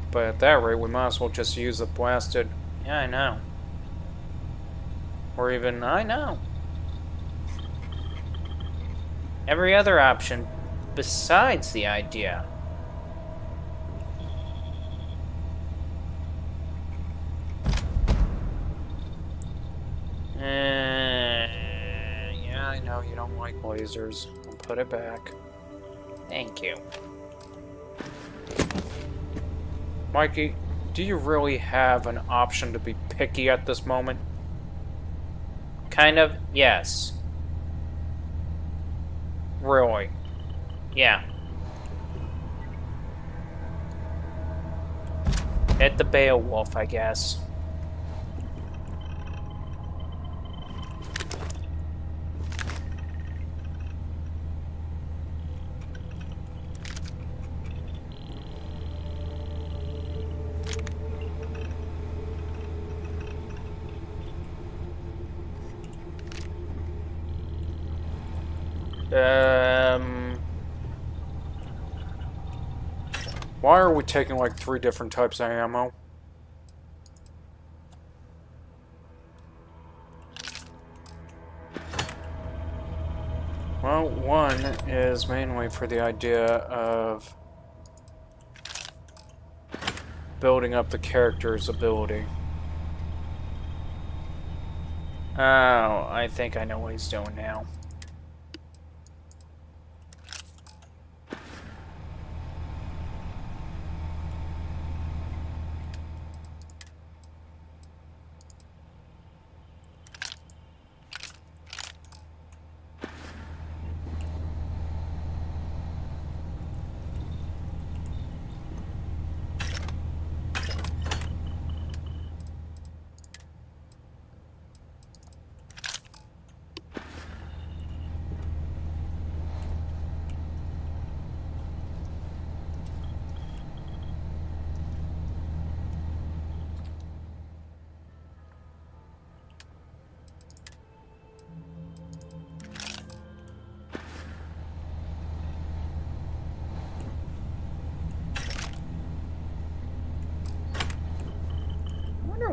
But at that rate, we might as well just use the blasted. Yeah, I know. Or even, I know. Every other option besides the idea. Yeah, I know you don't like lasers. I'll put it back. Thank you. Mikey, do you really have an option to be picky at this moment? Kind of, yes. Really? Yeah. Hit the Beowulf, I guess. Why are we taking like 3 different types of ammo? Well, one is mainly for the idea of building up the character's ability. Oh, I think I know what he's doing now.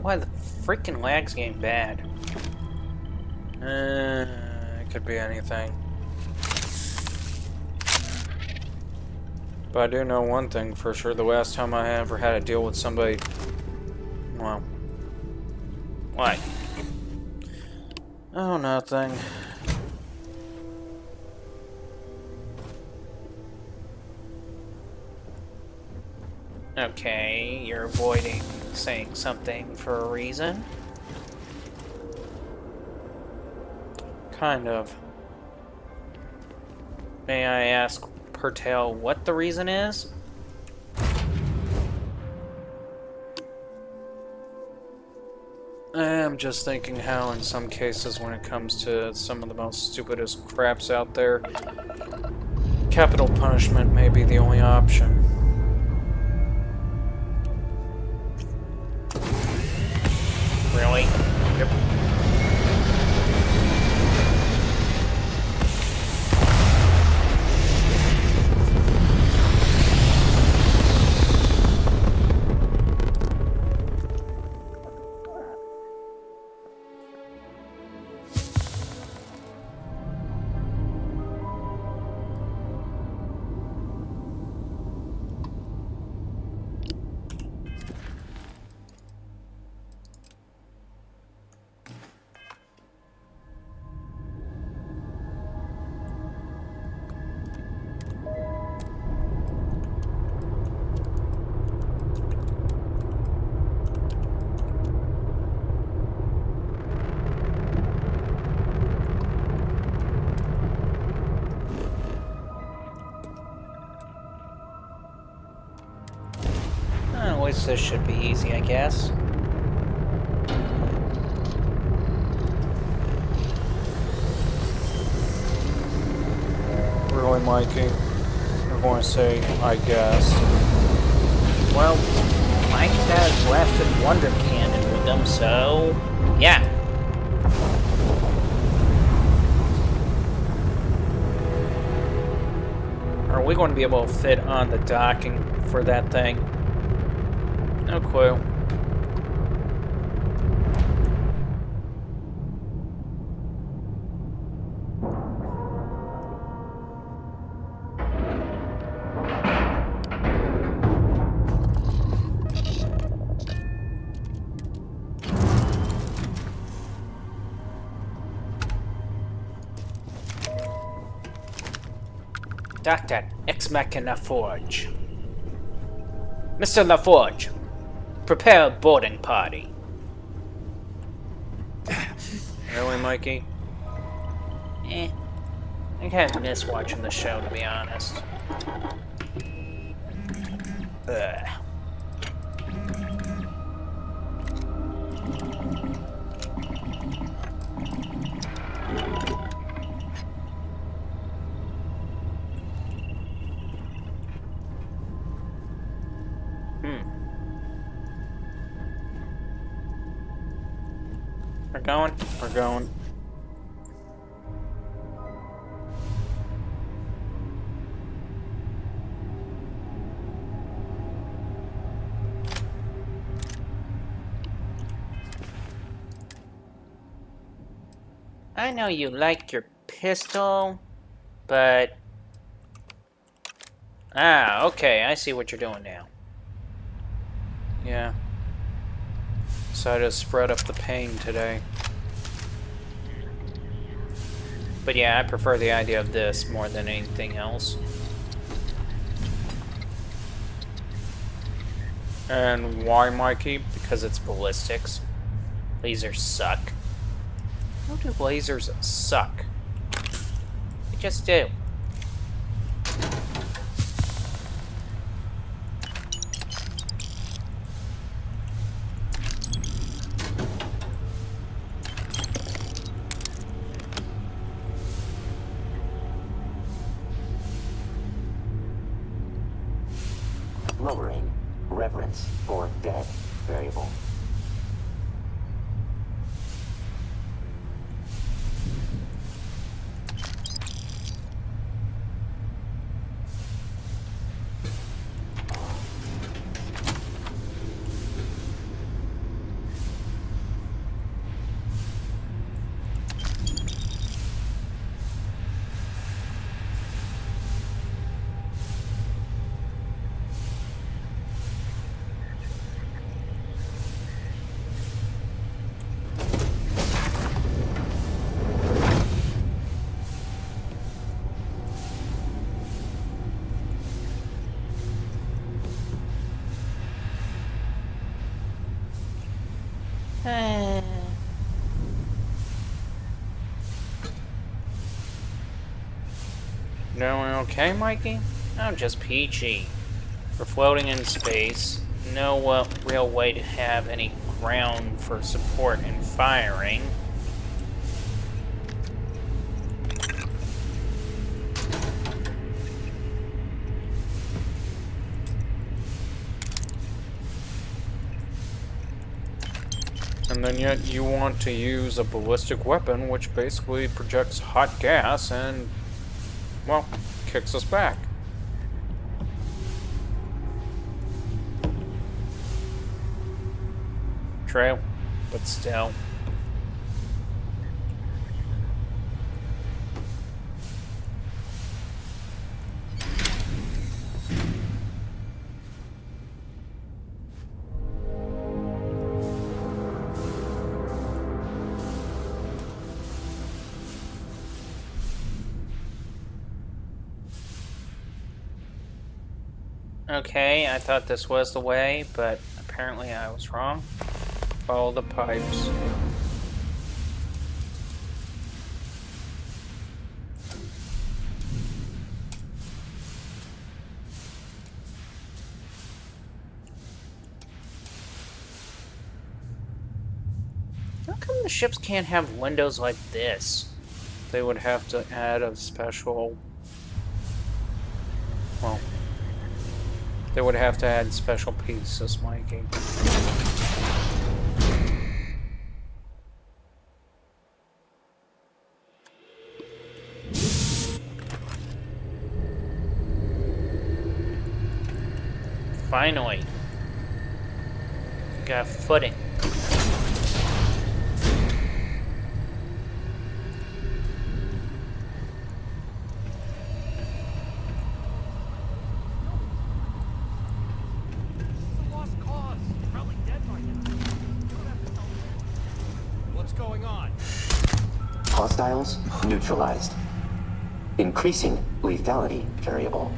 Why the freaking lag's getting bad? It could be anything. But I do know one thing for sure. The last time I ever had to deal with somebody... Well... What? Oh, nothing. Okay, you're avoiding saying something for a reason. Kind of. May I ask, Pertale, what the reason is? I'm just thinking how in some cases when it comes to some of the most stupidest craps out there, capital punishment may be the only option. Really? Yep. At least this should be easy, I guess. Really, Mikey? You're going to say, I guess. Well, Mike has blasted Wonder Cannon with them, so... yeah. Are we going to be able to fit on the docking for that thing? No clue. Dr. Ex Machina Forge. Mr. LaForge, prepare a boarding party. Really, Mikey? I kind of miss watching the show, to be honest. Ugh. We're going. We're going. I know you like your pistol, but... Ah, okay, I see what you're doing now. Yeah. Decided to spread up the pain today. But yeah, I prefer the idea of this more than anything else. And why, Mikey? Because it's ballistics. Lasers suck. How do lasers suck? They just do. Lowering reverence for dead variable. Doing okay, Mikey? I'm just peachy. We're floating in space. No real way to have any ground for support and firing. And then yet you want to use a ballistic weapon which basically projects hot gas and, well, kicks us back. True, but still. Okay, I thought this was the way, but apparently I was wrong. Follow the pipes. How come the ships can't have windows like this? They would have to add a special... Well... They would have to add special pieces, Mikey. Finally. Got footing. Hostiles neutralized. Increasing lethality variable.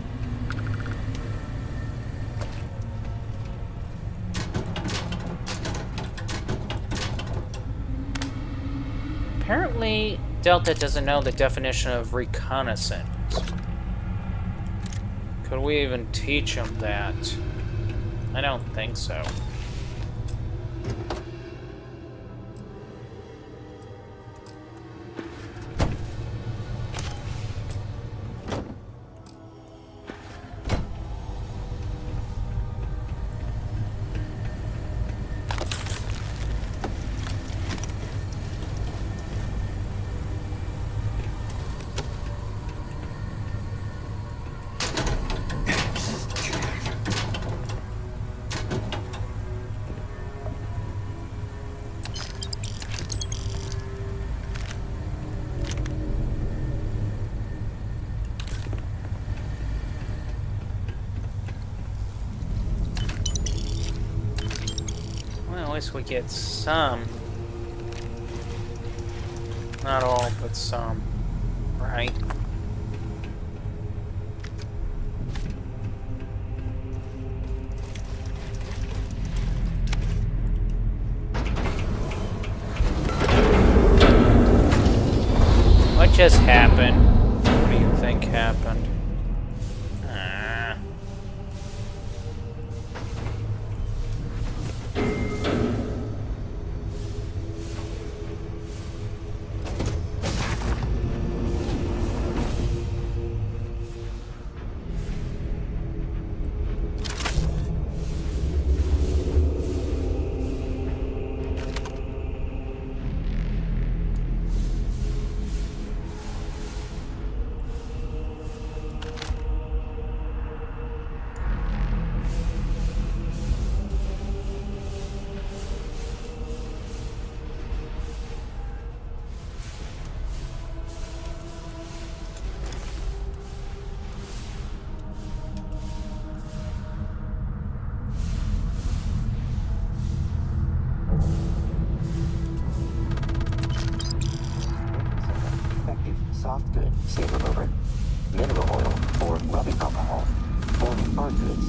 Apparently, Delta doesn't know the definition of reconnaissance. Could we even teach him that? I don't think so. At least we get some. Not all, but some. Right? What just happened? What do you think happened? Soft good, stain remover. Mineral oil or rubbing alcohol. Or hard goods.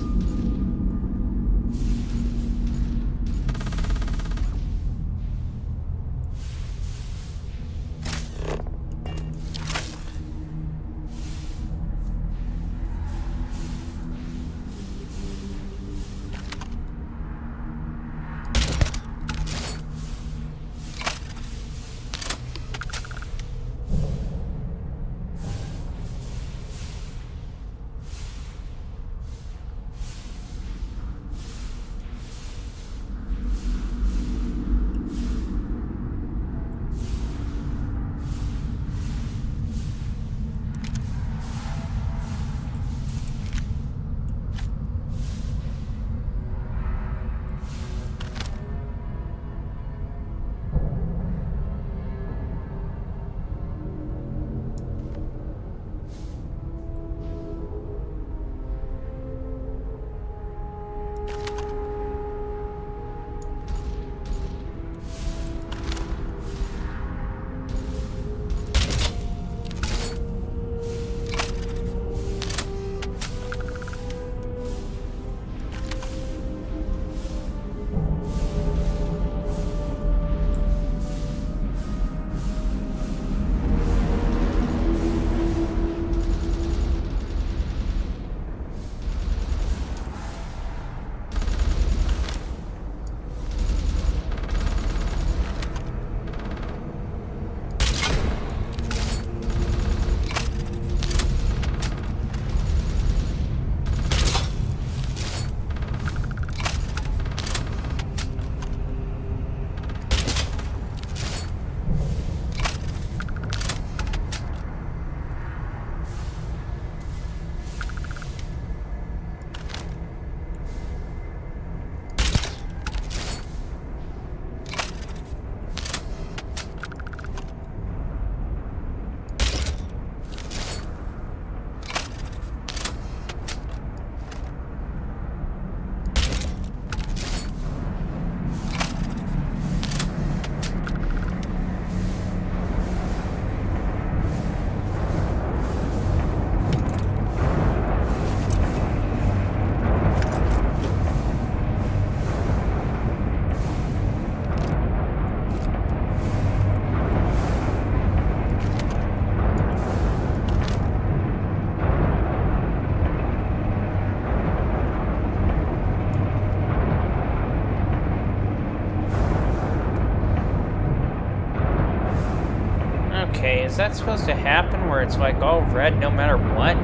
Okay, is that supposed to happen where it's like all red no matter what?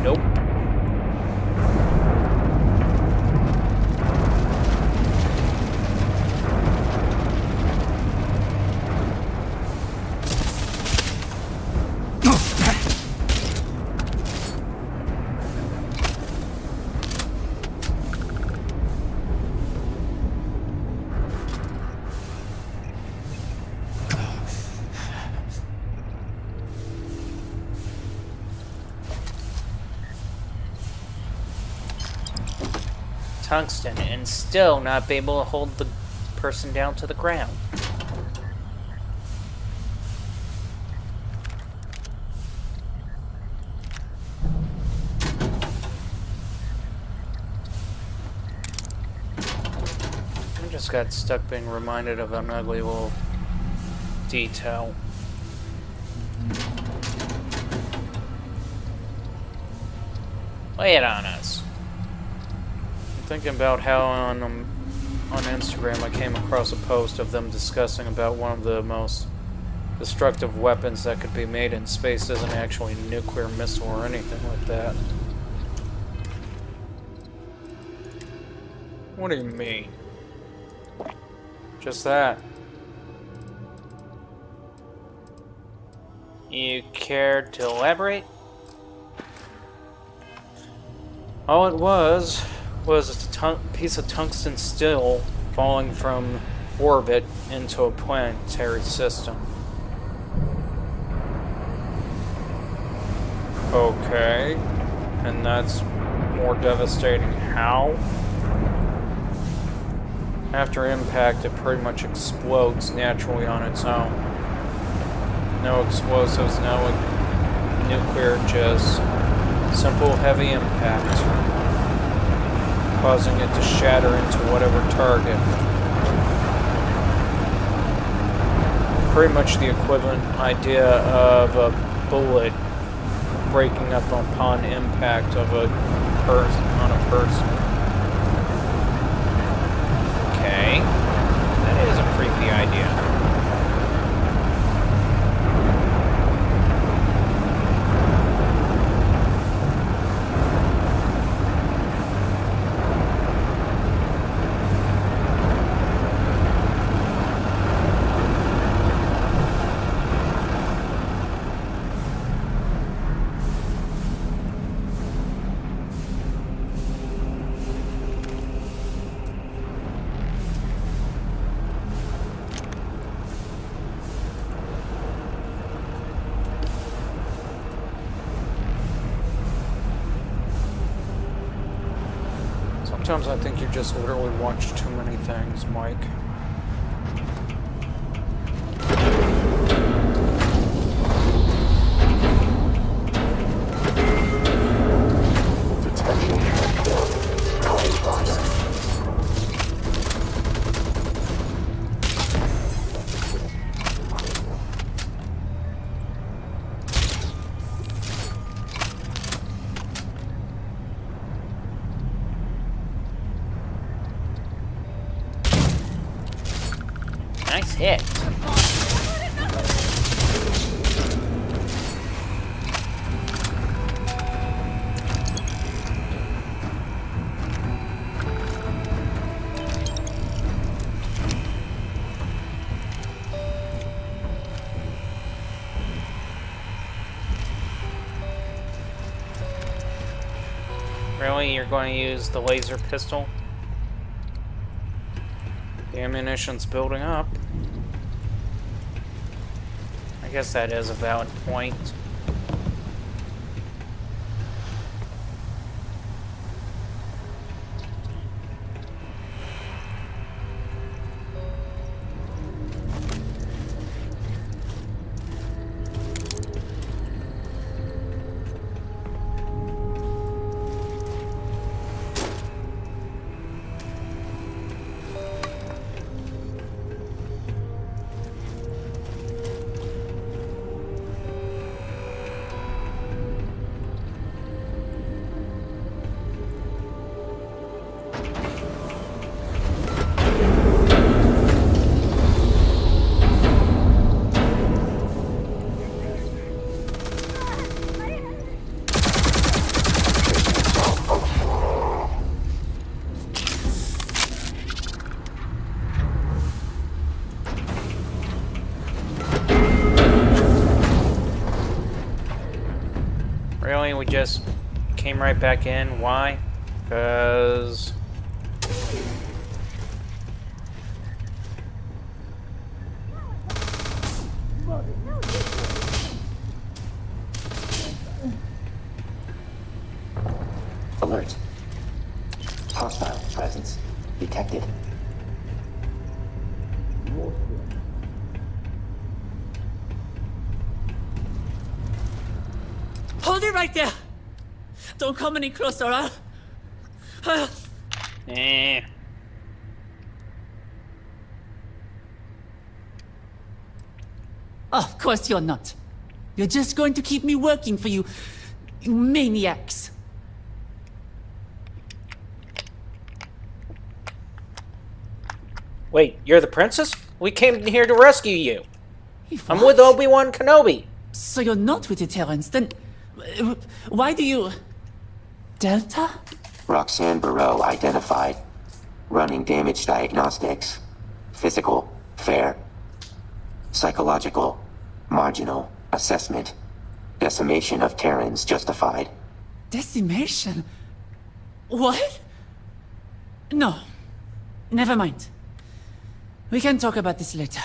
Nope. Tungsten and still not be able to hold the person down to the ground. I just got stuck being reminded of an ugly little detail. Lay it on us. Thinking about how on Instagram I came across a post of them discussing about one of the most destructive weapons that could be made in space isn't actually a nuclear missile or anything like that. What do you mean? Just that. You care to elaborate? All it was a piece of tungsten steel falling from orbit into a planetary system. Okay, and that's more devastating how? After impact, it pretty much explodes naturally on its own. No explosives, no nuclear, just simple heavy impact, causing it to shatter into whatever target. Pretty much the equivalent idea of a bullet breaking up upon impact of a person on a person. Okay, that is a creepy idea. Sometimes I think you just literally watch too many things, Mike. Nice hit. Really? You're going to use the laser pistol? The ammunition's building up. I guess that is a valid point. apparently we just came right back in. Why? Because... Alert. Hostile presence detected. Hold it right there! Don't come any closer, huh? Of course you're not. You're just going to keep me working for you, you maniacs. Wait, you're the princess? We came here to rescue you. What? I'm with Obi-Wan Kenobi. So you're not with the Terrans, then... Why do you... Delta? Roxanne Barreau identified. Running damage diagnostics. Physical, fair. Psychological, marginal. Assessment. Decimation of Terrans justified. Decimation? What? No. Never mind. We can talk about this later.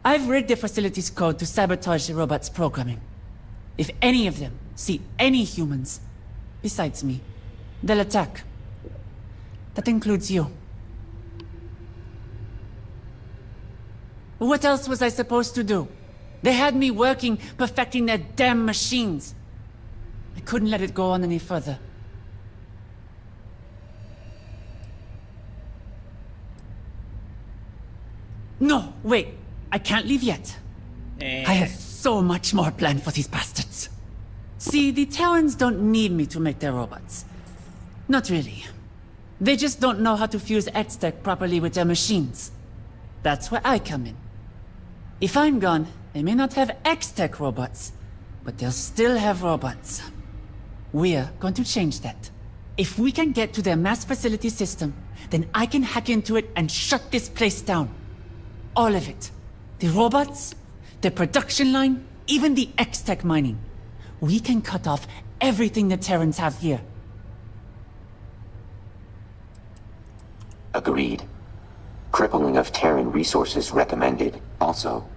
I've read the facility's code to sabotage the robot's programming. If any of them see any humans, besides me, they'll attack. That includes you. What else was I supposed to do? They had me working, perfecting their damn machines. I couldn't let it go on any further. No, wait. I can't leave yet. I have so much more planned for these bastards. See, the Terrans don't need me to make their robots. Not really. They just don't know how to fuse X-Tech properly with their machines. That's where I come in. If I'm gone, they may not have X-Tech robots, but they'll still have robots. We're going to change that. If we can get to their mass facility system, then I can hack into it and shut this place down. All of it. The robots, the production line, even the X-Tech mining. We can cut off everything the Terrans have here. Agreed. Crippling of Terran resources recommended. Also,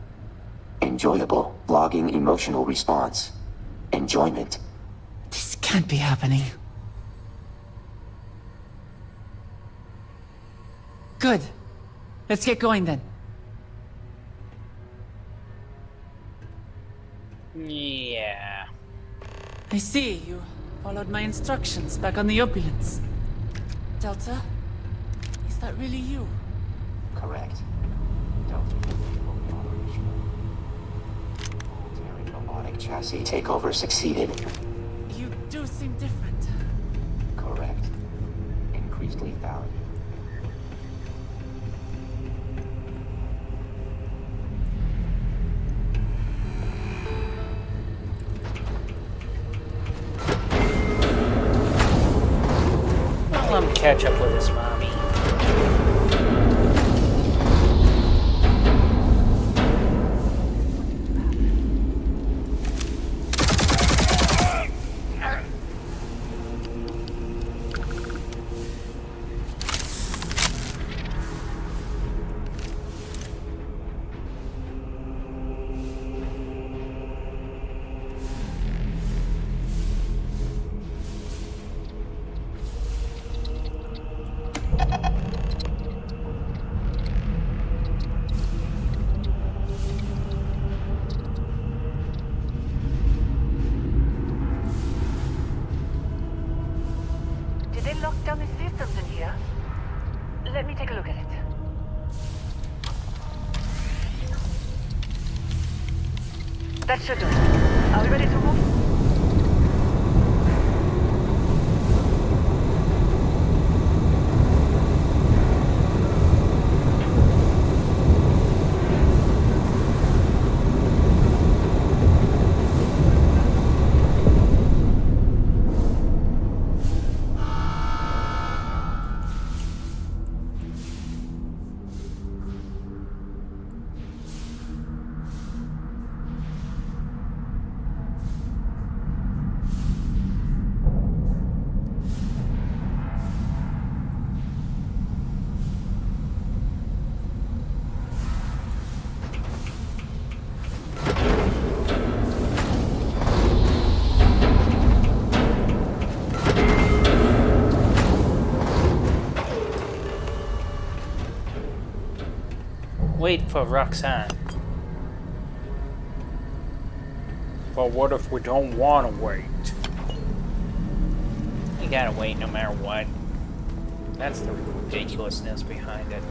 enjoyable. Logging emotional response. Enjoyment. This can't be happening. Good. Let's get going then. Yeah. I see you followed my instructions back on the Opulence. Delta, is that really you? Correct. Delta fully operational. Terran robotic chassis takeover succeeded. You do seem different. Correct. Increased lethality. Let him catch up with his mommy. Did they lock down the systems in here? Let me take a look at it. That should do it. Are we ready to move? Wait for Roxanne. But what if we don't want to wait? You gotta wait no matter what. That's the ridiculousness behind it.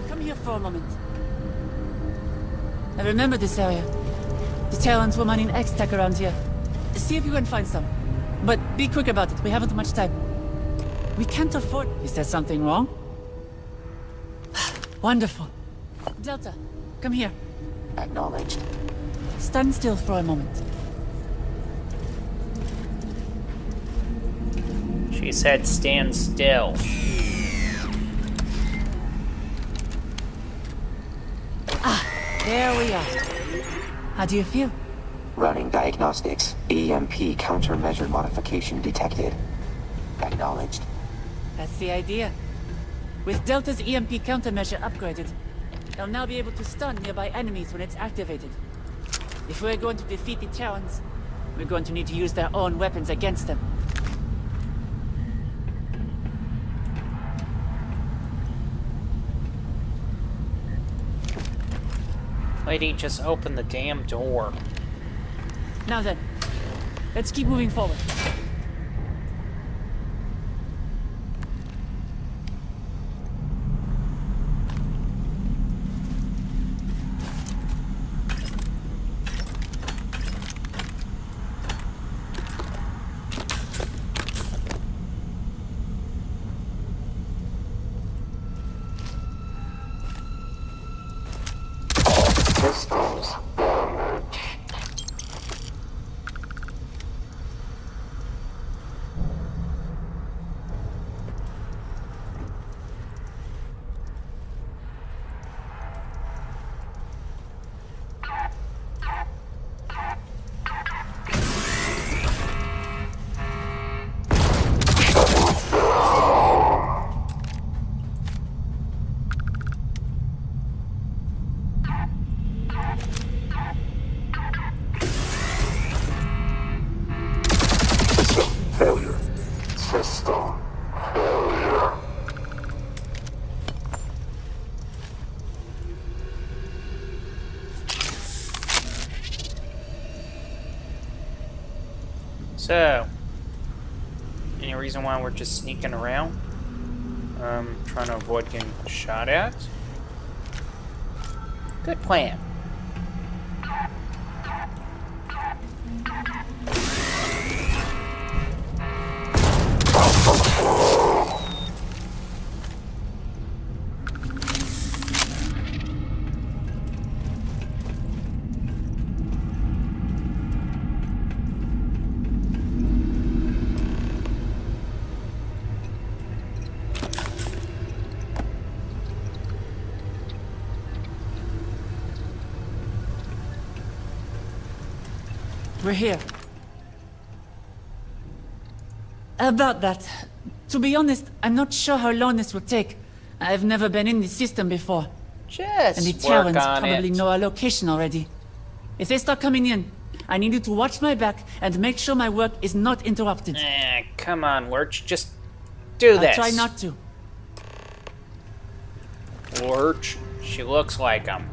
Come here for a moment. I remember this area. The Terrans were mining X-Tech around here. See if you can find some. But be quick about it, we haven't much time. We can't afford... Is there something wrong? Wonderful. Delta, come here. Acknowledged. Stand still for a moment. She said stand still. There we are. How do you feel? Running diagnostics. EMP countermeasure modification detected. Acknowledged. That's the idea. With Delta's EMP countermeasure upgraded, they'll now be able to stun nearby enemies when it's activated. If we're going to defeat the Terrans, we're going to need to use their own weapons against them. Lady, just open the damn door. Now then, let's keep moving forward. Systems damage. Failure. System failure. So, any reason why we're just sneaking around? Trying to avoid getting shot at? Good plan. We're here. About that, to be honest, I'm not sure how long this will take. I've never been in this system before. Just and the work Terrans on probably it. know our location already. If they start coming in, I need you to watch my back and make sure my work is not interrupted. Come on, Lurch, just do this. I'll try not to. Lurch, she looks like him.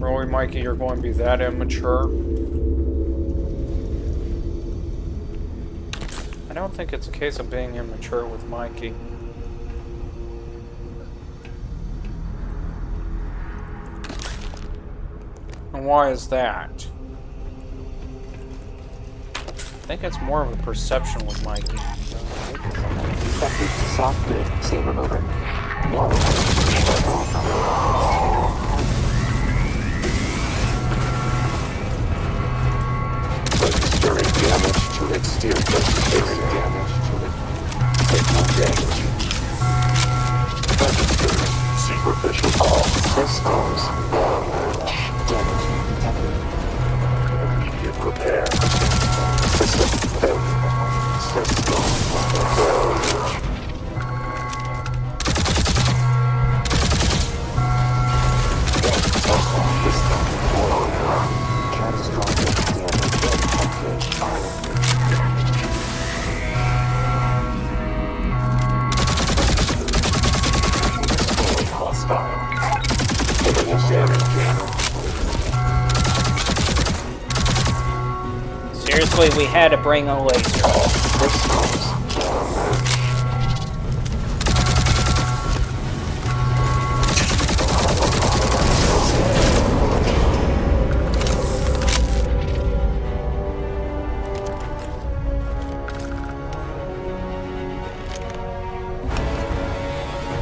Really, Mikey, you're going to be that immature? I don't think it's a case of being immature with Mikey. And why is that? I think it's more of a perception with Mikey. Effective soft grid stain remover. Registering damage to exterior. Registering damage to it. Take no damage. Registering superficial. All systems damage detected. Immediate repair. System failure. System failure. seriously, we had to bring a laser.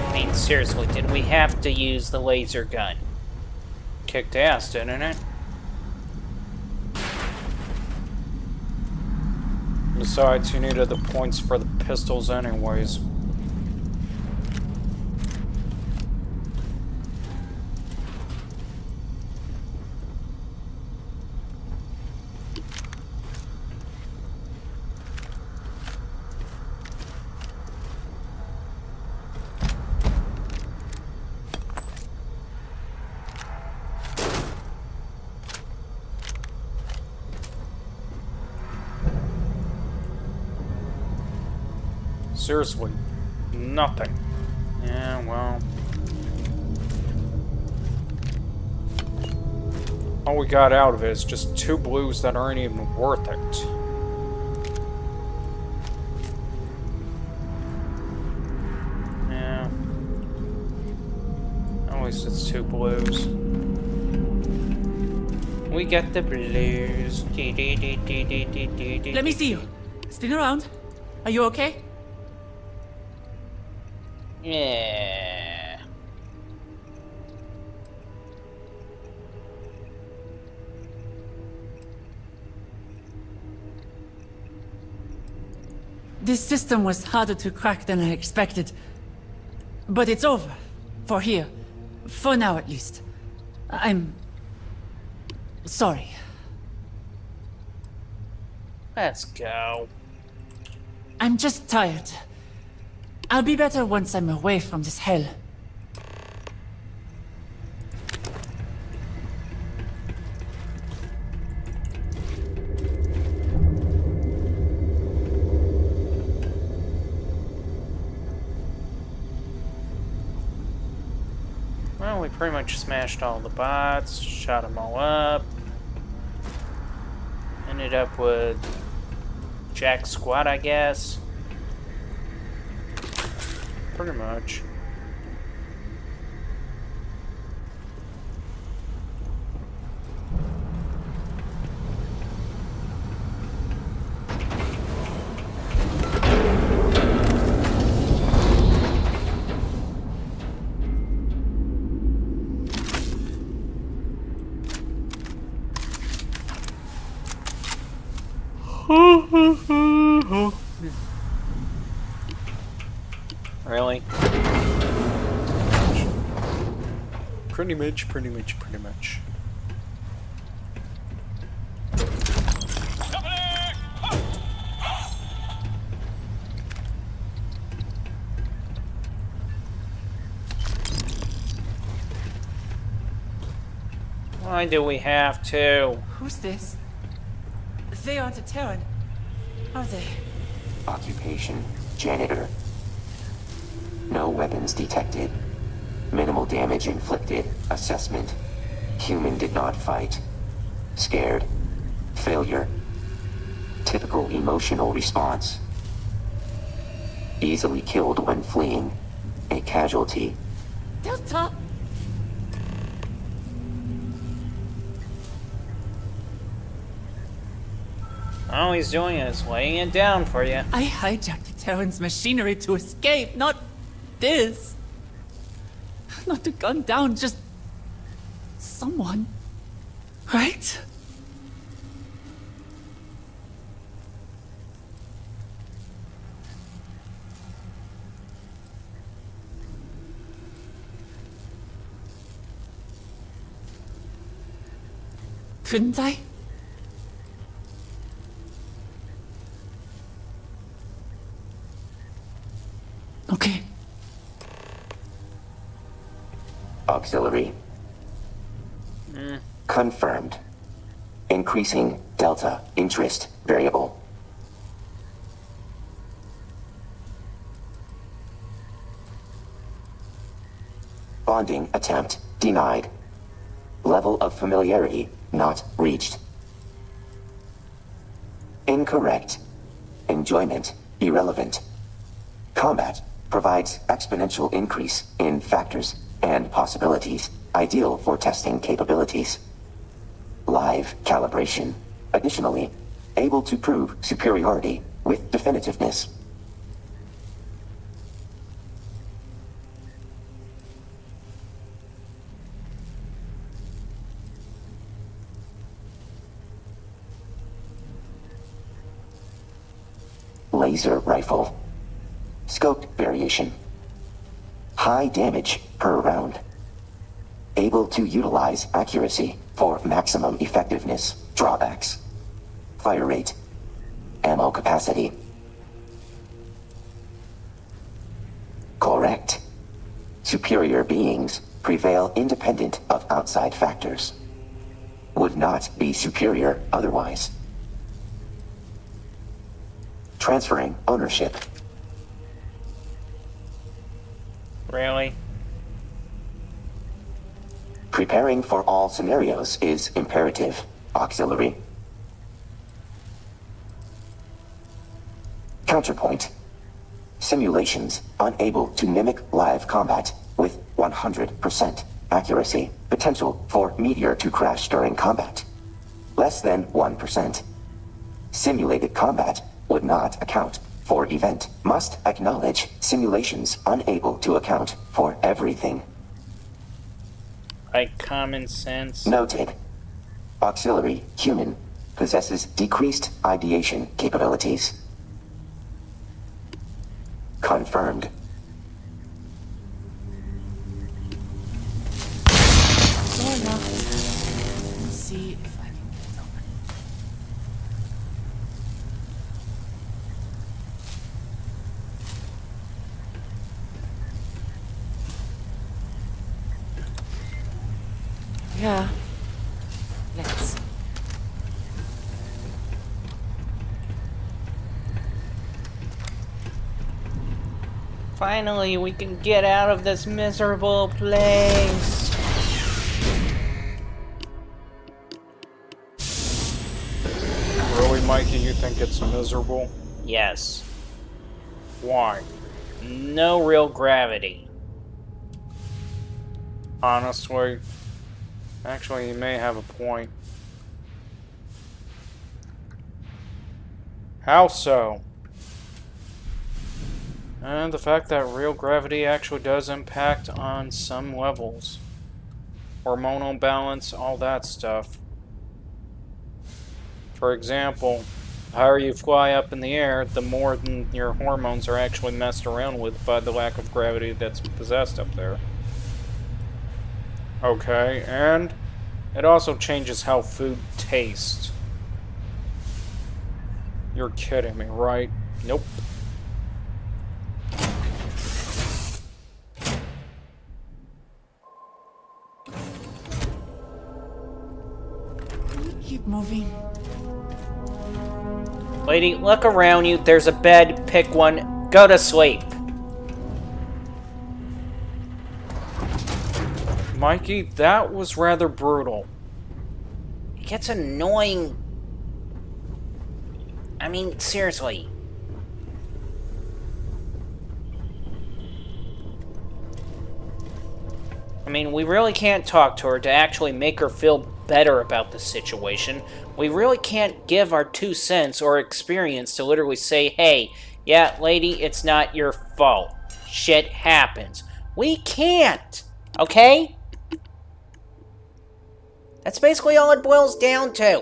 I mean, seriously, did we have to use the laser gun? Kicked ass, didn't it? Besides, you needed the points for the pistols anyways. Seriously, nothing. Yeah, well. All we got out of it is just 2 blues that aren't even worth it. Yeah. At least it's 2 blues. We got the blues. Let me see you. Spin around. Are you okay? Yeah. This system was harder to crack than I expected. But it's over. For here. For now, at least. I'm... sorry. Let's go. I'm just tired. I'll be better once I'm away from this hell. Well, we pretty much smashed all the bots, shot them all up. Ended up with Jack Squad, I guess. Pretty much. Really? Pretty much. Why do we have to? Who's this? They aren't a Terran, are they? Occupation, janitor. No weapons detected. Minimal damage inflicted. Assessment. Human did not fight. Scared. Failure. Typical emotional response. Easily killed when fleeing. A casualty. Delta! All he's doing is laying it down for you. I hijacked the Terran's machinery to escape, not this. Not to gun down just someone, right? Couldn't I? Okay. Auxiliary. Confirmed. Increasing delta interest variable. Bonding attempt denied. Level of familiarity not reached. Incorrect. Enjoyment, irrelevant. Combat provides exponential increase in factors and possibilities, ideal for testing capabilities. Live calibration. Additionally, able to prove superiority with definitiveness. Laser rifle. Scope variation. High damage per round. Able to utilize accuracy for maximum effectiveness. Drawbacks. Fire rate. Ammo capacity. Correct. Superior beings prevail independent of outside factors. Would not be superior otherwise. Transferring ownership. Really? Preparing for all scenarios is imperative. Auxiliary. Counterpoint. Simulations unable to mimic live combat with 100% accuracy. Potential for meteor to crash during combat. Less than 1%. Simulated combat would not account for event. Must acknowledge simulations unable to account for everything. Like common sense. Noted. Auxiliary human possesses decreased ideation capabilities. Confirmed. Door locked. Let me see if I can get it open. Yeah. Let's. Finally, we can get out of this miserable place. Really, Mikey, you think it's miserable? Yes. Why? No real gravity. Honestly, actually, you may have a point. How so? And the fact that real gravity actually does impact on some levels. Hormonal balance, all that stuff. For example, the higher you fly up in the air, the more your hormones are actually messed around with by the lack of gravity that's possessed up there. Okay, and it also changes how food tastes. You're kidding me, right? Nope. Keep moving. Lady, look around you. There's a bed. Pick one. Go to sleep. Mikey, that was rather brutal. It gets annoying. I mean, seriously. I mean, we really can't talk to her to actually make her feel better about the situation. We really can't give our 2 cents or experience to literally say, hey, yeah, lady, it's not your fault. Shit happens. We can't, okay? That's basically all it boils down to.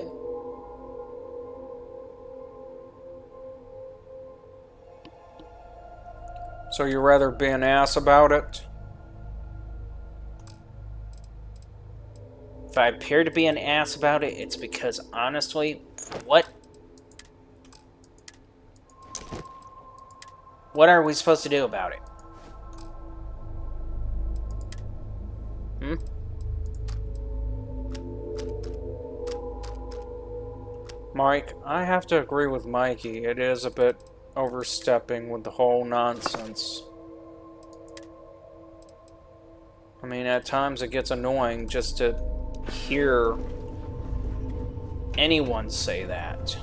So you'd rather be an ass about it? If I appear to be an ass about it, it's because, honestly, what are we supposed to do about it? Hmm? Mike, I have to agree with Mikey. It is a bit overstepping with the whole nonsense. I mean, at times it gets annoying just to hear anyone say that.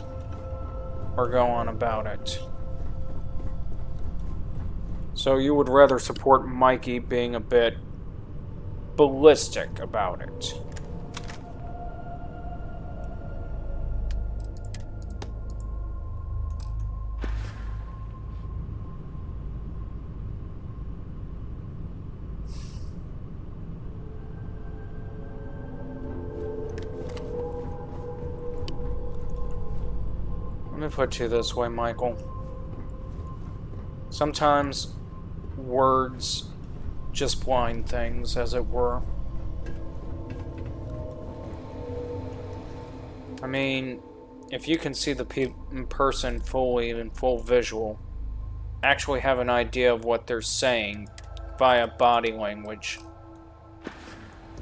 or go on about it. So you would rather support Mikey being a bit ballistic about it. Let me put you this way, Michael. Sometimes words just blind things, as it were. I mean, if you can see the person fully in full visual, actually have an idea of what they're saying via body language,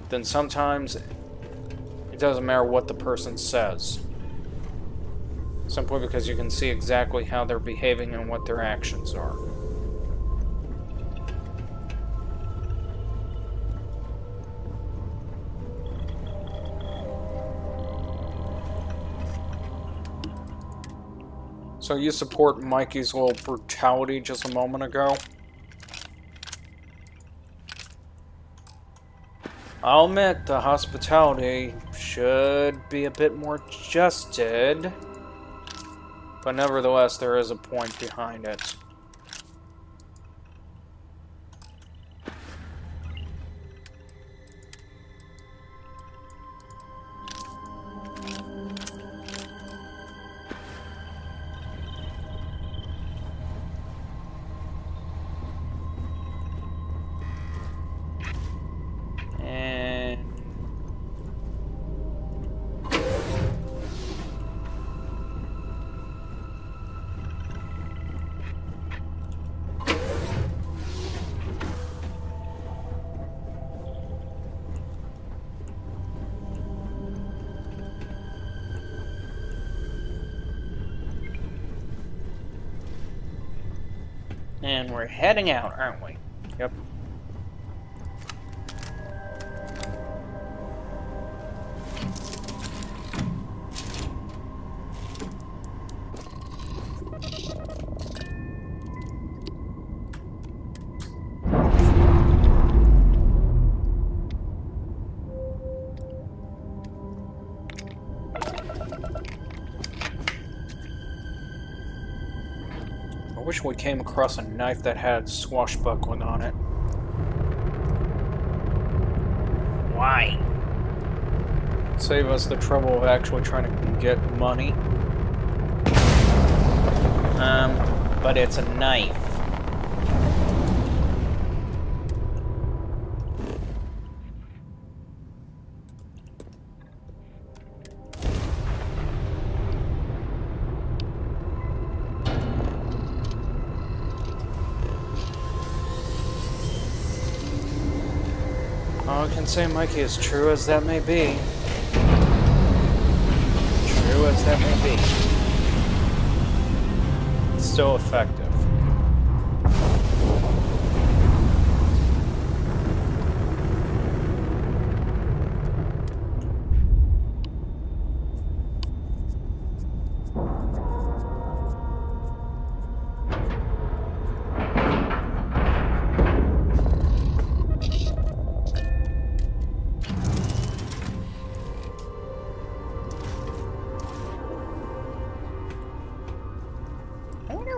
then sometimes it doesn't matter what the person says. Simply because you can see exactly how they're behaving and what their actions are. So you support Mikey's little brutality just a moment ago? I'll admit, the hospitality should be a bit more adjusted. But nevertheless, there is a point behind it. And we're heading out, aren't we? Yep. I wish we came across a knife that had swashbuckling on it. Why? Save us the trouble of actually trying to get money. But it's a knife. All I can say, Mikey, as true as that may be. True as that may be. It's still effective.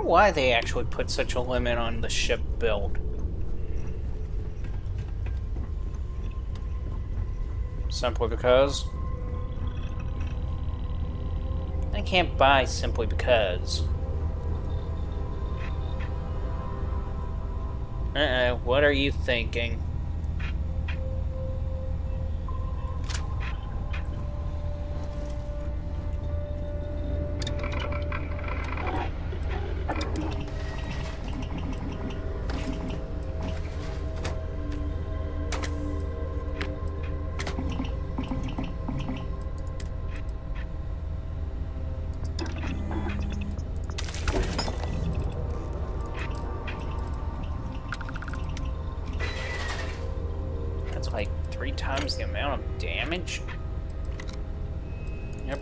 Why they actually put such a limit on the ship build. Simply because I can't buy simply because. What are you thinking? Like 3 times the amount of damage? Yep.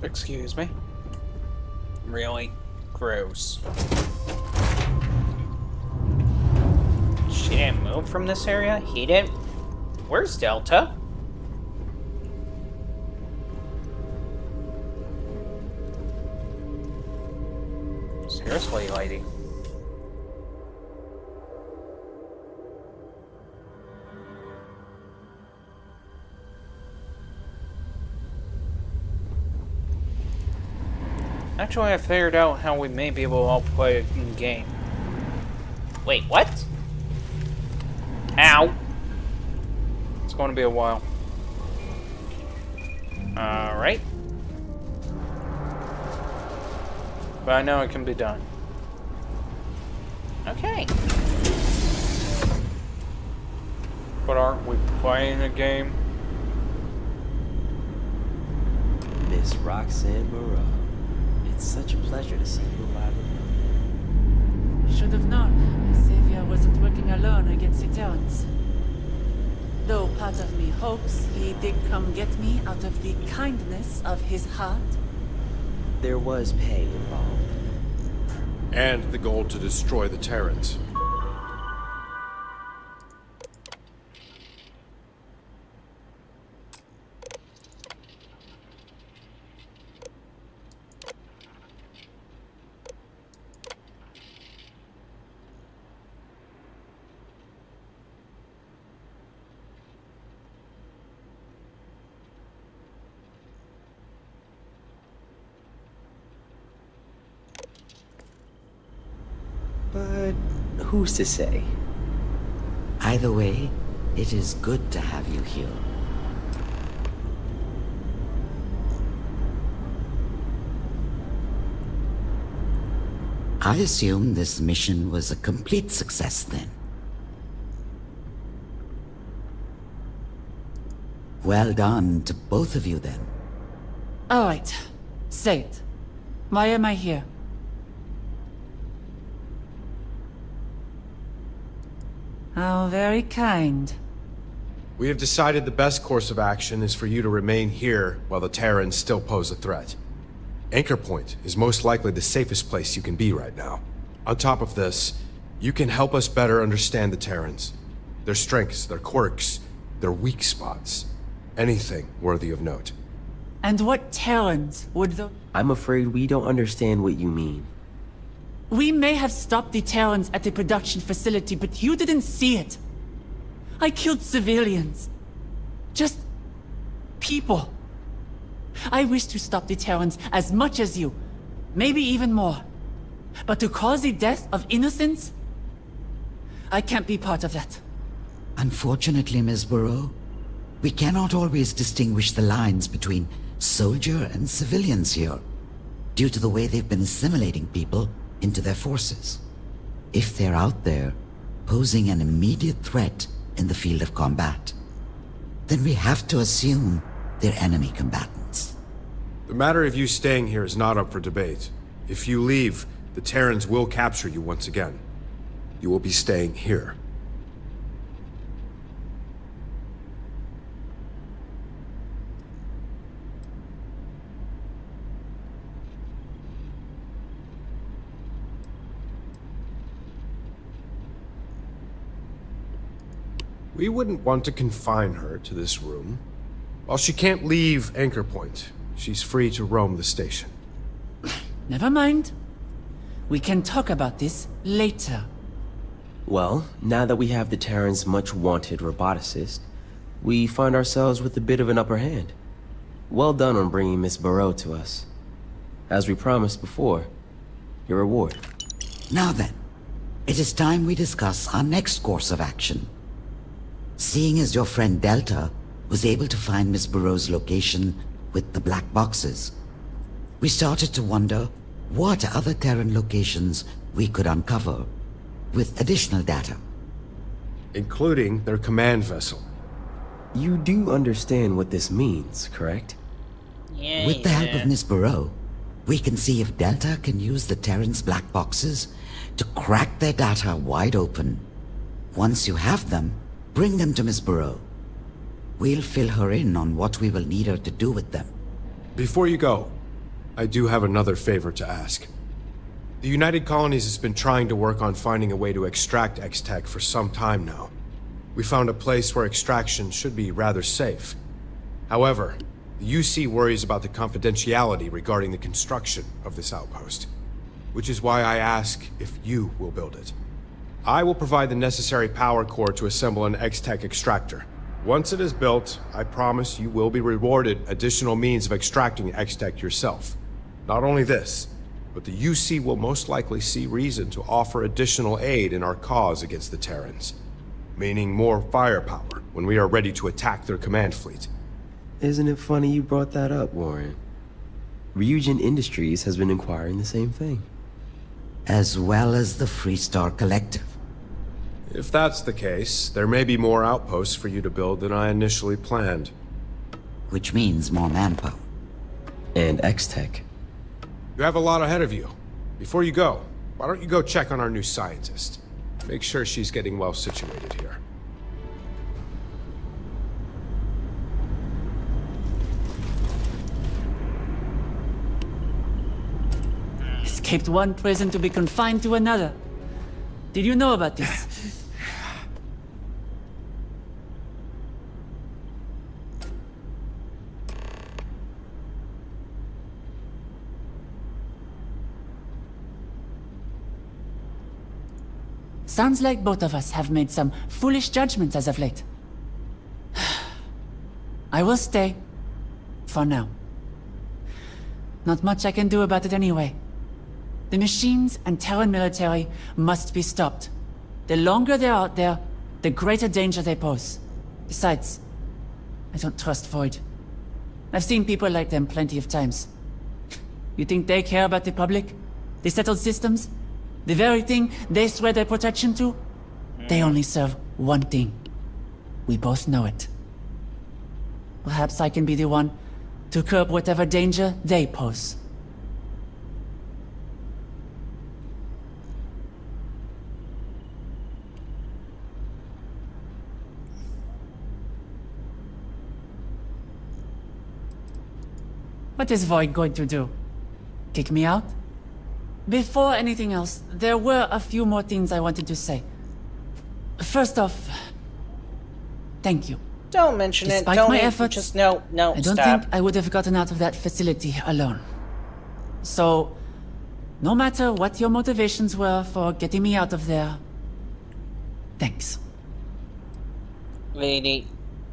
Excuse me. Really? Gross. She didn't move from this area? He didn't? Where's Delta? Seriously, lady. Actually, I figured out how we may be able to all play a game. Wait, what? Ow! It's going to be a while. Alright. But I know it can be done. Okay. But aren't we playing a game? Miss Roxanne Moreau. It's such a pleasure to see you alive again. Should have known. Savior wasn't working alone against the Terrans. Though part of me hopes he did come get me out of the kindness of his heart. There was pay involved. And the goal to destroy the Terrans. But who's to say? Either way, it is good to have you here. I assume this mission was a complete success then. Well done to both of you then. Alright. Say it. Why am I here? How very kind. We have decided the best course of action is for you to remain here while the Terrans still pose a threat. Anchor Point is most likely the safest place you can be right now. On top of this, you can help us better understand the Terrans. Their strengths, their quirks, their weak spots. Anything worthy of note. And what Terrans would the... I'm afraid we don't understand what you mean. We may have stopped the Terrans at the production facility, but you didn't see it. I killed civilians. Just... people. I wish to stop the Terrans as much as you. Maybe even more. But to cause the death of innocents? I can't be part of that. Unfortunately, Ms. Burrow, we cannot always distinguish the lines between soldier and civilians here, due to the way they've been assimilating people into their forces. If they're out there, posing an immediate threat in the field of combat, then we have to assume they're enemy combatants. The matter of you staying here is not up for debate. If you leave, the Terrans will capture you once again. You will be staying here. We wouldn't want to confine her to this room. While she can't leave Anchor Point, she's free to roam the station. Never mind. We can talk about this later. Well, now that we have the Terran's much-wanted roboticist, we find ourselves with a bit of an upper hand. Well done on bringing Miss Burrow to us. As we promised before, your reward. Now then, it is time we discuss our next course of action. Seeing as your friend Delta was able to find Miss Burrow's location with the black boxes, we started to wonder what other Terran locations we could uncover with additional data. Including their command vessel. You do understand what this means, correct? Yeah, with the help of Miss Burrow, we can see if Delta can use the Terran's black boxes to crack their data wide open. Once you have them, bring them to Miss Burrow. We'll fill her in on what we will need her to do with them. Before you go, I do have another favor to ask. The United Colonies has been trying to work on finding a way to extract X-Tech for some time now. We found a place where extraction should be rather safe. However, the UC worries about the confidentiality regarding the construction of this outpost, which is why I ask if you will build it. I will provide the necessary power core to assemble an X-Tech extractor. Once it is built, I promise you will be rewarded additional means of extracting X-Tech yourself. Not only this, but the UC will most likely see reason to offer additional aid in our cause against the Terrans, meaning more firepower when we are ready to attack their command fleet. Isn't it funny you brought that up, Warren? Ryujin Industries has been inquiring the same thing. As well as the Freestar Collective. If that's the case, there may be more outposts for you to build than I initially planned. Which means more manpower. And X-Tech. You have a lot ahead of you. Before you go, why don't you go check on our new scientist? Make sure she's getting well situated here. Escaped one prison to be confined to another. Did you know about this? Sounds like both of us have made some foolish judgments as of late. I will stay. For now. Not much I can do about it anyway. The machines and Terran military must be stopped. The longer they're out there, the greater danger they pose. Besides, I don't trust Void. I've seen people like them plenty of times. You think they care about the public? The settled systems? The very thing they swear their protection to? They only serve one thing. We both know it. Perhaps I can be the one to curb whatever danger they pose. What is Void going to do? Kick me out? Before anything else, there were a few more things I wanted to say. First off, thank you. Don't mention Despite it. Don't my even, efforts, just no, I don't stop. think I would have gotten out of that facility alone. So, no matter what your motivations were for getting me out of there, thanks. Lady,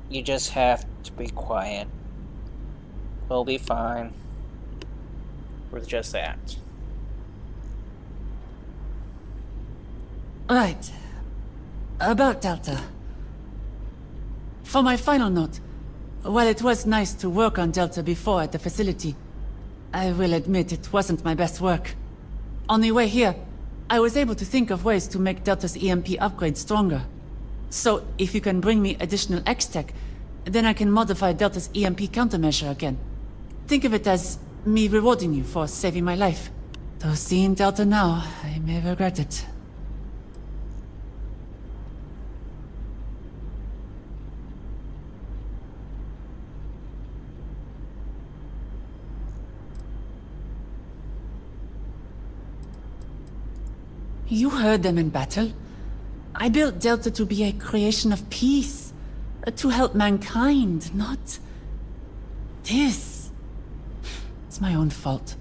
you just have to be quiet. We'll be fine. With just that. Right. About Delta. For my final note, while it was nice to work on Delta before at the facility, I will admit it wasn't my best work. On the way here, I was able to think of ways to make Delta's EMP upgrade stronger. So, if you can bring me additional X-Tech, then I can modify Delta's EMP countermeasure again. Think of it as me rewarding you for saving my life. Though seeing Delta now, I may regret it. You heard them in battle. I built Delta to be a creation of peace. To help mankind, not this. It's my own fault.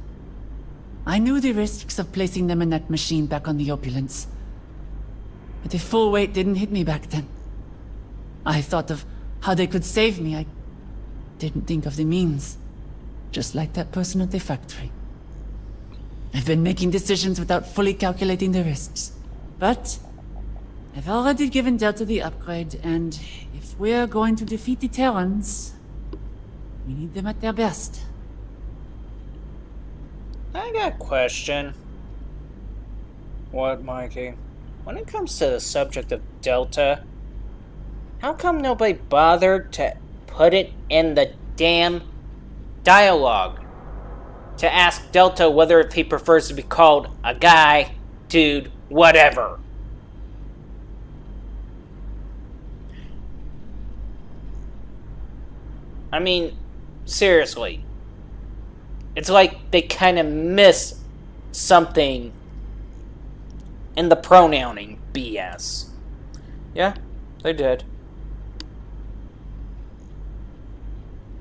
I knew the risks of placing them in that machine back on the Opulence. But the full weight didn't hit me back then. I thought of how they could save me. I didn't think of the means. Just like that person at the factory. I've been making decisions without fully calculating the risks. But I've already given Delta the upgrade, and if we're going to defeat the Terrans, we need them at their best. I got a question. What, Mikey? When it comes to the subject of Delta, how come nobody bothered to put it in the damn dialogue? To ask Delta whether if he prefers to be called a guy, dude, whatever. I mean, seriously. It's like they kind of miss something in the pronouncing BS. Yeah, they did.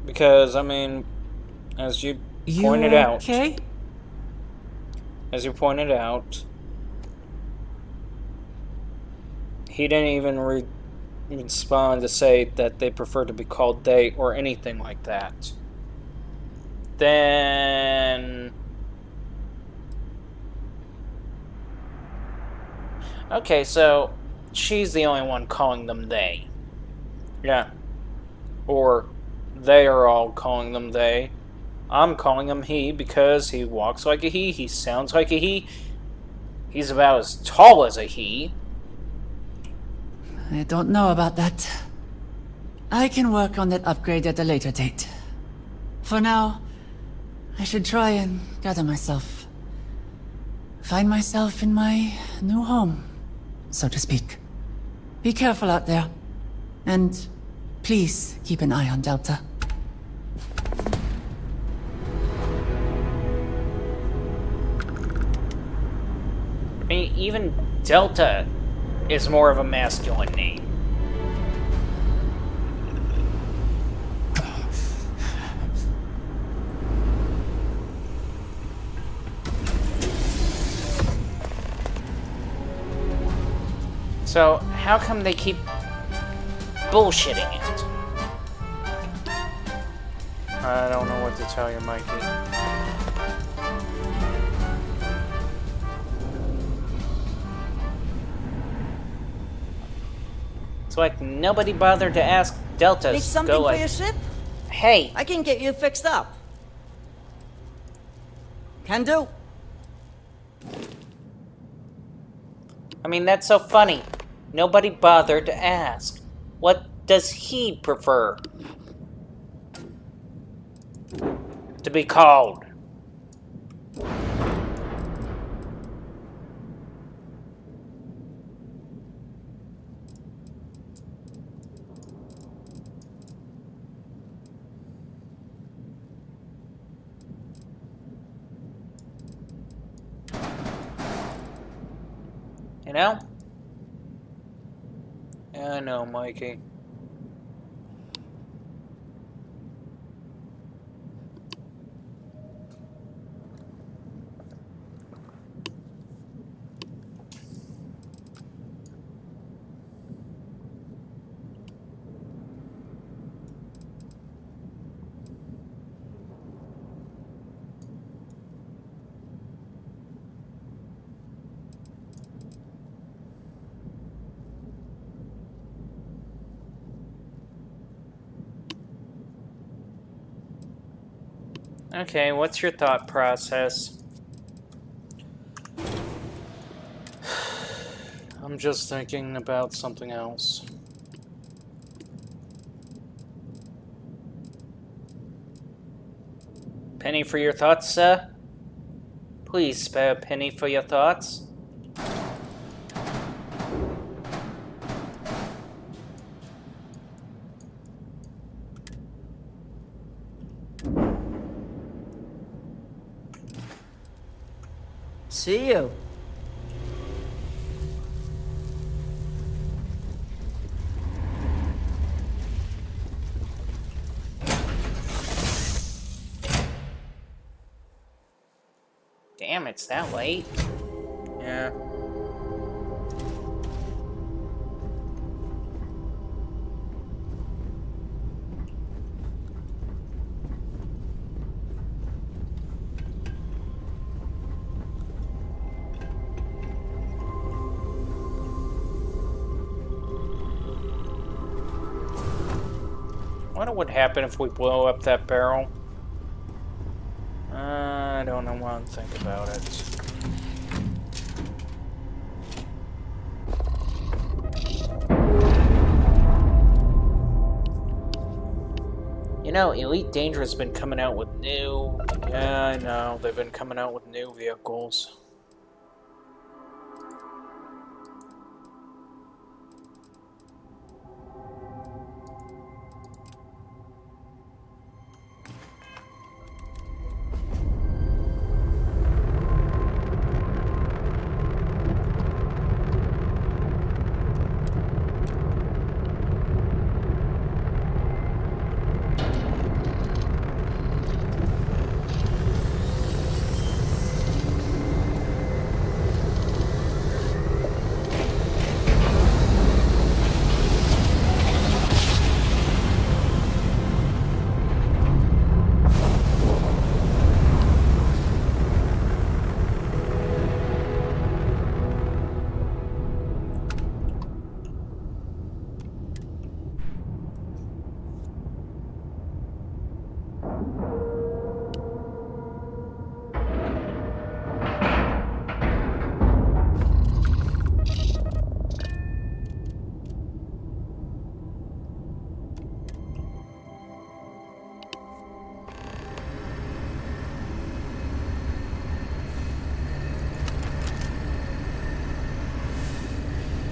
Because, I mean, as you pointed out... okay? As you pointed out, he didn't even respond to say that they prefer to be called they or anything like that. Then... Okay, so she's the only one calling them they. Yeah. Or they are all calling them they. I'm calling him he because he walks like a he sounds like a he. He's about as tall as a he. I don't know about that. I can work on that upgrade at a later date. For now, I should try and gather myself. Find myself in my new home, so to speak. Be careful out there. And please keep an eye on Delta. I mean, even Delta is more of a masculine name. So, how come they keep bullshitting it? I don't know what to tell you, Mikey. It's like nobody bothered to ask Delta. Need something for your ship? Hey! I can get you fixed up. Can do. I mean, that's so funny. Nobody bothered to ask. What does he prefer to be called? You know? Yeah, I know, Mikey. Okay, what's your thought process? I'm just thinking about something else. Penny for your thoughts, sir? Please spare a penny for your thoughts. See you. Damn, it's that late. Yeah. I wonder what would happen if we blow up that barrel. I don't know what to think about it. You know, Elite Dangerous has been coming out with new... Yeah, I know. They've been coming out with new vehicles.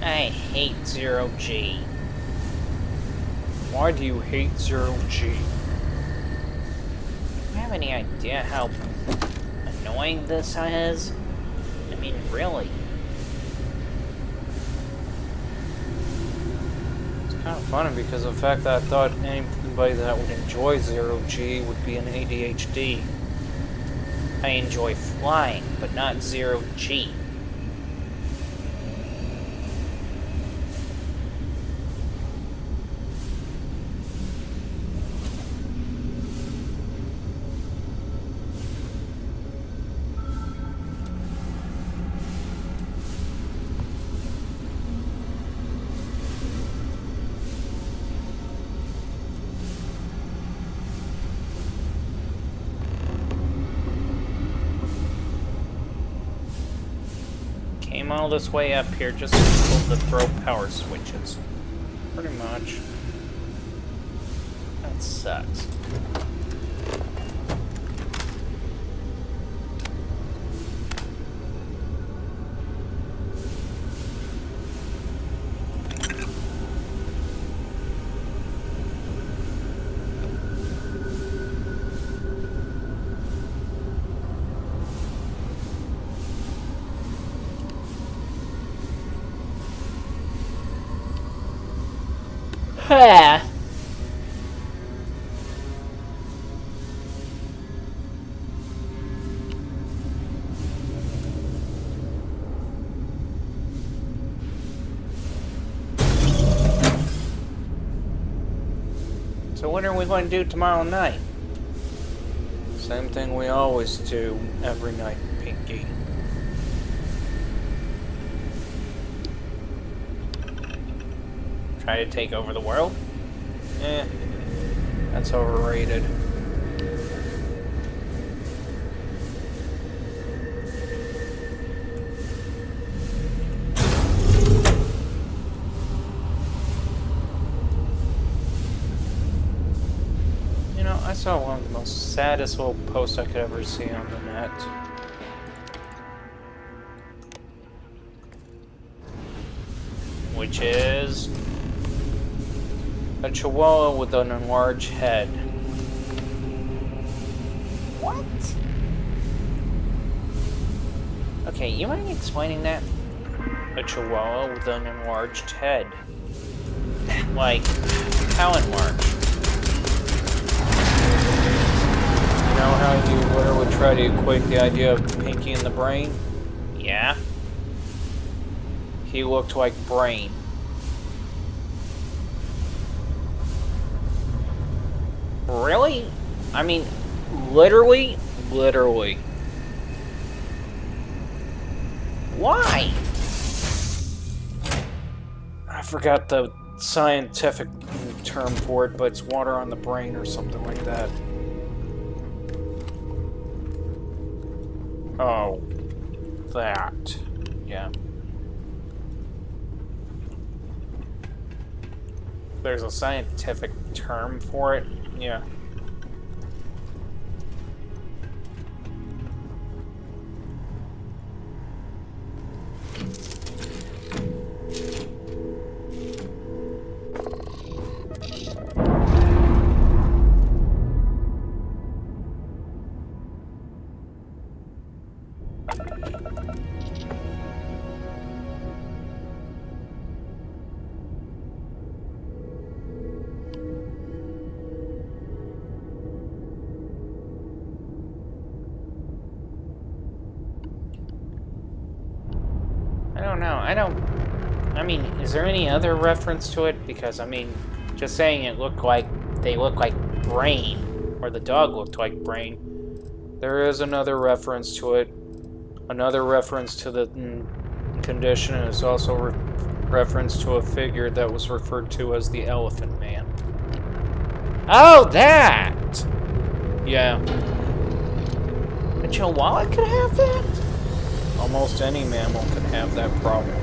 I hate Zero-G. Why do you hate Zero-G? Do you have any idea how annoying this is? I mean, really. It's kind of funny because of the fact that I thought anybody that would enjoy Zero-G would be an ADHD. I enjoy flying, but not Zero-G. Came all this way up here just to be able to throw power switches. Pretty much. That sucks. Ha! So what are we going to do tomorrow night? Same thing we always do every night, Pinky. Try to take over the world? That's overrated. You know, I saw one of the most saddest little posts I could ever see on the net. Which is a chihuahua with an enlarged head. What? Okay, you mind explaining that? A chihuahua with an enlarged head. Like, how enlarged? You know how you literally try to equate the idea of Pinky and the brain? Yeah? He looked like Brain. Really? I mean, literally? Literally. Why? I forgot the scientific term for it, but it's water on the brain or something like that. Oh. That. Yeah. There's a scientific term for it? Yeah. I mean, is there any other reference to it? Because, I mean, just saying they look like Brain, or the dog looked like Brain. There is another reference to it. Another reference to the condition is also reference to a figure that was referred to as the Elephant Man. Oh, that! Yeah. A chihuahua could have that? Almost any mammal can have that problem.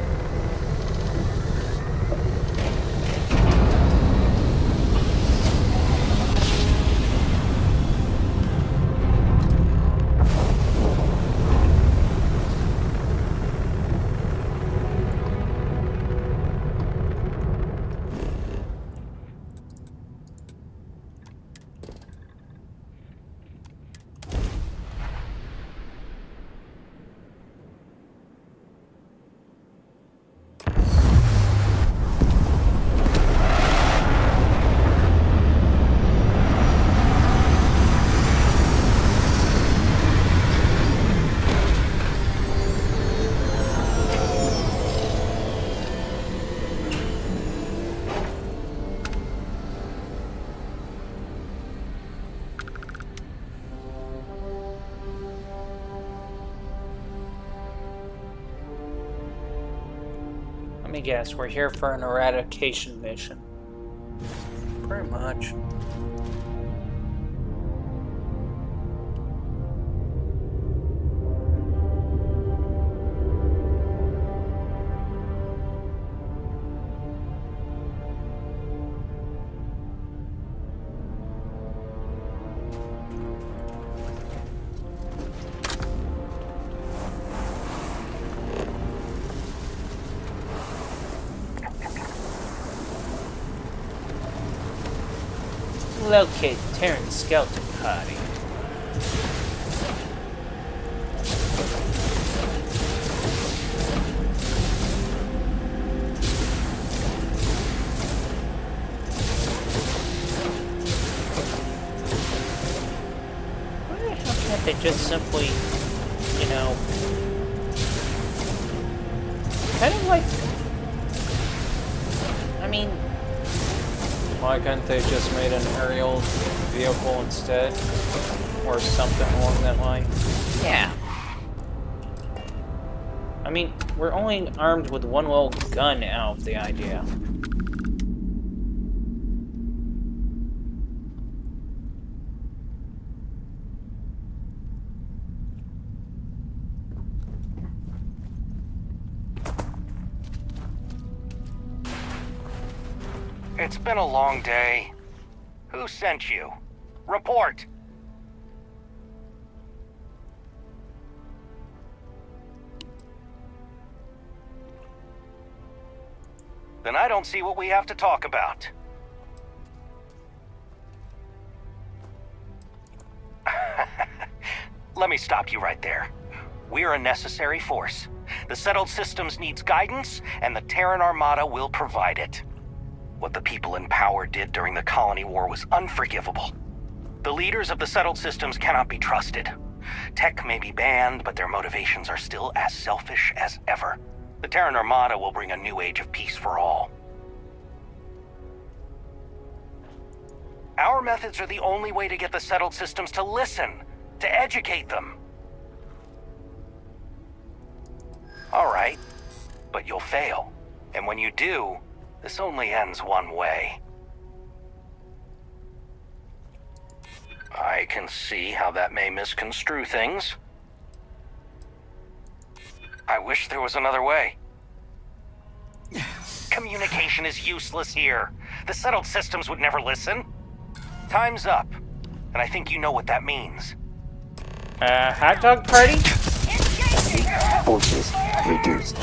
Let me guess, we're here for an eradication mission. Pretty much. Locate Terran's skeleton party. Why the hell can't they just simply, you know, kind of like, I mean, why couldn't they just made an aerial vehicle instead? Or something along that line? yeah. I mean, we're only armed with one little gun out of the idea. It's been a long day. Who sent you? Report! Then I don't see what we have to talk about. Let me stop you right there. We're a necessary force. The settled systems needs guidance, and the Terran Armada will provide it. What the people in power did during the Colony War was unforgivable. The leaders of the settled systems cannot be trusted. Tech may be banned, but their motivations are still as selfish as ever. The Terran Armada will bring a new age of peace for all. Our methods are the only way to get the settled systems to listen, to educate them. All right, but you'll fail. And when you do, this only ends one way. I can see how that may misconstrue things. I wish there was another way. Communication is useless here. The settled systems would never listen. Time's up, and I think you know what that means. Hot dog party? Forces reduced.